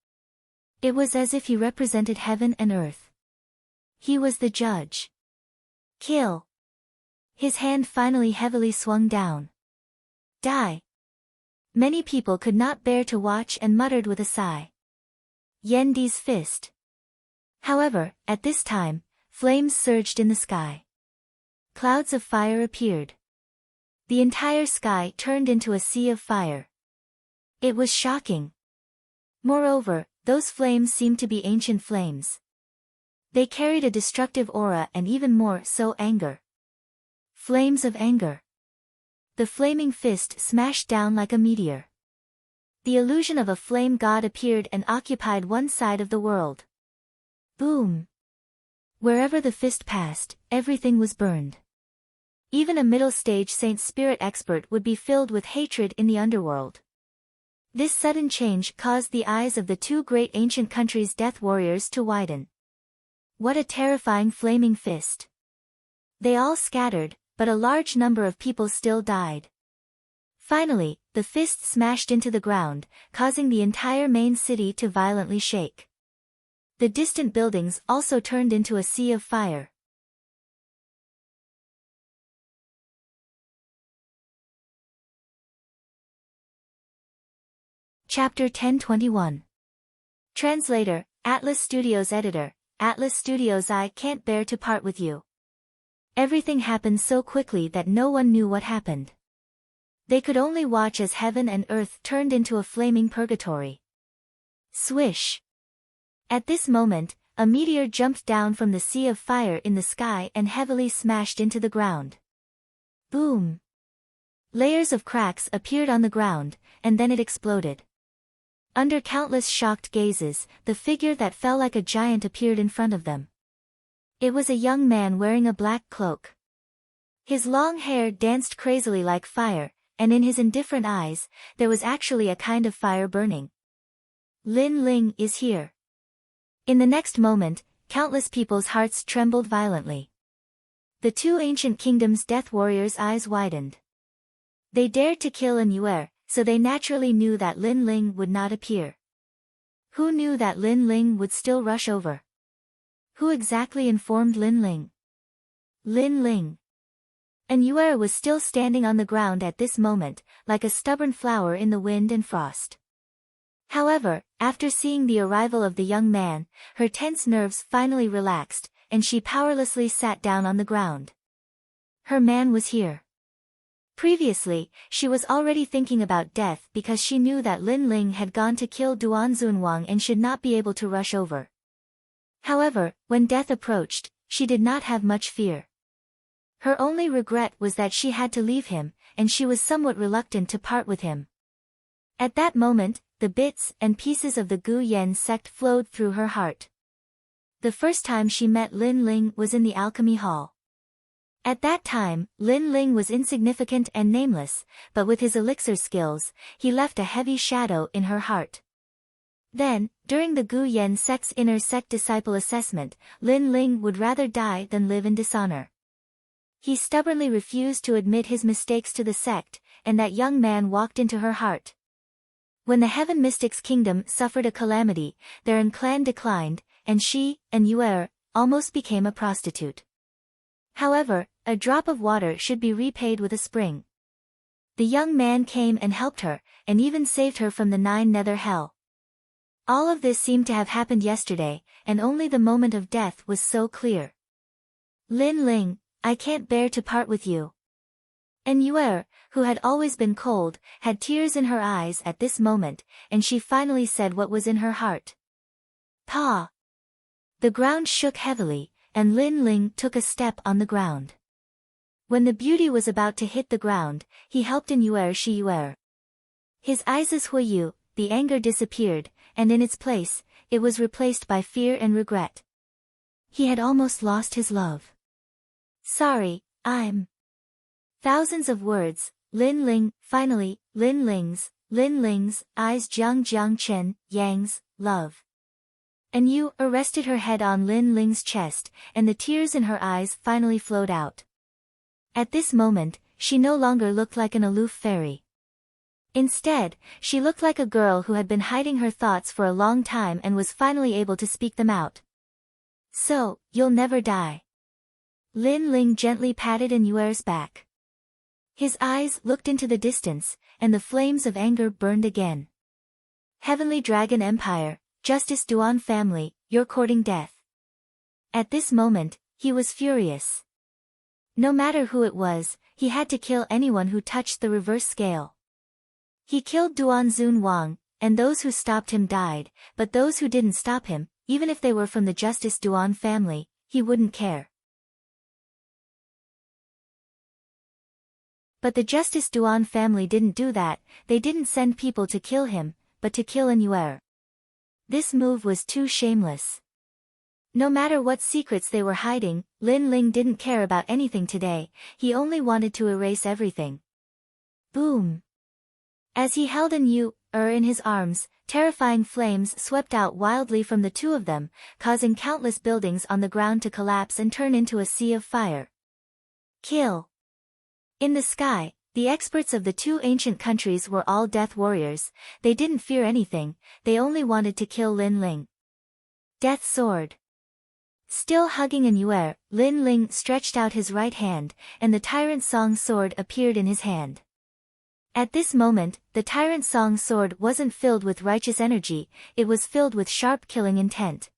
It was as if he represented heaven and earth. He was the judge. Kill. His hand finally heavily swung down. Die. Many people could not bear to watch and muttered with a sigh. Yendi's fist. However, at this time, flames surged in the sky. Clouds of fire appeared. The entire sky turned into a sea of fire. It was shocking. Moreover, those flames seemed to be ancient flames. They carried a destructive aura and even more so anger. Flames of anger. The flaming fist smashed down like a meteor. The illusion of a flame god appeared and occupied one side of the world. Boom! Wherever the fist passed, everything was burned. Even a middle-stage Saint Spirit expert would be filled with hatred in the underworld. This sudden change caused the eyes of the two great ancient countries' death warriors to widen. What a terrifying flaming fist! They all scattered, but a large number of people still died. Finally, the fist smashed into the ground, causing the entire main city to violently shake. The distant buildings also turned into a sea of fire. Chapter 1021. Translator, Atlas Studios Editor, Atlas Studios. I can't bear to part with you. Everything happened so quickly that no one knew what happened. They could only watch as heaven and earth turned into a flaming purgatory. Swish! At this moment, a meteor jumped down from the sea of fire in the sky and heavily smashed into the ground. Boom! Layers of cracks appeared on the ground, and then it exploded. Under countless shocked gazes, the figure that fell like a giant appeared in front of them. It was a young man wearing a black cloak. His long hair danced crazily like fire, and in his indifferent eyes, there was actually a kind of fire burning. Lin Ling is here. In the next moment, countless people's hearts trembled violently. The two ancient kingdoms' death warriors' eyes widened. They dared to kill an Yuer, so they naturally knew that Lin Ling would not appear. Who knew that Lin Ling would still rush over? Who exactly informed Lin Ling? Lin Ling. An Yuer was still standing on the ground at this moment, like a stubborn flower in the wind and frost. However, after seeing the arrival of the young man, her tense nerves finally relaxed, and she powerlessly sat down on the ground. Her man was here. Previously, she was already thinking about death because she knew that Lin Ling had gone to kill Duanzunwang and should not be able to rush over. However, when death approached, she did not have much fear. Her only regret was that she had to leave him, and she was somewhat reluctant to part with him. At that moment, the bits and pieces of the Gu Yen sect flowed through her heart. The first time she met Lin Ling was in the alchemy hall. At that time, Lin Ling was insignificant and nameless, but with his elixir skills, he left a heavy shadow in her heart. Then, during the Gu Yen sect's inner sect disciple assessment, Lin Ling would rather die than live in dishonor. He stubbornly refused to admit his mistakes to the sect, and that young man walked into her heart. When the Heaven Mystics Kingdom suffered a calamity, their clan declined, and she, an Yuer, almost became a prostitute. However, a drop of water should be repaid with a spring. The young man came and helped her, and even saved her from the 9 nether hell. All of this seemed to have happened yesterday, and only the moment of death was so clear. Lin Ling, I can't bear to part with you. An Yuer, who had always been cold, had tears in her eyes at this moment, and she finally said what was in her heart. Pa! The ground shook heavily, and Lin Ling took a step on the ground. When the beauty was about to hit the ground, he helped an Yuer Shi Yuer. His eyes Huiyu, the anger disappeared, and in its place, it was replaced by fear and regret. He had almost lost his love. Sorry, I'm... Thousands of words, Lin Ling, finally, Lin Ling's eyes Jiang Chen, Yang's, love. And you rested her head on Lin Ling's chest, and the tears in her eyes finally flowed out. At this moment, she no longer looked like an aloof fairy. Instead, she looked like a girl who had been hiding her thoughts for a long time and was finally able to speak them out. So, you'll never die. Lin Ling gently patted an Yuer's back. His eyes looked into the distance, and the flames of anger burned again. Heavenly Dragon Empire, Justice Duan family, you're courting death. At this moment, he was furious. No matter who it was, he had to kill anyone who touched the reverse scale. He killed Duanzun Wang, and those who stopped him died, but those who didn't stop him, even if they were from the Justice Duan family, he wouldn't care. But the Justice Duan family didn't do that, they didn't send people to kill him, but to kill an Yuer. This move was too shameless. No matter what secrets they were hiding, Lin Ling didn't care about anything today, he only wanted to erase everything. Boom! As he held an Yuer in his arms, terrifying flames swept out wildly from the two of them, causing countless buildings on the ground to collapse and turn into a sea of fire. Kill! In the sky, the experts of the two ancient countries were all death warriors, they didn't fear anything, they only wanted to kill Lin Ling. Death Sword. Still hugging Yuer, Lin Ling stretched out his right hand, and the Tyrant Song sword appeared in his hand. At this moment, the Tyrant Song sword wasn't filled with righteous energy, it was filled with sharp killing intent.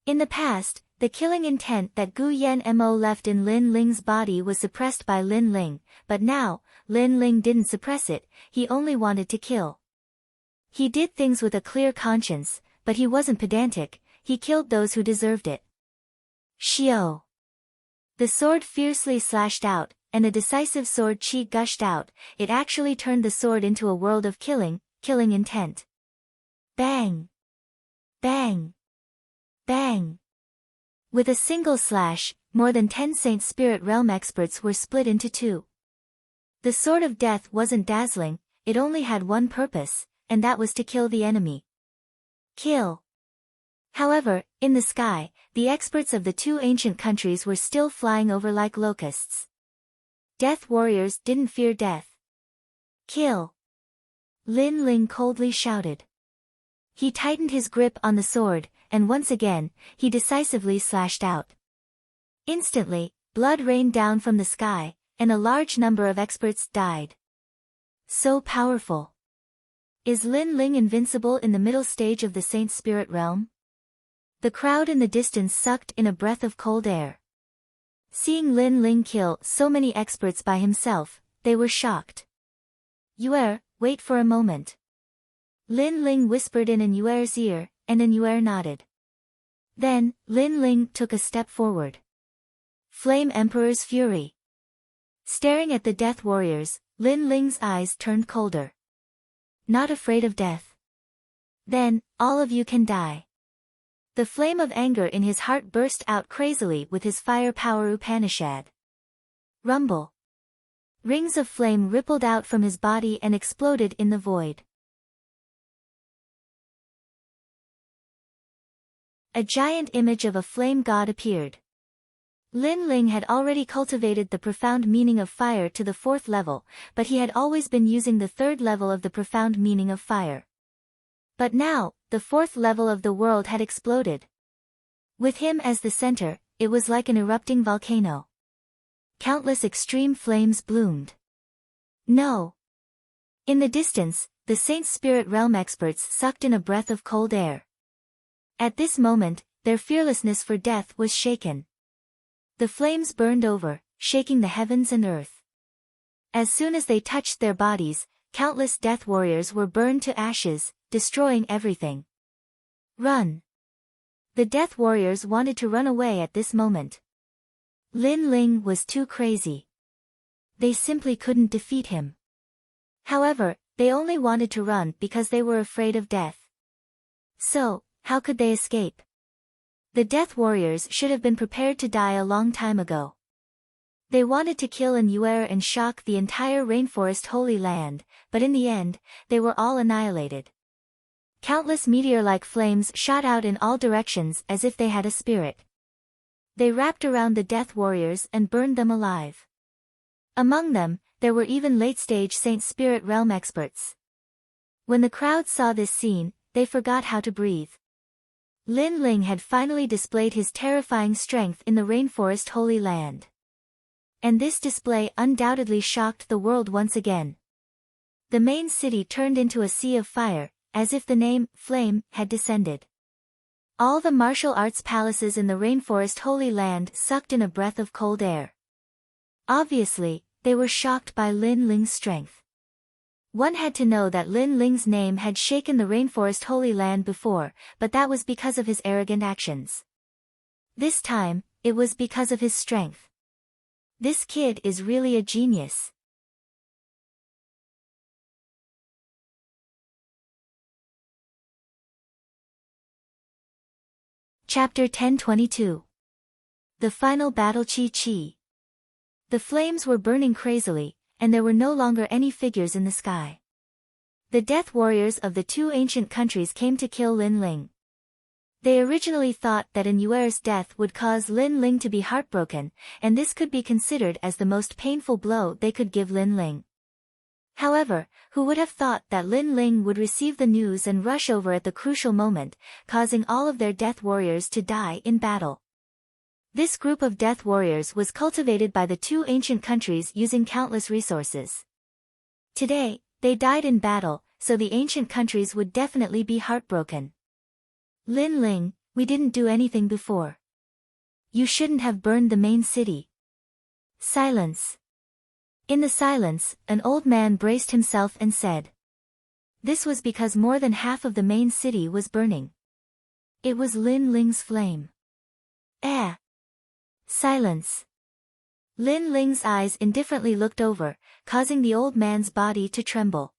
In the past, the killing intent that Gu Yan Mo left in Lin Ling's body was suppressed by Lin Ling, but now, Lin Ling didn't suppress it, he only wanted to kill. He did things with a clear conscience, but he wasn't pedantic, he killed those who deserved it. Xiao. The sword fiercely slashed out, and a decisive sword chi gushed out, it actually turned the sword into a world of killing intent. Bang! Bang! Bang! With a single slash, more than 10 Saint Spirit Realm experts were split into two. The sword of death wasn't dazzling, it only had one purpose, and that was to kill the enemy. Kill. However, in the sky, the experts of the two ancient countries were still flying over like locusts. Death warriors didn't fear death. Kill. Lin Ling coldly shouted. He tightened his grip on the sword, and once again, he decisively slashed out. Instantly, blood rained down from the sky, and a large number of experts died. So powerful. Is Lin Ling invincible in the middle stage of the Saint Spirit Realm? The crowd in the distance sucked in a breath of cold air. Seeing Lin Ling kill so many experts by himself, they were shocked. Yuer, wait for a moment. Lin Ling whispered in Yuer's ear, and Yuer nodded. Then, Lin Ling took a step forward. Flame Emperor's Fury. Staring at the death warriors, Lin Ling's eyes turned colder. Not afraid of death? Then, all of you can die. The flame of anger in his heart burst out crazily with his fire power Upanishad. Rumble. Rings of flame rippled out from his body and exploded in the void. A giant image of a flame god appeared. Lin Ling had already cultivated the profound meaning of fire to the 4th level, but he had always been using the 3rd level of the profound meaning of fire. But now, the 4th level of the world had exploded. With him as the center, it was like an erupting volcano. Countless extreme flames bloomed. No! In the distance, the Saint Spirit Realm experts sucked in a breath of cold air. At this moment, their fearlessness for death was shaken. The flames burned over, shaking the heavens and earth. As soon as they touched their bodies, countless death warriors were burned to ashes, destroying everything. Run! The death warriors wanted to run away at this moment. Lin Ling was too crazy. They simply couldn't defeat him. However, they only wanted to run because they were afraid of death. So, how could they escape? The death warriors should have been prepared to die a long time ago. They wanted to kill Yuer and shock the entire rainforest Holy Land, but in the end, they were all annihilated. Countless meteor-like flames shot out in all directions as if they had a spirit. They wrapped around the death warriors and burned them alive. Among them, there were even late-stage Saint Spirit Realm experts. When the crowd saw this scene, they forgot how to breathe. Lin Ling had finally displayed his terrifying strength in the rainforest Holy Land. And this display undoubtedly shocked the world once again. The main city turned into a sea of fire, as if the name, Flame, had descended. All the martial arts palaces in the rainforest Holy Land sucked in a breath of cold air. Obviously, they were shocked by Lin Ling's strength. One had to know that Lin Ling's name had shaken the rainforest Holy Land before, but that was because of his arrogant actions. This time, it was because of his strength. This kid is really a genius. Chapter 1022. The Final Battle Chi. The flames were burning crazily, and there were no longer any figures in the sky. The death warriors of the two ancient countries came to kill Lin Ling. They originally thought that Yuer's death would cause Lin Ling to be heartbroken, and this could be considered as the most painful blow they could give Lin Ling. However, who would have thought that Lin Ling would receive the news and rush over at the crucial moment, causing all of their death warriors to die in battle. This group of death warriors was cultivated by the two ancient countries using countless resources. Today, they died in battle, so the ancient countries would definitely be heartbroken. Lin Ling, we didn't do anything before. You shouldn't have burned the main city. Silence. In the silence, an old man braced himself and said. This was because more than half of the main city was burning. It was Lin Ling's flame. Silence. Lin Ling's eyes indifferently looked over, causing the old man's body to tremble.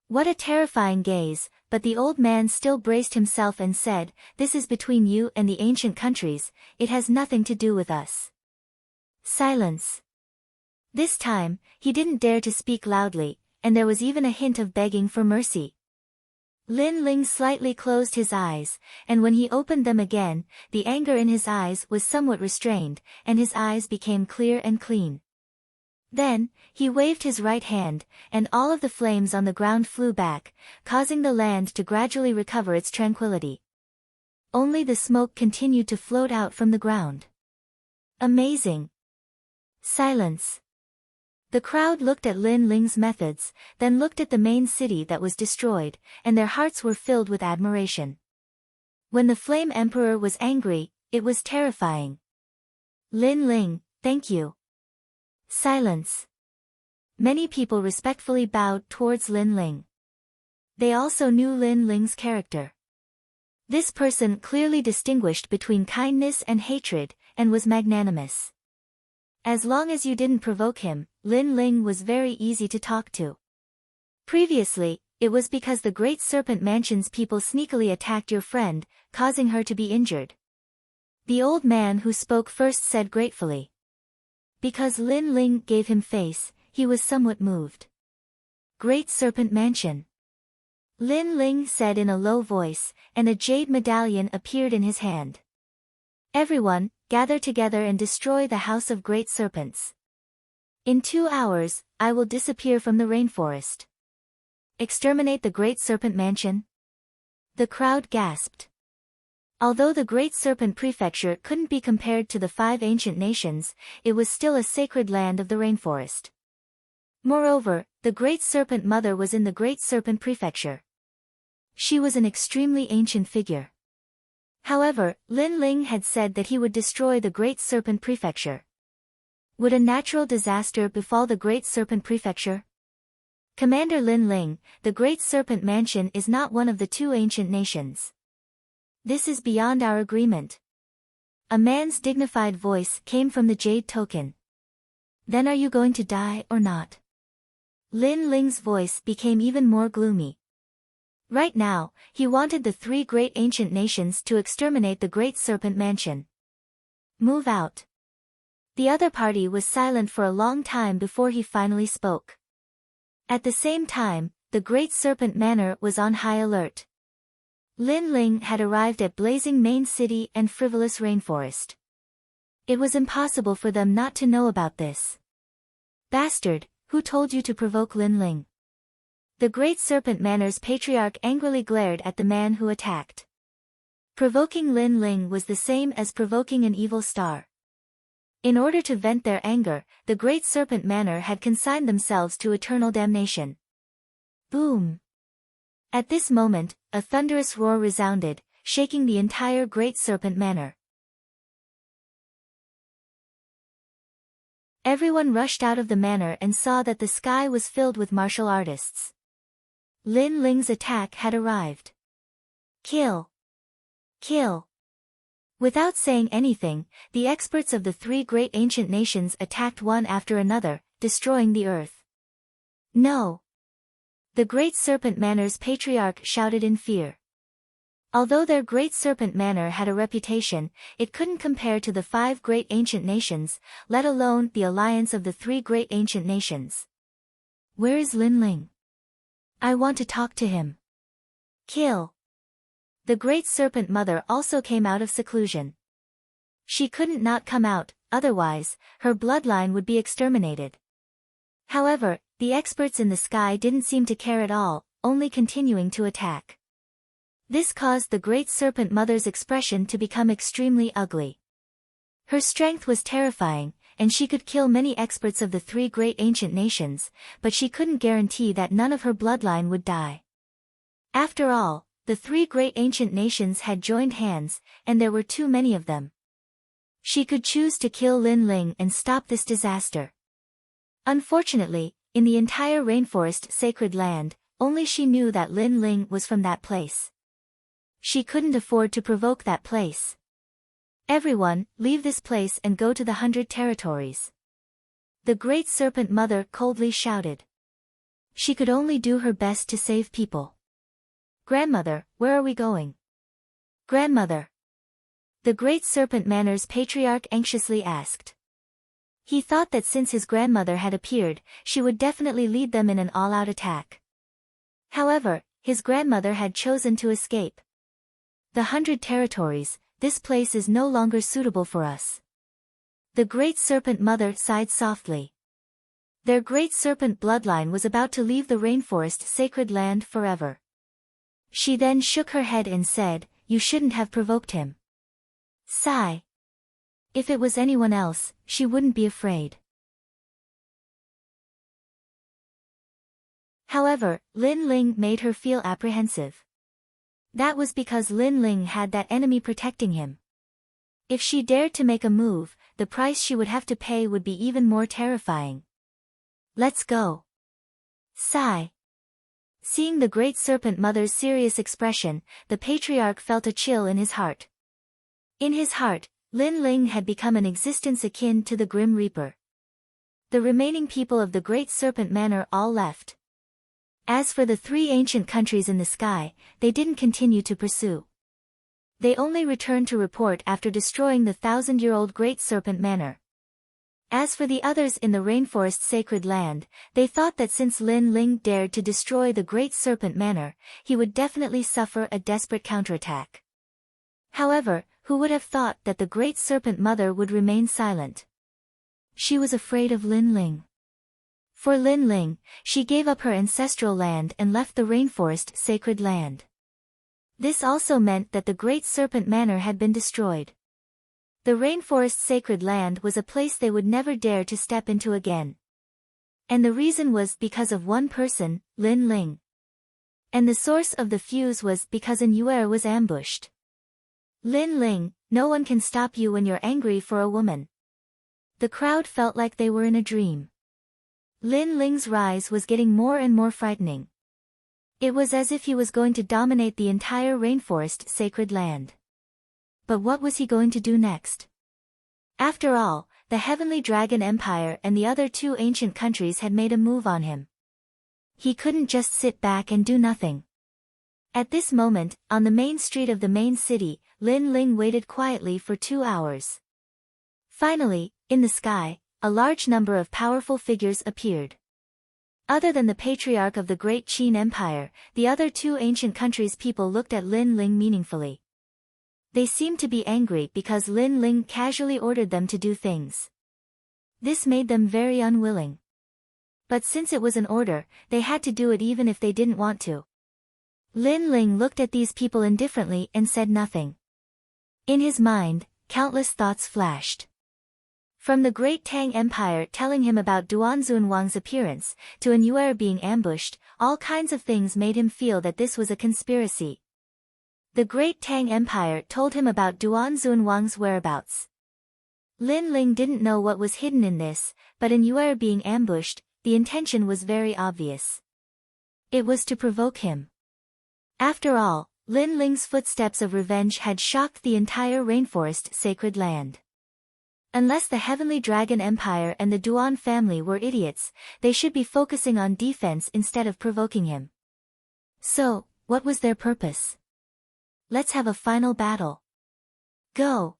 What a terrifying gaze, but the old man still braced himself and said, this is between you and the ancient countries, it has nothing to do with us. Silence. This time, he didn't dare to speak loudly, and there was even a hint of begging for mercy. Lin Ling slightly closed his eyes, and when he opened them again, the anger in his eyes was somewhat restrained, and his eyes became clear and clean. Then, he waved his right hand, and all of the flames on the ground flew back, causing the land to gradually recover its tranquility. Only the smoke continued to float out from the ground. Amazing. Silence. The crowd looked at Lin Ling's methods, then looked at the main city that was destroyed, and their hearts were filled with admiration. When the Flame Emperor was angry, it was terrifying. Lin Ling, thank you. Silence. Many people respectfully bowed towards Lin Ling. They also knew Lin Ling's character. This person clearly distinguished between kindness and hatred, and was magnanimous. As long as you didn't provoke him, Lin Ling was very easy to talk to. Previously, it was because the Great Serpent Mansion's people sneakily attacked your friend, causing her to be injured. The old man who spoke first said gratefully. Because Lin Ling gave him face, he was somewhat moved. Great Serpent Mansion. Lin Ling said in a low voice, and a jade medallion appeared in his hand. Everyone, gather together and destroy the House of Great Serpents. In 2 hours, I will disappear from the rainforest. Exterminate the Great Serpent Mansion? The crowd gasped. Although the Great Serpent Prefecture couldn't be compared to the 5 ancient nations, it was still a sacred land of the rainforest. Moreover, the Great Serpent Mother was in the Great Serpent Prefecture. She was an extremely ancient figure. However, Lin Ling had said that he would destroy the Great Serpent Prefecture. Would a natural disaster befall the Great Serpent Prefecture? Commander Lin Ling, the Great Serpent Mansion is not one of the 2 ancient nations. This is beyond our agreement. A man's dignified voice came from the jade token. Then are you going to die or not? Lin Ling's voice became even more gloomy. Right now, he wanted the 3 great ancient nations to exterminate the Great Serpent Mansion. Move out. The other party was silent for a long time before he finally spoke. At the same time, the Great Serpent Manor was on high alert. Lin Ling had arrived at blazing main city and frivolous rainforest. It was impossible for them not to know about this. Bastard, who told you to provoke Lin Ling? The Great Serpent Manor's patriarch angrily glared at the man who attacked. Provoking Lin Ling was the same as provoking an evil star. In order to vent their anger, the Great Serpent Manor had consigned themselves to eternal damnation. Boom! At this moment, a thunderous roar resounded, shaking the entire Great Serpent Manor. Everyone rushed out of the manor and saw that the sky was filled with martial artists. Lin Ling's attack had arrived. Kill! Kill! Without saying anything, the experts of the 3 great ancient nations attacked one after another, destroying the earth. No! The Great Serpent Manor's patriarch shouted in fear. Although their Great Serpent Manor had a reputation, it couldn't compare to the 5 great ancient nations, let alone the alliance of the 3 great ancient nations. Where is Lin Ling? I want to talk to him. Kill! The Great Serpent Mother also came out of seclusion. She couldn't not come out, otherwise, her bloodline would be exterminated. However, The experts in the sky didn't seem to care at all, only continuing to attack. This caused the great serpent mother's expression to become extremely ugly. Her strength was terrifying, and she could kill many experts of the three great ancient nations, but she couldn't guarantee that none of her bloodline would die. After all, the three great ancient nations had joined hands, and there were too many of them. She could choose to kill Lin Ling and stop this disaster. Unfortunately, in the entire rainforest sacred land, only she knew that Lin Ling was from that place. She couldn't afford to provoke that place. Everyone, leave this place and go to the 100 territories. The great serpent mother coldly shouted. She could only do her best to save people. Grandmother, where are we going? Grandmother. The great serpent manor's patriarch anxiously asked. He thought that since his grandmother had appeared, she would definitely lead them in an all-out attack. However, his grandmother had chosen to escape. The 100 territories, this place is no longer suitable for us. The great serpent mother sighed softly. Their great serpent bloodline was about to leave the rainforest sacred land forever. She then shook her head and said, "You shouldn't have provoked him." Sigh. If it was anyone else, she wouldn't be afraid. However, Lin Ling made her feel apprehensive. That was because Lin Ling had that enemy protecting him. If she dared to make a move, the price she would have to pay would be even more terrifying. Let's go. Sigh. Seeing the great serpent mother's serious expression, the patriarch felt a chill in his heart. In his heart, Lin Ling had become an existence akin to the Grim Reaper. The remaining people of the great serpent manor all left. As for the three ancient countries in the sky, they didn't continue to pursue. They only returned to report after destroying the 1,000-year-old Great Serpent Manor. As for the others in the rainforest sacred land, they thought that since Lin Ling dared to destroy the Great Serpent Manor, he would definitely suffer a desperate counterattack. However, who would have thought that the Great Serpent Mother would remain silent? She was afraid of Lin Ling. For Lin Ling, she gave up her ancestral land and left the rainforest sacred land. This also meant that the Great Serpent Manor had been destroyed. The rainforest sacred land was a place they would never dare to step into again. And the reason was because of one person, Lin Ling. And the source of the fuse was because an Yuer was ambushed. Lin Ling, no one can stop you when you're angry for a woman. The crowd felt like they were in a dream. Lin Ling's rise was getting more and more frightening. It was as if he was going to dominate the entire rainforest sacred land. But what was he going to do next? After all, the Heavenly Dragon Empire and the other two ancient countries had made a move on him. He couldn't just sit back and do nothing. At this moment, on the main street of the main city, Lin Ling waited quietly for 2 hours. Finally, in the sky, a large number of powerful figures appeared. Other than the patriarch of the Great Qin Empire, the other two ancient countries' people looked at Lin Ling meaningfully. They seemed to be angry because Lin Ling casually ordered them to do things. This made them very unwilling. But since it was an order, they had to do it even if they didn't want to. Lin Ling looked at these people indifferently and said nothing. In his mind, countless thoughts flashed. From the Great Tang Empire telling him about Duanzun Wang's appearance, to an Yuer being ambushed, all kinds of things made him feel that this was a conspiracy. The Great Tang Empire told him about Duanzun Wang's whereabouts. Lin Ling didn't know what was hidden in this, but an Yuer being ambushed, the intention was very obvious. It was to provoke him. After all, Lin Ling's footsteps of revenge had shocked the entire rainforest sacred land. Unless the Heavenly Dragon Empire and the Duan family were idiots, they should be focusing on defense instead of provoking him. So, what was their purpose? Let's have a final battle. Go!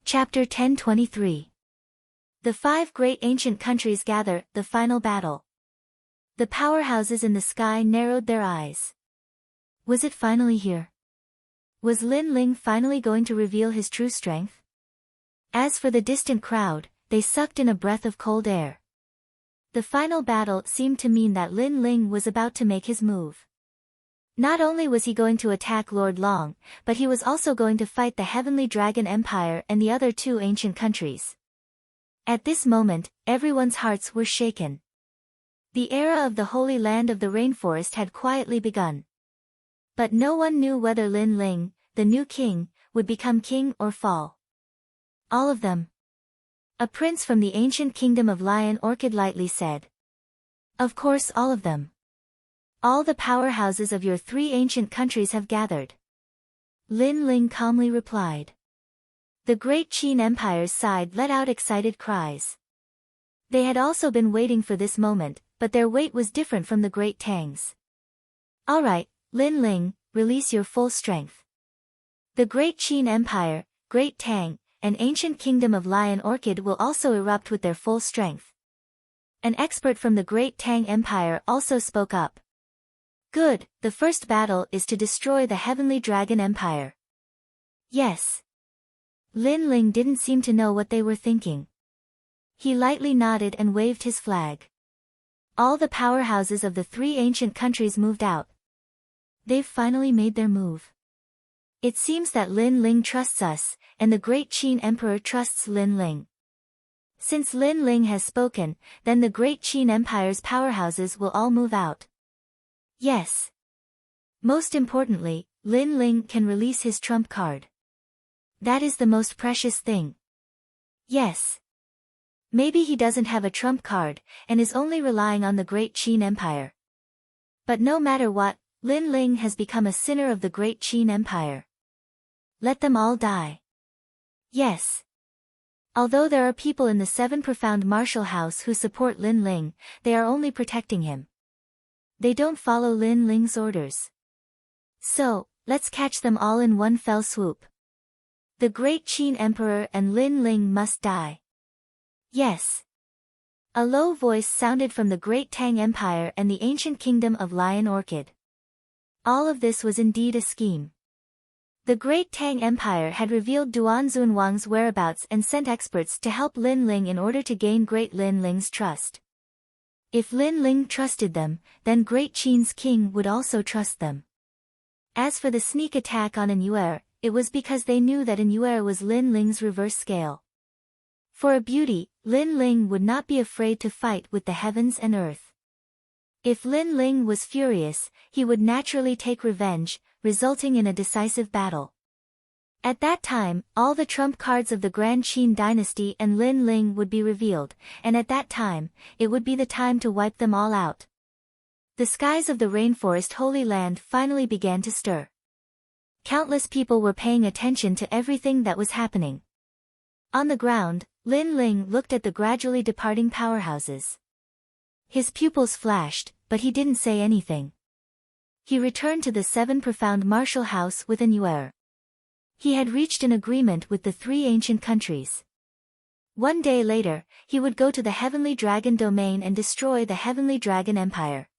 Chapter 1023. The 5 great ancient countries gather, the final battle. The powerhouses in the sky narrowed their eyes. Was it finally here? Was Lin Ling finally going to reveal his true strength? As for the distant crowd, they sucked in a breath of cold air. The final battle seemed to mean that Lin Ling was about to make his move. Not only was he going to attack Lord Long, but he was also going to fight the Heavenly Dragon Empire and the other two ancient countries. At this moment, everyone's hearts were shaken. The era of the Holy Land of the Rainforest had quietly begun. But no one knew whether Lin Ling, the new king, would become king or fall. All of them. A prince from the ancient kingdom of Lion Orchid lightly said. Of course, all of them. All the powerhouses of your three ancient countries have gathered. Lin Ling calmly replied. The great Qin Empire's side let out excited cries. They had also been waiting for this moment, but their wait was different from the great Tang's. All right, Lin Ling, release your full strength. The great Qin Empire, Great Tang, and ancient kingdom of Lion Orchid will also erupt with their full strength. An expert from the Great Tang Empire also spoke up. Good, the first battle is to destroy the Heavenly Dragon Empire. Yes. Lin Ling didn't seem to know what they were thinking. He lightly nodded and waved his flag. All the powerhouses of the three ancient countries moved out. They've finally made their move. It seems that Lin Ling trusts us, and the great Qin Emperor trusts Lin Ling. Since Lin Ling has spoken, then the great Qin Empire's powerhouses will all move out. Yes. Most importantly, Lin Ling can release his trump card. That is the most precious thing. Yes. Maybe he doesn't have a trump card, and is only relying on the great Qin Empire. But no matter what, Lin Ling has become a sinner of the great Qin Empire. Let them all die. Yes. Although there are people in the Seven Profound Martial House who support Lin Ling, they are only protecting him. They don't follow Lin Ling's orders. So, let's catch them all in one fell swoop. The great Qin Emperor and Lin Ling must die. Yes. A low voice sounded from the Great Tang Empire and the ancient kingdom of Lion Orchid. All of this was indeed a scheme. The Great Tang Empire had revealed Duan Zunwang's whereabouts and sent experts to help Lin Ling in order to gain Great Lin Ling's trust. If Lin Ling trusted them, then Great Qin's king would also trust them. As for the sneak attack on Anyuer, it was because they knew that Anyuer was Lin Ling's reverse scale. For a beauty, Lin Ling would not be afraid to fight with the heavens and earth. If Lin Ling was furious, he would naturally take revenge, resulting in a decisive battle. At that time, all the trump cards of the Grand Qin dynasty and Lin Ling would be revealed, and at that time, it would be the time to wipe them all out. The skies of the Rainforest Holy Land finally began to stir. Countless people were paying attention to everything that was happening. On the ground, Lin Ling looked at the gradually departing powerhouses. His pupils flashed, but he didn't say anything. He returned to the Seven Profound Martial House with Anyuer. He had reached an agreement with the three ancient countries. One day later, he would go to the Heavenly Dragon Domain and destroy the Heavenly Dragon Empire.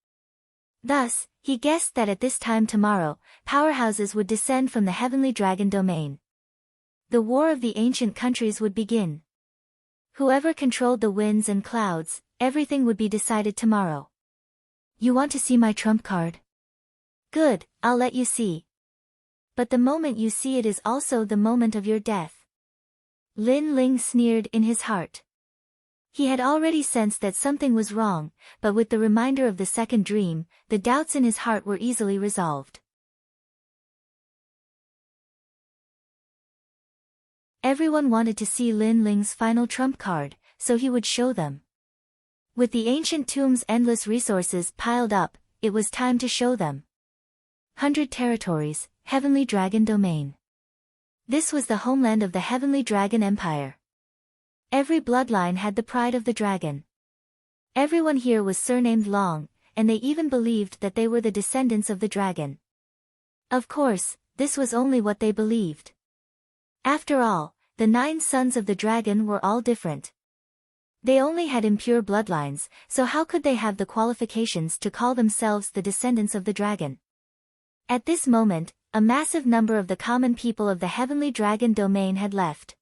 Thus, he guessed that at this time tomorrow, powerhouses would descend from the Heavenly Dragon Domain. The war of the ancient countries would begin. Whoever controlled the winds and clouds, everything would be decided tomorrow. You want to see my trump card? Good, I'll let you see. But the moment you see it is also the moment of your death. Lin Ling sneered in his heart. He had already sensed that something was wrong, but with the reminder of the second dream, the doubts in his heart were easily resolved. Everyone wanted to see Lin Ling's final trump card, so he would show them. With the ancient tomb's endless resources piled up, it was time to show them. 100 territories, Heavenly Dragon Domain. This was the homeland of the Heavenly Dragon Empire. Every bloodline had the pride of the dragon. Everyone here was surnamed Long, and they even believed that they were the descendants of the dragon. Of course, this was only what they believed. After all, the 9 sons of the dragon were all different. They only had impure bloodlines, so how could they have the qualifications to call themselves the descendants of the dragon? At this moment, a massive number of the common people of the Heavenly Dragon domain had left.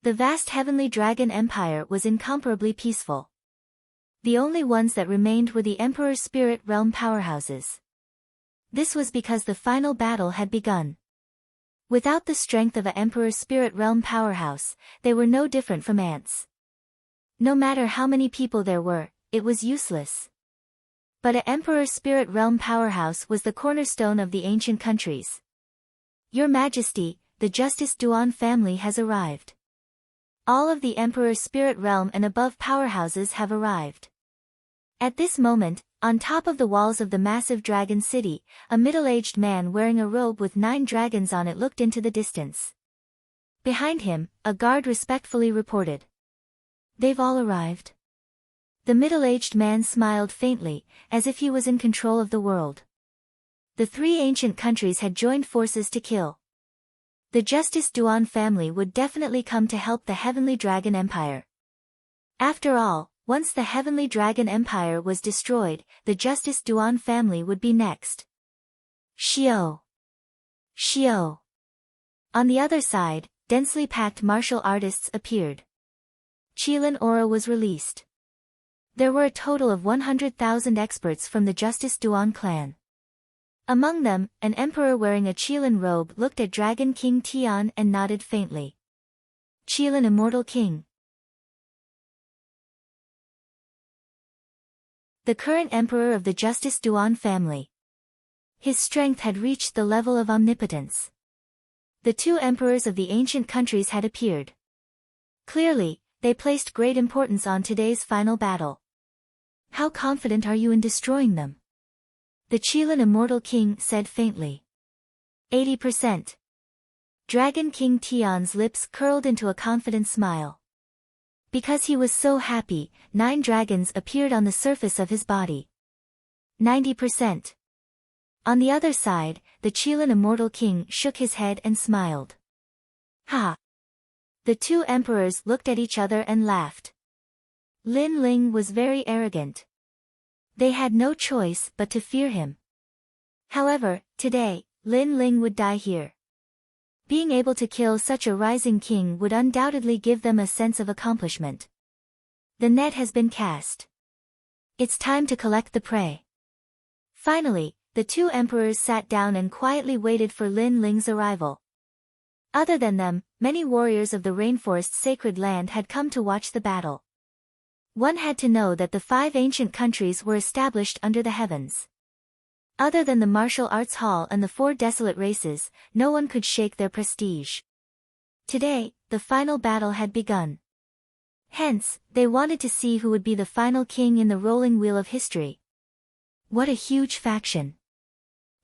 The vast Heavenly Dragon Empire was incomparably peaceful. The only ones that remained were the Emperor's Spirit Realm powerhouses. This was because the final battle had begun. Without the strength of an Emperor's Spirit Realm powerhouse, they were no different from ants. No matter how many people there were, it was useless. But an Emperor's Spirit Realm powerhouse was the cornerstone of the ancient countries. Your Majesty, the Justice Duan family has arrived. All of the Emperor's Spirit Realm and above powerhouses have arrived. At this moment, on top of the walls of the massive dragon city, a middle-aged man wearing a robe with 9 dragons on it looked into the distance. Behind him, a guard respectfully reported. "They've all arrived." The middle-aged man smiled faintly, as if he was in control of the world. The 3 ancient countries had joined forces to kill. The Justice Duan family would definitely come to help the Heavenly Dragon Empire. After all, once the Heavenly Dragon Empire was destroyed, the Justice Duan family would be next. Xiao! Xiao! On the other side, densely packed martial artists appeared. Qilin aura was released. There were a total of 100,000 experts from the Justice Duan clan. Among them, an emperor wearing a Qilin robe looked at Dragon King Tian and nodded faintly. Qilin Immortal King. The current emperor of the Justice Duan family. His strength had reached the level of omnipotence. The 2 emperors of the ancient countries had appeared. Clearly, they placed great importance on today's final battle. "How confident are you in destroying them?" the Qilin Immortal King said faintly. 80%. Dragon King Tian's lips curled into a confident smile. Because he was so happy, 9 dragons appeared on the surface of his body. 90%. On the other side, the Qilin Immortal King shook his head and smiled. Ha! The 2 emperors looked at each other and laughed. Lin Ling was very arrogant. They had no choice but to fear him. However, today, Lin Ling would die here. Being able to kill such a rising king would undoubtedly give them a sense of accomplishment. The net has been cast. It's time to collect the prey. Finally, the 2 emperors sat down and quietly waited for Lin Ling's arrival. Other than them, many warriors of the rainforest's sacred land had come to watch the battle. One had to know that the 5 ancient countries were established under the heavens. Other than the martial arts hall and the 4 desolate races, no one could shake their prestige. Today, the final battle had begun. Hence, they wanted to see who would be the final king in the rolling wheel of history. What a huge faction!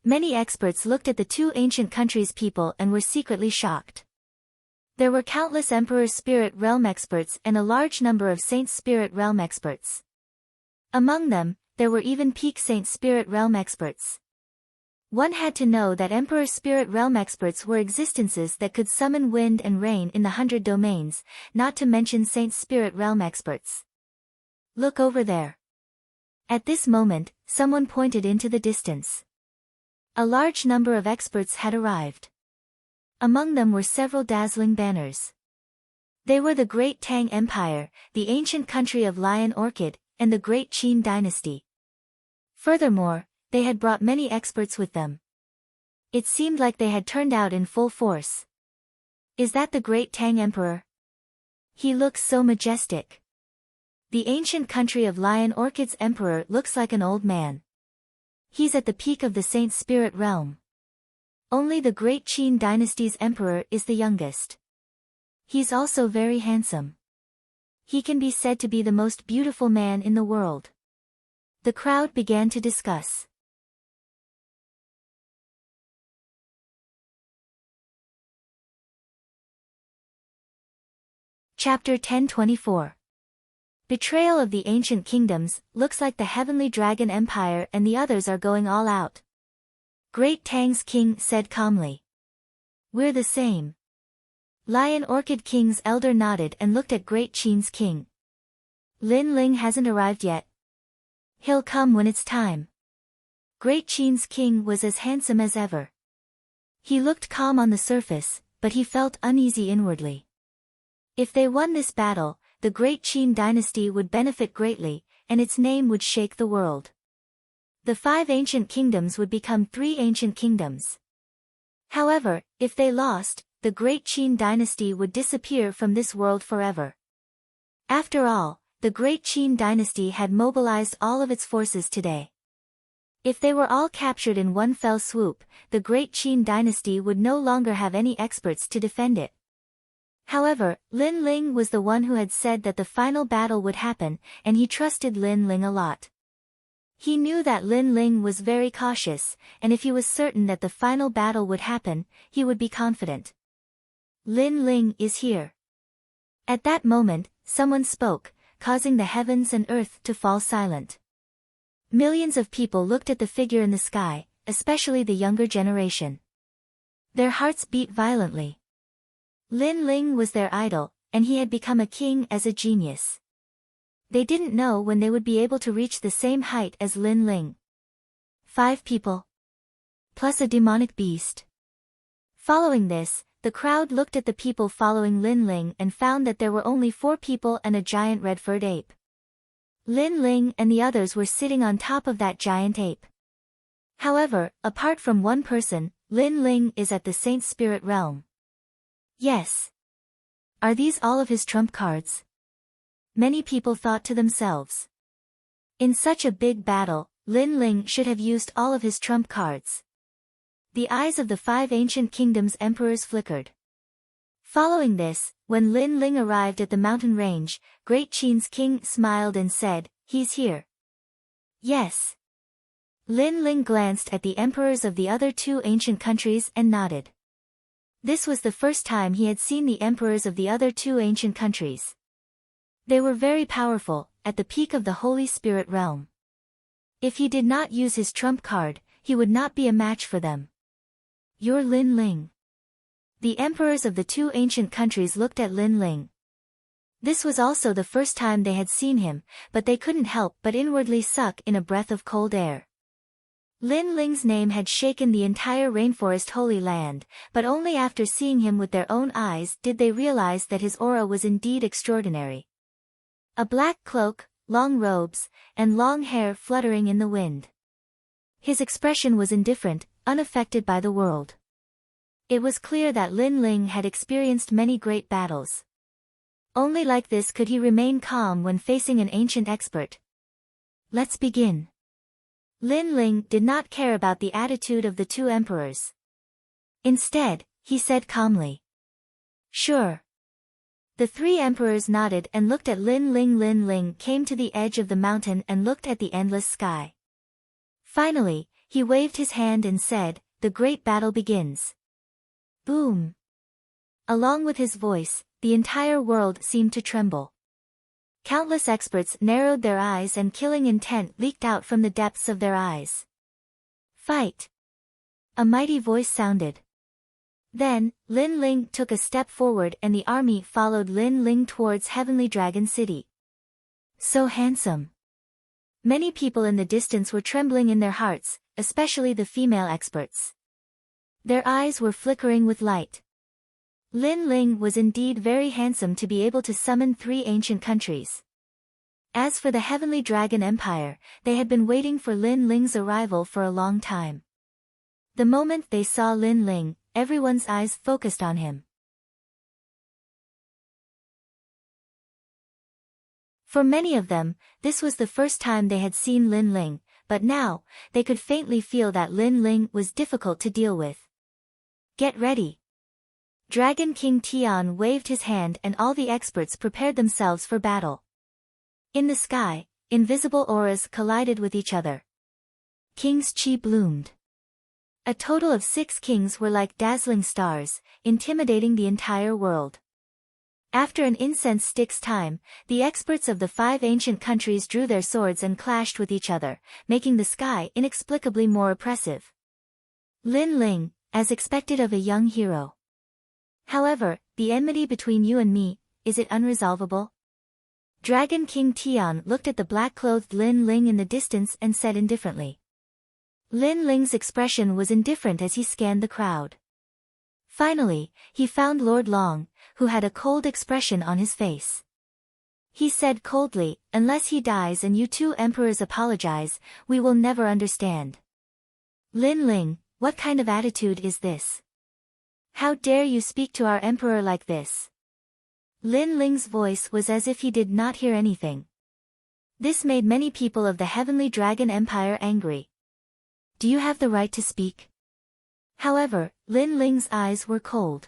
Many experts looked at the 2 ancient countries' people and were secretly shocked. There were countless Emperor's Spirit Realm experts and a large number of Saint's Spirit Realm experts. Among them, there were even peak Saint Spirit Realm experts. One had to know that Emperor Spirit Realm experts were existences that could summon wind and rain in the 100 domains, not to mention Saint Spirit Realm experts. Look over there. At this moment, someone pointed into the distance. A large number of experts had arrived. Among them were several dazzling banners. They were the Great Tang Empire, the ancient country of Lion Orchid, and the Great Qin Dynasty. Furthermore, they had brought many experts with them. It seemed like they had turned out in full force. Is that the Great Tang Emperor? He looks so majestic. The ancient country of Lion Orchid's emperor looks like an old man. He's at the peak of the Saint Spirit Realm. Only the Great Qin Dynasty's emperor is the youngest. He's also very handsome. He can be said to be the most beautiful man in the world. The crowd began to discuss. Chapter 1024. Betrayal of the Ancient Kingdoms. Looks like the Heavenly Dragon Empire and the others are going all out. Great Tang's king said calmly. We're the same. Lion Orchid King's elder nodded and looked at Great Qin's king. Lin Ling hasn't arrived yet. He'll come when it's time. Great Qin's king was as handsome as ever. He looked calm on the surface, but he felt uneasy inwardly. If they won this battle, the great Qin dynasty would benefit greatly, and its name would shake the world. The 5 ancient kingdoms would become 3 ancient kingdoms. However, if they lost, the great Qin dynasty would disappear from this world forever. After all, the great Qin dynasty had mobilized all of its forces today. If they were all captured in one fell swoop, the great Qin dynasty would no longer have any experts to defend it. However, Lin Ling was the one who had said that the final battle would happen, and he trusted Lin Ling a lot. He knew that Lin Ling was very cautious, and if he was certain that the final battle would happen, he would be confident. Lin Ling is here. At that moment, someone spoke, causing the heavens and earth to fall silent. Millions of people looked at the figure in the sky, especially the younger generation. Their hearts beat violently. Lin Ling was their idol, and he had become a king as a genius. They didn't know when they would be able to reach the same height as Lin Ling. 5 people. Plus a demonic beast. Following this, the crowd looked at the people following Lin Ling and found that there were only 4 people and a giant red-furred ape. Lin Ling and the others were sitting on top of that giant ape. However, apart from one person, Lin Ling is at the Saint Spirit realm. Yes. Are these all of his trump cards? Many people thought to themselves. In such a big battle, Lin Ling should have used all of his trump cards. The eyes of the 5 ancient kingdoms' emperors flickered. Following this, when Lin Ling arrived at the mountain range, Great Qin's king smiled and said, "He's here." Yes. Lin Ling glanced at the emperors of the other 2 ancient countries and nodded. This was the first time he had seen the emperors of the other 2 ancient countries. They were very powerful, at the peak of the Holy Spirit realm. If he did not use his trump card, he would not be a match for them. "You're Lin Ling." The emperors of the 2 ancient countries looked at Lin Ling. This was also the first time they had seen him, but they couldn't help but inwardly suck in a breath of cold air. Lin Ling's name had shaken the entire rainforest Holy Land, but only after seeing him with their own eyes did they realize that his aura was indeed extraordinary. A black cloak, long robes, and long hair fluttering in the wind. His expression was indifferent, unaffected by the world. It was clear that Lin Ling had experienced many great battles. Only like this could he remain calm when facing an ancient expert. "Let's begin." Lin Ling did not care about the attitude of the 2 emperors. Instead, he said calmly, "Sure." The 3 emperors nodded and looked at Lin Ling. Lin Ling came to the edge of the mountain and looked at the endless sky. Finally, he waved his hand and said, "The great battle begins." Boom! Along with his voice, the entire world seemed to tremble. Countless experts narrowed their eyes and killing intent leaked out from the depths of their eyes. "Fight!" A mighty voice sounded. Then, Lin Ling took a step forward and the army followed Lin Ling towards Heavenly Dragon City. So handsome. Many people in the distance were trembling in their hearts, especially the female experts. Their eyes were flickering with light. Lin Ling was indeed very handsome to be able to summon 3 ancient countries. As for the Heavenly Dragon Empire, they had been waiting for Lin Ling's arrival for a long time. The moment they saw Lin Ling, everyone's eyes focused on him. For many of them, this was the first time they had seen Lin Ling, but now, they could faintly feel that Lin Ling was difficult to deal with. "Get ready." Dragon King Tian waved his hand and all the experts prepared themselves for battle. In the sky, invisible auras collided with each other. King's chi bloomed. A total of 6 kings were like dazzling stars, intimidating the entire world. After an incense stick's time, the experts of the 5 ancient countries drew their swords and clashed with each other, making the sky inexplicably more oppressive. Lin Ling, as expected of a young hero. "However, the enmity between you and me, is it unresolvable?" Dragon King Tian looked at the black-clothed Lin Ling in the distance and said indifferently. Lin Ling's expression was indifferent as he scanned the crowd. Finally, he found Lord Long, who had a cold expression on his face. He said coldly, "Unless he dies and you two emperors apologize, we will never understand." "Lin Ling, what kind of attitude is this? How dare you speak to our emperor like this?" Lin Ling's voice was as if he did not hear anything. This made many people of the Heavenly Dragon Empire angry. "Do you have the right to speak?" However, Lin Ling's eyes were cold.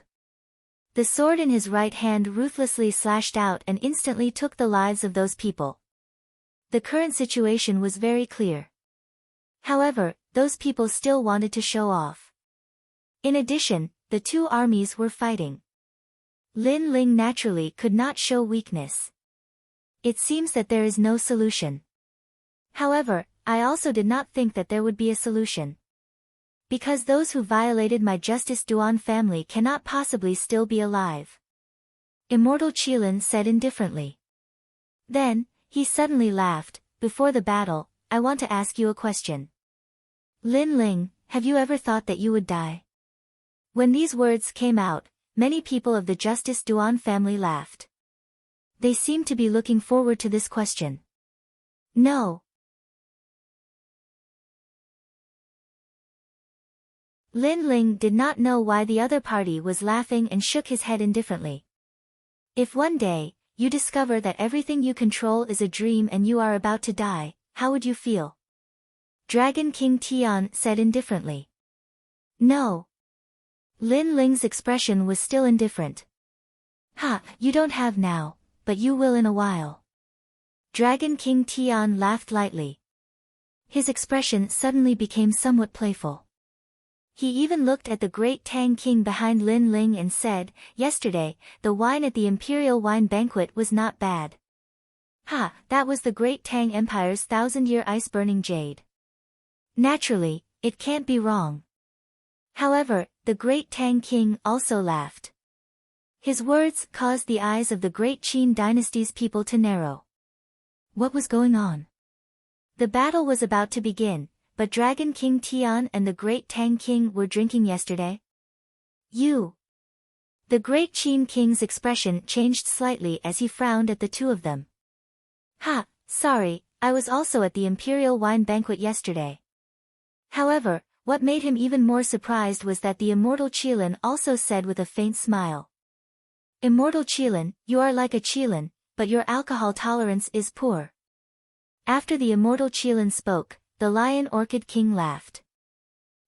The sword in his right hand ruthlessly slashed out and instantly took the lives of those people. The current situation was very clear. However, those people still wanted to show off. In addition, the two armies were fighting. Lin Ling naturally could not show weakness. "It seems that there is no solution. However, I also did not think that there would be a solution. Because those who violated my Justice Duan family cannot possibly still be alive," Immortal Qilin said indifferently. Then, he suddenly laughed. "Before the battle, I want to ask you a question. Lin Ling, have you ever thought that you would die?" When these words came out, many people of the Justice Duan family laughed. They seemed to be looking forward to this question. No. Lin Ling did not know why the other party was laughing and shook his head indifferently. "If one day, you discover that everything you control is a dream and you are about to die, how would you feel?" Dragon King Tian said indifferently. "No." Lin Ling's expression was still indifferent. "Ha, you don't have now, but you will in a while." Dragon King Tian laughed lightly. His expression suddenly became somewhat playful. He even looked at the great Tang King behind Lin Ling and said, "Yesterday, the wine at the Imperial Wine Banquet was not bad." "Ha, that was the great Tang Empire's 1,000-year ice-burning jade. Naturally, it can't be wrong." However, the great Tang King also laughed. His words caused the eyes of the great Qin dynasty's people to narrow. What was going on? The battle was about to begin, but Dragon King Tian and the great Tang King were drinking yesterday? You. The great Qin King's expression changed slightly as he frowned at the two of them. "Ha, sorry, I was also at the Imperial Wine Banquet yesterday." However, what made him even more surprised was that the Immortal Qilin also said with a faint smile. "Immortal Qilin, you are like a Qilin, but your alcohol tolerance is poor." After the Immortal Qilin spoke, the Lion Orchid King laughed.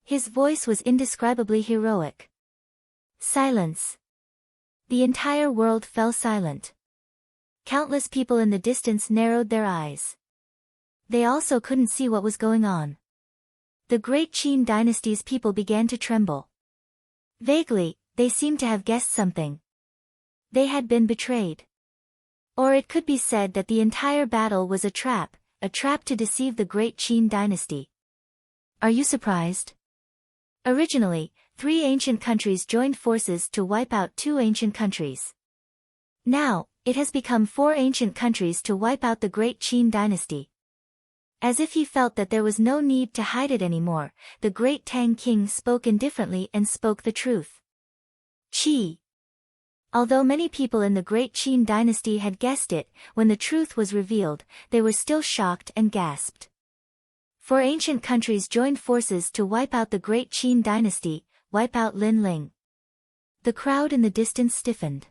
His voice was indescribably heroic. Silence. The entire world fell silent. Countless people in the distance narrowed their eyes. They also couldn't see what was going on. The great Qin dynasty's people began to tremble. Vaguely, they seemed to have guessed something. They had been betrayed. Or it could be said that the entire battle was a trap to deceive the great Qin dynasty. Are you surprised? Originally, 3 ancient countries joined forces to wipe out 2 ancient countries. Now, it has become 4 ancient countries to wipe out the great Qin dynasty. As if he felt that there was no need to hide it anymore, the great Tang King spoke indifferently and spoke the truth. Qi. Although many people in the great Qin dynasty had guessed it, when the truth was revealed, they were still shocked and gasped. 4 ancient countries joined forces to wipe out the great Qin dynasty, wipe out Lin Ling. The crowd in the distance stiffened.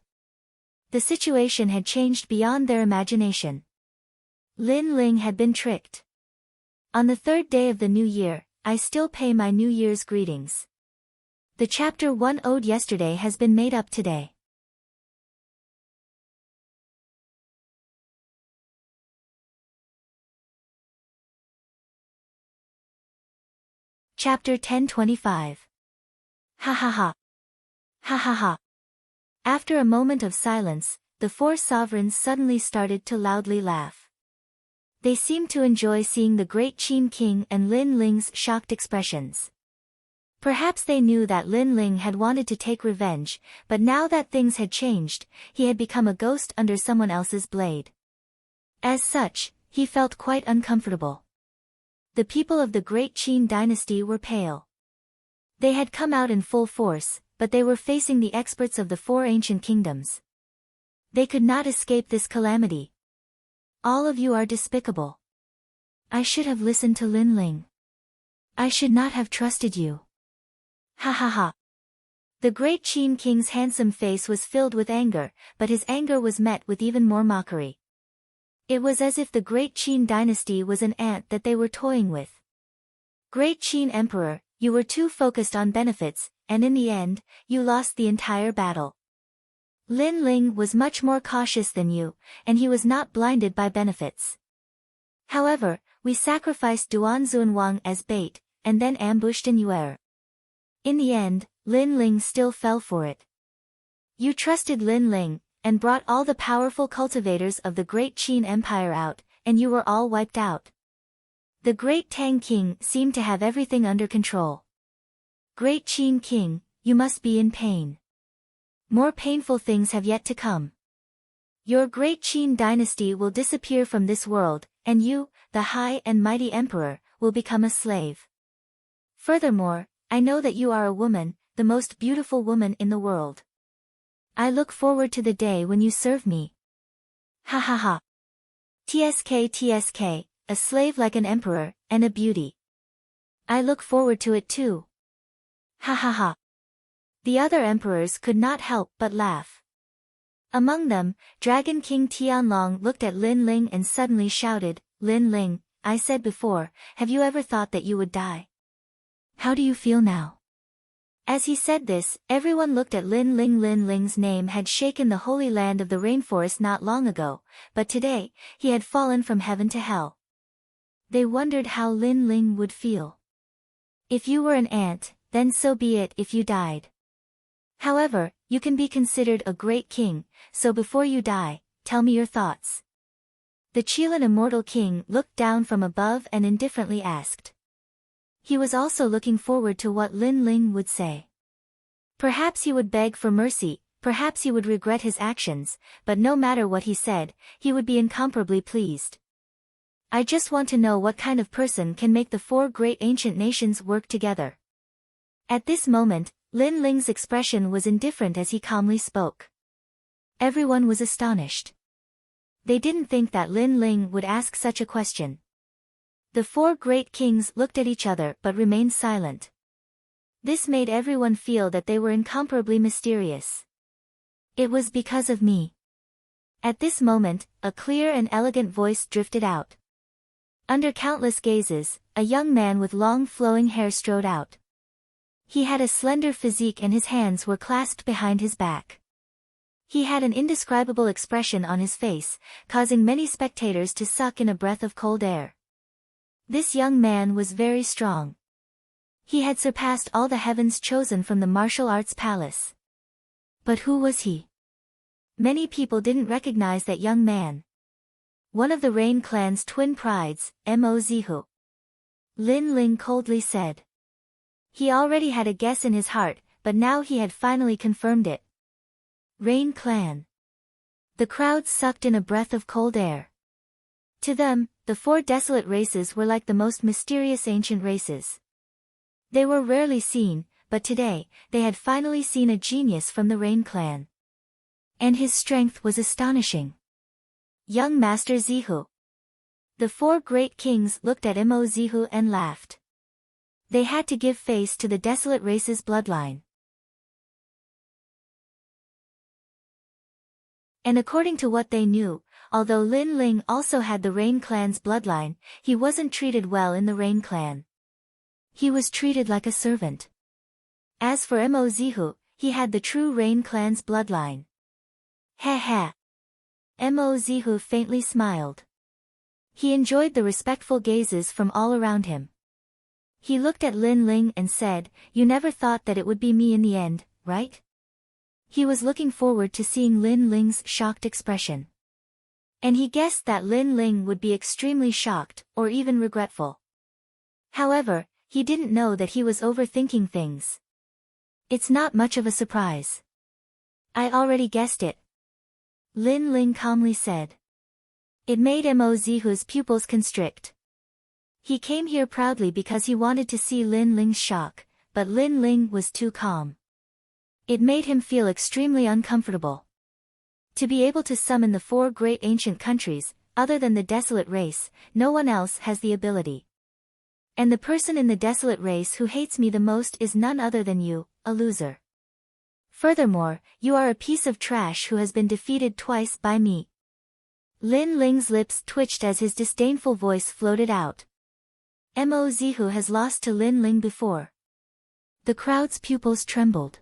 The situation had changed beyond their imagination. Lin Ling had been tricked. On the 3rd day of the new year, I still pay my New Year's greetings. The chapter 1 owed yesterday has been made up today. Chapter 1025. Ha ha ha. Ha ha ha. After a moment of silence, the 4 sovereigns suddenly started to loudly laugh. They seemed to enjoy seeing the great Qin King and Lin Ling's shocked expressions. Perhaps they knew that Lin Ling had wanted to take revenge, but now that things had changed, he had become a ghost under someone else's blade. As such, he felt quite uncomfortable. The people of the great Qin dynasty were pale. They had come out in full force, but they were facing the experts of the four ancient kingdoms. They could not escape this calamity. All of you are despicable. I should have listened to Lin Ling. I should not have trusted you. Ha ha ha. The great Qin king's handsome face was filled with anger, but his anger was met with even more mockery. It was as if the great Qin dynasty was an ant that they were toying with. Great Qin Emperor, you were too focused on benefits, and in the end, you lost the entire battle. Lin Ling was much more cautious than you, and he was not blinded by benefits. However, we sacrificed Duan Zunwang as bait, and then ambushed in Yuer. In the end, Lin Ling still fell for it. You trusted Lin Ling, and brought all the powerful cultivators of the great Qin Empire out, and you were all wiped out. The great Tang King seemed to have everything under control. Great Qin King, you must be in pain. More painful things have yet to come. Your great Qin dynasty will disappear from this world, and you, the high and mighty emperor, will become a slave. Furthermore, I know that you are a woman, the most beautiful woman in the world. I look forward to the day when you serve me. Ha ha ha. TSK, a slave like an emperor, and a beauty. I look forward to it too. Ha ha ha. The other emperors could not help but laugh. Among them, Dragon King Tianlong looked at Lin Ling and suddenly shouted, Lin Ling, I said before, have you ever thought that you would die? How do you feel now? As he said this, everyone looked at Lin Ling. Lin Ling's name had shaken the holy land of the rainforest not long ago, but today, he had fallen from heaven to hell. They wondered how Lin Ling would feel. If you were an ant, then so be it if you died. However, you can be considered a great king, so before you die, tell me your thoughts. The Qilin immortal king looked down from above and indifferently asked. He was also looking forward to what Lin Ling would say. Perhaps he would beg for mercy, perhaps he would regret his actions, but no matter what he said, he would be incomparably pleased. I just want to know what kind of person can make the four great ancient nations work together. At this moment, Lin Ling's expression was indifferent as he calmly spoke. Everyone was astonished. They didn't think that Lin Ling would ask such a question. The four great kings looked at each other but remained silent. This made everyone feel that they were incomparably mysterious. It was because of me. At this moment, a clear and elegant voice drifted out. Under countless gazes, a young man with long flowing hair strode out. He had a slender physique and his hands were clasped behind his back. He had an indescribable expression on his face, causing many spectators to suck in a breath of cold air. This young man was very strong. He had surpassed all the heavens chosen from the martial arts palace. But who was he? Many people didn't recognize that young man. One of the Rain clan's twin prides, Mo Zihu. Lin Ling coldly said. He already had a guess in his heart, but now he had finally confirmed it. Rain clan. The crowd sucked in a breath of cold air. To them, the four desolate races were like the most mysterious ancient races. They were rarely seen, but today, they had finally seen a genius from the Rain clan. And his strength was astonishing. Young Master Zihu. The four great kings looked at Mo Zihu and laughed. They had to give face to the desolate race's bloodline. And according to what they knew, although Lin Ling also had the Rain clan's bloodline, he wasn't treated well in the Rain clan. He was treated like a servant. As for Mo Zihu, he had the true Rain clan's bloodline. Ha ha. Mo Zihu faintly smiled. He enjoyed the respectful gazes from all around him. He looked at Lin Ling and said, "You never thought that it would be me in the end, right?" He was looking forward to seeing Lin Ling's shocked expression. And he guessed that Lin Ling would be extremely shocked, or even regretful. However, he didn't know that he was overthinking things. It's not much of a surprise. I already guessed it. Lin Ling calmly said. It made Mo Zihu's pupils constrict. He came here proudly because he wanted to see Lin Ling's shock, but Lin Ling was too calm. It made him feel extremely uncomfortable. To be able to summon the 4 great ancient countries, other than the desolate race, no one else has the ability. And the person in the desolate race who hates me the most is none other than you, a loser. Furthermore, you are a piece of trash who has been defeated twice by me. Lin Ling's lips twitched as his disdainful voice floated out. Mo Zihu has lost to Lin Ling before. The crowd's pupils trembled.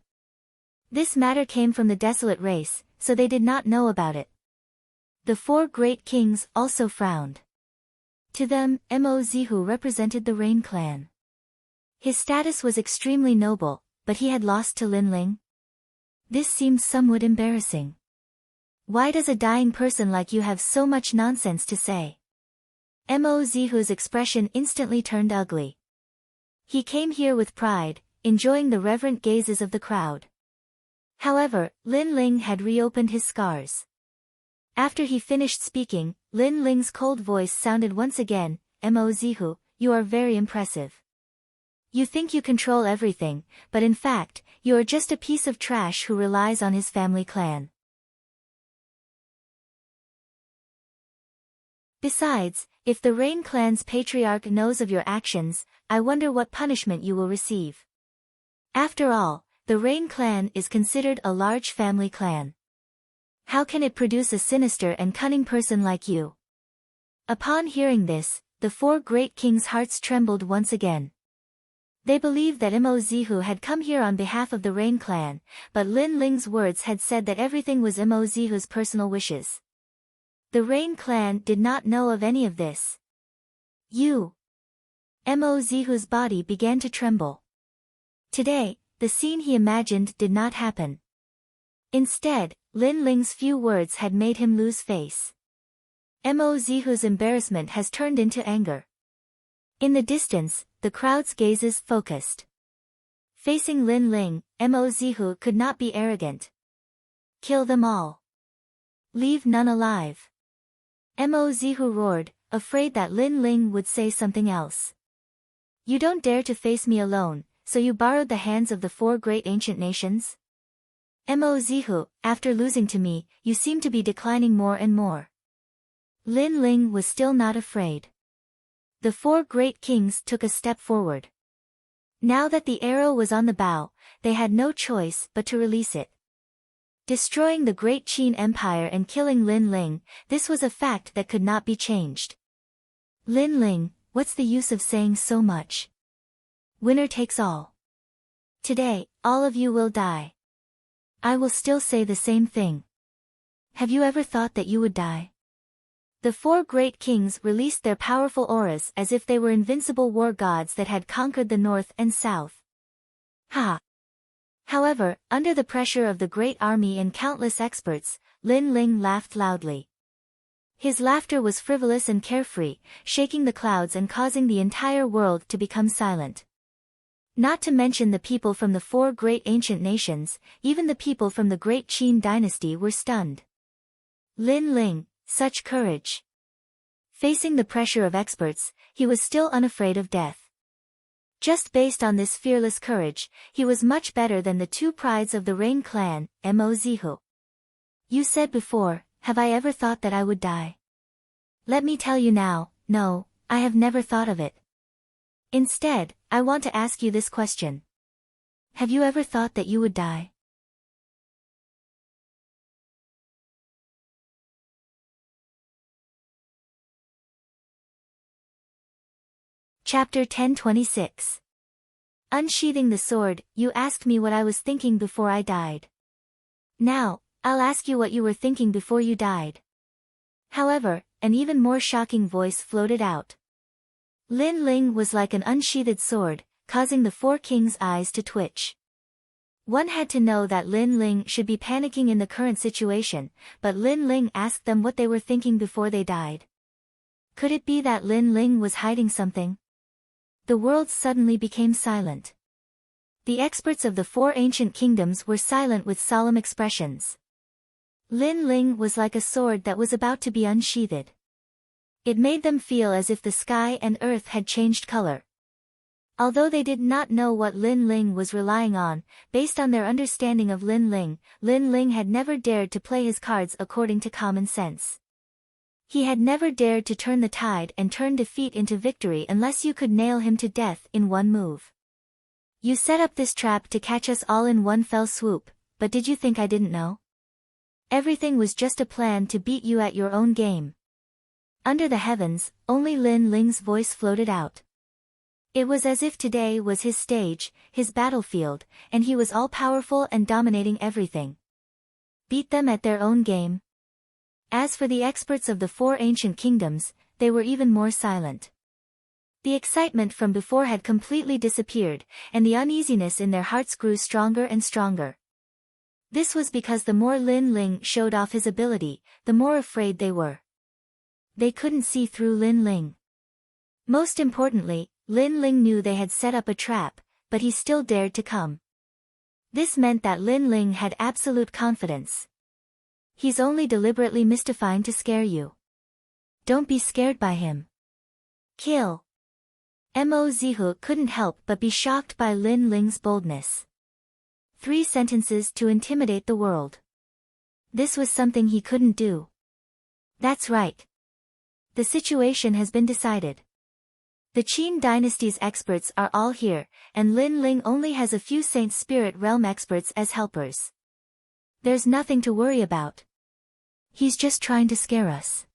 This matter came from the desolate race, so they did not know about it. The 4 great kings also frowned. To them, Mo Zihu represented the Rain clan. His status was extremely noble, but he had lost to Lin Ling. This seemed somewhat embarrassing. Why does a dying person like you have so much nonsense to say? Mo Zihu's expression instantly turned ugly. He came here with pride, enjoying the reverent gazes of the crowd. However, Lin Ling had reopened his scars. After he finished speaking, Lin Ling's cold voice sounded once again, Mo Zihu, you are very impressive. You think you control everything, but in fact, you are just a piece of trash who relies on his family clan. Besides, if the Rain clan's patriarch knows of your actions, I wonder what punishment you will receive. After all, the Rain clan is considered a large family clan. How can it produce a sinister and cunning person like you? Upon hearing this, the 4 great kings' hearts trembled once again. They believed that Mo Zihu had come here on behalf of the Rain clan, but Lin Ling's words had said that everything was Mo Zihu's personal wishes. The Rain clan did not know of any of this. Mo Zihu's body began to tremble. Today, the scene he imagined did not happen. Instead, Lin Ling's few words had made him lose face. Mo Zihu's embarrassment has turned into anger. In the distance, the crowd's gazes focused. Facing Lin Ling, Mo Zihu could not be arrogant. Kill them all. Leave none alive. Mo Zihu roared, afraid that Lin Ling would say something else. You don't dare to face me alone, so you borrowed the hands of the 4 great ancient nations? Mo Zihu, after losing to me, you seem to be declining more and more. Lin Ling was still not afraid. The 4 great kings took a step forward. Now that the arrow was on the bow, they had no choice but to release it. Destroying the Great Qin Empire and killing Lin Ling, this was a fact that could not be changed. Lin Ling, what's the use of saying so much? Winner takes all. Today, all of you will die. I will still say the same thing. Have you ever thought that you would die? The 4 great kings released their powerful auras as if they were invincible war gods that had conquered the north and south. Ha! However, under the pressure of the great army and countless experts, Lin Ling laughed loudly. His laughter was frivolous and carefree, shaking the clouds and causing the entire world to become silent. Not to mention the people from the 4 great ancient nations, even the people from the Great Qin dynasty were stunned. Lin Ling, such courage. Facing the pressure of experts, he was still unafraid of death. Just based on this fearless courage, he was much better than the 2 prides of the Rain clan, Mo Zihu. You said before, have I ever thought that I would die? Let me tell you now, no, I have never thought of it. Instead, I want to ask you this question. Have you ever thought that you would die? Chapter 1026. Unsheathing the sword, you asked me what I was thinking before I died. Now, I'll ask you what you were thinking before you died. However, an even more shocking voice floated out. Lin Ling was like an unsheathed sword, causing the 4 kings' eyes to twitch. One had to know that Lin Ling should be panicking in the current situation, but Lin Ling asked them what they were thinking before they died. Could it be that Lin Ling was hiding something? The world suddenly became silent. The experts of the 4 ancient kingdoms were silent with solemn expressions. Lin Ling was like a sword that was about to be unsheathed. It made them feel as if the sky and earth had changed color. Although they did not know what Lin Ling was relying on, based on their understanding of Lin Ling had never dared to play his cards according to common sense. He had never dared to turn the tide and turn defeat into victory unless you could nail him to death in one move. You set up this trap to catch us all in one fell swoop, but did you think I didn't know? Everything was just a plan to beat you at your own game. Under the heavens, only Lin Ling's voice floated out. It was as if today was his stage, his battlefield, and he was all-powerful and dominating everything. Beat them at their own game? As for the experts of the four ancient kingdoms, they were even more silent. The excitement from before had completely disappeared, and the uneasiness in their hearts grew stronger and stronger. This was because the more Lin Ling showed off his ability, the more afraid they were. They couldn't see through Lin Ling. Most importantly, Lin Ling knew they had set up a trap, but he still dared to come. This meant that Lin Ling had absolute confidence. He's only deliberately mystifying to scare you. Don't be scared by him. Kill. Mo Zihu couldn't help but be shocked by Lin Ling's boldness. 3 sentences to intimidate the world. This was something he couldn't do. That's right. The situation has been decided. The Qin dynasty's experts are all here, and Lin Ling only has a few Saint Spirit Realm experts as helpers. There's nothing to worry about. He's just trying to scare us.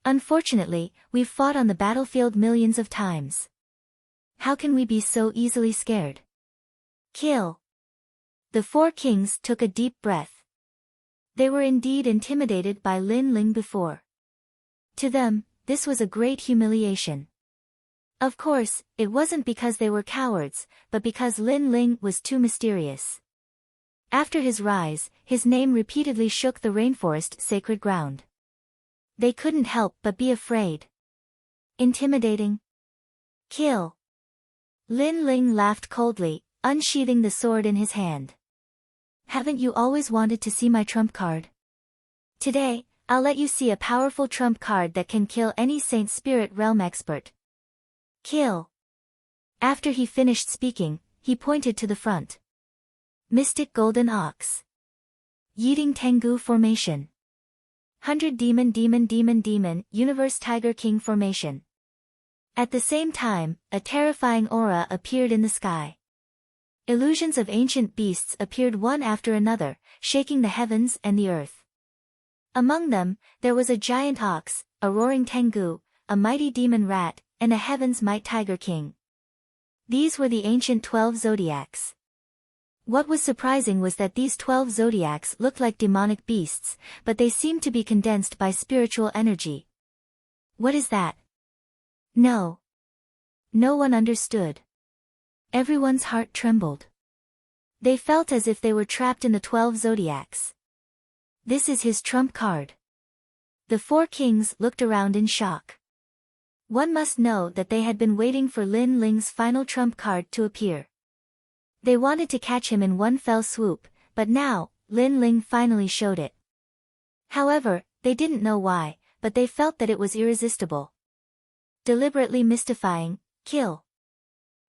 Unfortunately, we've fought on the battlefield millions of times. How can we be so easily scared? Kill. The 4 kings took a deep breath. They were indeed intimidated by Lin Ling before. To them, this was a great humiliation. Of course, it wasn't because they were cowards, but because Lin Ling was too mysterious. After his rise, his name repeatedly shook the rainforest sacred ground. They couldn't help but be afraid. Intimidating. Kill. Lin Ling laughed coldly, unsheathing the sword in his hand. Haven't you always wanted to see my trump card? Today, I'll let you see a powerful trump card that can kill any Saint Spirit Realm expert. Kill. After he finished speaking, he pointed to the front. Mystic Golden Ox. Yeeting Tengu Formation. 100 Demon Universe Tiger King Formation. At the same time, a terrifying aura appeared in the sky. Illusions of ancient beasts appeared one after another, shaking the heavens and the earth. Among them, there was a giant ox, a roaring Tengu, a mighty demon rat, and a Heaven's Might Tiger King. These were the ancient 12 zodiacs. What was surprising was that these 12 zodiacs looked like demonic beasts, but they seemed to be condensed by spiritual energy. What is that? No. No one understood. Everyone's heart trembled. They felt as if they were trapped in the 12 zodiacs. This is his trump card. The 4 kings looked around in shock. One must know that they had been waiting for Lin Ling's final trump card to appear. They wanted to catch him in one fell swoop, but now, Lin Ling finally showed it. However, they didn't know why, but they felt that it was irresistible. Deliberately mystifying. Kill.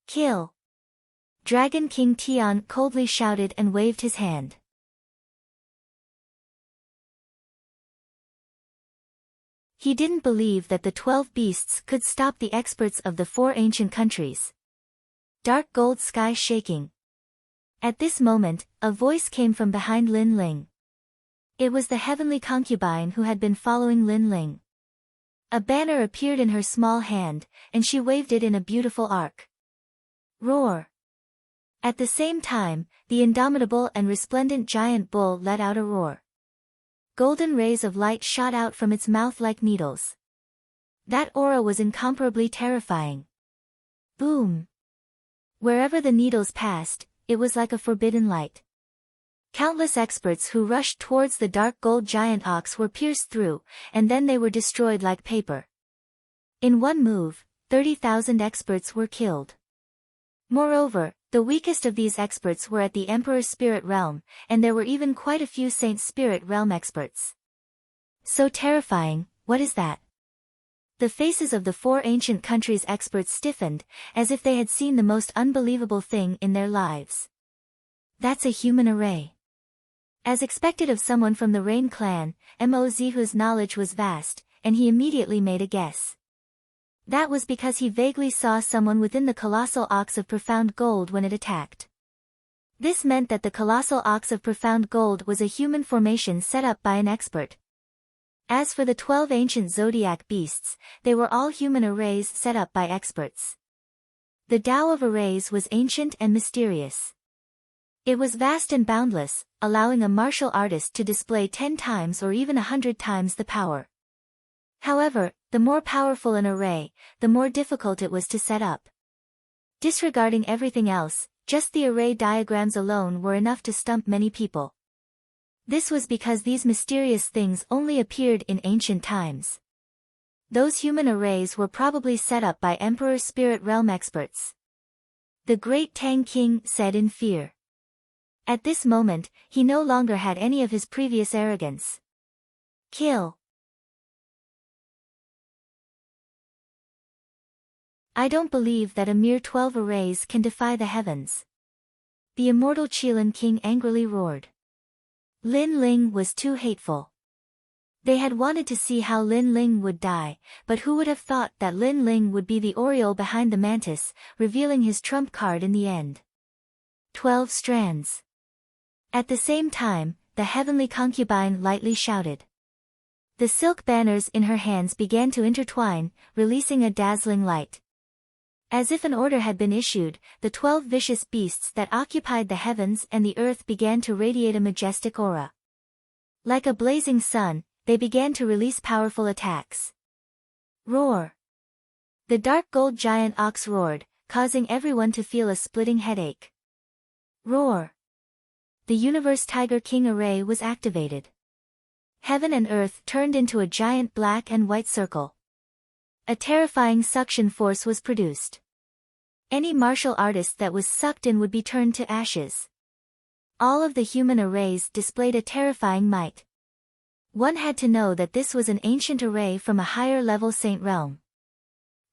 Kill. Dragon King Tian coldly shouted and waved his hand. He didn't believe that the 12 beasts could stop the experts of the 4 ancient countries. Dark gold sky shaking. At this moment, a voice came from behind Lin Ling. It was the heavenly concubine who had been following Lin Ling. A banner appeared in her small hand, and she waved it in a beautiful arc. Roar. At the same time, the indomitable and resplendent giant bull let out a roar. Golden rays of light shot out from its mouth like needles. That aura was incomparably terrifying. Boom. Wherever the needles passed, it was like a forbidden light. Countless experts who rushed towards the dark gold giant ox were pierced through, and then they were destroyed like paper. In one move, 30,000 experts were killed. Moreover, the weakest of these experts were at the Emperor's Spirit Realm, and there were even quite a few Saint Spirit Realm experts. So terrifying. What is that? The faces of the four ancient countries' experts stiffened, as if they had seen the most unbelievable thing in their lives. That's a human array. As expected of someone from the Rain clan, Mozihu's knowledge was vast, and he immediately made a guess. That was because he vaguely saw someone within the colossal ox of profound gold when it attacked. This meant that the colossal ox of profound gold was a human formation set up by an expert. As for the 12 ancient zodiac beasts, they were all human arrays set up by experts. The Tao of arrays was ancient and mysterious. It was vast and boundless, allowing a martial artist to display 10 times or even 100 times the power. However, the more powerful an array, the more difficult it was to set up. Disregarding everything else, just the array diagrams alone were enough to stump many people. This was because these mysterious things only appeared in ancient times. Those human arrays were probably set up by Emperor Spirit Realm experts. The great Tang King said in fear. At this moment, he no longer had any of his previous arrogance. Kill. I don't believe that a mere 12 arrays can defy the heavens. The immortal Qilin King angrily roared. Lin Ling was too hateful. They had wanted to see how Lin Ling would die, but who would have thought that Lin Ling would be the Oriole behind the mantis, revealing his trump card in the end. 12 strands. At the same time, the heavenly concubine lightly shouted. The silk banners in her hands began to intertwine, releasing a dazzling light. As if an order had been issued, the 12 vicious beasts that occupied the heavens and the earth began to radiate a majestic aura. Like a blazing sun, they began to release powerful attacks. Roar! The dark gold giant ox roared, causing everyone to feel a splitting headache. Roar! The Universe Tiger King array was activated. Heaven and earth turned into a giant black and white circle. A terrifying suction force was produced. Any martial artist that was sucked in would be turned to ashes. All of the human arrays displayed a terrifying might. One had to know that this was an ancient array from a higher-level saint realm.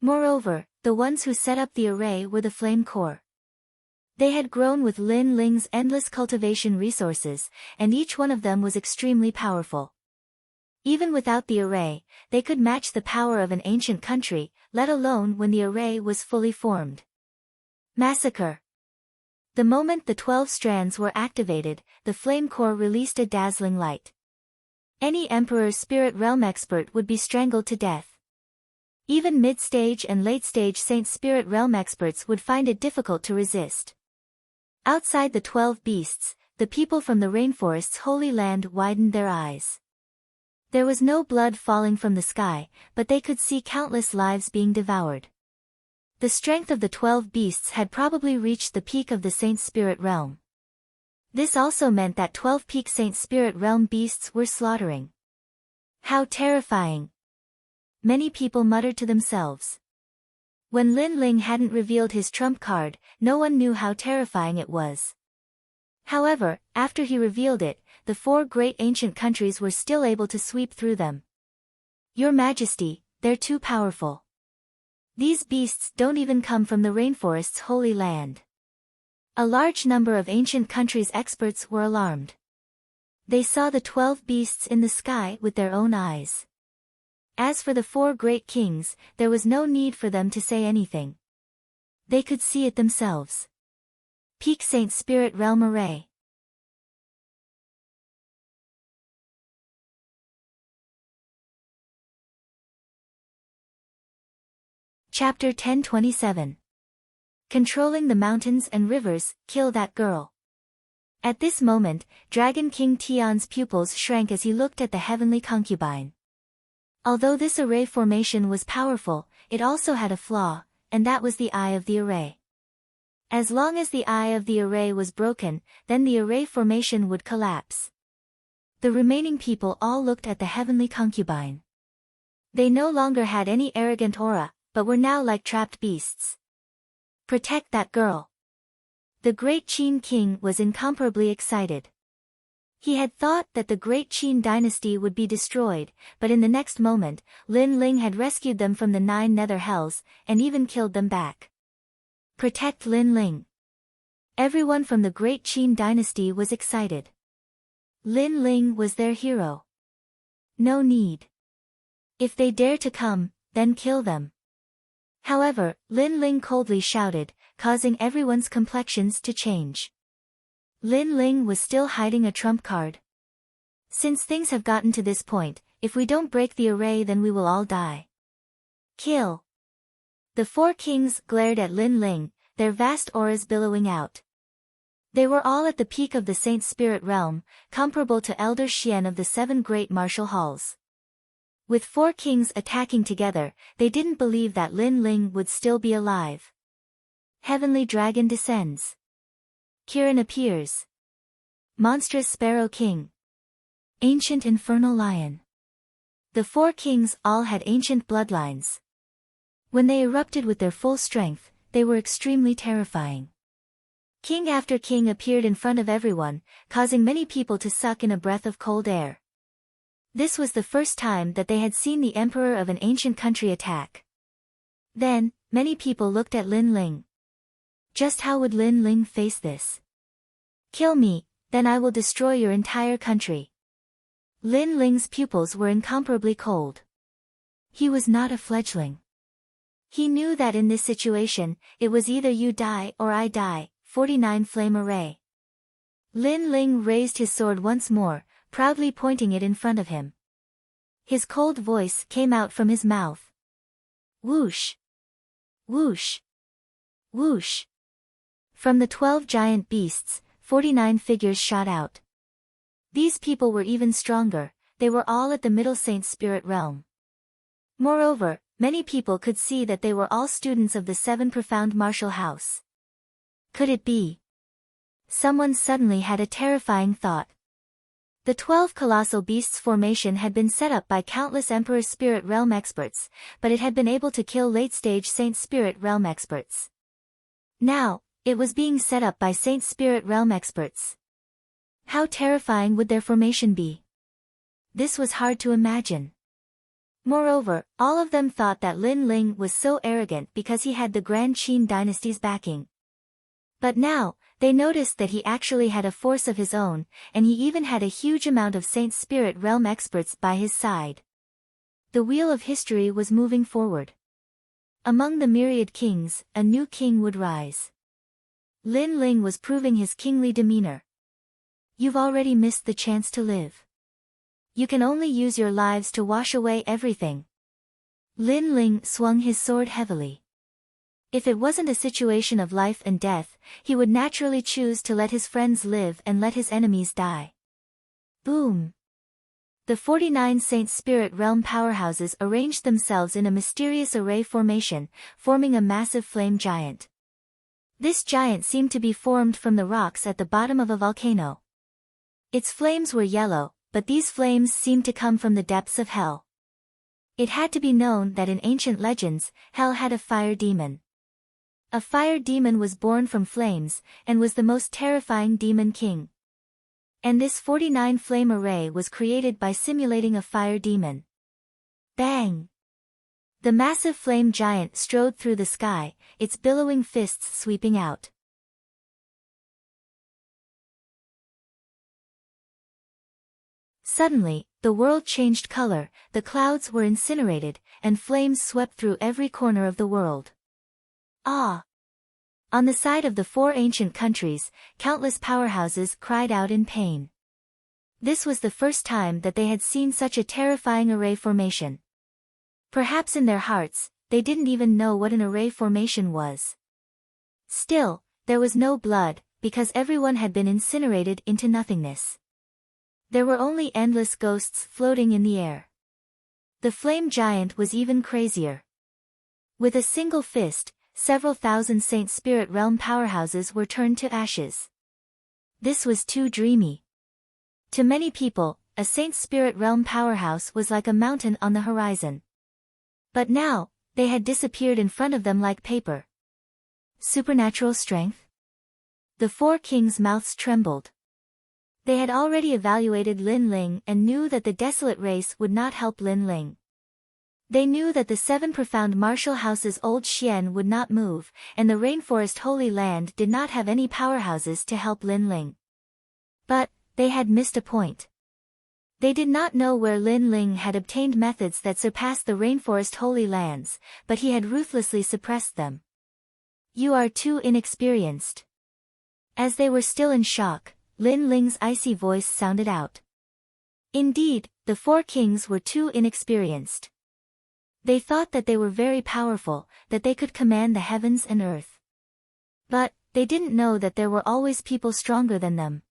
Moreover, the ones who set up the array were the Flame Core. They had grown with Lin Ling's endless cultivation resources, and each one of them was extremely powerful. Even without the array, they could match the power of an ancient country, let alone when the array was fully formed. Massacre. The moment the 12 strands were activated, the Flame Core released a dazzling light. Any Emperor's Spirit Realm expert would be strangled to death. Even mid-stage and late-stage Saint Spirit Realm experts would find it difficult to resist. Outside the 12 beasts, the people from the rainforest's holy land widened their eyes. There was no blood falling from the sky, but they could see countless lives being devoured. The strength of the 12 beasts had probably reached the peak of the Saint Spirit Realm. This also meant that 12 peak Saint Spirit Realm beasts were slaughtering. How terrifying! Many people muttered to themselves. When Lin Ling hadn't revealed his trump card, no one knew how terrifying it was. However, after he revealed it, the 4 great ancient countries were still able to sweep through them. Your Majesty, they're too powerful. These beasts don't even come from the rainforest's holy land. A large number of ancient countries' experts were alarmed. They saw the 12 beasts in the sky with their own eyes. As for the 4 great kings, there was no need for them to say anything. They could see it themselves. Peak Saint Spirit Realm Array. Chapter 1027. Controlling the mountains and rivers, kill that girl. At this moment, Dragon King Tian's pupils shrank as he looked at the heavenly concubine. Although this array formation was powerful, it also had a flaw, and that was the eye of the array. As long as the eye of the array was broken, then the array formation would collapse. The remaining people all looked at the heavenly concubine. They no longer had any arrogant aura, but were now like trapped beasts. Protect that girl. The great Qin King was incomparably excited. He had thought that the great Qin dynasty would be destroyed, but in the next moment, Lin Ling had rescued them from the 9 nether hells, and even killed them back. Protect Lin Ling. Everyone from the great Qin dynasty was excited. Lin Ling was their hero. No need. If they dare to come, then kill them. However, Lin Ling coldly shouted, causing everyone's complexions to change. Lin Ling was still hiding a trump card. Since things have gotten to this point, if we don't break the array then we will all die. Kill. The 4 kings glared at Lin Ling, their vast auras billowing out. They were all at the peak of the Saint Spirit realm, comparable to Elder Xian of the 7 great martial halls. With 4 kings attacking together, they didn't believe that Lin Ling would still be alive. Heavenly Dragon descends. Kirin appears. Monstrous Sparrow King. Ancient Infernal Lion. The 4 kings all had ancient bloodlines. When they erupted with their full strength, they were extremely terrifying. King after king appeared in front of everyone, causing many people to suck in a breath of cold air. This was the first time that they had seen the emperor of an ancient country attack. Then, many people looked at Lin Ling. Just how would Lin Ling face this? Kill me, then I will destroy your entire country. Lin Ling's pupils were incomparably cold. He was not a fledgling. He knew that in this situation, it was either you die or I die. 49 Flame Array. Lin Ling raised his sword once more, proudly pointing it in front of him. His cold voice came out from his mouth. Whoosh! Whoosh! Whoosh! From the 12 giant beasts, 49 figures shot out. These people were even stronger, they were all at the Middle Saint Spirit realm. Moreover, many people could see that they were all students of the 7 profound martial house. Could it be? Someone suddenly had a terrifying thought. The 12 colossal beasts formation had been set up by countless Emperor Spirit Realm experts, but it had been able to kill late-stage Saint Spirit Realm experts. Now, it was being set up by Saint Spirit Realm experts. How terrifying would their formation be? This was hard to imagine. Moreover, all of them thought that Lin Ling was so arrogant because he had the Grand Qin dynasty's backing. But now, they noticed that he actually had a force of his own, and he even had a huge amount of Saint Spirit Realm experts by his side. The wheel of history was moving forward. Among the myriad kings, a new king would rise. Lin Ling was proving his kingly demeanor. You've already missed the chance to live. You can only use your lives to wash away everything. Lin Ling swung his sword heavily. If it wasn't a situation of life and death, he would naturally choose to let his friends live and let his enemies die. Boom! The 49 Saint Spirit Realm powerhouses arranged themselves in a mysterious array formation, forming a massive flame giant. This giant seemed to be formed from the rocks at the bottom of a volcano. Its flames were yellow, but these flames seemed to come from the depths of hell. It had to be known that in ancient legends, hell had a fire demon. A fire demon was born from flames, and was the most terrifying demon king. And this 49 flame array was created by simulating a fire demon. Bang! The massive flame giant strode through the sky, its billowing fists sweeping out. Suddenly, the world changed color, the clouds were incinerated, and flames swept through every corner of the world. Ah! On the side of the 4 ancient countries, countless powerhouses cried out in pain. This was the first time that they had seen such a terrifying array formation. Perhaps in their hearts, they didn't even know what an array formation was. Still, there was no blood, because everyone had been incinerated into nothingness. There were only endless ghosts floating in the air. The flame giant was even crazier. With a single fist, several thousand Saint Spirit Realm powerhouses were turned to ashes. This was too dreamy. To many people, a Saint Spirit Realm powerhouse was like a mountain on the horizon. But now, they had disappeared in front of them like paper. Supernatural strength? The 4 kings' mouths trembled. They had already evaluated Lin Ling and knew that the desolate race would not help Lin Ling. They knew that the 7 profound martial houses Old Xian would not move, and the rainforest Holy Land did not have any powerhouses to help Lin Ling. But, they had missed a point. They did not know where Lin Ling had obtained methods that surpassed the rainforest Holy Lands, but he had ruthlessly suppressed them. You are too inexperienced. As they were still in shock, Lin Ling's icy voice sounded out. Indeed, the 4 kings were too inexperienced. They thought that they were very powerful, that they could command the heavens and earth. But, they didn't know that there were always people stronger than them.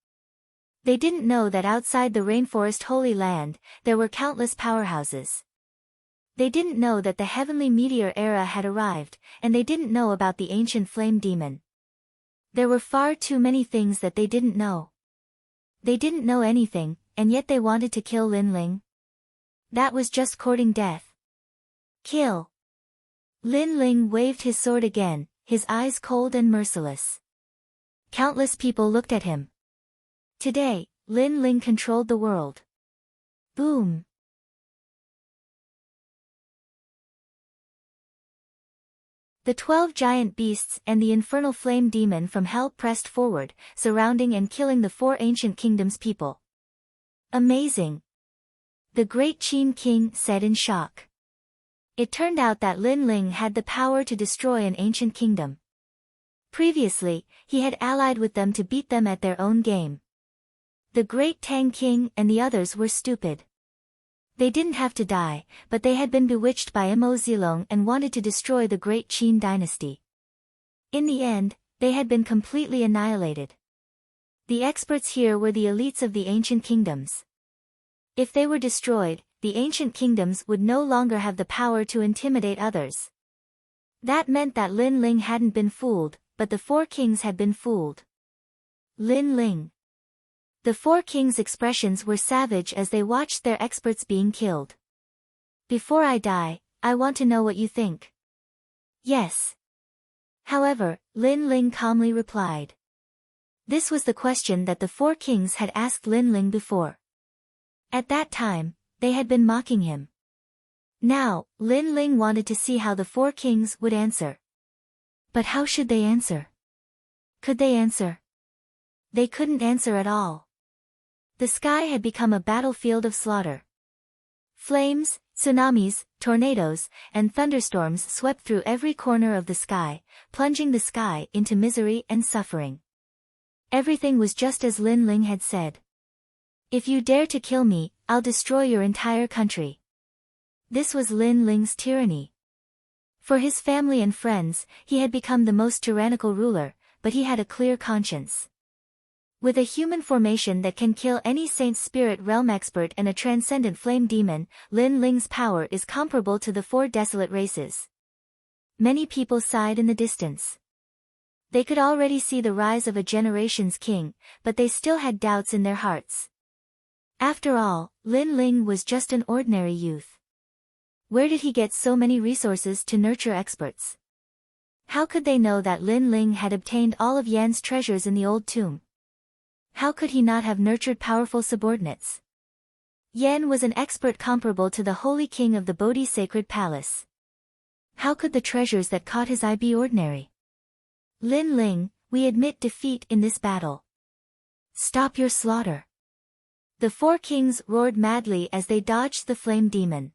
They didn't know that outside the rainforest Holy Land, there were countless powerhouses. They didn't know that the heavenly meteor era had arrived, and they didn't know about the ancient flame demon. There were far too many things that they didn't know. They didn't know anything, and yet they wanted to kill Lin Ling. That was just courting death. Kill. Lin Ling waved his sword again, his eyes cold and merciless. Countless people looked at him. Today, Lin Ling controlled the world. Boom. The 12 giant beasts and the infernal flame demon from hell pressed forward, surrounding and killing the 4 ancient kingdoms' people. Amazing. The great Qin king said in shock. It turned out that Lin Ling had the power to destroy an ancient kingdom. Previously, he had allied with them to beat them at their own game. The great Tang king and the others were stupid. They didn't have to die, but they had been bewitched by Mo Zilong and wanted to destroy the great Qin dynasty. In the end, they had been completely annihilated. The experts here were the elites of the ancient kingdoms. If they were destroyed, the ancient kingdoms would no longer have the power to intimidate others. That meant that Lin Ling hadn't been fooled, but the 4 kings had been fooled. Lin Ling. The 4 kings' expressions were savage as they watched their experts being killed. Before I die, I want to know what you think. Yes. However, Lin Ling calmly replied. This was the question that the 4 kings had asked Lin Ling before. At that time, they had been mocking him. Now, Lin Ling wanted to see how the 4 kings would answer. But how should they answer? Could they answer? They couldn't answer at all. The sky had become a battlefield of slaughter. Flames, tsunamis, tornadoes, and thunderstorms swept through every corner of the sky, plunging the sky into misery and suffering. Everything was just as Lin Ling had said. If you dare to kill me, I'll destroy your entire country. This was Lin Ling's tyranny. For his family and friends, he had become the most tyrannical ruler, but he had a clear conscience. With a human formation that can kill any saint spirit realm expert and a transcendent flame demon, Lin Ling's power is comparable to the 4 desolate races. Many people sighed in the distance. They could already see the rise of a generation's king, but they still had doubts in their hearts. After all, Lin Ling was just an ordinary youth. Where did he get so many resources to nurture experts? How could they know that Lin Ling had obtained all of Yan's treasures in the old tomb? How could he not have nurtured powerful subordinates? Yan was an expert comparable to the holy king of the Bodhi sacred palace. How could the treasures that caught his eye be ordinary? Lin Ling, we admit defeat in this battle. Stop your slaughter. The 4 kings roared madly as they dodged the flame demon.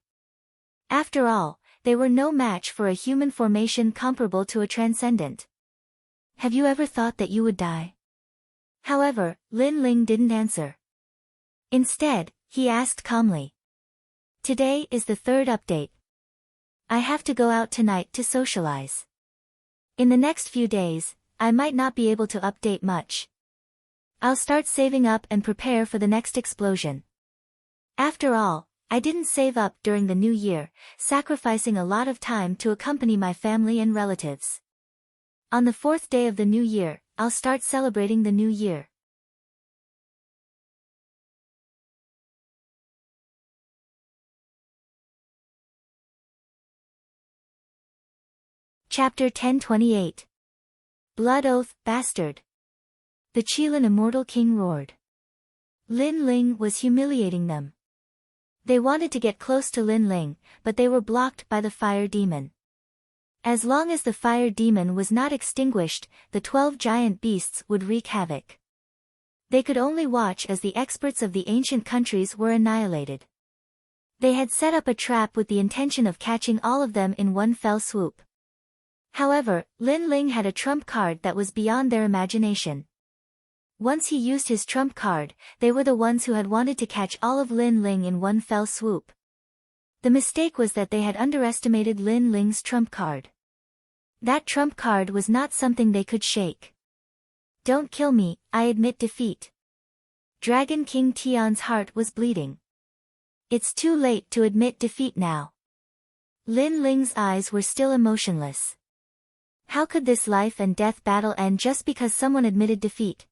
After all, they were no match for a human formation comparable to a transcendent. Have you ever thought that you would die? However, Lin Ling didn't answer. Instead, he asked calmly. Today is the 3rd update. I have to go out tonight to socialize. In the next few days, I might not be able to update much. I'll start saving up and prepare for the next explosion. After all, I didn't save up during the new year, sacrificing a lot of time to accompany my family and relatives. On the 4th day of the new year, I'll start celebrating the new year. Chapter 1028. Blood Oath, Bastard. The Qilin immortal king roared. Lin Ling was humiliating them. They wanted to get close to Lin Ling, but they were blocked by the fire demon. As long as the fire demon was not extinguished, the 12 giant beasts would wreak havoc. They could only watch as the experts of the ancient countries were annihilated. They had set up a trap with the intention of catching all of them in one fell swoop. However, Lin Ling had a trump card that was beyond their imagination. Once he used his trump card, they were the ones who had wanted to catch all of Lin Ling in one fell swoop. The mistake was that they had underestimated Lin Ling's trump card. That trump card was not something they could shake. Don't kill me, I admit defeat. Dragon King Tian's heart was bleeding. It's too late to admit defeat now. Lin Ling's eyes were still emotionless. How could this life and death battle end just because someone admitted defeat?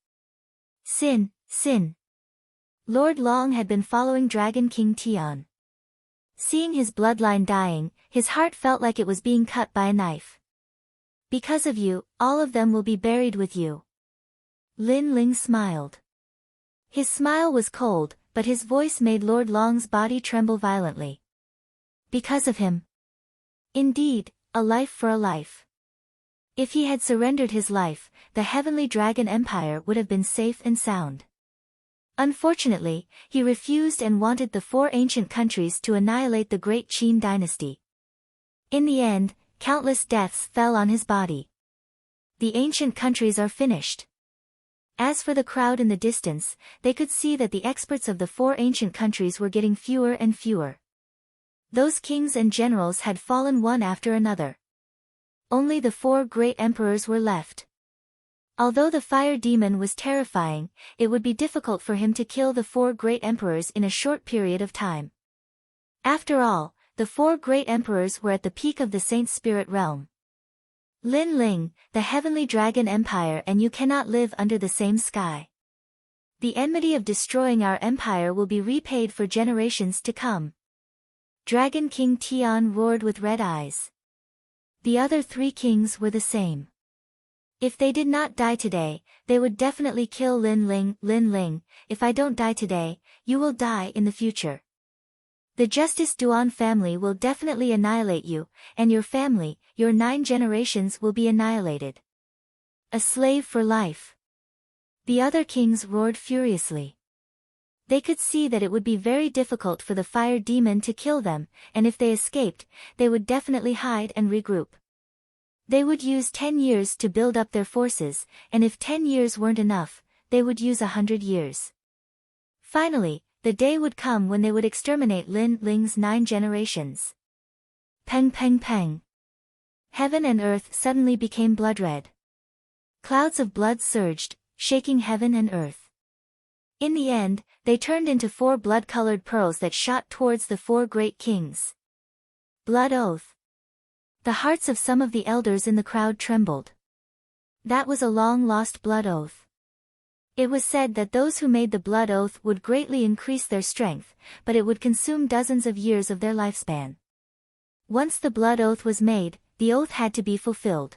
Sin. Lord Long had been following Dragon King Tian. Seeing his bloodline dying, his heart felt like it was being cut by a knife. Because of you, all of them will be buried with you. Lin Ling smiled. His smile was cold, but his voice made Lord Long's body tremble violently. Because of him. Indeed, a life for a life. If he had surrendered his life, the Heavenly Dragon Empire would have been safe and sound. Unfortunately, he refused and wanted the 4 ancient countries to annihilate the Great Qin dynasty. In the end, countless deaths fell on his body. The ancient countries are finished. As for the crowd in the distance, they could see that the experts of the 4 ancient countries were getting fewer and fewer. Those kings and generals had fallen one after another. Only the 4 great emperors were left. Although the fire demon was terrifying, it would be difficult for him to kill the 4 great emperors in a short period of time. After all, the 4 great emperors were at the peak of the Saint Spirit realm. Lin Ling, the Heavenly Dragon Empire, and you cannot live under the same sky. The enmity of destroying our empire will be repaid for generations to come. Dragon King Tian roared with red eyes. The other 3 kings were the same. If they did not die today, they would definitely kill Lin Ling. Lin Ling, if I don't die today, you will die in the future. The Justice Duan family will definitely annihilate you, and your family, your 9 generations will be annihilated. A slave for life. The other kings roared furiously. They could see that it would be very difficult for the fire demon to kill them, and if they escaped, they would definitely hide and regroup. They would use 10 years to build up their forces, and if 10 years weren't enough, they would use 100 years. Finally, the day would come when they would exterminate Lin Ling's 9 generations. Peng peng peng. Heaven and earth suddenly became blood-red. Clouds of blood surged, shaking heaven and earth. In the end, they turned into 4 blood-colored pearls that shot towards the 4 great kings. Blood oath. The hearts of some of the elders in the crowd trembled. That was a long-lost blood oath. It was said that those who made the blood oath would greatly increase their strength, but it would consume dozens of years of their lifespan. Once the blood oath was made, the oath had to be fulfilled.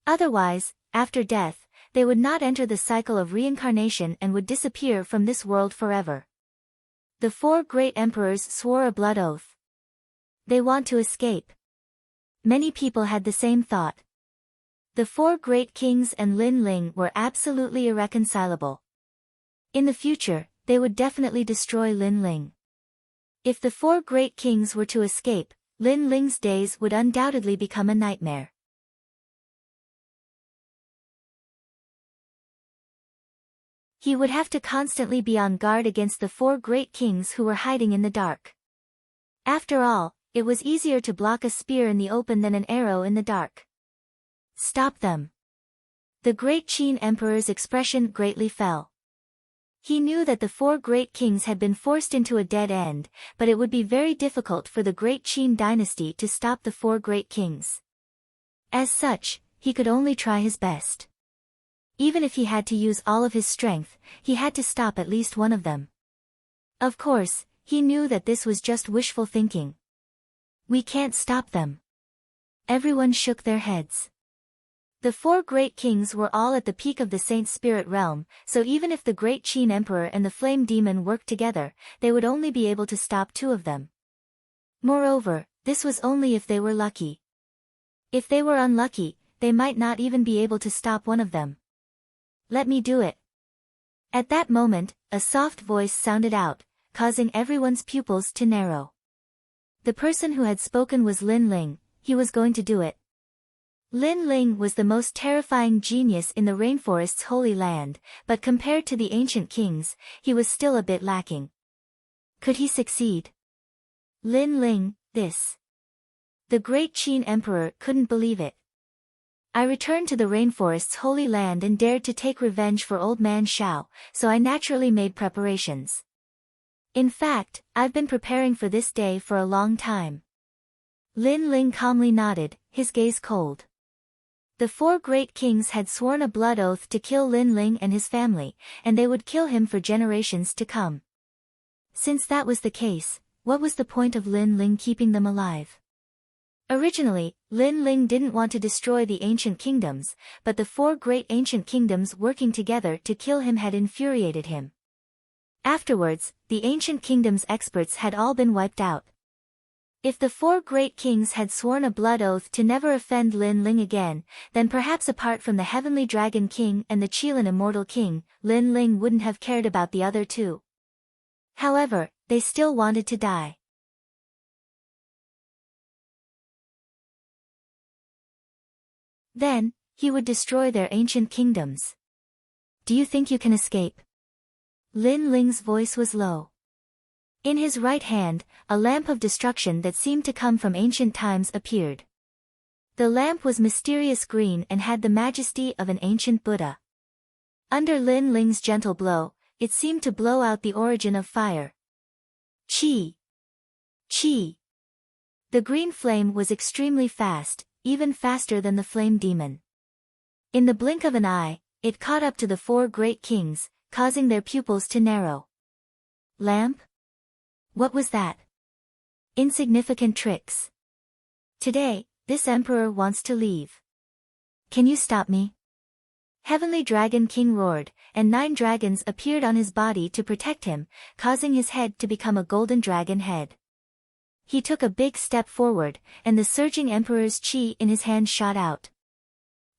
Otherwise, after death, they would not enter the cycle of reincarnation and would disappear from this world forever. The 4 great emperors swore a blood oath. They want to escape. Many people had the same thought. The 4 great kings and Lin Ling were absolutely irreconcilable. In the future, they would definitely destroy Lin Ling. If the 4 great kings were to escape, Lin Ling's days would undoubtedly become a nightmare. He would have to constantly be on guard against the 4 great kings who were hiding in the dark. After all, it was easier to block a spear in the open than an arrow in the dark. Stop them. The great Qin emperor's expression greatly fell. He knew that the 4 great kings had been forced into a dead end, but it would be very difficult for the great Qin dynasty to stop the 4 great kings. As such, he could only try his best. Even if he had to use all of his strength, he had to stop at least one of them. Of course, he knew that this was just wishful thinking. We can't stop them. Everyone shook their heads. The four great kings were all at the peak of the Saint Spirit realm, so even if the great Qin Emperor and the Flame Demon worked together, they would only be able to stop two of them. Moreover, this was only if they were lucky. If they were unlucky, they might not even be able to stop one of them. Let me do it. At that moment, a soft voice sounded out, causing everyone's pupils to narrow. The person who had spoken was Lin Ling. He was going to do it. Lin Ling was the most terrifying genius in the rainforest's holy land, but compared to the ancient kings, he was still a bit lacking. Could he succeed? Lin Ling, this. The great Qin Emperor couldn't believe it. I returned to the rainforest's holy land and dared to take revenge for old man Shao, so I naturally made preparations. In fact, I've been preparing for this day for a long time. Lin Ling calmly nodded, his gaze cold. The four great kings had sworn a blood oath to kill Lin Ling and his family, and they would kill him for generations to come. Since that was the case, what was the point of Lin Ling keeping them alive? Originally, Lin Ling didn't want to destroy the ancient kingdoms, but the four great ancient kingdoms working together to kill him had infuriated him. Afterwards, the ancient kingdom's experts had all been wiped out. If the four great kings had sworn a blood oath to never offend Lin Ling again, then perhaps apart from the Heavenly Dragon King and the Qilin Immortal King, Lin Ling wouldn't have cared about the other two. However, they still wanted to die. Then, he would destroy their ancient kingdoms. Do you think you can escape? Lin Ling's voice was low. In his right hand, a lamp of destruction that seemed to come from ancient times appeared. The lamp was mysterious green and had the majesty of an ancient Buddha. Under Lin Ling's gentle blow, it seemed to blow out the origin of fire. Qi! Qi! The green flame was extremely fast, even faster than the flame demon. In the blink of an eye, it caught up to the four great kings, causing their pupils to narrow. Lamp? What was that? Insignificant tricks. Today, this emperor wants to leave. Can you stop me? Heavenly Dragon King roared, and 9 dragons appeared on his body to protect him, causing his head to become a golden dragon head. He took a big step forward, and the surging emperor's qi in his hand shot out.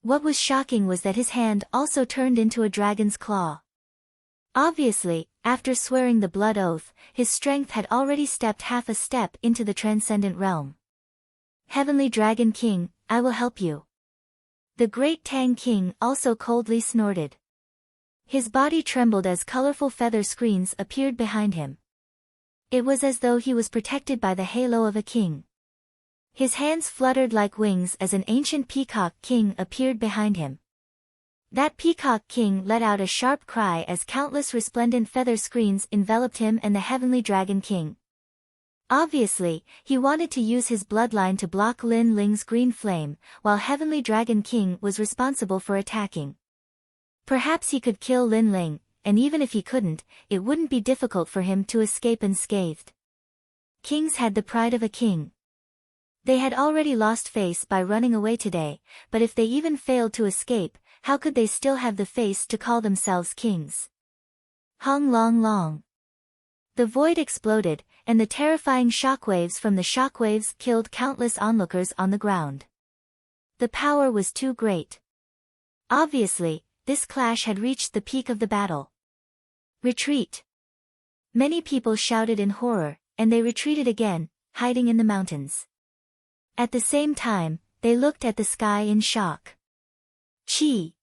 What was shocking was that his hand also turned into a dragon's claw. Obviously, after swearing the blood oath, his strength had already stepped half a step into the transcendent realm. Heavenly Dragon King, I will help you. The great Tang King also coldly snorted. His body trembled as colorful feather screens appeared behind him. It was as though he was protected by the halo of a king. His hands fluttered like wings as an ancient peacock king appeared behind him. That peacock king let out a sharp cry as countless resplendent feather screens enveloped him and the Heavenly Dragon King. Obviously, he wanted to use his bloodline to block Lin Ling's green flame, while Heavenly Dragon King was responsible for attacking. Perhaps he could kill Lin Ling, and even if he couldn't, it wouldn't be difficult for him to escape unscathed. Kings had the pride of a king. They had already lost face by running away today, but if they even failed to escape, how could they still have the face to call themselves kings? Hung long long. The void exploded, and the terrifying shockwaves from the shockwaves killed countless onlookers on the ground. The power was too great. Obviously, this clash had reached the peak of the battle. Retreat! Many people shouted in horror, and they retreated again, hiding in the mountains. At the same time, they looked at the sky in shock. Qi!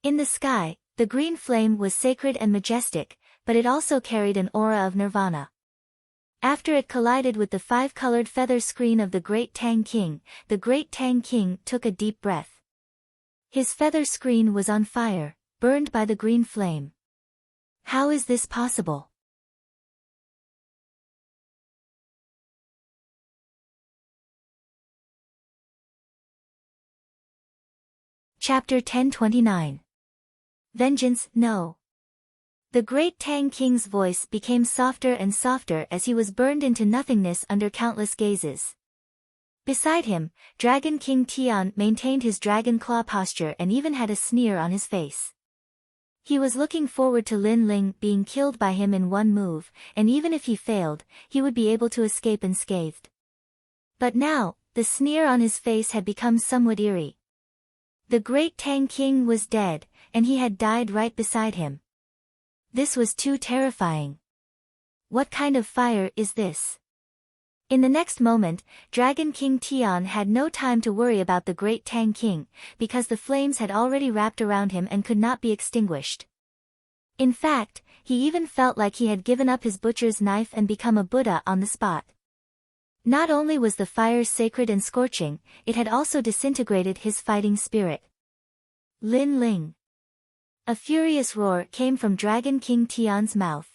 In the sky, the green flame was sacred and majestic, but it also carried an aura of nirvana. After it collided with the 5-colored feather screen of the Great Tang King, the Great Tang King took a deep breath. His feather screen was on fire, burned by the green flame. How is this possible? Chapter 1029. Vengeance, no. The Great Tang King's voice became softer and softer as he was burned into nothingness under countless gazes. Beside him, Dragon King Tian maintained his dragon claw posture and even had a sneer on his face. He was looking forward to Lin Ling being killed by him in one move, and even if he failed, he would be able to escape unscathed. But now, the sneer on his face had become somewhat eerie. The great Tang King was dead, and he had died right beside him. This was too terrifying. What kind of fire is this? In the next moment, Dragon King Tian had no time to worry about the great Tang King, because the flames had already wrapped around him and could not be extinguished. In fact, he even felt like he had given up his butcher's knife and become a Buddha on the spot. Not only was the fire sacred and scorching, it had also disintegrated his fighting spirit. Lin Ling. A furious roar came from Dragon King Tian's mouth.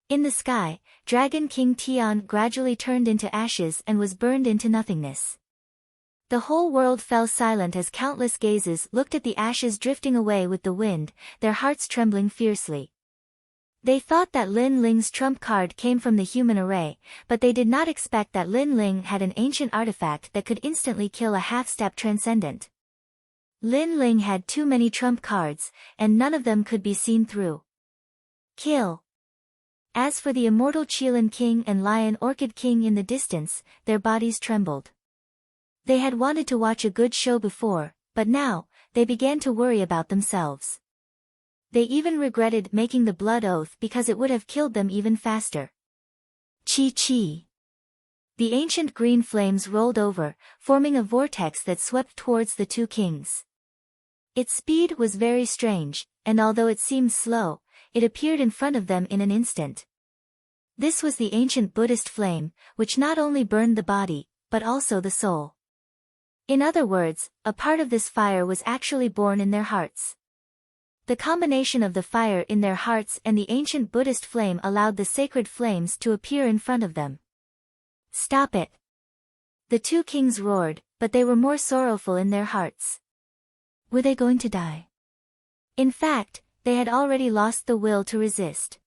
In the sky, Dragon King Tian gradually turned into ashes and was burned into nothingness. The whole world fell silent as countless gazes looked at the ashes drifting away with the wind, their hearts trembling fiercely. They thought that Lin Ling's trump card came from the human array, but they did not expect that Lin Ling had an ancient artifact that could instantly kill a half-step transcendent. Lin Ling had too many trump cards, and none of them could be seen through. Kill. As for the immortal Qilin King and Lion Orchid King in the distance, their bodies trembled. They had wanted to watch a good show before, but now, they began to worry about themselves. They even regretted making the blood oath because it would have killed them even faster. Chi. The ancient green flames rolled over, forming a vortex that swept towards the two kings. Its speed was very strange, and although it seemed slow, it appeared in front of them in an instant. This was the ancient Buddhist flame, which not only burned the body, but also the soul. In other words, a part of this fire was actually born in their hearts. The combination of the fire in their hearts and the ancient Buddhist flame allowed the sacred flames to appear in front of them. Stop it! The two kings roared, but they were more sorrowful in their hearts. Were they going to die? In fact, they had already lost the will to resist.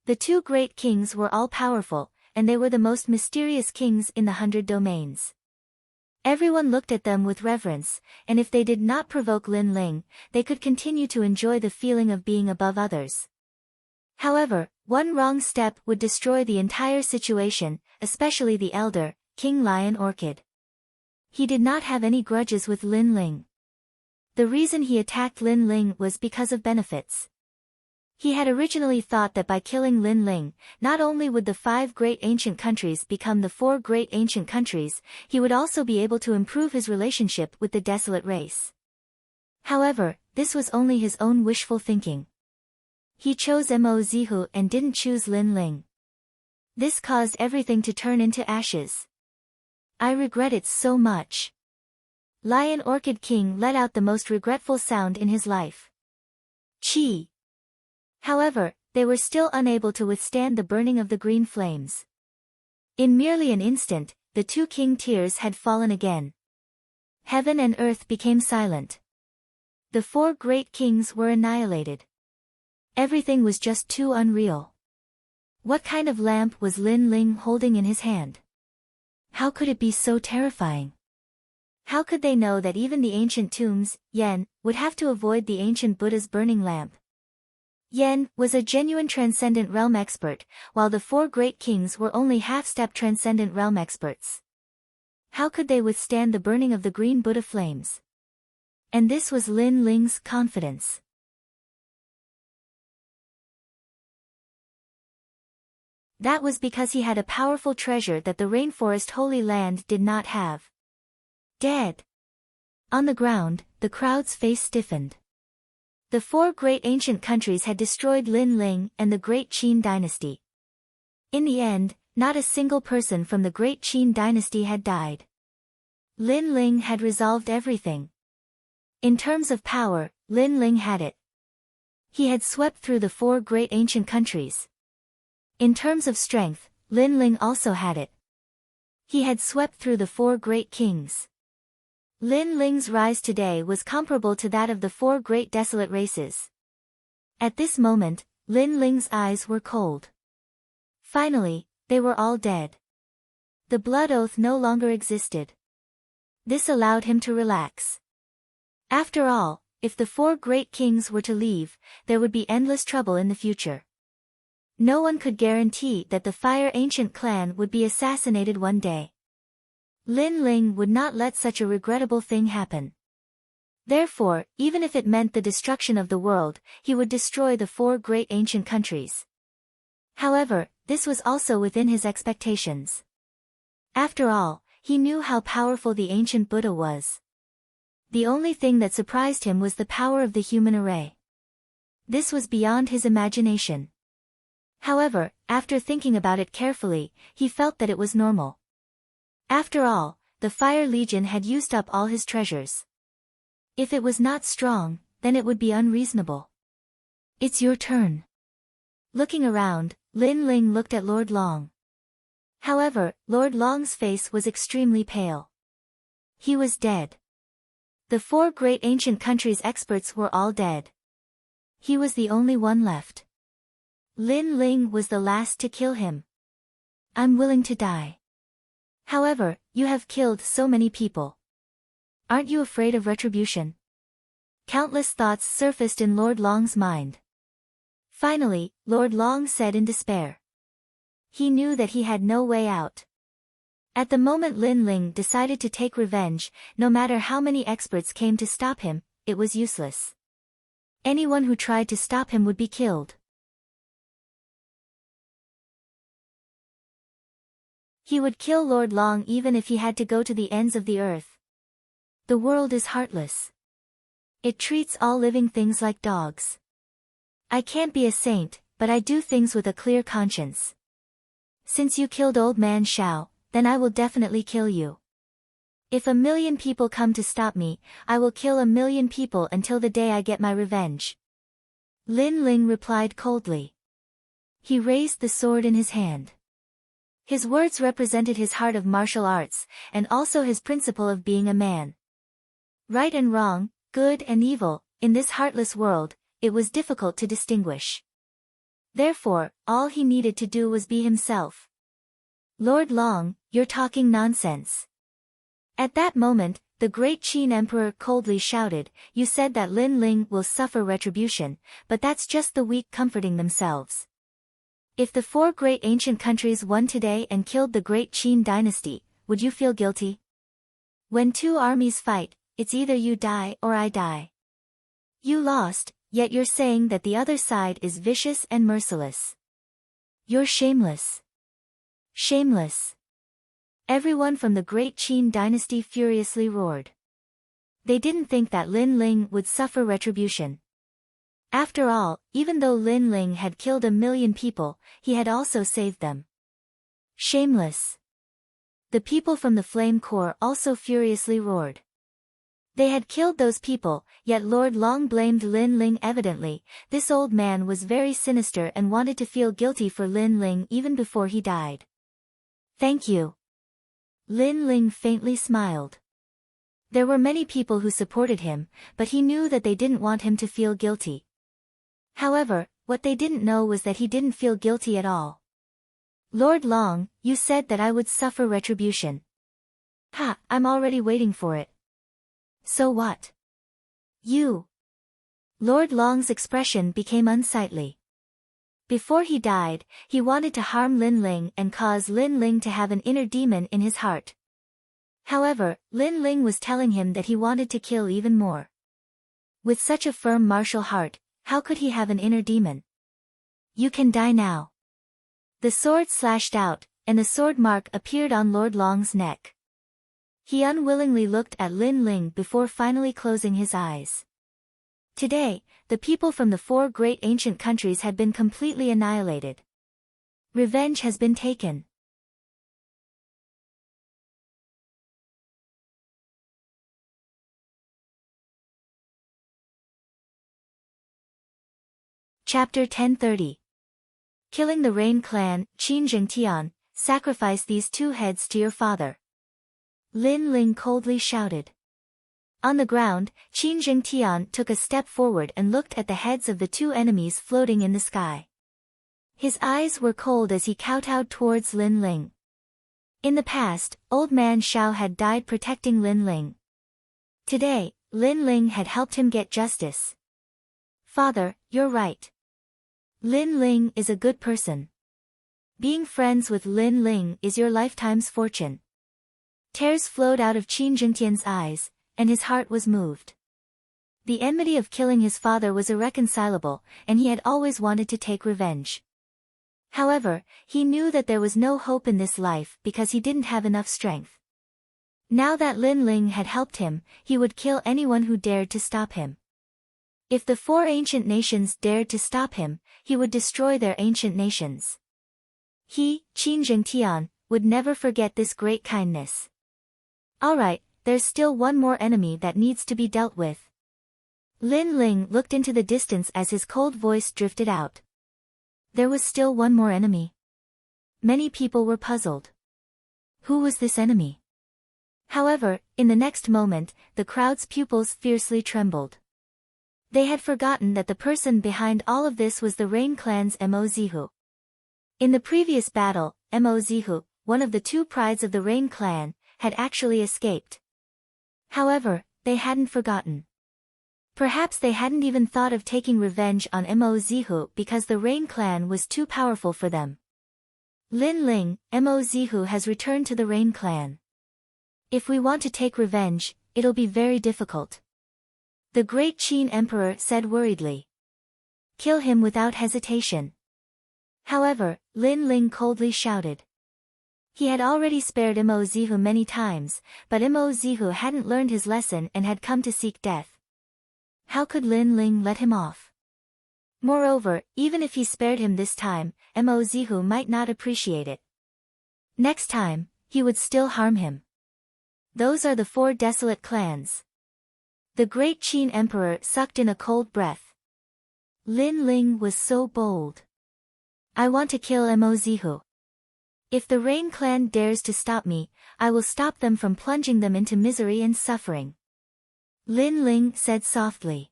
The two great kings were all-powerful, and they were the most mysterious kings in the 100 domains. Everyone looked at them with reverence, and if they did not provoke Lin Ling, they could continue to enjoy the feeling of being above others. However, one wrong step would destroy the entire situation, especially the elder, King Lion Orchid. He did not have any grudges with Lin Ling. The reason he attacked Lin Ling was because of benefits. He had originally thought that by killing Lin Ling, not only would the 5 great ancient countries become the 4 great ancient countries, he would also be able to improve his relationship with the desolate race. However, this was only his own wishful thinking. He chose Mo Zihu and didn't choose Lin Ling. This caused everything to turn into ashes. I regret it so much. Lion Orchid King let out the most regretful sound in his life. Chi. However, they were still unable to withstand the burning of the green flames. In merely an instant, the two king tears had fallen again. Heaven and earth became silent. The 4 great kings were annihilated. Everything was just too unreal. What kind of lamp was Lin Ling holding in his hand? How could it be so terrifying? How could they know that even the ancient tombs, Yen, would have to avoid the ancient Buddha's burning lamp? Yen was a genuine transcendent realm expert, while the 4 great kings were only half-step transcendent realm experts. How could they withstand the burning of the green Buddha flames? And this was Lin Ling's confidence. That was because he had a powerful treasure that the rainforest Holy Land did not have. Dead. On the ground, the crowd's face stiffened. The 4 great ancient countries had destroyed Lin Ling and the Great Qin dynasty. In the end, not a single person from the Great Qin dynasty had died. Lin Ling had resolved everything. In terms of power, Lin Ling had it. He had swept through the 4 great ancient countries. In terms of strength, Lin Ling also had it. He had swept through the 4 great kings. Lin Ling's rise today was comparable to that of the 4 great desolate races. At this moment, Lin Ling's eyes were cold. Finally, they were all dead. The blood oath no longer existed. This allowed him to relax. After all, if the 4 great kings were to leave, there would be endless trouble in the future. No one could guarantee that the Fire Ancient clan would be assassinated one day. Lin Ling would not let such a regrettable thing happen. Therefore, even if it meant the destruction of the world, he would destroy the 4 great ancient countries. However, this was also within his expectations. After all, he knew how powerful the ancient Buddha was. The only thing that surprised him was the power of the human array. This was beyond his imagination. However, after thinking about it carefully, he felt that it was normal. After all, the Fire Legion had used up all his treasures. If it was not strong, then it would be unreasonable. It's your turn. Looking around, Lin Ling looked at Lord Long. However, Lord Long's face was extremely pale. He was dead. The 4 great ancient countries' experts were all dead. He was the only one left. Lin Ling was the last to kill him. I'm willing to die. However, you have killed so many people. Aren't you afraid of retribution? Countless thoughts surfaced in Lord Long's mind. Finally, Lord Long said in despair. He knew that he had no way out. At the moment Lin Ling decided to take revenge, no matter how many experts came to stop him, it was useless. Anyone who tried to stop him would be killed. He would kill Lord Long even if he had to go to the ends of the earth. The world is heartless. It treats all living things like dogs. I can't be a saint, but I do things with a clear conscience. Since you killed Old Man Shao, then I will definitely kill you. If 1,000,000 people come to stop me, I will kill 1,000,000 people until the day I get my revenge. Lin Ling replied coldly. He raised the sword in his hand. His words represented his heart of martial arts, and also his principle of being a man. Right and wrong, good and evil, in this heartless world, it was difficult to distinguish. Therefore, all he needed to do was be himself. Lord Long, you're talking nonsense. At that moment, the great Qin Emperor coldly shouted, you said that Lin Ling will suffer retribution, but that's just the weak comforting themselves. If the 4 great ancient countries won today and killed the great Qin dynasty, would you feel guilty? When 2 armies fight, it's either you die or I die. You lost, yet you're saying that the other side is vicious and merciless. You're shameless. Shameless. Everyone from the great Qin dynasty furiously roared. They didn't think that Lin Ling would suffer retribution. After all, even though Lin Ling had killed 1,000,000 people, he had also saved them. Shameless. The people from the Flame Corps also furiously roared. They had killed those people, yet Lord Long blamed Lin Ling evidently. This old man was very sinister and wanted to feel guilty for Lin Ling even before he died. Thank you. Lin Ling faintly smiled. There were many people who supported him, but he knew that they didn't want him to feel guilty. However, what they didn't know was that he didn't feel guilty at all. Lord Long, you said that I would suffer retribution. Ha, I'm already waiting for it. So what? You. Lord Long's expression became unsightly. Before he died, he wanted to harm Lin Ling and cause Lin Ling to have an inner demon in his heart. However, Lin Ling was telling him that he wanted to kill even more. With such a firm martial heart, how could he have an inner demon? You can die now. The sword slashed out, and the sword mark appeared on Lord Long's neck. He unwillingly looked at Lin Ling before finally closing his eyes. Today, the people from the 4 great ancient countries had been completely annihilated. Revenge has been taken. Chapter 1030. Killing the Rain clan, Qin Zhengtian, sacrifice these 2 heads to your father. Lin Ling coldly shouted. On the ground, Qin Zhengtian took a step forward and looked at the heads of the 2 enemies floating in the sky. His eyes were cold as he kowtowed towards Lin Ling. In the past, Old Man Xiao had died protecting Lin Ling. Today, Lin Ling had helped him get justice. Father, you're right. Lin Ling is a good person. Being friends with Lin Ling is your lifetime's fortune. Tears flowed out of Qin Zhengtian's eyes, and his heart was moved. The enmity of killing his father was irreconcilable, and he had always wanted to take revenge. However, he knew that there was no hope in this life because he didn't have enough strength. Now that Lin Ling had helped him, he would kill anyone who dared to stop him. If the 4 ancient nations dared to stop him, he would destroy their ancient nations. He, Qin Zhengtian, would never forget this great kindness. Alright, there's still one more enemy that needs to be dealt with. Lin Ling looked into the distance as his cold voice drifted out. There was still one more enemy. Many people were puzzled. Who was this enemy? However, in the next moment, the crowd's pupils fiercely trembled. They had forgotten that the person behind all of this was the Rain Clan's Mo Zihu. In the previous battle, Mo Zihu, one of the 2 prides of the Rain Clan, had actually escaped. However, they hadn't forgotten. Perhaps they hadn't even thought of taking revenge on Mo Zihu because the Rain Clan was too powerful for them. Lin Ling, Mo Zihu has returned to the Rain Clan. If we want to take revenge, it'll be very difficult. The great Qin Emperor said worriedly. Kill him without hesitation. However, Lin Ling coldly shouted. He had already spared Mo Zihu many times, but Mo Zihu hadn't learned his lesson and had come to seek death. How could Lin Ling let him off? Moreover, even if he spared him this time, Mo Zihu might not appreciate it. Next time, he would still harm him. Those are the 4 desolate clans. The great Qin Emperor sucked in a cold breath. Lin Ling was so bold. I want to kill Mo Zihu. If the Rain Clan dares to stop me, I will stop them from plunging them into misery and suffering. Lin Ling said softly.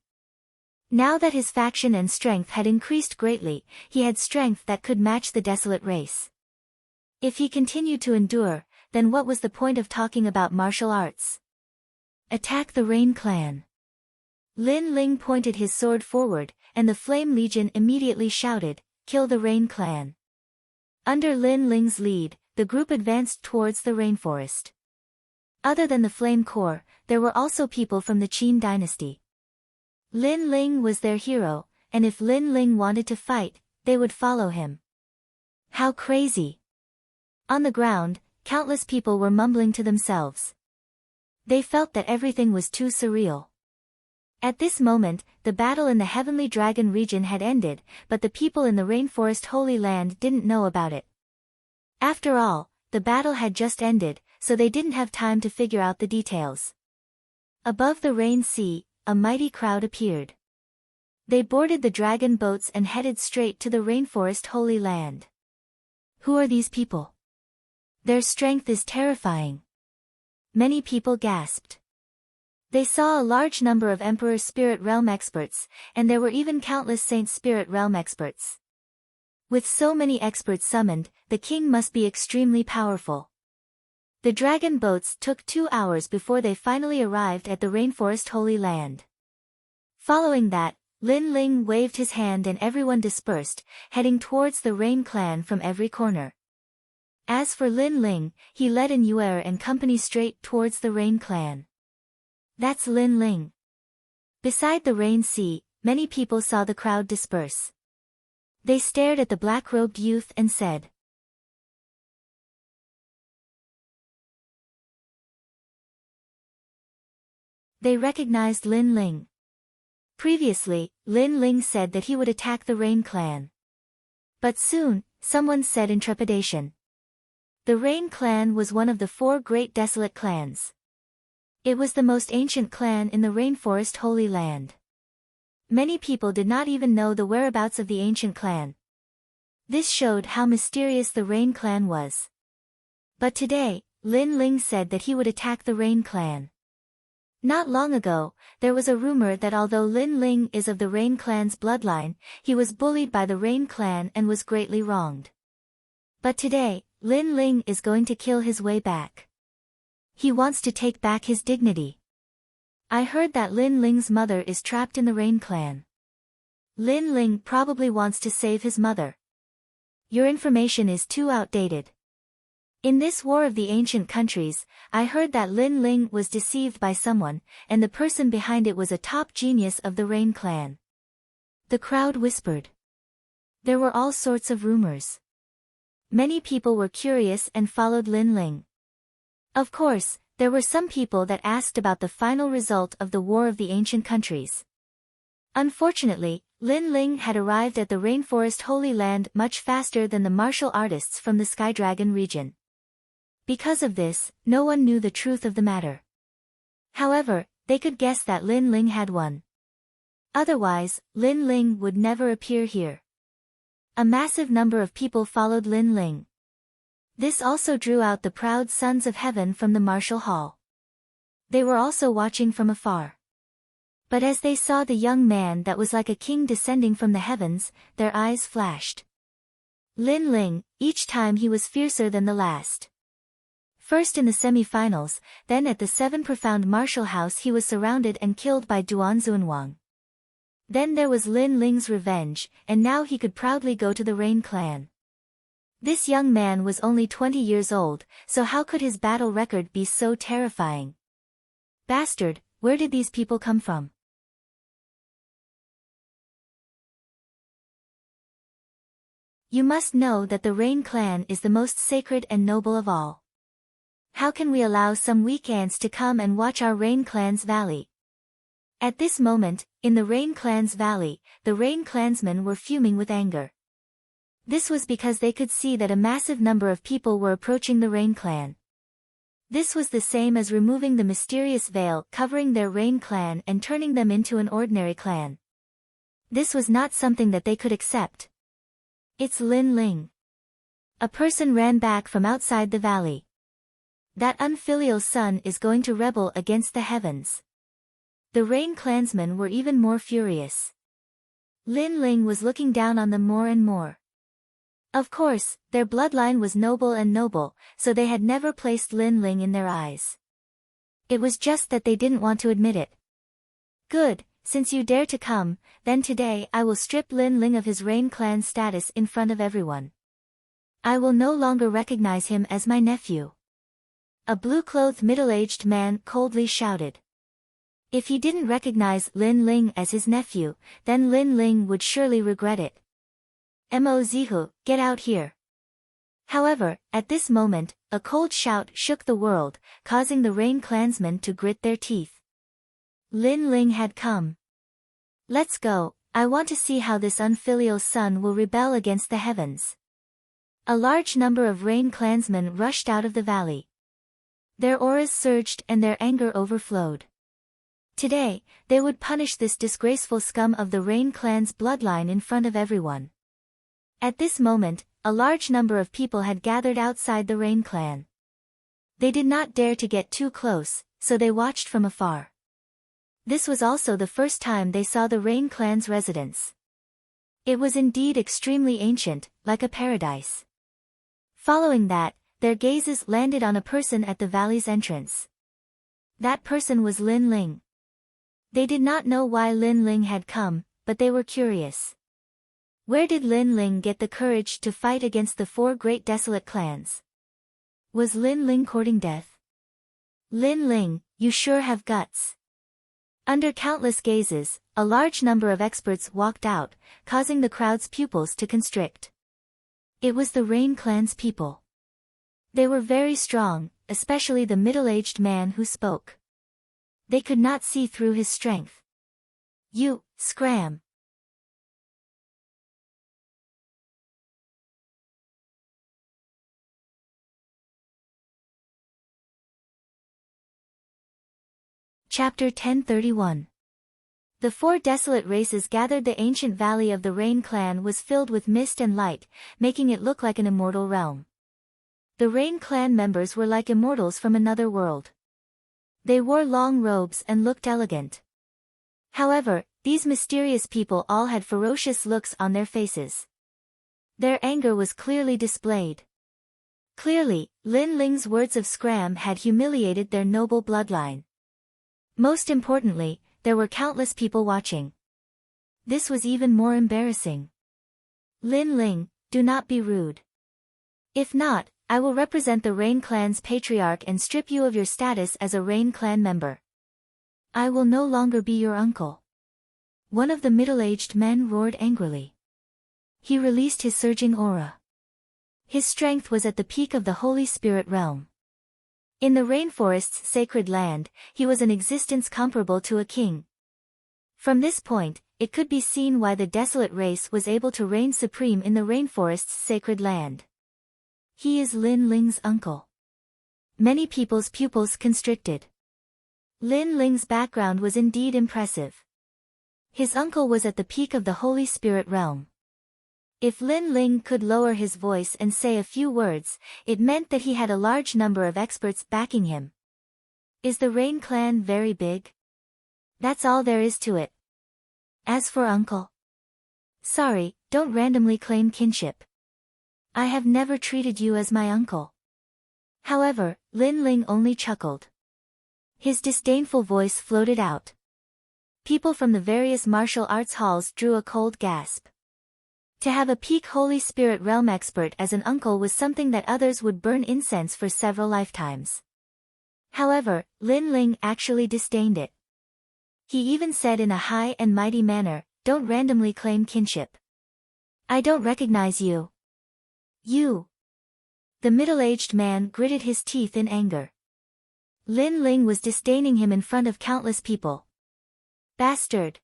Now that his faction and strength had increased greatly, he had strength that could match the desolate race. If he continued to endure, then what was the point of talking about martial arts? Attack the Rain Clan. Lin Ling pointed his sword forward, and the Flame Legion immediately shouted, Kill the Rain Clan. Under Lin Ling's lead, the group advanced towards the rainforest. Other than the Flame Corps, there were also people from the Qin dynasty. Lin Ling was their hero, and if Lin Ling wanted to fight, they would follow him. How crazy! On the ground, countless people were mumbling to themselves. They felt that everything was too surreal. At this moment, the battle in the Heavenly Dragon region had ended, but the people in the Rainforest Holy Land didn't know about it. After all, the battle had just ended, so they didn't have time to figure out the details. Above the Rain Sea, a mighty crowd appeared. They boarded the dragon boats and headed straight to the Rainforest Holy Land. Who are these people? Their strength is terrifying. Many people gasped. They saw a large number of Emperor Spirit Realm experts, and there were even countless Saint Spirit Realm experts. With so many experts summoned, the king must be extremely powerful. The dragon boats took 2 hours before they finally arrived at the Rainforest Holy Land. Following that, Lin Ling waved his hand and everyone dispersed, heading towards the Rain Clan from every corner. As for Lin Ling, he led in Yuer and company straight towards the Rain Clan. That's Lin Ling. Beside the Rain Sea, many people saw the crowd disperse. They stared at the black-robed youth and said, they recognized Lin Ling. Previously, Lin Ling said that he would attack the Rain Clan. But soon, someone said in trepidation. The Rain Clan was one of the 4 great desolate clans. It was the most ancient clan in the Rainforest Holy Land. Many people did not even know the whereabouts of the ancient clan. This showed how mysterious the Rain Clan was. But today, Lin Ling said that he would attack the Rain Clan. Not long ago, there was a rumor that although Lin Ling is of the Rain Clan's bloodline, he was bullied by the Rain Clan and was greatly wronged. But today, Lin Ling is going to kill his way back. He wants to take back his dignity. I heard that Lin Ling's mother is trapped in the Rain clan. Lin Ling probably wants to save his mother. Your information is too outdated. In this war of the ancient countries, I heard that Lin Ling was deceived by someone, and the person behind it was a top genius of the Rain clan. The crowd whispered. There were all sorts of rumors. Many people were curious and followed Lin Ling. Of course, there were some people that asked about the final result of the War of the Ancient Countries. Unfortunately, Lin Ling had arrived at the Rainforest Holy Land much faster than the martial artists from the Sky Dragon region. Because of this, no one knew the truth of the matter. However, they could guess that Lin Ling had won. Otherwise, Lin Ling would never appear here. A massive number of people followed Lin Ling. This also drew out the proud sons of heaven from the martial hall. They were also watching from afar. But as they saw the young man that was like a king descending from the heavens, their eyes flashed. Lin Ling, each time he was fiercer than the last. First in the semi-finals, then at the 7 Profound Martial House he was surrounded and killed by Duan Zunwang. Then there was Lin Ling's revenge, and now he could proudly go to the Rain clan. This young man was only 20 years old, so how could his battle record be so terrifying? Bastard, where did these people come from? You must know that the Rain clan is the most sacred and noble of all. How can we allow some weak ants to come and watch our Rain clan's valley? At this moment, in the Rain clan's valley, the Rain clansmen were fuming with anger. This was because they could see that a massive number of people were approaching the Rain clan. This was the same as removing the mysterious veil covering their Rain clan and turning them into an ordinary clan. This was not something that they could accept. It's Lin Ling. A person ran back from outside the valley. That unfilial son is going to rebel against the heavens. The Rain clansmen were even more furious. Lin Ling was looking down on them more and more. Of course, their bloodline was noble, so they had never placed Lin Ling in their eyes. It was just that they didn't want to admit it. Good, since you dare to come, then today I will strip Lin Ling of his Rain clan status in front of everyone. I will no longer recognize him as my nephew. A blue-clothed middle-aged man coldly shouted. If he didn't recognize Lin Ling as his nephew, then Lin Ling would surely regret it. Mo Zihu, get out here. However, at this moment, a cold shout shook the world, causing the Rain clansmen to grit their teeth. Lin Ling had come. Let's go, I want to see how this unfilial son will rebel against the heavens. A large number of Rain clansmen rushed out of the valley. Their auras surged and their anger overflowed. Today, they would punish this disgraceful scum of the Rain clan's bloodline in front of everyone. At this moment, a large number of people had gathered outside the Rain clan. They did not dare to get too close, so they watched from afar. This was also the first time they saw the Rain clan's residence. It was indeed extremely ancient, like a paradise. Following that, their gazes landed on a person at the valley's entrance. That person was Lin Ling. They did not know why Lin Ling had come, but they were curious. Where did Lin Ling get the courage to fight against the 4 great desolate clans? Was Lin Ling courting death? Lin Ling, you sure have guts. Under countless gazes, a large number of experts walked out, causing the crowd's pupils to constrict. It was the Rain clan's people. They were very strong, especially the middle-aged man who spoke. They could not see through his strength. You, scram. Chapter 1031. The 4 desolate races gathered. The ancient valley of the Rain clan was filled with mist and light, making it look like an immortal realm. The Rain clan members were like immortals from another world. They wore long robes and looked elegant. However, these mysterious people all had ferocious looks on their faces. Their anger was clearly displayed. Clearly, Lin Ling's words of scram had humiliated their noble bloodline. Most importantly, there were countless people watching. This was even more embarrassing. Lin Ling, do not be rude. If not, I will represent the Rain Clan's patriarch and strip you of your status as a Rain Clan member. I will no longer be your uncle. One of the middle-aged men roared angrily. He released his surging aura. His strength was at the peak of the Holy Spirit realm. In the rainforest's sacred land, he was an existence comparable to a king. From this point, it could be seen why the desolate race was able to reign supreme in the rainforest's sacred land. He is Lin Ling's uncle. Many people's pupils constricted. Lin Ling's background was indeed impressive. His uncle was at the peak of the Holy Spirit realm. If Lin Ling could lower his voice and say a few words, it meant that he had a large number of experts backing him. Is the Rain Clan very big? That's all there is to it. As for uncle. Sorry, don't randomly claim kinship. I have never treated you as my uncle. However, Lin Ling only chuckled. His disdainful voice floated out. People from the various martial arts halls drew a cold gasp. To have a peak Holy Spirit realm expert as an uncle was something that others would burn incense for several lifetimes. However, Lin Ling actually disdained it. He even said in a high and mighty manner, don't randomly claim kinship. I don't recognize you. You. The middle-aged man gritted his teeth in anger. Lin Ling was disdaining him in front of countless people. Bastard.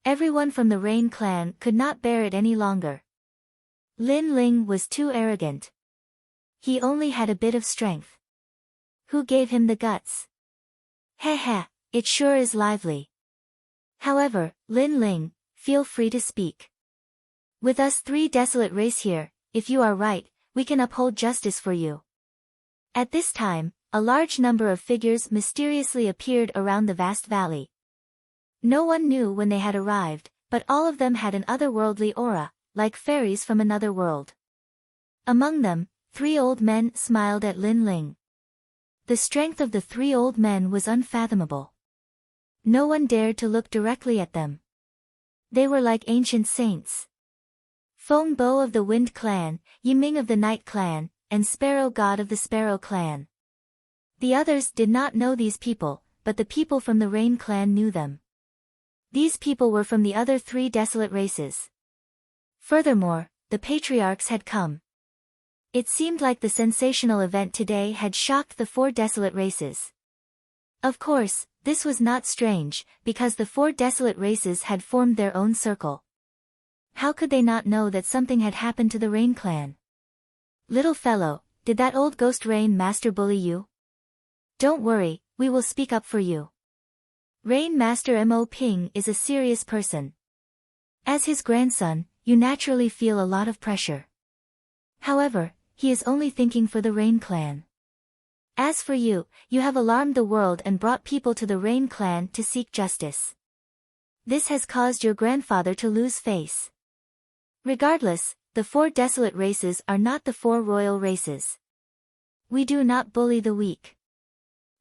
Everyone from the Rain Clan could not bear it any longer. Lin Ling was too arrogant. He only had a bit of strength. Who gave him the guts? Heh, it sure is lively. However, Lin Ling, feel free to speak. With us three desolate race here, if you are right, we can uphold justice for you. At this time, a large number of figures mysteriously appeared around the vast valley. No one knew when they had arrived, but all of them had an otherworldly aura, like fairies from another world. Among them, 3 old men smiled at Lin Ling. The strength of the 3 old men was unfathomable. No one dared to look directly at them. They were like ancient saints. Feng Bo of the Wind Clan, Yiming of the Night Clan, and Sparrow God of the Sparrow Clan. The others did not know these people, but the people from the Rain Clan knew them. These people were from the other 3 desolate races. Furthermore, the patriarchs had come. It seemed like the sensational event today had shocked the 4 desolate races. Of course, this was not strange, because the 4 desolate races had formed their own circle. How could they not know that something had happened to the Rain Clan? Little fellow, did that old ghost Rain Master bully you? Don't worry, we will speak up for you. Rain Master Mo Ping is a serious person. As his grandson, you naturally feel a lot of pressure. However, he is only thinking for the Rain Clan. As for you, you have alarmed the world and brought people to the Rain Clan to seek justice. This has caused your grandfather to lose face. Regardless, the 4 desolate races are not the 4 royal races. We do not bully the weak.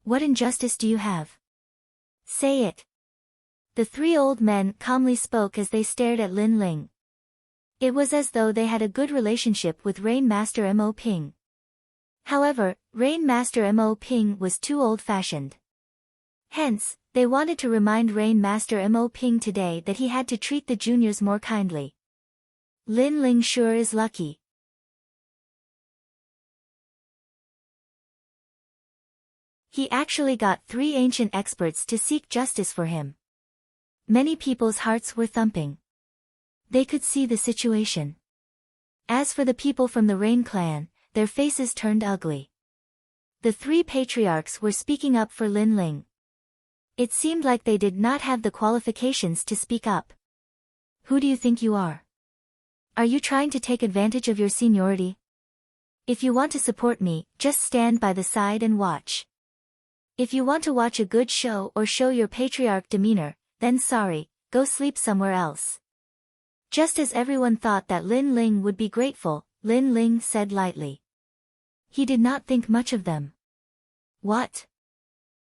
What injustice do you have? Say it. The 3 old men calmly spoke as they stared at Lin Ling. It was as though they had a good relationship with Rain Master Mo Ping. However, Rain Master Mo Ping was too old-fashioned. Hence, they wanted to remind Rain Master Mo Ping today that he had to treat the juniors more kindly. Lin Ling sure is lucky. He actually got 3 ancient experts to seek justice for him. Many people's hearts were thumping. They could see the situation. As for the people from the Rain Clan, their faces turned ugly. The 3 patriarchs were speaking up for Lin Ling. It seemed like they did not have the qualifications to speak up. Who do you think you are? Are you trying to take advantage of your seniority? If you want to support me, just stand by the side and watch. If you want to watch a good show or show your patriarch demeanor, then sorry, go sleep somewhere else. Just as everyone thought that Lin Ling would be grateful, Lin Ling said lightly. He did not think much of them. What?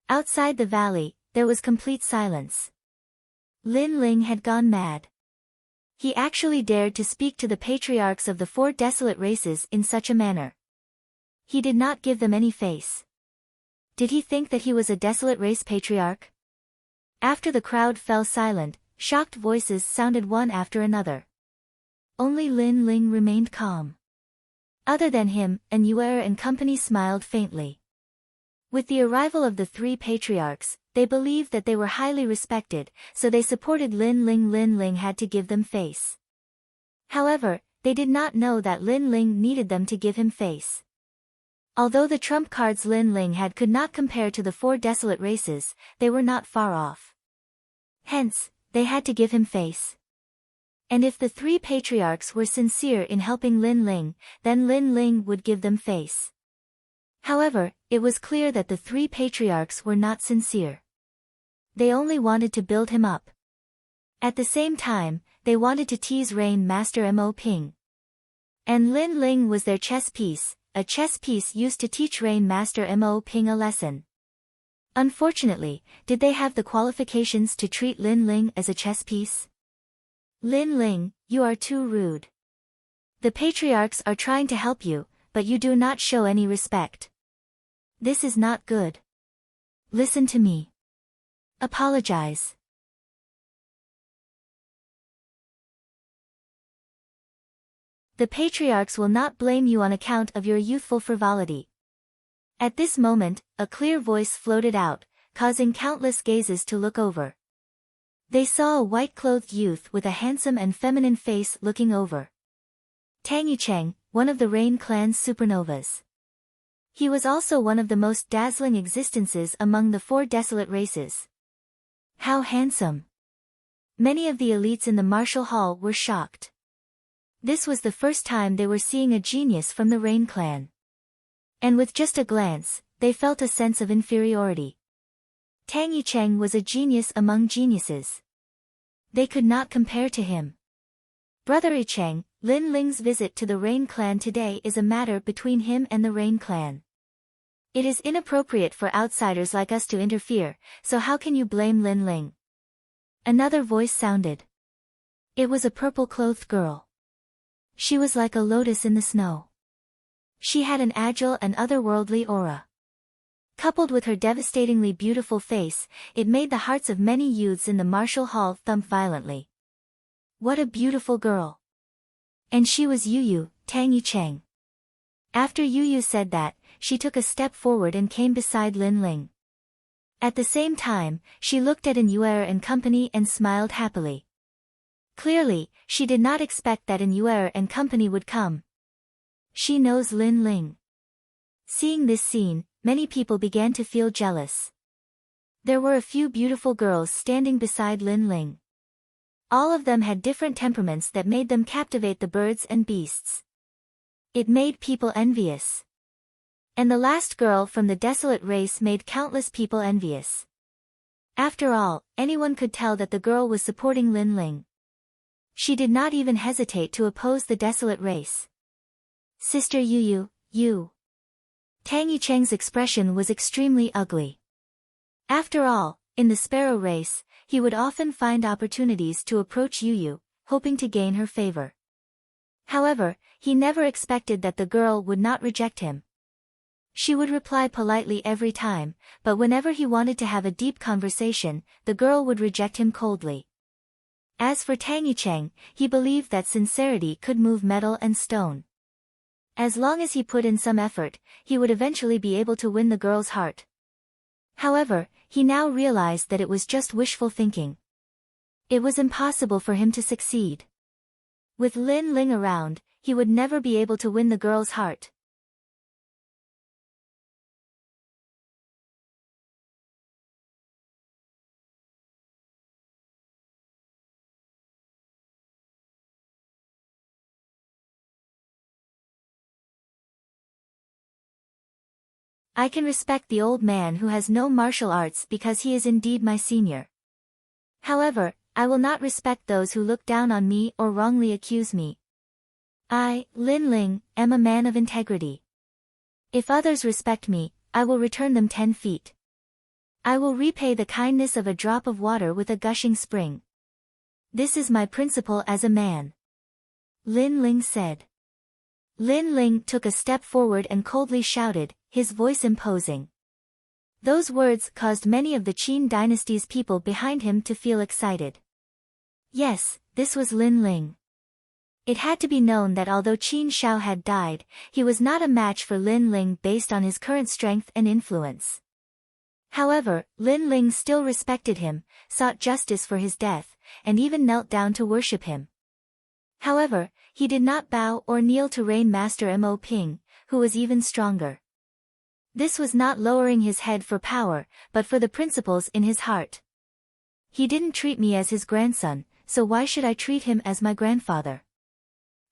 Outside the valley, there was complete silence. Lin Ling had gone mad. He actually dared to speak to the patriarchs of the 4 desolate races in such a manner. He did not give them any face. Did he think that he was a desolate race patriarch? After the crowd fell silent, shocked voices sounded one after another. Only Lin Ling remained calm. Other than him, Yuer and company smiled faintly. With the arrival of the 3 patriarchs, they believed that they were highly respected, so they supported Lin Ling. Lin Ling had to give them face. However, they did not know that Lin Ling needed them to give him face. Although the trump cards Lin Ling had could not compare to the 4 desolate races, they were not far off. Hence, they had to give him face. And if the 3 patriarchs were sincere in helping Lin Ling, then Lin Ling would give them face. However, it was clear that the 3 patriarchs were not sincere. They only wanted to build him up. At the same time, they wanted to tease Rain Master Mo Ping. And Lin Ling was their chess piece, a chess piece used to teach Rain Master Mo Ping a lesson. Unfortunately, did they have the qualifications to treat Lin Ling as a chess piece? Lin Ling, you are too rude. The patriarchs are trying to help you, but you do not show any respect. This is not good. Listen to me. Apologize. The patriarchs will not blame you on account of your youthful frivolity. At this moment, a clear voice floated out, causing countless gazes to look over. They saw a white-clothed youth with a handsome and feminine face looking over. Tang Yicheng, one of the Rain clan's supernovas. He was also one of the most dazzling existences among the 4 desolate races. How handsome! Many of the elites in the martial hall were shocked. This was the first time they were seeing a genius from the Rain clan. And with just a glance, they felt a sense of inferiority. Tang Yicheng was a genius among geniuses. They could not compare to him. Brother Yicheng, Lin Ling's visit to the Rain clan today is a matter between him and the Rain clan. It is inappropriate for outsiders like us to interfere, so how can you blame Lin Ling? Another voice sounded. It was a purple-clothed girl. She was like a lotus in the snow. She had an agile and otherworldly aura. Coupled with her devastatingly beautiful face, it made the hearts of many youths in the martial hall thump violently. What a beautiful girl! And she was Yu, Tang Yicheng. After Yu said that, she took a step forward and came beside Lin Ling. At the same time, she looked at Yuer and company and smiled happily. Clearly, she did not expect that Yuer and company would come. She knows Lin Ling. Seeing this scene, many people began to feel jealous. There were a few beautiful girls standing beside Lin Ling. All of them had different temperaments that made them captivate the birds and beasts. It made people envious. And the last girl from the desolate race made countless people envious. After all, anyone could tell that the girl was supporting Lin Ling. She did not even hesitate to oppose the desolate race. Sister Yu. Tang Yicheng's expression was extremely ugly. After all, in the sparrow race, he would often find opportunities to approach Yu, hoping to gain her favor. However, he never expected that the girl would not reject him. She would reply politely every time, but whenever he wanted to have a deep conversation, the girl would reject him coldly. As for Tang Yicheng, he believed that sincerity could move metal and stone. As long as he put in some effort, he would eventually be able to win the girl's heart. However, he now realized that it was just wishful thinking. It was impossible for him to succeed. With Lin Ling around, he would never be able to win the girl's heart. I can respect the old man who has no martial arts because he is indeed my senior. However, I will not respect those who look down on me or wrongly accuse me. I, Lin Ling, am a man of integrity. If others respect me, I will return them 10 feet. I will repay the kindness of a drop of water with a gushing spring. This is my principle as a man. Lin Ling said. Lin Ling took a step forward and coldly shouted, his voice imposing. Those words caused many of the Qin dynasty's people behind him to feel excited. Yes, this was Lin Ling. It had to be known that although Qin Shao had died, he was not a match for Lin Ling based on his current strength and influence. However, Lin Ling still respected him, sought justice for his death, and even knelt down to worship him. However, he did not bow or kneel to Rain Master Mo Ping, who was even stronger. This was not lowering his head for power, but for the principles in his heart. He didn't treat me as his grandson, so why should I treat him as my grandfather?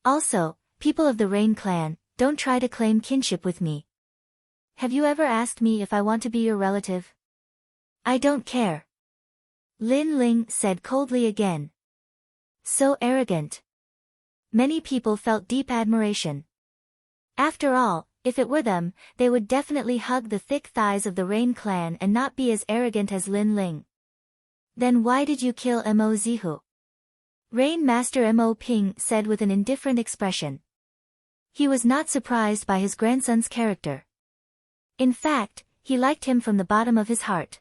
Also, people of the Rain clan, don't try to claim kinship with me. Have you ever asked me if I want to be your relative? I don't care. Lin Ling said coldly again. So arrogant. Many people felt deep admiration. After all, if it were them, they would definitely hug the thick thighs of the Rain clan and not be as arrogant as Lin Ling. Then why did you kill Mo Zihu? Rain Master Mo Ping said with an indifferent expression. He was not surprised by his grandson's character. In fact, he liked him from the bottom of his heart.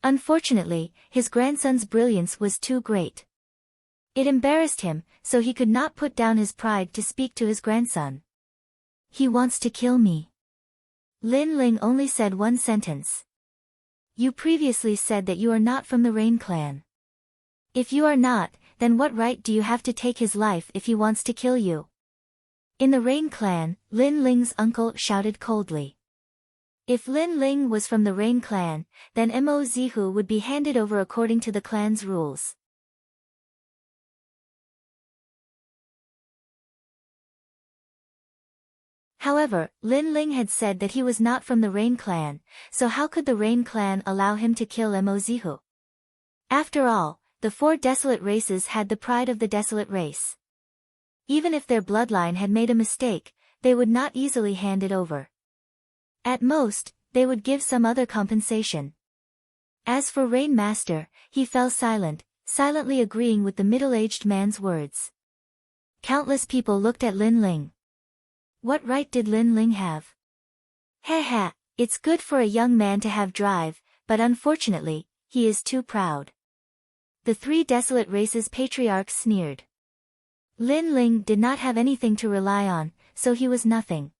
Unfortunately, his grandson's brilliance was too great. It embarrassed him, so he could not put down his pride to speak to his grandson. He wants to kill me. Lin Ling only said one sentence. You previously said that you are not from the Rain clan. If you are not, then what right do you have to take his life if he wants to kill you? In the Rain clan, Lin Ling's uncle shouted coldly. If Lin Ling was from the Rain clan, then Mo Zihu would be handed over according to the clan's rules. However, Lin Ling had said that he was not from the Rain clan, so how could the Rain clan allow him to kill Mo Zihu? After all, the 4 desolate races had the pride of the desolate race. Even if their bloodline had made a mistake, they would not easily hand it over. At most, they would give some other compensation. As for Rain Master, he fell silent, silently agreeing with the middle-aged man's words. Countless people looked at Lin Ling. What right did Lin Ling have? Heh, it's good for a young man to have drive, but unfortunately, he is too proud. The 3 desolate races patriarchs sneered. Lin Ling did not have anything to rely on, so he was nothing.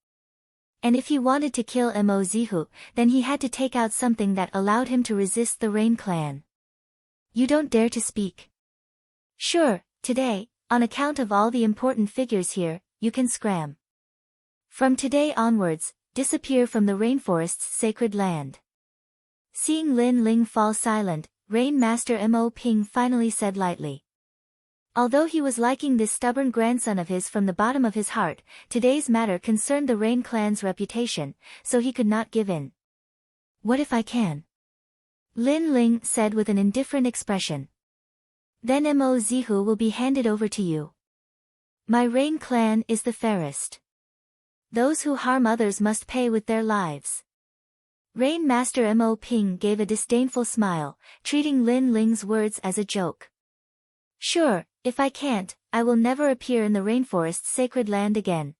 And if he wanted to kill Mo Zihu, then he had to take out something that allowed him to resist the Rain clan. You don't dare to speak. Sure, today, on account of all the important figures here, you can scram. From today onwards, disappear from the rainforest's sacred land. Seeing Lin Ling fall silent, Rain Master Mo Ping finally said lightly. Although he was liking this stubborn grandson of his from the bottom of his heart, today's matter concerned the Rain clan's reputation, so he could not give in. What if I can? Lin Ling said with an indifferent expression. Then Mo Zihu will be handed over to you. My Rain clan is the fairest. Those who harm others must pay with their lives. Rain Master Mo Ping gave a disdainful smile, treating Lin Ling's words as a joke. Sure, if I can't, I will never appear in the rainforest's sacred land again.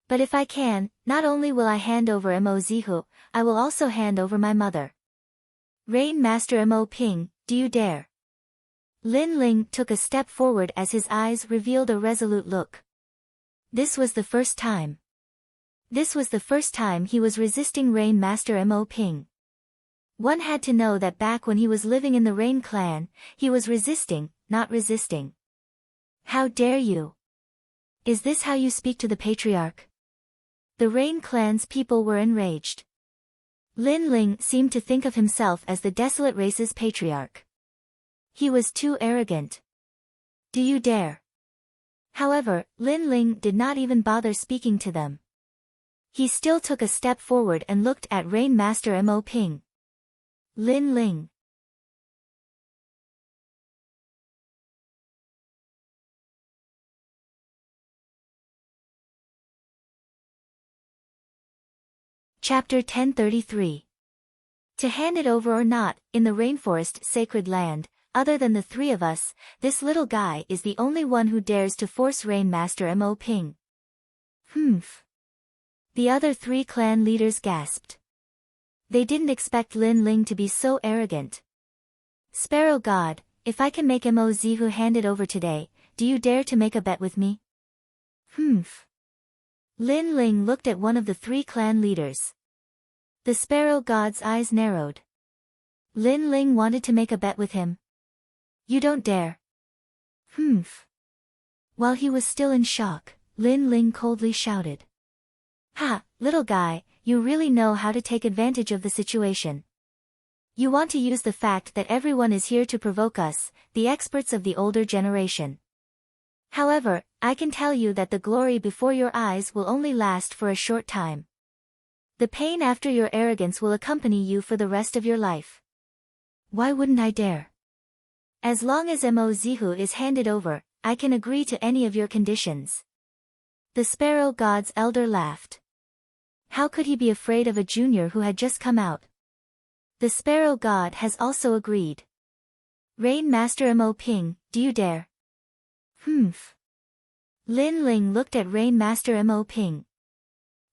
But if I can, not only will I hand over Mo Zihu, I will also hand over my mother. Rain Master Mo Ping, do you dare? Lin Ling took a step forward as his eyes revealed a resolute look. This was the first time. This was the first time he was resisting Rain Master Mo Ping. One had to know that back when he was living in the Rain clan, he was resisting, not resisting. How dare you? Is this how you speak to the patriarch? The Rain clan's people were enraged. Lin Ling seemed to think of himself as the desolate race's patriarch. He was too arrogant. Do you dare? However, Lin Ling did not even bother speaking to them. He still took a step forward and looked at Rain Master Mo Ping. Lin Ling. Chapter 1033. To hand it over or not, in the rainforest sacred land, other than the three of us, this little guy is the only one who dares to force Rain Master Mo Ping. Humph. The other three clan leaders gasped. They didn't expect Lin Ling to be so arrogant. Sparrow God, if I can make Mo Zihu hand it over today, do you dare to make a bet with me? Humph. Lin Ling looked at one of the three clan leaders. The Sparrow God's eyes narrowed. Lin Ling wanted to make a bet with him. You don't dare. Humph. While he was still in shock, Lin Ling coldly shouted. Ha, little guy, you really know how to take advantage of the situation. You want to use the fact that everyone is here to provoke us, the experts of the older generation. However, I can tell you that the glory before your eyes will only last for a short time. The pain after your arrogance will accompany you for the rest of your life. Why wouldn't I dare? As long as Mo Zihu is handed over, I can agree to any of your conditions. The Sparrow God's elder laughed. How could he be afraid of a junior who had just come out? The Sparrow God has also agreed. Rain Master Mo Ping, do you dare? Humph. Lin Ling looked at Rain Master Mo Ping.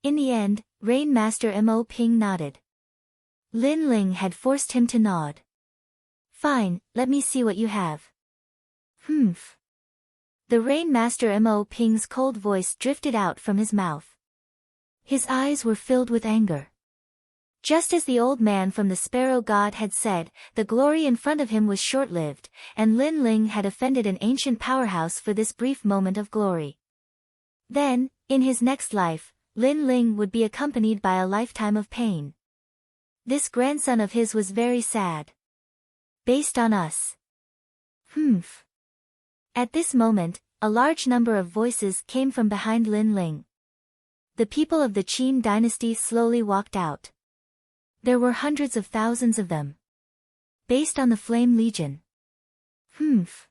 In the end, Rain Master Mo Ping nodded. Lin Ling had forced him to nod. Fine, let me see what you have. Humph. The Rain Master Mo Ping's cold voice drifted out from his mouth. His eyes were filled with anger. Just as the old man from the Sparrow God had said, the glory in front of him was short-lived, and Lin Ling had offended an ancient powerhouse for this brief moment of glory. Then, in his next life, Lin Ling would be accompanied by a lifetime of pain. This grandson of his was very sad. Based on us. Humph. At this moment, a large number of voices came from behind Lin Ling. The people of the Qin dynasty slowly walked out. There were hundreds of thousands of them. Based on the Flame Legion. Humph.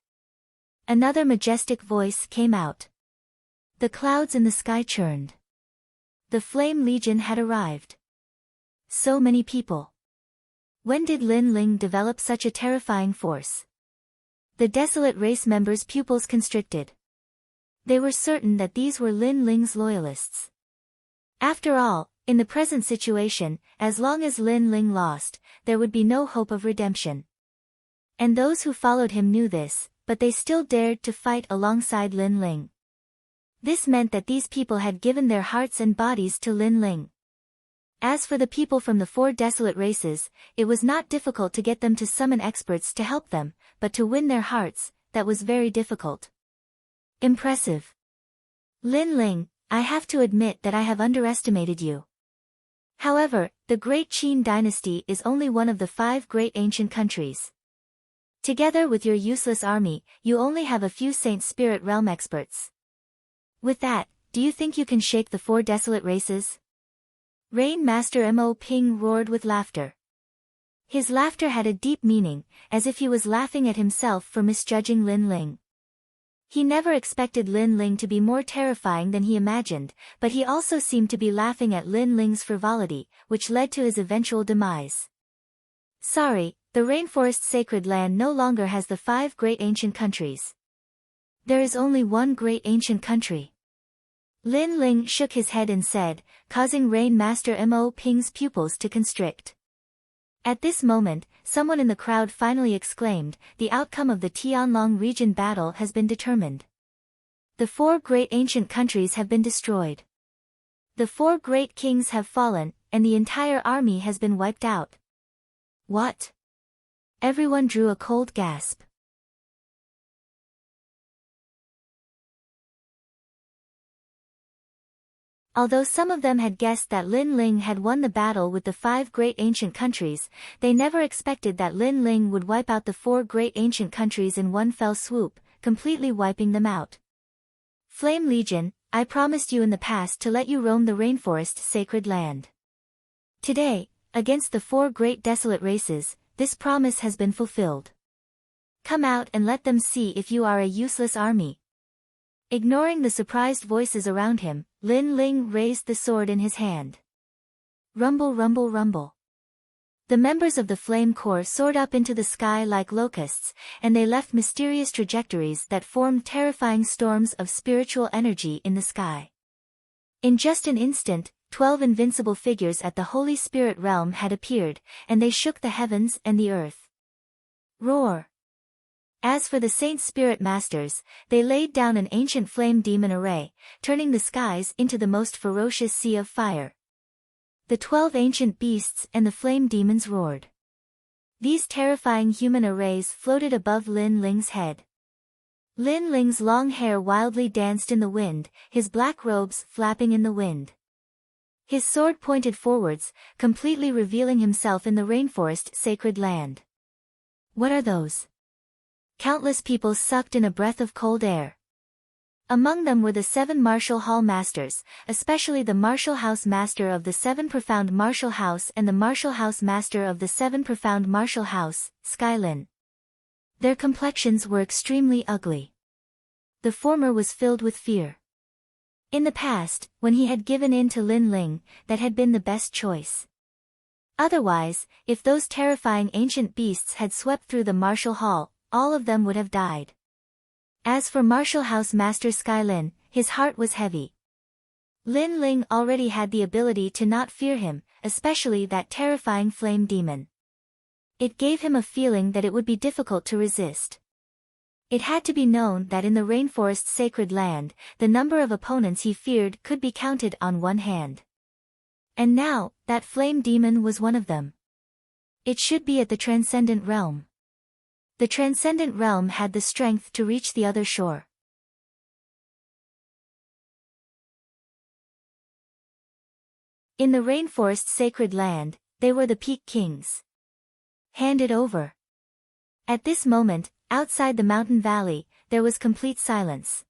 Another majestic voice came out. The clouds in the sky churned. The Flame Legion had arrived. So many people. When did Lin Ling develop such a terrifying force? The desolate race members' pupils constricted. They were certain that these were Lin Ling's loyalists. After all, in the present situation, as long as Lin Ling lost, there would be no hope of redemption. And those who followed him knew this, but they still dared to fight alongside Lin Ling. This meant that these people had given their hearts and bodies to Lin Ling. As for the people from the four desolate races, it was not difficult to get them to summon experts to help them, but to win their hearts, that was very difficult. Impressive. Lin Ling, I have to admit that I have underestimated you. However, the Great Qin dynasty is only one of the 5 great ancient countries. Together with your useless army, you only have a few Saint Spirit Realm experts. With that, do you think you can shake the 4 desolate races? Rain Master Mo Ping roared with laughter. His laughter had a deep meaning, as if he was laughing at himself for misjudging Lin Ling. He never expected Lin Ling to be more terrifying than he imagined, but he also seemed to be laughing at Lin Ling's frivolity, which led to his eventual demise. Sorry, the rainforest sacred land no longer has the 5 great ancient countries. There is only one great ancient country. Lin Ling shook his head and said, causing Rain Master Mo Ping's pupils to constrict. At this moment, someone in the crowd finally exclaimed, the outcome of the Tianlong region battle has been determined. The 4 great ancient countries have been destroyed. The 4 great kings have fallen, and the entire army has been wiped out. What? Everyone drew a cold gasp. Although some of them had guessed that Lin Ling had won the battle with the 5 great ancient countries, they never expected that Lin Ling would wipe out the 4 great ancient countries in one fell swoop, completely wiping them out. Flame Legion, I promised you in the past to let you roam the rainforest sacred land. Today, against the 4 great desolate races, this promise has been fulfilled. Come out and let them see if you are a useless army. Ignoring the surprised voices around him, Lin Ling raised the sword in his hand. Rumble, rumble, rumble. The members of the Flame Corps soared up into the sky like locusts, and they left mysterious trajectories that formed terrifying storms of spiritual energy in the sky. In just an instant, 12 invincible figures at the Holy Spirit realm had appeared, and they shook the heavens and the earth. Roar! As for the Saint Spirit Masters, they laid down an ancient flame demon array, turning the skies into the most ferocious sea of fire. The 12 ancient beasts and the flame demons roared. These terrifying human arrays floated above Lin Ling's head. Lin Ling's long hair wildly danced in the wind, his black robes flapping in the wind. His sword pointed forwards, completely revealing himself in the rainforest sacred land. What are those? Countless people sucked in a breath of cold air. Among them were the 7 Martial Hall Masters, especially the Martial House Master of the 7 Profound Martial House and the Martial House Master of the 7 Profound Martial House, Skylin. Their complexions were extremely ugly. The former was filled with fear. In the past, when he had given in to Lin Ling, that had been the best choice. Otherwise, if those terrifying ancient beasts had swept through the Martial Hall, all of them would have died. As for Martial House Master Skylin, his heart was heavy. Lin Ling already had the ability to not fear him, especially that terrifying flame demon. It gave him a feeling that it would be difficult to resist. It had to be known that in the rainforest sacred land, the number of opponents he feared could be counted on one hand. And now, that flame demon was one of them. It should be at the Transcendent Realm. The Transcendent Realm had the strength to reach the other shore. In the rainforest sacred land, they were the Peak Kings. Hand it over. At this moment, outside the mountain valley, there was complete silence.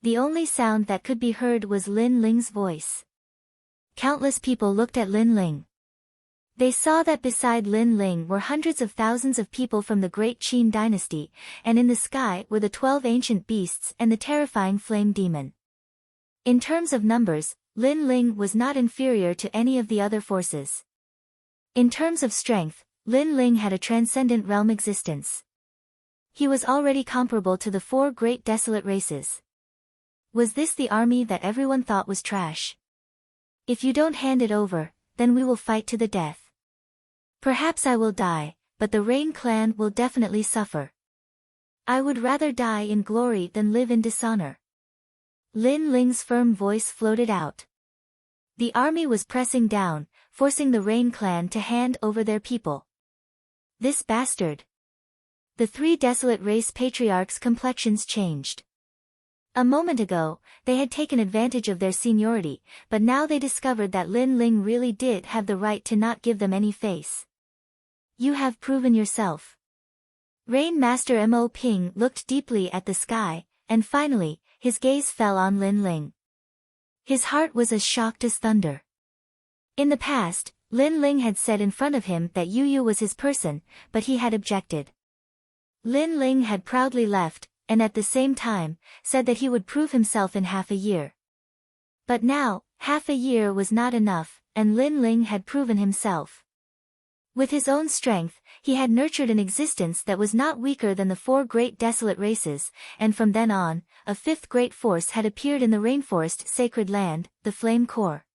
The only sound that could be heard was Lin Ling's voice. Countless people looked at Lin Ling. They saw that beside Lin Ling were hundreds of thousands of people from the great Qin dynasty, and in the sky were the 12 ancient beasts and the terrifying flame demon. In terms of numbers, Lin Ling was not inferior to any of the other forces. In terms of strength, Lin Ling had a transcendent realm existence. He was already comparable to the 4 great desolate races. Was this the army that everyone thought was trash? If you don't hand it over, then we will fight to the death. Perhaps I will die, but the Rain clan will definitely suffer. I would rather die in glory than live in dishonor. Lin Ling's firm voice floated out. The army was pressing down, forcing the Rain clan to hand over their people. This bastard. The 3 desolate race patriarchs' complexions changed. A moment ago, they had taken advantage of their seniority, but now they discovered that Lin Ling really did have the right to not give them any face. You have proven yourself. Rain Master Mo Ping looked deeply at the sky, and finally, his gaze fell on Lin Ling. His heart was as shocked as thunder. In the past, Lin Ling had said in front of him that Yu was his person, but he had objected. Lin Ling had proudly left, and at the same time, said that he would prove himself in half a year. But now, half a year was not enough, and Lin Ling had proven himself. With his own strength, he had nurtured an existence that was not weaker than the 4 great desolate races, and from then on, a 5th great force had appeared in the rainforest sacred land, the Flame Corps.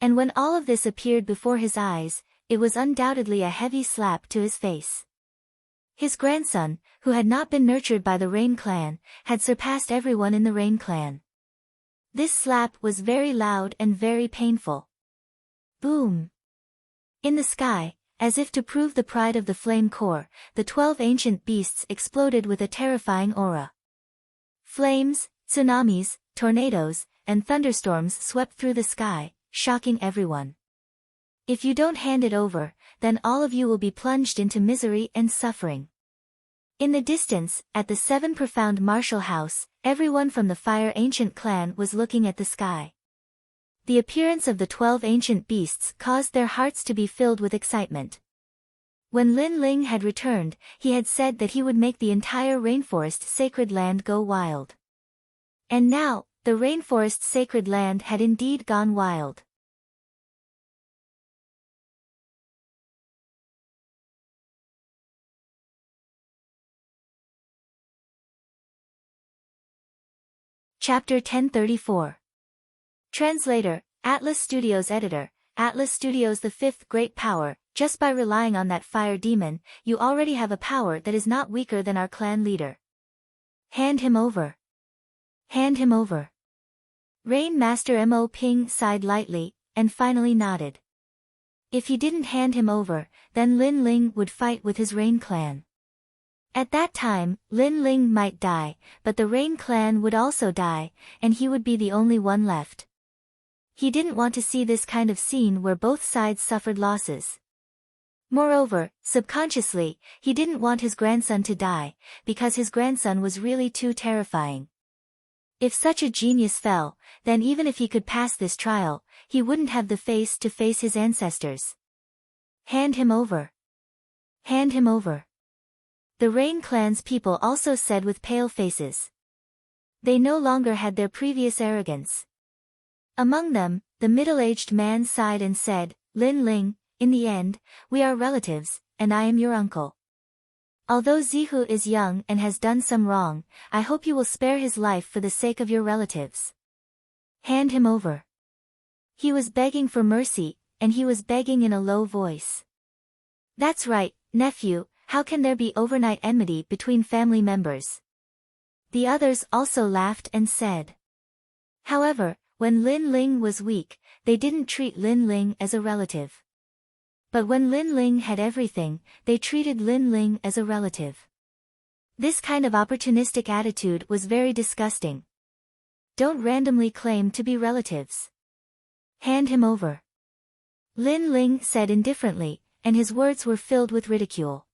And when all of this appeared before his eyes, it was undoubtedly a heavy slap to his face. His grandson, who had not been nurtured by the Rain clan, had surpassed everyone in the Rain clan. This slap was very loud and very painful. Boom! In the sky, as if to prove the pride of the Flame Corps, the 12 ancient beasts exploded with a terrifying aura. Flames, tsunamis, tornadoes, and thunderstorms swept through the sky, shocking everyone. If you don't hand it over, then all of you will be plunged into misery and suffering. In the distance, at the 7 Profound Martial House, everyone from the Fire Ancient clan was looking at the sky. The appearance of the 12 ancient beasts caused their hearts to be filled with excitement. When Lin Ling had returned, he had said that he would make the entire rainforest sacred land go wild. And now, the rainforest sacred land had indeed gone wild. Chapter 1034. Translator, Atlas Studios Editor, Atlas Studios. The fifth great power. Just by relying on that fire demon, you already have a power that is not weaker than our clan leader. Hand him over. Hand him over. Rain Master Mo Ping sighed lightly, and finally nodded. If he didn't hand him over, then Lin Ling would fight with his Rain clan. At that time, Lin Ling might die, but the Rain clan would also die, and he would be the only one left. He didn't want to see this kind of scene where both sides suffered losses. Moreover, subconsciously, he didn't want his grandson to die, because his grandson was really too terrifying. If such a genius fell, then even if he could pass this trial, he wouldn't have the face to face his ancestors. Hand him over. Hand him over. The Rain clan's people also said with pale faces. They no longer had their previous arrogance. Among them, the middle-aged man sighed and said, Lin Ling, in the end, we are relatives, and I am your uncle. Although Zihu is young and has done some wrong, I hope you will spare his life for the sake of your relatives. Hand him over. He was begging for mercy, and he was begging in a low voice. That's right, nephew, how can there be overnight enmity between family members? The others also laughed and said. However, when Lin Ling was weak, they didn't treat Lin Ling as a relative. But when Lin Ling had everything, they treated Lin Ling as a relative. This kind of opportunistic attitude was very disgusting. Don't randomly claim to be relatives. Hand him over. Lin Ling said indifferently, and his words were filled with ridicule.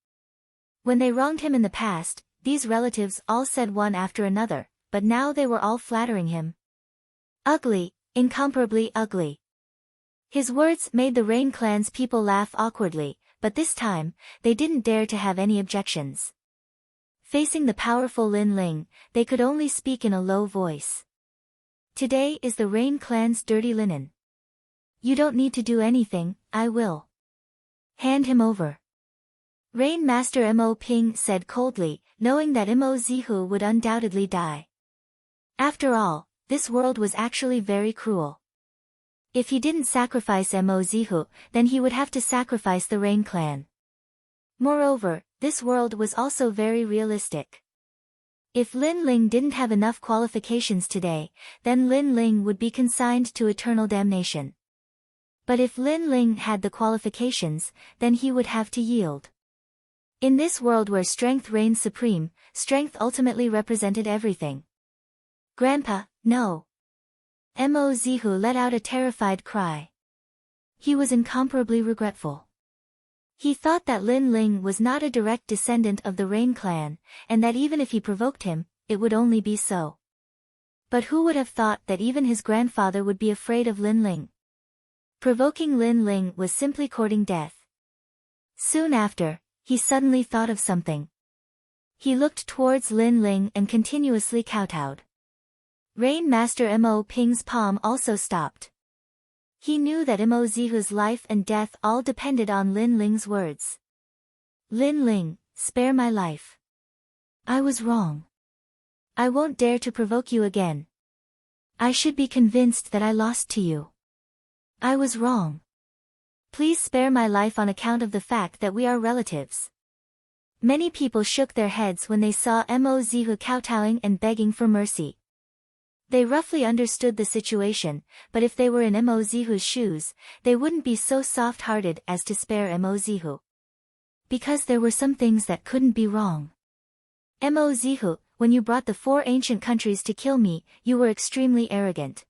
When they wronged him in the past, these relatives all said one after another, but now they were all flattering him. Ugly, incomparably ugly. His words made the Rain clan's people laugh awkwardly, but this time, they didn't dare to have any objections. Facing the powerful Lin Ling, they could only speak in a low voice. Today is the Rain clan's dirty linen. You don't need to do anything, I will. Hand him over. Rain Master Mo Ping said coldly, knowing that Mo Zihu would undoubtedly die. After all, this world was actually very cruel. If he didn't sacrifice Mo Zihu, then he would have to sacrifice the Rain clan. Moreover, this world was also very realistic. If Lin Ling didn't have enough qualifications today, then Lin Ling would be consigned to eternal damnation. But if Lin Ling had the qualifications, then he would have to yield. In this world where strength reigns supreme, strength ultimately represented everything. Grandpa, no. Mo Zihu let out a terrified cry. He was incomparably regretful. He thought that Lin Ling was not a direct descendant of the Rain clan, and that even if he provoked him, it would only be so. But who would have thought that even his grandfather would be afraid of Lin Ling? Provoking Lin Ling was simply courting death. Soon after, he suddenly thought of something. He looked towards Lin Ling and continuously kowtowed. Rain Master Mo Ping's palm also stopped. He knew that Mo Zihu's life and death all depended on Lin Ling's words. Lin Ling, spare my life. I was wrong. I won't dare to provoke you again. I should be convinced that I lost to you. I was wrong. Please spare my life on account of the fact that we are relatives. Many people shook their heads when they saw Mo Zihu kowtowing and begging for mercy. They roughly understood the situation, but if they were in Mo Zihu's shoes, they wouldn't be so soft-hearted as to spare Mo Zihu. Because there were some things that couldn't be wrong. Mo Zihu, when you brought the 4 ancient countries to kill me, you were extremely arrogant.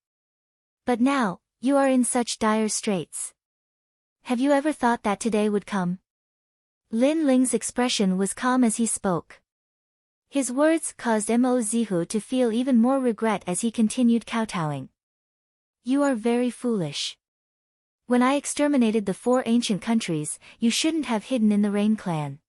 But now, you are in such dire straits. Have you ever thought that today would come? Lin Ling's expression was calm as he spoke. His words caused Mo Zihu to feel even more regret as he continued kowtowing. You are very foolish. When I exterminated the 4 ancient countries, you shouldn't have hidden in the Rain clan.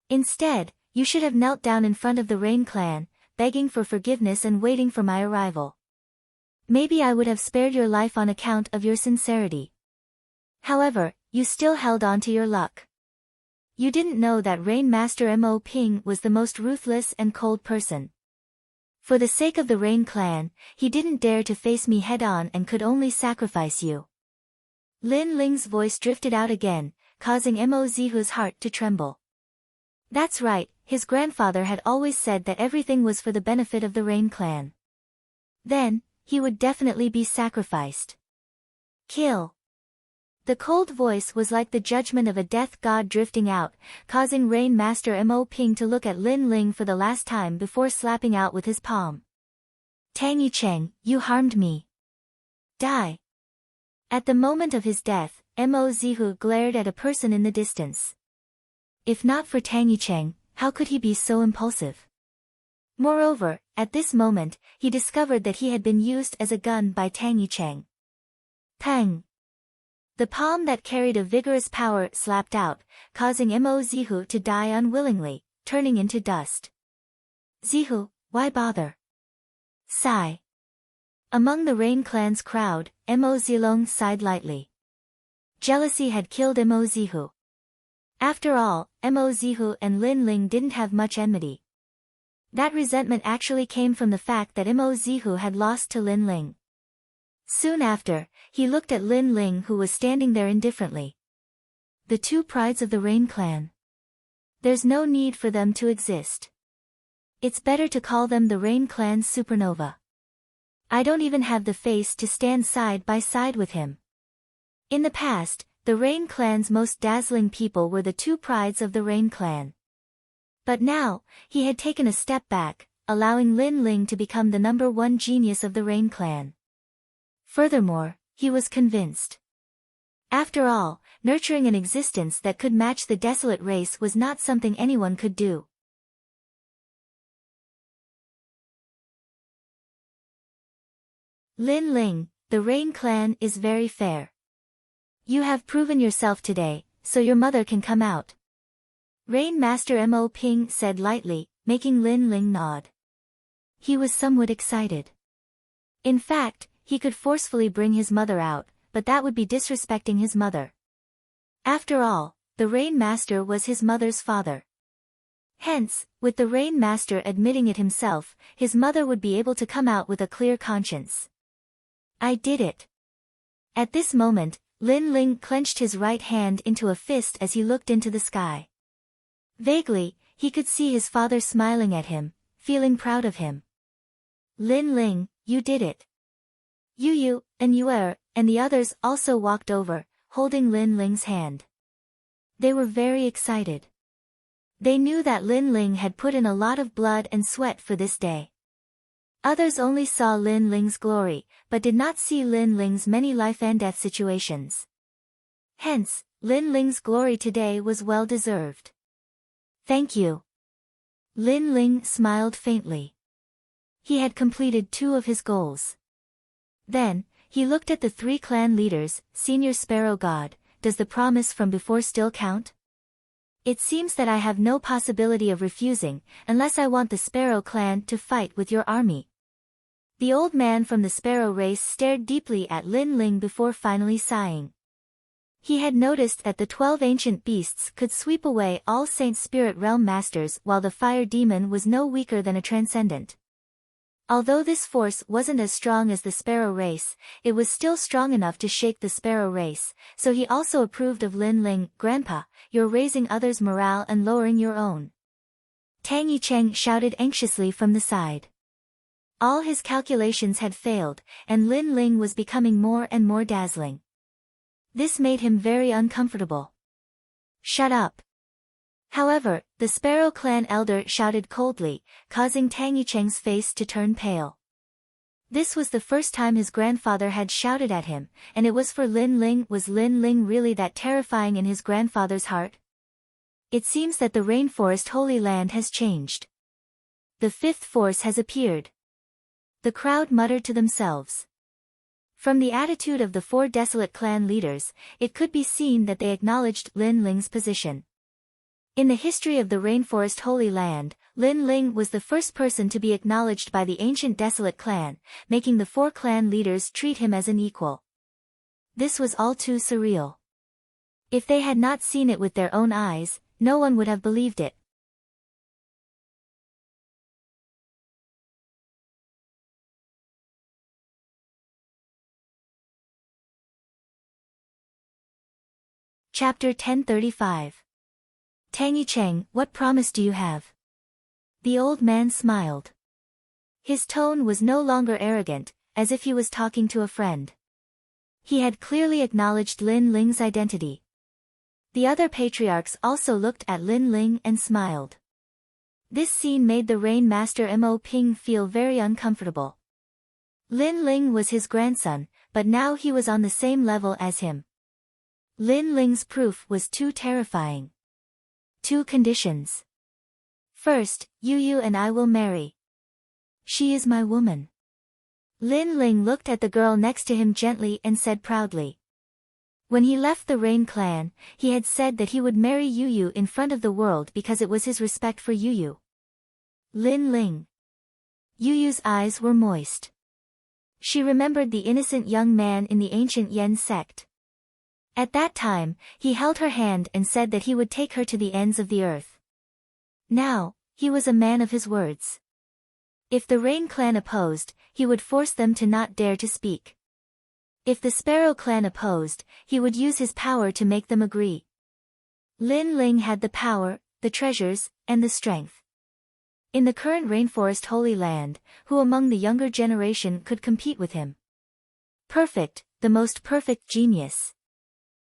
Instead, you should have knelt down in front of the Rain clan, begging for forgiveness and waiting for my arrival. Maybe I would have spared your life on account of your sincerity. However, you still held on to your luck. You didn't know that Rain Master Mo Ping was the most ruthless and cold person. For the sake of the Rain clan, he didn't dare to face me head-on and could only sacrifice you. Lin Ling's voice drifted out again, causing Mo Zihu's heart to tremble. That's right, his grandfather had always said that everything was for the benefit of the Rain clan. Then, he would definitely be sacrificed. Kill. The cold voice was like the judgment of a death god drifting out, causing Rain Master Mo Ping to look at Lin Ling for the last time before slapping out with his palm. Tang Yicheng, you harmed me. Die. At the moment of his death, Mo Zihu glared at a person in the distance. If not for Tang Yicheng, how could he be so impulsive? Moreover, at this moment, he discovered that he had been used as a gun by Tang Yicheng. Pang! The palm that carried a vigorous power slapped out, causing Mo Zihu to die unwillingly, turning into dust. Zihu, why bother? Sigh. Among the Rain clan's crowd, Mo Zilong sighed lightly. Jealousy had killed Mo Zihu. After all, Mo Zihu and Lin Ling didn't have much enmity. That resentment actually came from the fact that Mo Zihu had lost to Lin Ling. Soon after, he looked at Lin Ling who was standing there indifferently. The two prides of the Rain clan. There's no need for them to exist. It's better to call them the Rain clan's supernova. I don't even have the face to stand side by side with him. In the past, the Rain clan's most dazzling people were the two prides of the Rain clan. But now, he had taken a step back, allowing Lin Ling to become the #1 genius of the Rain clan. Furthermore, he was convinced. After all, nurturing an existence that could match the desolate race was not something anyone could do. Lin Ling, the Rain clan is very fair. You have proven yourself today, so your mother can come out. Rain Master Mo Ping said lightly, making Lin Ling nod. He was somewhat excited. In fact, he could forcefully bring his mother out, but that would be disrespecting his mother. After all, the Rain Master was his mother's father. Hence, with the Rain Master admitting it himself, his mother would be able to come out with a clear conscience. I did it. At this moment, Lin Ling clenched his right hand into a fist as he looked into the sky. Vaguely, he could see his father smiling at him, feeling proud of him. Lin Ling, you did it. Yu and Yuer, and the others also walked over, holding Lin Ling's hand. They were very excited. They knew that Lin Ling had put in a lot of blood and sweat for this day. Others only saw Lin Ling's glory, but did not see Lin Ling's many life and death situations. Hence, Lin Ling's glory today was well deserved. Thank you. Lin Ling smiled faintly. He had completed 2 of his goals. Then, he looked at the 3 clan leaders. Senior Sparrow God, does the promise from before still count? It seems that I have no possibility of refusing, unless I want the Sparrow clan to fight with your army. The old man from the Sparrow race stared deeply at Lin Ling before finally sighing. He had noticed that the 12 ancient beasts could sweep away all Saint Spirit Realm masters while the fire demon was no weaker than a transcendent. Although this force wasn't as strong as the Sparrow race, it was still strong enough to shake the Sparrow race, so he also approved of Lin Ling. Grandpa, you're raising others' morale and lowering your own. Tang Yicheng shouted anxiously from the side. All his calculations had failed, and Lin Ling was becoming more and more dazzling. This made him very uncomfortable. Shut up. However, the Sparrow clan elder shouted coldly, causing Tang Yicheng's face to turn pale. This was the first time his grandfather had shouted at him, and it was for Lin Ling. Was Lin Ling really that terrifying in his grandfather's heart? It seems that the Rainforest Holy Land has changed. The 5th force has appeared. The crowd muttered to themselves. From the attitude of the 4 desolate clan leaders, it could be seen that they acknowledged Lin Ling's position. In the history of the Rainforest Holy Land, Lin Ling was the first person to be acknowledged by the ancient desolate clan, making the 4 clan leaders treat him as an equal. This was all too surreal. If they had not seen it with their own eyes, no one would have believed it. Chapter 1035. Tangy Cheng, what promise do you have? The old man smiled. His tone was no longer arrogant, as if he was talking to a friend. He had clearly acknowledged Lin Ling's identity. The other patriarchs also looked at Lin Ling and smiled. This scene made the Rain Master Mo Ping feel very uncomfortable. Lin Ling was his grandson, but now he was on the same level as him. Lin Ling's proof was too terrifying. 2 conditions. First, Yu and I will marry. She is my woman. Lin Ling looked at the girl next to him gently and said proudly. When he left the Rain clan, he had said that he would marry Yu in front of the world because it was his respect for Yu. Lin Ling. Yu's eyes were moist. She remembered the innocent young man in the ancient Yen sect. At that time, he held her hand and said that he would take her to the ends of the earth. Now, he was a man of his words. If the Rain clan opposed, he would force them to not dare to speak. If the Sparrow clan opposed, he would use his power to make them agree. Lin Ling had the power, the treasures, and the strength. In the current Rainforest Holy Land, who among the younger generation could compete with him? Perfect, the most perfect genius.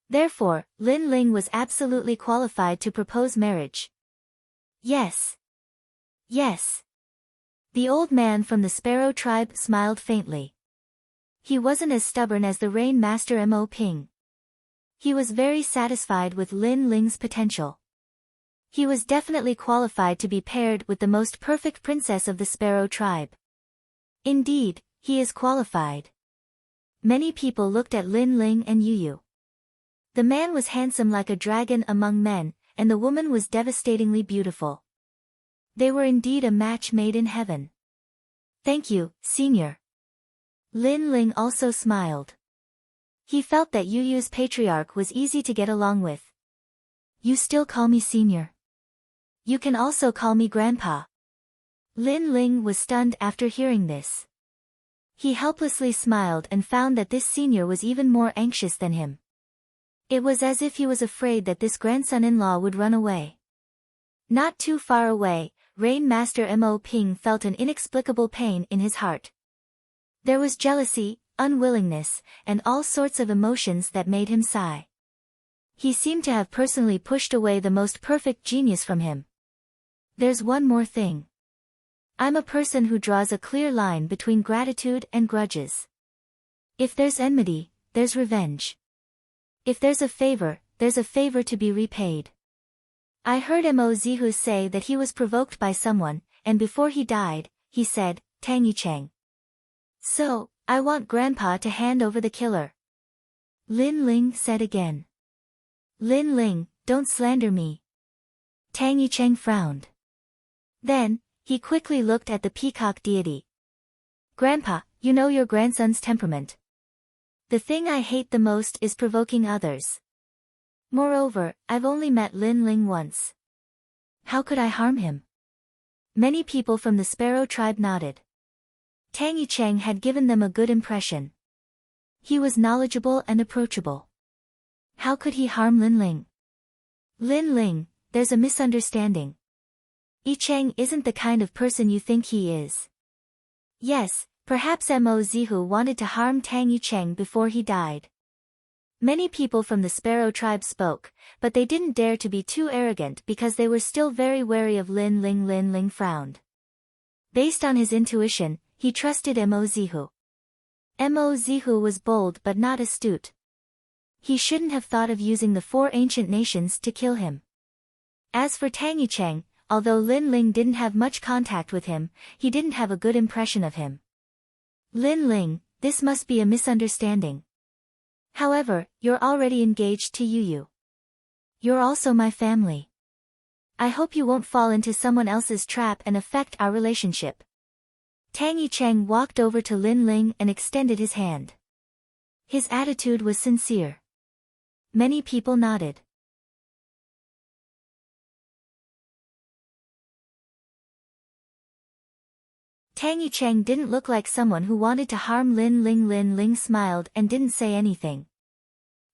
Therefore, Lin Ling was absolutely qualified to propose marriage. Yes. Yes. The old man from the Sparrow tribe smiled faintly. He wasn't as stubborn as the Rain Master Mo Ping. He was very satisfied with Lin Ling's potential. He was definitely qualified to be paired with the most perfect princess of the Sparrow tribe. Indeed, he is qualified. Many people looked at Lin Ling and Yu. The man was handsome like a dragon among men, and the woman was devastatingly beautiful. They were indeed a match made in heaven. Thank you, senior. Lin Ling also smiled. He felt that Yu's patriarch was easy to get along with. You still call me senior. You can also call me grandpa. Lin Ling was stunned after hearing this. He helplessly smiled and found that this senior was even more anxious than him. It was as if he was afraid that this grandson-in-law would run away. Not too far away, Rain Master Mo Ping felt an inexplicable pain in his heart. There was jealousy, unwillingness, and all sorts of emotions that made him sigh. He seemed to have personally pushed away the most perfect genius from him. There's one more thing. I'm a person who draws a clear line between gratitude and grudges. If there's enmity, there's revenge. If there's a favor to be repaid. I heard Mo Zihu say that he was provoked by someone, and before he died, he said, Tangy Cheng. So, I want Grandpa to hand over the killer. Lin Ling said again. Lin Ling, don't slander me. Tangy Cheng frowned. Then, he quickly looked at the peacock deity. Grandpa, you know your grandson's temperament. The thing I hate the most is provoking others. Moreover, I've only met Lin Ling once. How could I harm him? Many people from the Sparrow tribe nodded. Tangy Cheng had given them a good impression. He was knowledgeable and approachable. How could he harm Lin Ling? Lin Ling, there's a misunderstanding. Yi Cheng isn't the kind of person you think he is. Yes, perhaps Mo Zihu wanted to harm Tang Yicheng before he died. Many people from the Sparrow tribe spoke, but they didn't dare to be too arrogant because they were still very wary of Lin Ling. Lin Ling frowned. Based on his intuition, he trusted Mo Zihu. Mo Zihu was bold but not astute. He shouldn't have thought of using the 4 ancient nations to kill him. As for Tang Yicheng, although Lin Ling didn't have much contact with him, he didn't have a good impression of him. Lin Ling, this must be a misunderstanding. However, you're already engaged to Yu. You're also my family. I hope you won't fall into someone else's trap and affect our relationship. Tang Yicheng walked over to Lin Ling and extended his hand. His attitude was sincere. Many people nodded. Tang Yucheng didn't look like someone who wanted to harm Lin Ling. Lin Ling smiled and didn't say anything.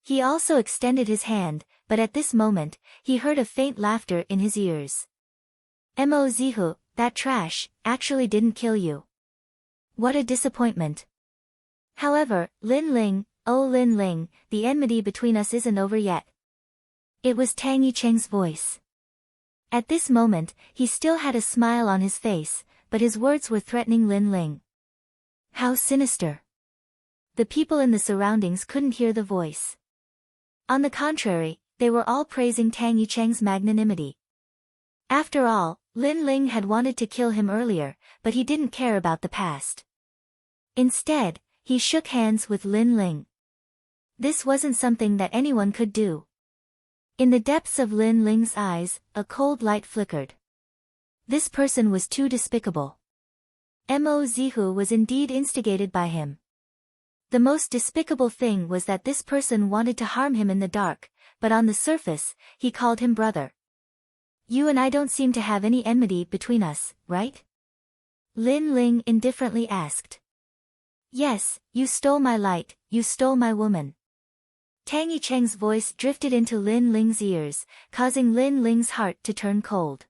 He also extended his hand, but at this moment, he heard a faint laughter in his ears. Mo Zihu, that trash, actually didn't kill you. What a disappointment. However, Lin Ling, oh Lin Ling, the enmity between us isn't over yet. It was Tang Yucheng's voice. At this moment, he still had a smile on his face, but his words were threatening Lin Ling. How sinister. The people in the surroundings couldn't hear the voice. On the contrary, they were all praising Tang Yucheng's magnanimity. After all, Lin Ling had wanted to kill him earlier, but he didn't care about the past. Instead, he shook hands with Lin Ling. This wasn't something that anyone could do. In the depths of Lin Ling's eyes, a cold light flickered. This person was too despicable. Mo Zihu was indeed instigated by him. The most despicable thing was that this person wanted to harm him in the dark, but on the surface, he called him brother. You and I don't seem to have any enmity between us, right? Lin Ling indifferently asked. Yes, you stole my light, you stole my woman. Tang Yucheng's voice drifted into Lin Ling's ears, causing Lin Ling's heart to turn cold.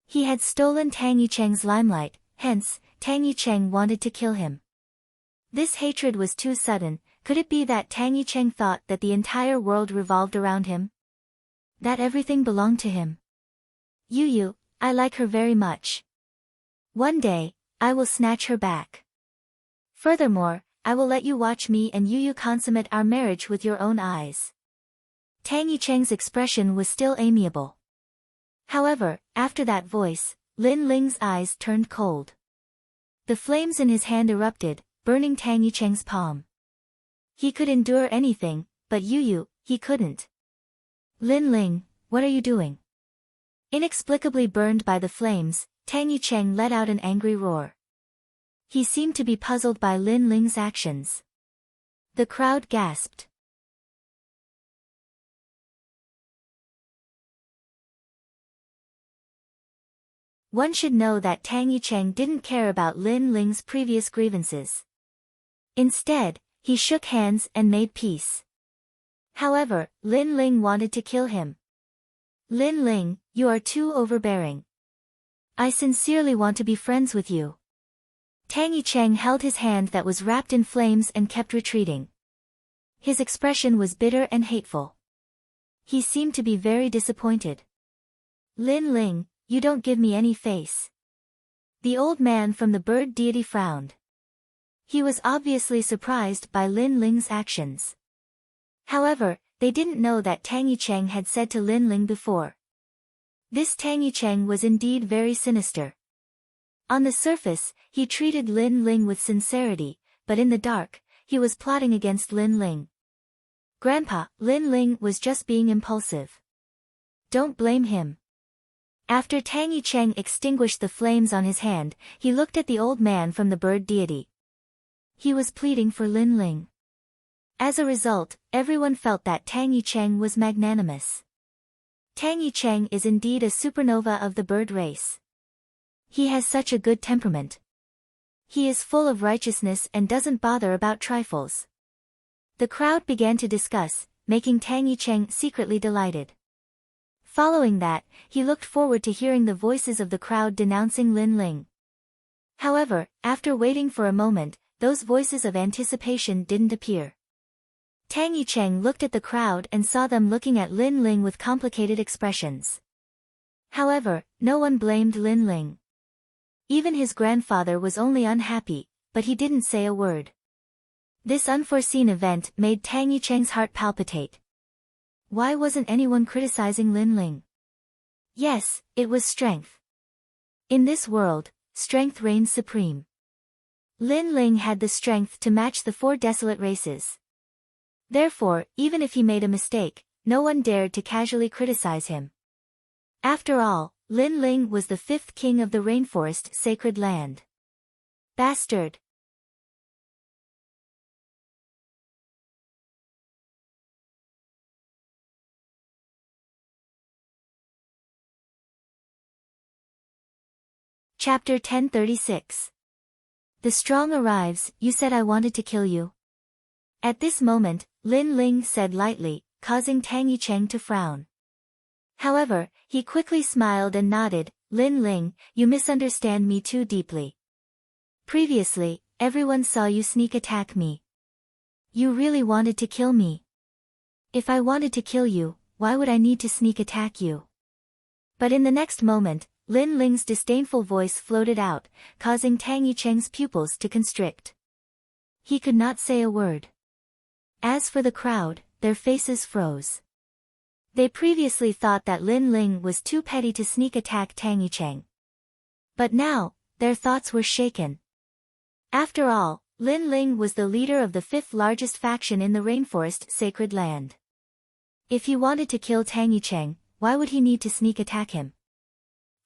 He had stolen Tang Yucheng's limelight, hence, Tang Yucheng wanted to kill him. This hatred was too sudden. Could it be that Tang Yucheng thought that the entire world revolved around him? That everything belonged to him? Yu, I like her very much. One day, I will snatch her back. Furthermore, I will let you watch me and Yu consummate our marriage with your own eyes. Tang Yucheng's expression was still amiable. However, after that voice, Lin Ling's eyes turned cold. The flames in his hand erupted, burning Tang Yucheng's palm. He could endure anything, but Yu, he couldn't. Lin Ling, what are you doing? Inexplicably burned by the flames, Tang Yucheng let out an angry roar. He seemed to be puzzled by Lin Ling's actions. The crowd gasped. One should know that Tang Yucheng didn't care about Lin Ling's previous grievances. Instead, he shook hands and made peace. However, Lin Ling wanted to kill him. Lin Ling, you are too overbearing. I sincerely want to be friends with you. Tang Yucheng held his hand that was wrapped in flames and kept retreating. His expression was bitter and hateful. He seemed to be very disappointed. Lin Ling, you don't give me any face. The old man from the bird deity frowned. He was obviously surprised by Lin Ling's actions. However, they didn't know that Tang Yucheng had said to Lin Ling before. This Tang Yucheng was indeed very sinister. On the surface, he treated Lin Ling with sincerity, but in the dark, he was plotting against Lin Ling. Grandpa, Lin Ling was just being impulsive. Don't blame him. After Tang Yucheng extinguished the flames on his hand, he looked at the old man from the bird deity. He was pleading for Lin Ling. As a result, everyone felt that Tang Yucheng was magnanimous. Tang Yucheng is indeed a supernova of the bird race. He has such a good temperament. He is full of righteousness and doesn't bother about trifles. The crowd began to discuss, making Tang Yucheng secretly delighted. Following that, he looked forward to hearing the voices of the crowd denouncing Lin Ling. However, after waiting for a moment, those voices of anticipation didn't appear. Tang Yucheng looked at the crowd and saw them looking at Lin Ling with complicated expressions. However, no one blamed Lin Ling. Even his grandfather was only unhappy, but he didn't say a word. This unforeseen event made Tang Yucheng's heart palpitate. Why wasn't anyone criticizing Lin Ling? Yes, it was strength. In this world, strength reigns supreme. Lin Ling had the strength to match the 4 desolate races. Therefore, even if he made a mistake, no one dared to casually criticize him. After all, Lin Ling was the 5th king of the rainforest sacred land. Bastard! Chapter 1036. The strong arrives. You said I wanted to kill you. At this moment, Lin Ling said lightly, causing Tang Yicheng to frown. However, he quickly smiled and nodded. Lin Ling, you misunderstand me too deeply. Previously, everyone saw you sneak attack me. You really wanted to kill me. If I wanted to kill you, why would I need to sneak attack you? But in the next moment, Lin Ling's disdainful voice floated out, causing Tang Yicheng's pupils to constrict. He could not say a word. As for the crowd, their faces froze. They previously thought that Lin Ling was too petty to sneak attack Tang Yicheng. But now, their thoughts were shaken. After all, Lin Ling was the leader of the fifth largest faction in the rainforest sacred land. If he wanted to kill Tang Yicheng, why would he need to sneak attack him?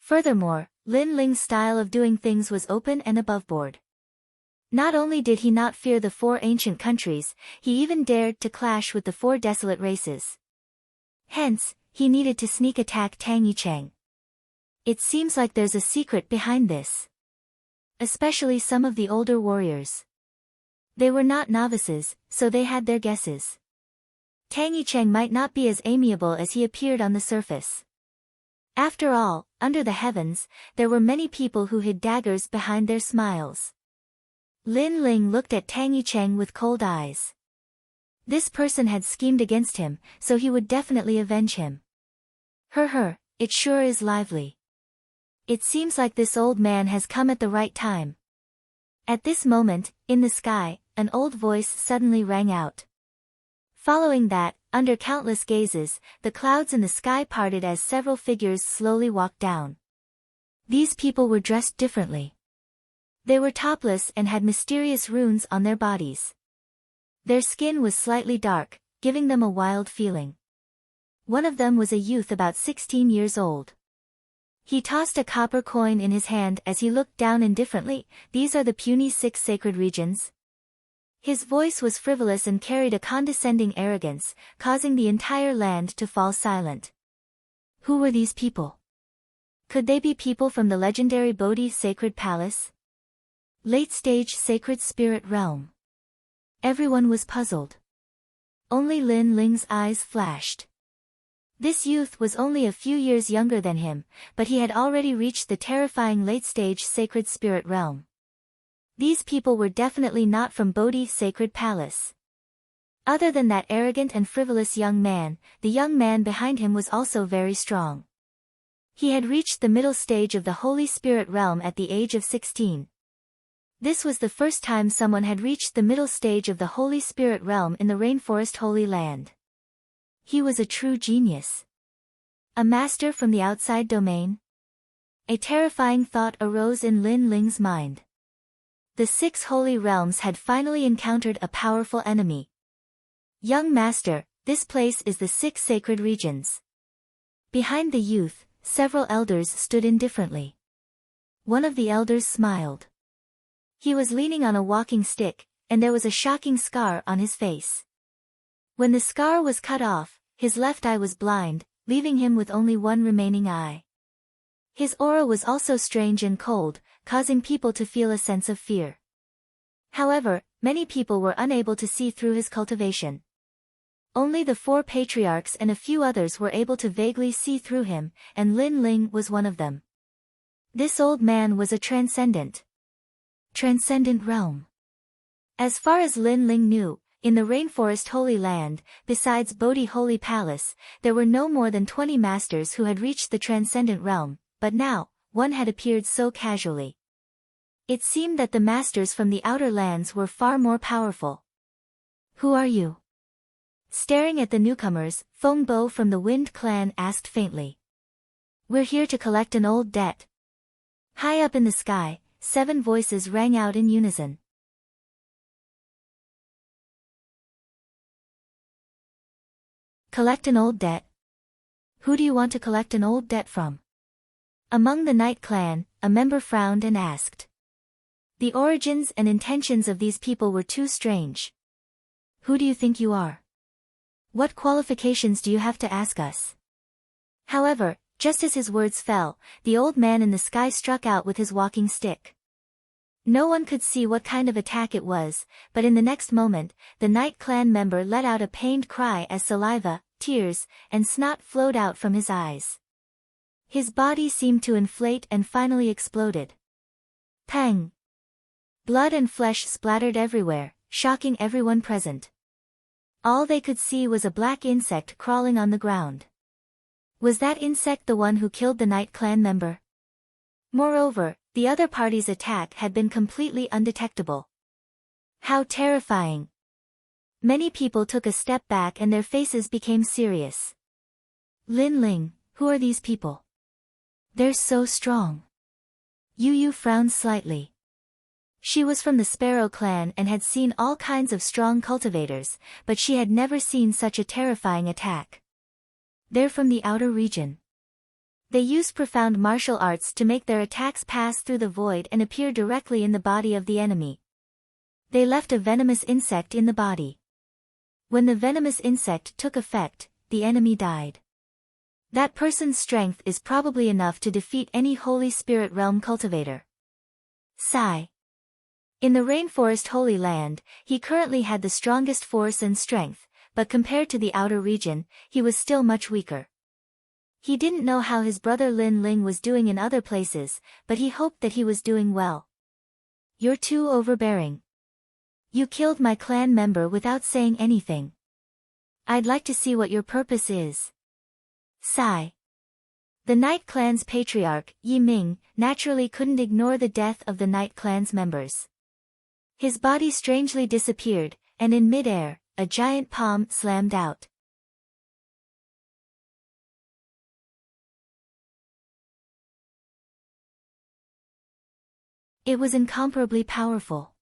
Furthermore, Lin Ling's style of doing things was open and aboveboard. Not only did he not fear the four ancient countries, he even dared to clash with the four desolate races. Hence, he needed to sneak attack Tang Yicheng. It seems like there's a secret behind this. Especially some of the older warriors. They were not novices, so they had their guesses. Tang Yicheng might not be as amiable as he appeared on the surface. After all, under the heavens, there were many people who hid daggers behind their smiles. Lin Ling looked at Tang Yicheng with cold eyes. This person had schemed against him, so he would definitely avenge him. It sure is lively. It seems like this old man has come at the right time. At this moment, in the sky, an old voice suddenly rang out. Following that, under countless gazes, the clouds in the sky parted as several figures slowly walked down. These people were dressed differently. They were topless and had mysterious runes on their bodies. Their skin was slightly dark, giving them a wild feeling. One of them was a youth about 16 years old. He tossed a copper coin in his hand as he looked down indifferently. These are the puny 6 sacred regions. His voice was frivolous and carried a condescending arrogance, causing the entire land to fall silent. Who were these people? Could they be people from the legendary Bodhi Sacred Palace? Late-stage Sacred Spirit Realm. Everyone was puzzled. Only Lin Ling's eyes flashed. This youth was only a few years younger than him, but he had already reached the terrifying late-stage Sacred Spirit Realm. These people were definitely not from Bodhi Sacred Palace. Other than that arrogant and frivolous young man, the young man behind him was also very strong. He had reached the middle stage of the Holy Spirit Realm at the age of 16. This was the first time someone had reached the middle stage of the Holy Spirit Realm in the Rainforest Holy Land. He was a true genius. A master from the outside domain? A terrifying thought arose in Lin Ling's mind. The 6 holy realms had finally encountered a powerful enemy. Young master, this place is the 6 sacred regions. Behind the youth, several elders stood indifferently. One of the elders smiled. He was leaning on a walking stick, and there was a shocking scar on his face. When the scar was cut off, his left eye was blind, leaving him with only one remaining eye. His aura was also strange and cold, causing people to feel a sense of fear. However, many people were unable to see through his cultivation. Only the 4 patriarchs and a few others were able to vaguely see through him, and Lin Ling was one of them. This old man was a transcendent realm. As far as Lin Ling knew, in the Rainforest Holy Land, besides Bodhi Holy Palace, there were no more than 20 masters who had reached the transcendent realm, but now, one had appeared so casually. It seemed that the masters from the outer lands were far more powerful. Who are you? Staring at the newcomers, Feng Bo from the Wind Clan asked faintly. We're here to collect an old debt. High up in the sky, 7 voices rang out in unison. Collect an old debt? Who do you want to collect an old debt from? Among the Night Clan, a member frowned and asked. The origins and intentions of these people were too strange. Who do you think you are? What qualifications do you have to ask us? However, Just as his words fell, the old man in the sky struck out with his walking stick. No one could see what kind of attack it was, but in the next moment, the Night Clan member let out a pained cry as saliva, tears, and snot flowed out from his eyes. His body seemed to inflate and finally exploded. Pang! Blood and flesh splattered everywhere, shocking everyone present. All they could see was a black insect crawling on the ground. Was that insect the one who killed the Night Clan member? Moreover, the other party's attack had been completely undetectable. How terrifying! Many people took a step back and their faces became serious. Lin Ling, who are these people? They're so strong. Yu Yu frowned slightly. She was from the Sparrow clan and had seen all kinds of strong cultivators, but she had never seen such a terrifying attack. They're from the outer region. They use profound martial arts to make their attacks pass through the void and appear directly in the body of the enemy. They left a venomous insect in the body. When the venomous insect took effect, the enemy died. That person's strength is probably enough to defeat any Holy Spirit Realm cultivator. Sigh. In the Rainforest Holy Land, he currently had the strongest force and strength, but compared to the outer region, he was still much weaker. He didn't know how his brother Lin Ling was doing in other places, but he hoped that he was doing well. You're too overbearing. You killed my clan member without saying anything. I'd like to see what your purpose is. Sigh. The Night Clan's patriarch, Yi Ming, naturally couldn't ignore the death of the Night Clan's members. His body strangely disappeared, and in mid-air, a giant palm slammed out. It was incomparably powerful.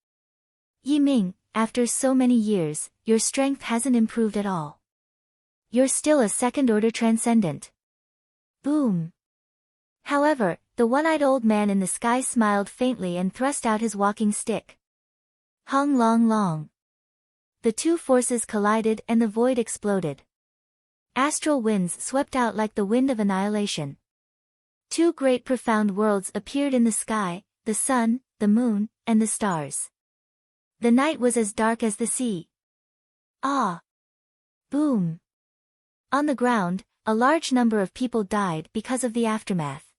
Yi Ming, after so many years, your strength hasn't improved at all. You're still a second-order transcendent. Boom. However, the one-eyed old man in the sky smiled faintly and thrust out his walking stick. Hung long long. The two forces collided and the void exploded. Astral winds swept out like the wind of annihilation. Two great profound worlds appeared in the sky, the sun, the moon, and the stars. The night was as dark as the sea. Ah! Boom! On the ground, a large number of people died because of the aftermath.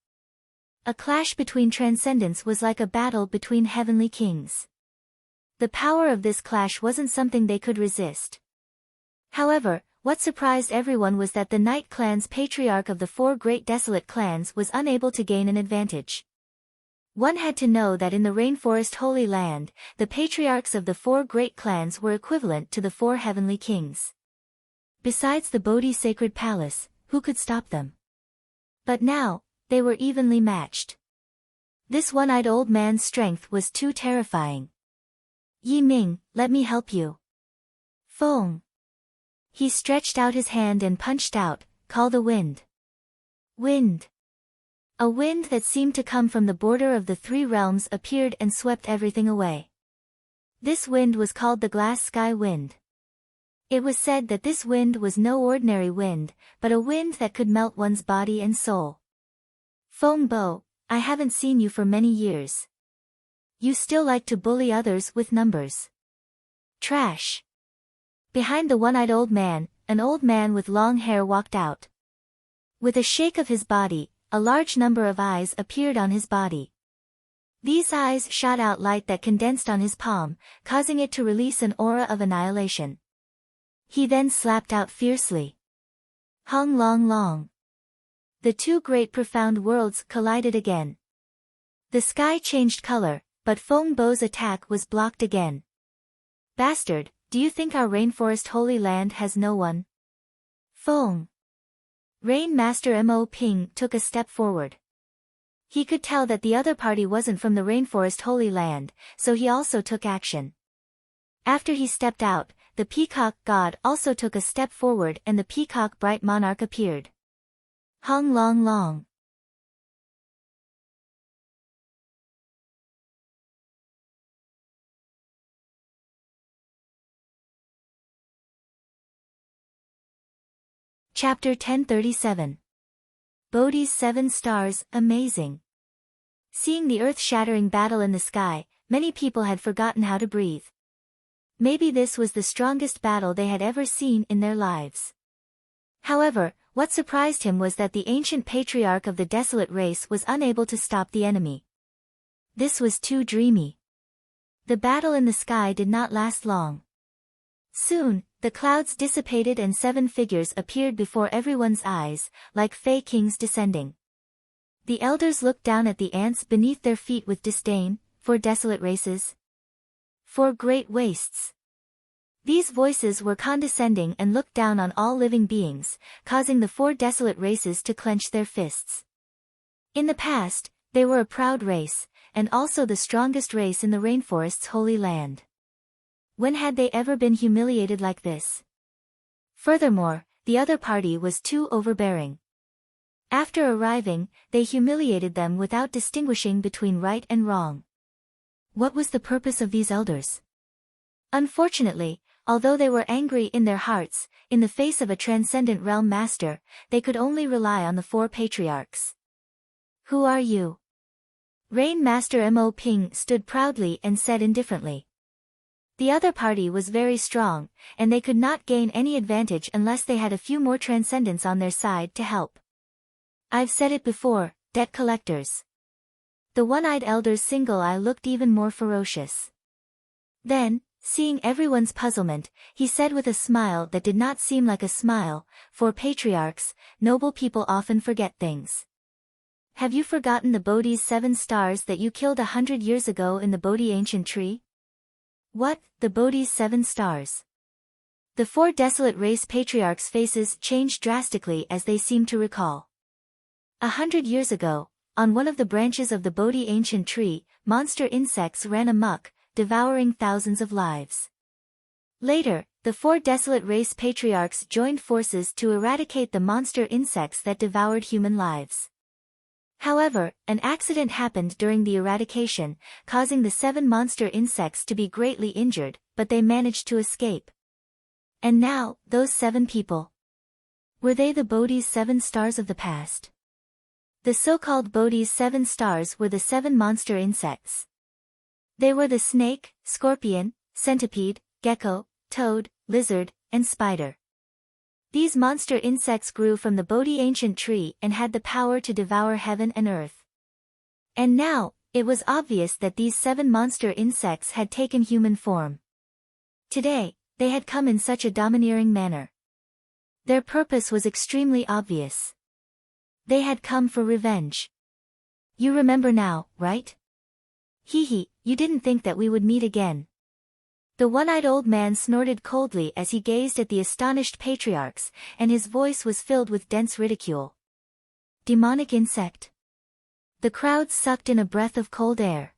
A clash between transcendents was like a battle between heavenly kings. The power of this clash wasn't something they could resist. However, what surprised everyone was that the Night Clan's patriarch of the four great desolate clans was unable to gain an advantage. One had to know that in the Rainforest Holy Land, the patriarchs of the four great clans were equivalent to the four heavenly kings. Besides the Bodhi Sacred Palace, who could stop them? But now, they were evenly matched. This one-eyed old man's strength was too terrifying. Yi Ming, let me help you. Fong. He stretched out his hand and punched out, call the wind. Wind. A wind that seemed to come from the border of the three realms appeared and swept everything away. This wind was called the Glass Sky Wind. It was said that this wind was no ordinary wind, but a wind that could melt one's body and soul. Feng Bo, I haven't seen you for many years. You still like to bully others with numbers. Trash. Behind the one-eyed old man, an old man with long hair walked out. With a shake of his body, a large number of eyes appeared on his body. These eyes shot out light that condensed on his palm, causing it to release an aura of annihilation. He then slapped out fiercely. Hung long long. The two great profound worlds collided again. The sky changed color, but Feng Bo's attack was blocked again. Bastard, do you think our Rainforest Holy Land has no one? Feng. Rain Master Mo Ping took a step forward. He could tell that the other party wasn't from the Rainforest Holy Land, so he also took action. After he stepped out, the Peacock God also took a step forward and the Peacock Bright Monarch appeared. Hung long long. Chapter 1037. Bodhi's 7 stars, amazing. Seeing the earth-shattering battle in the sky, many people had forgotten how to breathe. Maybe this was the strongest battle they had ever seen in their lives. However, what surprised him was that the ancient patriarch of the desolate race was unable to stop the enemy. This was too dreamy. The battle in the sky did not last long. Soon, the clouds dissipated and 7 figures appeared before everyone's eyes, like fey kings descending. The elders looked down at the ants beneath their feet with disdain. For desolate races? For great wastes. These voices were condescending and looked down on all living beings, causing the 4 desolate races to clench their fists. In the past, they were a proud race, and also the strongest race in the rainforest's holy land. When had they ever been humiliated like this? Furthermore, the other party was too overbearing. After arriving, they humiliated them without distinguishing between right and wrong. What was the purpose of these elders? Unfortunately, although they were angry in their hearts, in the face of a transcendent realm master, they could only rely on the 4 patriarchs. Who are you? Rain Master Mo Ping stood proudly and said indifferently. The other party was very strong, and they could not gain any advantage unless they had a few more transcendents on their side to help. I've said it before, debt collectors. The one-eyed elder's single eye looked even more ferocious. Then, seeing everyone's puzzlement, he said with a smile that did not seem like a smile, for patriarchs, noble people often forget things. Have you forgotten the Bodhi's 7 stars that you killed 100 years ago in the Bodhi ancient tree? What, the Bodhi's 7 stars? The 4 desolate race patriarchs' faces changed drastically as they seemed to recall. 100 years ago, on one of the branches of the Bodhi ancient tree, monster insects ran amok, devouring thousands of lives. Later, the 4 desolate race patriarchs joined forces to eradicate the monster insects that devoured human lives. However, an accident happened during the eradication, causing the 7 monster insects to be greatly injured, but they managed to escape. And now, those 7 people. Were they the Bodhi's 7 stars of the past? The so-called Bodhi's 7 stars were the 7 monster insects. They were the snake, scorpion, centipede, gecko, toad, lizard, and spider. These monster insects grew from the Bodhi ancient tree and had the power to devour heaven and earth. And now, it was obvious that these 7 monster insects had taken human form. Today, they had come in such a domineering manner. Their purpose was extremely obvious. They had come for revenge. You remember now, right? Hee, you didn't think that we would meet again. The one-eyed old man snorted coldly as he gazed at the astonished patriarchs, and his voice was filled with dense ridicule. Demonic insect. The crowd sucked in a breath of cold air.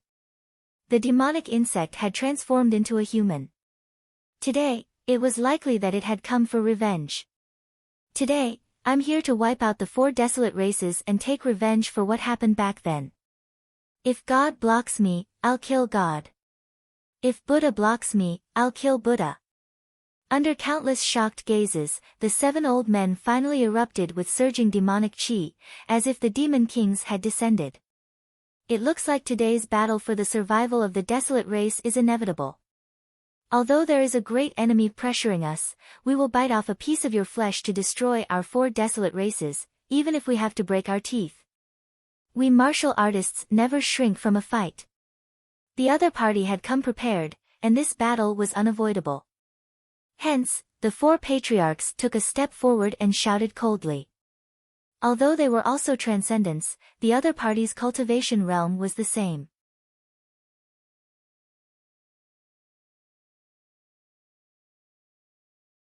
The demonic insect had transformed into a human. Today, it was likely that it had come for revenge. Today, I'm here to wipe out the 4 desolate races and take revenge for what happened back then. If God blocks me, I'll kill God. If Buddha blocks me, I'll kill Buddha. Under countless shocked gazes, the 7 old men finally erupted with surging demonic chi, as if the demon kings had descended. It looks like today's battle for the survival of the desolate race is inevitable. Although there is a great enemy pressuring us, we will bite off a piece of your flesh to destroy our 4 desolate races, even if we have to break our teeth. We martial artists never shrink from a fight. The other party had come prepared, and this battle was unavoidable. Hence, the 4 patriarchs took a step forward and shouted coldly. Although they were also transcendents, the other party's cultivation realm was the same.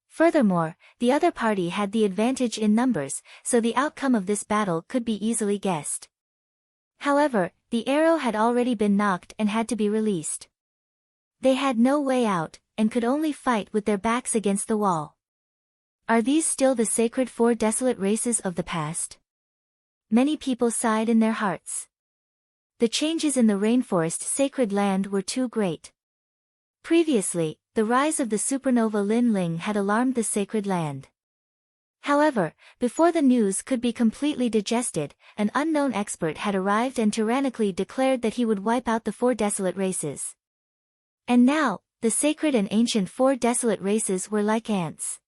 Furthermore, the other party had the advantage in numbers, so the outcome of this battle could be easily guessed. However, the arrow had already been knocked and had to be released. They had no way out, and could only fight with their backs against the wall. Are these still the sacred 4 desolate races of the past? Many people sighed in their hearts. The changes in the rainforest sacred land were too great. Previously, the rise of the supernova Lin Ling had alarmed the sacred land. However, before the news could be completely digested, an unknown expert had arrived and tyrannically declared that he would wipe out the 4 desolate races. And now, the sacred and ancient 4 desolate races were like ants.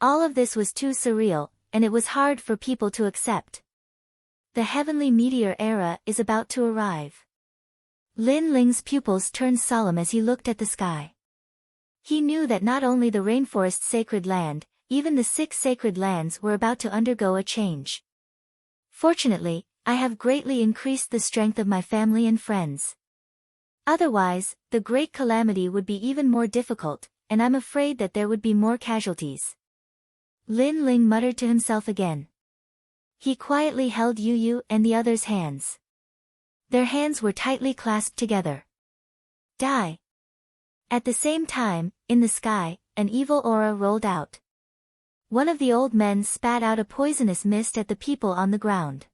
All of this was too surreal, and it was hard for people to accept. The heavenly meteor era is about to arrive. Lin Ling's pupils turned solemn as he looked at the sky. He knew that not only the rainforest's sacred land, even the 6 sacred lands were about to undergo a change. Fortunately, I have greatly increased the strength of my family and friends. Otherwise, the great calamity would be even more difficult, and I'm afraid that there would be more casualties. Lin Ling muttered to himself again. He quietly held Yu Yu and the others' hands. Their hands were tightly clasped together. Die! At the same time, in the sky, an evil aura rolled out. One of the old men spat out a poisonous mist at the people on the ground.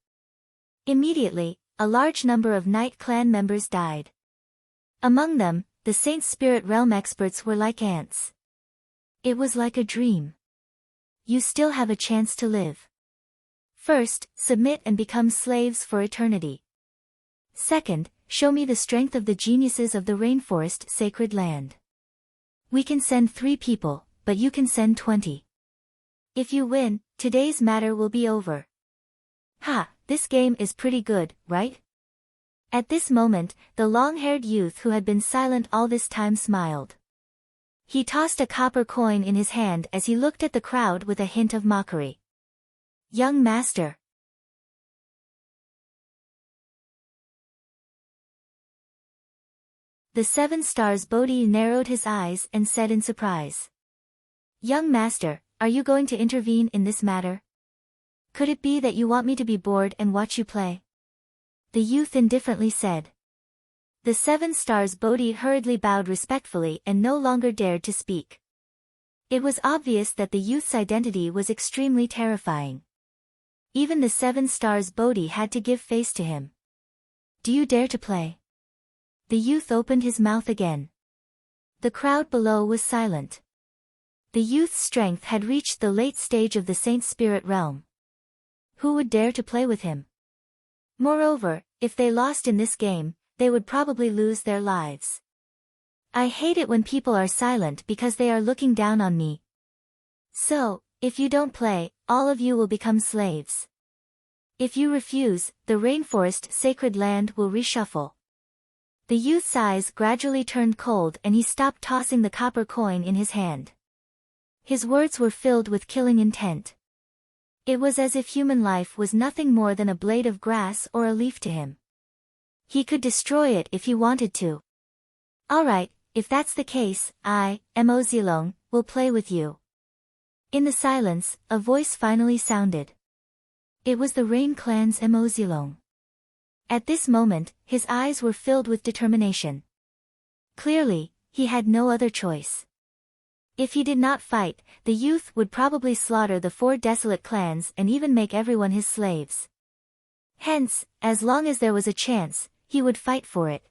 Immediately, a large number of Night Clan members died. Among them, the Saint Spirit Realm experts were like ants. It was like a dream. You still have a chance to live. First, submit and become slaves for eternity. Second, show me the strength of the geniuses of the rainforest sacred land. We can send 3 people, but you can send 20. If you win, today's matter will be over. Ha, this game is pretty good, right? At this moment, the long-haired youth who had been silent all this time smiled. He tossed a copper coin in his hand as he looked at the crowd with a hint of mockery. Young master. The 7 stars Bodhi narrowed his eyes and said in surprise. Young master, are you going to intervene in this matter? Could it be that you want me to be bored and watch you play? The youth indifferently said. The 7 stars Bodhi hurriedly bowed respectfully and no longer dared to speak. It was obvious that the youth's identity was extremely terrifying. Even the 7 stars Bodhi had to give face to him. Do you dare to play? The youth opened his mouth again. The crowd below was silent. The youth's strength had reached the late stage of the Saint Spirit realm. Who would dare to play with him? Moreover, if they lost in this game, they would probably lose their lives. I hate it when people are silent because they are looking down on me. So, if you don't play, all of you will become slaves. If you refuse, the rainforest sacred land will reshuffle. The youth's eyes gradually turned cold and he stopped tossing the copper coin in his hand. His words were filled with killing intent. It was as if human life was nothing more than a blade of grass or a leaf to him. He could destroy it if he wanted to. Alright, if that's the case, I, Mo Zilong, will play with you. In the silence, a voice finally sounded. It was the Rain Clan's Mo Zilong. At this moment, his eyes were filled with determination. Clearly, he had no other choice. If he did not fight, the youth would probably slaughter the 4 desolate clans and even make everyone his slaves. Hence, as long as there was a chance, he would fight for it.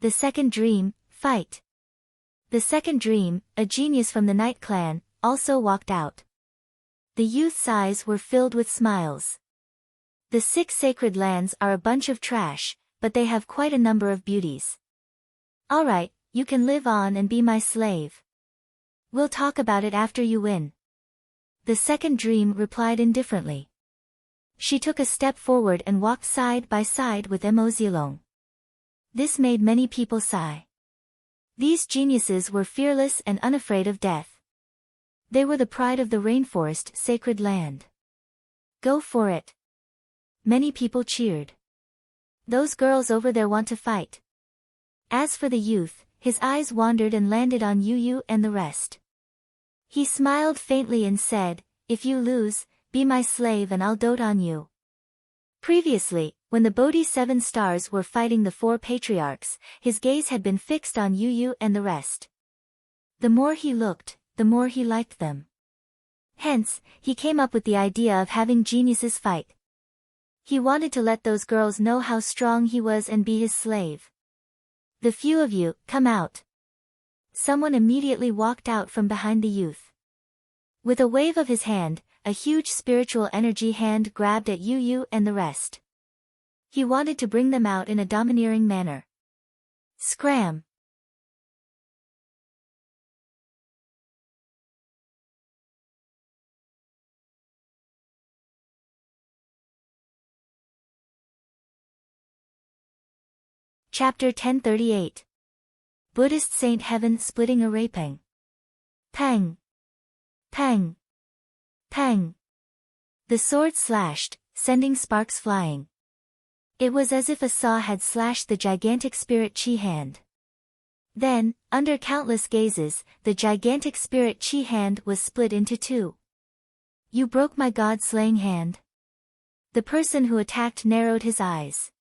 The second dream, fight. The second dream, a genius from the Night Clan, also walked out. The youth's eyes were filled with smiles. The 6 sacred lands are a bunch of trash, but they have quite a number of beauties. Alright, you can live on and be my slave. We'll talk about it after you win. The second dream replied indifferently. She took a step forward and walked side by side with Mo Zilong. This made many people sigh. These geniuses were fearless and unafraid of death. They were the pride of the rainforest sacred land. Go for it. Many people cheered. Those girls over there want to fight. As for the youth, his eyes wandered and landed on Yu Yu and the rest. He smiled faintly and said, if you lose, be my slave and I'll dote on you. Previously, when the Bodhi 7 stars were fighting the 4 patriarchs, his gaze had been fixed on Yu Yu and the rest. The more he looked, the more he liked them. Hence, he came up with the idea of having geniuses fight. He wanted to let those girls know how strong he was and be his slave. The few of you, come out. Someone immediately walked out from behind the youth. With a wave of his hand, a huge spiritual energy hand grabbed at Yu Yu and the rest. He wanted to bring them out in a domineering manner. Scram! Chapter 1038. Buddhist Saint Heaven splitting a raping. Pang! Pang! Pang! The sword slashed, sending sparks flying. It was as if a saw had slashed the gigantic spirit chi hand. Then, under countless gazes, the gigantic spirit chi hand was split into two. You broke my god-slaying hand? The person who attacked narrowed his eyes.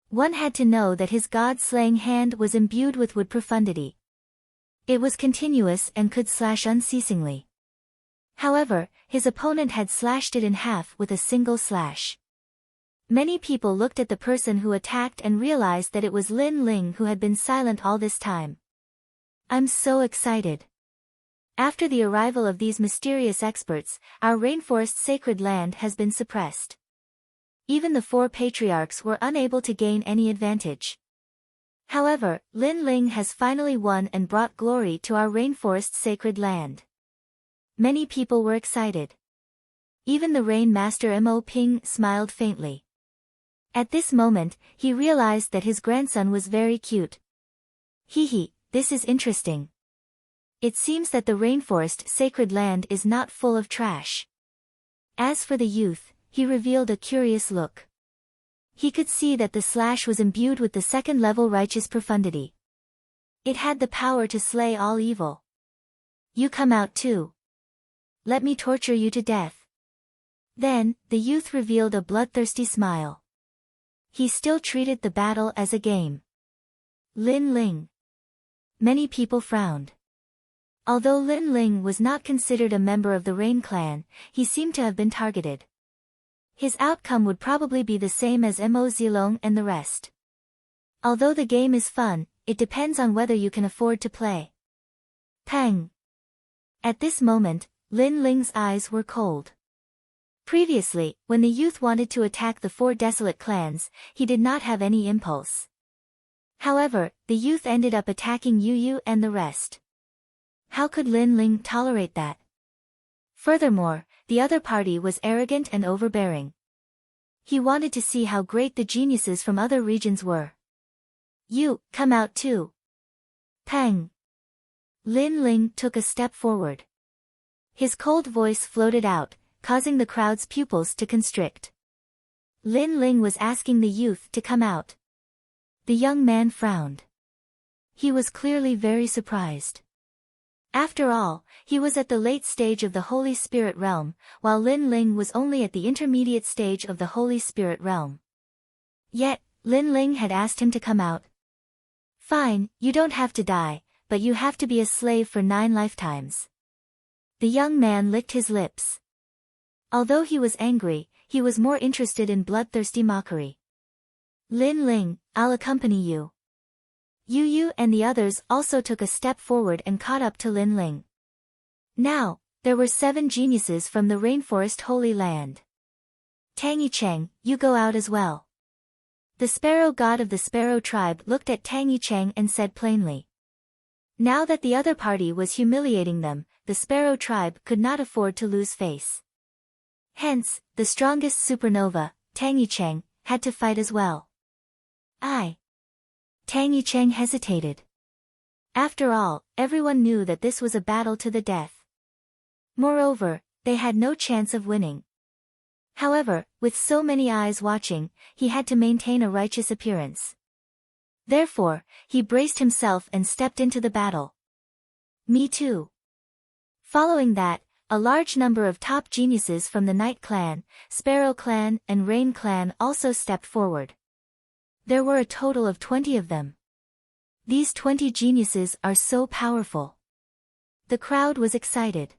One had to know that his god-slaying hand was imbued with wood profundity. It was continuous and could slash unceasingly. However, his opponent had slashed it in half with a single slash. Many people looked at the person who attacked and realized that it was Lin Ling who had been silent all this time. I'm so excited. After the arrival of these mysterious experts, our rainforest sacred land has been suppressed. Even the four patriarchs were unable to gain any advantage. However, Lin Ling has finally won and brought glory to our rainforest sacred land. Many people were excited. Even the Rain Master Mo Ping smiled faintly. At this moment, he realized that his grandson was very cute. Hee, this is interesting. It seems that the rainforest sacred land is not full of trash. As for the youth, he revealed a curious look. He could see that the slash was imbued with the second-level righteous profundity. It had the power to slay all evil. You come out too. Let me torture you to death. Then, the youth revealed a bloodthirsty smile. He still treated the battle as a game. Lin Ling. Many people frowned. Although Lin Ling was not considered a member of the Rain clan, he seemed to have been targeted. His outcome would probably be the same as Mo Zilong and the rest. Although the game is fun, it depends on whether you can afford to play. Pang! At this moment, Lin Ling's eyes were cold. Previously, when the youth wanted to attack the four desolate clans, he did not have any impulse. However, the youth ended up attacking Yu Yu and the rest. How could Lin Ling tolerate that? Furthermore, the other party was arrogant and overbearing. He wanted to see how great the geniuses from other regions were. You, come out too. Pang! Lin Ling took a step forward. His cold voice floated out, causing the crowd's pupils to constrict. Lin Ling was asking the youth to come out. The young man frowned. He was clearly very surprised. After all, he was at the late stage of the Holy Spirit realm, while Lin Ling was only at the intermediate stage of the Holy Spirit realm. Yet, Lin Ling had asked him to come out. Fine, you don't have to die, but you have to be a slave for 9 lifetimes. The young man licked his lips. Although he was angry, he was more interested in bloodthirsty mockery. Lin Ling, I'll accompany you. Yu Yu and the others also took a step forward and caught up to Lin Ling. Now, there were 7 geniuses from the rainforest holy land. Tang Yicheng, you go out as well. The sparrow god of the sparrow tribe looked at Tang Yicheng and said plainly. Now that the other party was humiliating them, the sparrow tribe could not afford to lose face. Hence, the strongest supernova, Tang Yicheng, had to fight as well. Tang Yicheng hesitated. After all, everyone knew that this was a battle to the death. Moreover, they had no chance of winning. However, with so many eyes watching, he had to maintain a righteous appearance. Therefore, he braced himself and stepped into the battle. Me too. Following that, a large number of top geniuses from the Night Clan, Sparrow Clan, and Rain Clan also stepped forward. There were a total of 20 of them. These 20 geniuses are so powerful. The crowd was excited.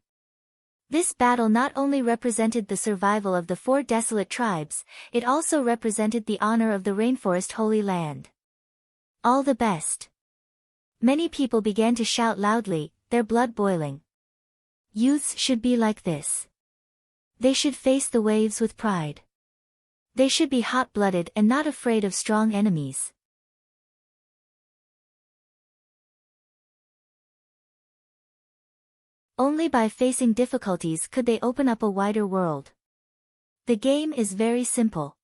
This battle not only represented the survival of the 4 desolate tribes, it also represented the honor of the Rainforest Holy Land. All the best. Many people began to shout loudly, their blood boiling. Youths should be like this. They should face the waves with pride. They should be hot-blooded and not afraid of strong enemies. Only by facing difficulties could they open up a wider world. The game is very simple.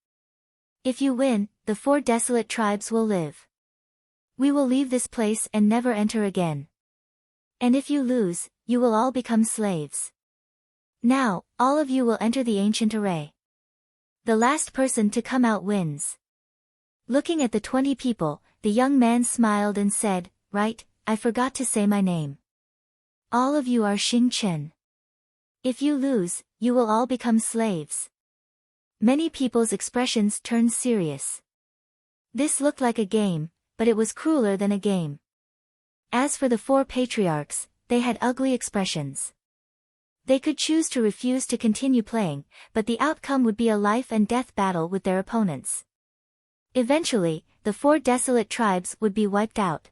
If you win, the 4 desolate tribes will live. We will leave this place and never enter again. And if you lose, you will all become slaves. Now, all of you will enter the ancient array. The last person to come out wins. Looking at the 20 people, the young man smiled and said, "Right, I forgot to say my name. All of you are Xing Chen. If you lose, you will all become slaves." Many people's expressions turned serious. This looked like a game, but it was crueler than a game. As for the 4 patriarchs, they had ugly expressions. They could choose to refuse to continue playing, but the outcome would be a life-and-death battle with their opponents. Eventually, the 4 desolate tribes would be wiped out.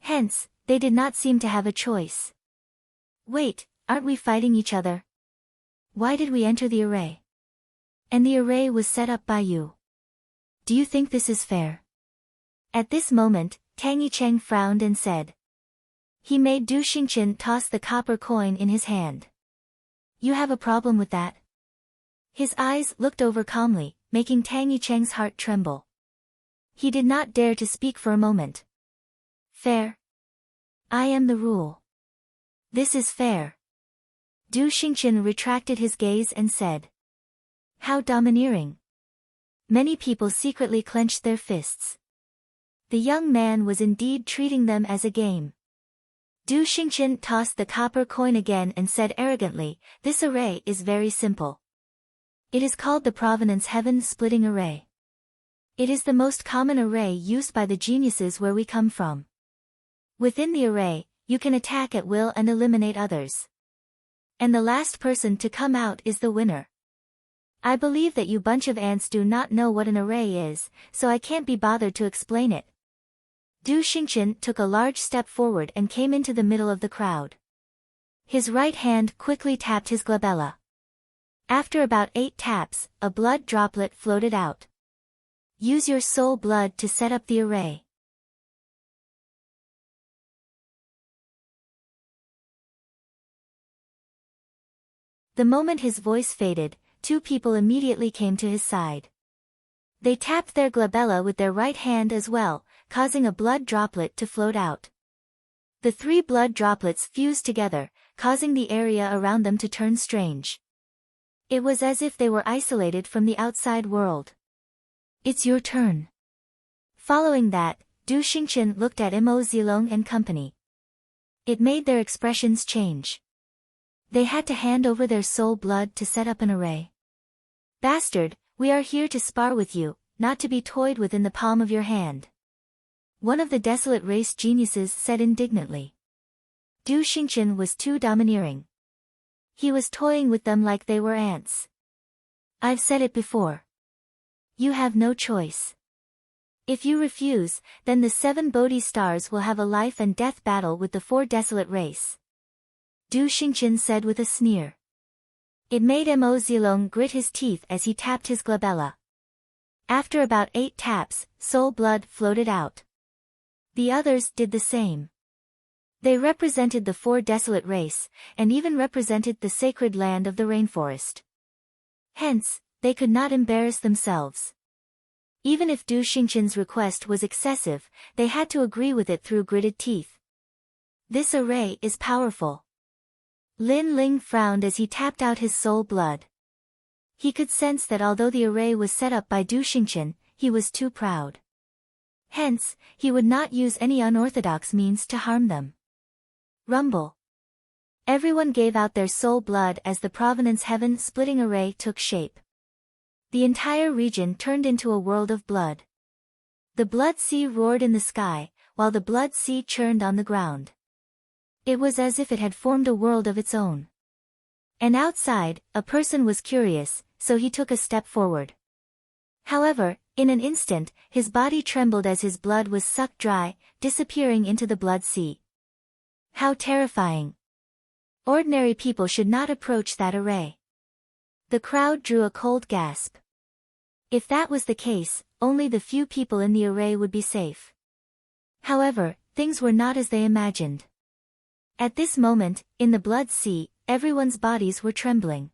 Hence, they did not seem to have a choice. "Wait, aren't we fighting each other? Why did we enter the array? And the array was set up by you. Do you think this is fair?" At this moment, Tang Yicheng frowned and said. He made Du Xingqian toss the copper coin in his hand. "You have a problem with that?" His eyes looked over calmly, making Tang Yicheng's heart tremble. He did not dare to speak for a moment. "Fair? I am the rule. This is fair." Du Xingqian retracted his gaze and said. "How domineering." Many people secretly clenched their fists. The young man was indeed treating them as a game. Du Xingqian tossed the copper coin again and said arrogantly, "This array is very simple. It is called the Provenance Heaven-Splitting Array. It is the most common array used by the geniuses where we come from. Within the array, you can attack at will and eliminate others. And the last person to come out is the winner. I believe that you bunch of ants do not know what an array is, so I can't be bothered to explain it." Du Xingqian took a large step forward and came into the middle of the crowd. His right hand quickly tapped his glabella. After about 8 taps, a blood droplet floated out. "Use your soul blood to set up the array." The moment his voice faded, 2 people immediately came to his side. They tapped their glabella with their right hand as well, causing a blood droplet to float out. The 3 blood droplets fused together, causing the area around them to turn strange. It was as if they were isolated from the outside world. "It's your turn." Following that, Du Xingqian looked at Mo Zilong and company. It made their expressions change. They had to hand over their soul blood to set up an array. "Bastard, we are here to spar with you, not to be toyed with in the palm of your hand," one of the desolate race geniuses said indignantly. Du Xingqian was too domineering. He was toying with them like they were ants. "I've said it before. You have no choice. If you refuse, then the 7 Bodhi stars will have a life-and-death battle with the 4 desolate race," Du Xingqian said with a sneer. It made Mo Zilong grit his teeth as he tapped his glabella. After about 8 taps, soul blood floated out. The others did the same. They represented the 4 desolate race, and even represented the sacred land of the rainforest. Hence, they could not embarrass themselves. Even if Du Xingqian's request was excessive, they had to agree with it through gritted teeth. "This array is powerful." Lin Ling frowned as he tapped out his soul blood. He could sense that although the array was set up by Du Xingqian, he was too proud. Hence, he would not use any unorthodox means to harm them. Rumble. Everyone gave out their soul blood as the Provenance Heaven-Splitting Array took shape. The entire region turned into a world of blood. The blood sea roared in the sky, while the blood sea churned on the ground. It was as if it had formed a world of its own. And outside, a person was curious, so he took a step forward. However, in an instant, his body trembled as his blood was sucked dry, disappearing into the blood sea. How terrifying! Ordinary people should not approach that array. The crowd drew a cold gasp. If that was the case, only the few people in the array would be safe. However, things were not as they imagined. At this moment, in the blood sea, everyone's bodies were trembling.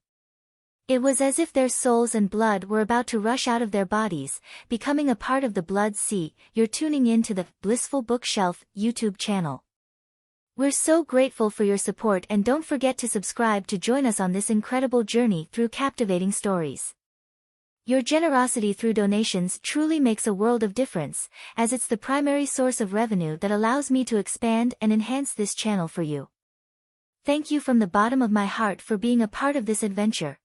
It was as if their souls and blood were about to rush out of their bodies, becoming a part of the blood sea. You're tuning in to the Blissful Bookshelf YouTube channel. We're so grateful for your support, and don't forget to subscribe to join us on this incredible journey through captivating stories. Your generosity through donations truly makes a world of difference, as it's the primary source of revenue that allows me to expand and enhance this channel for you. Thank you from the bottom of my heart for being a part of this adventure.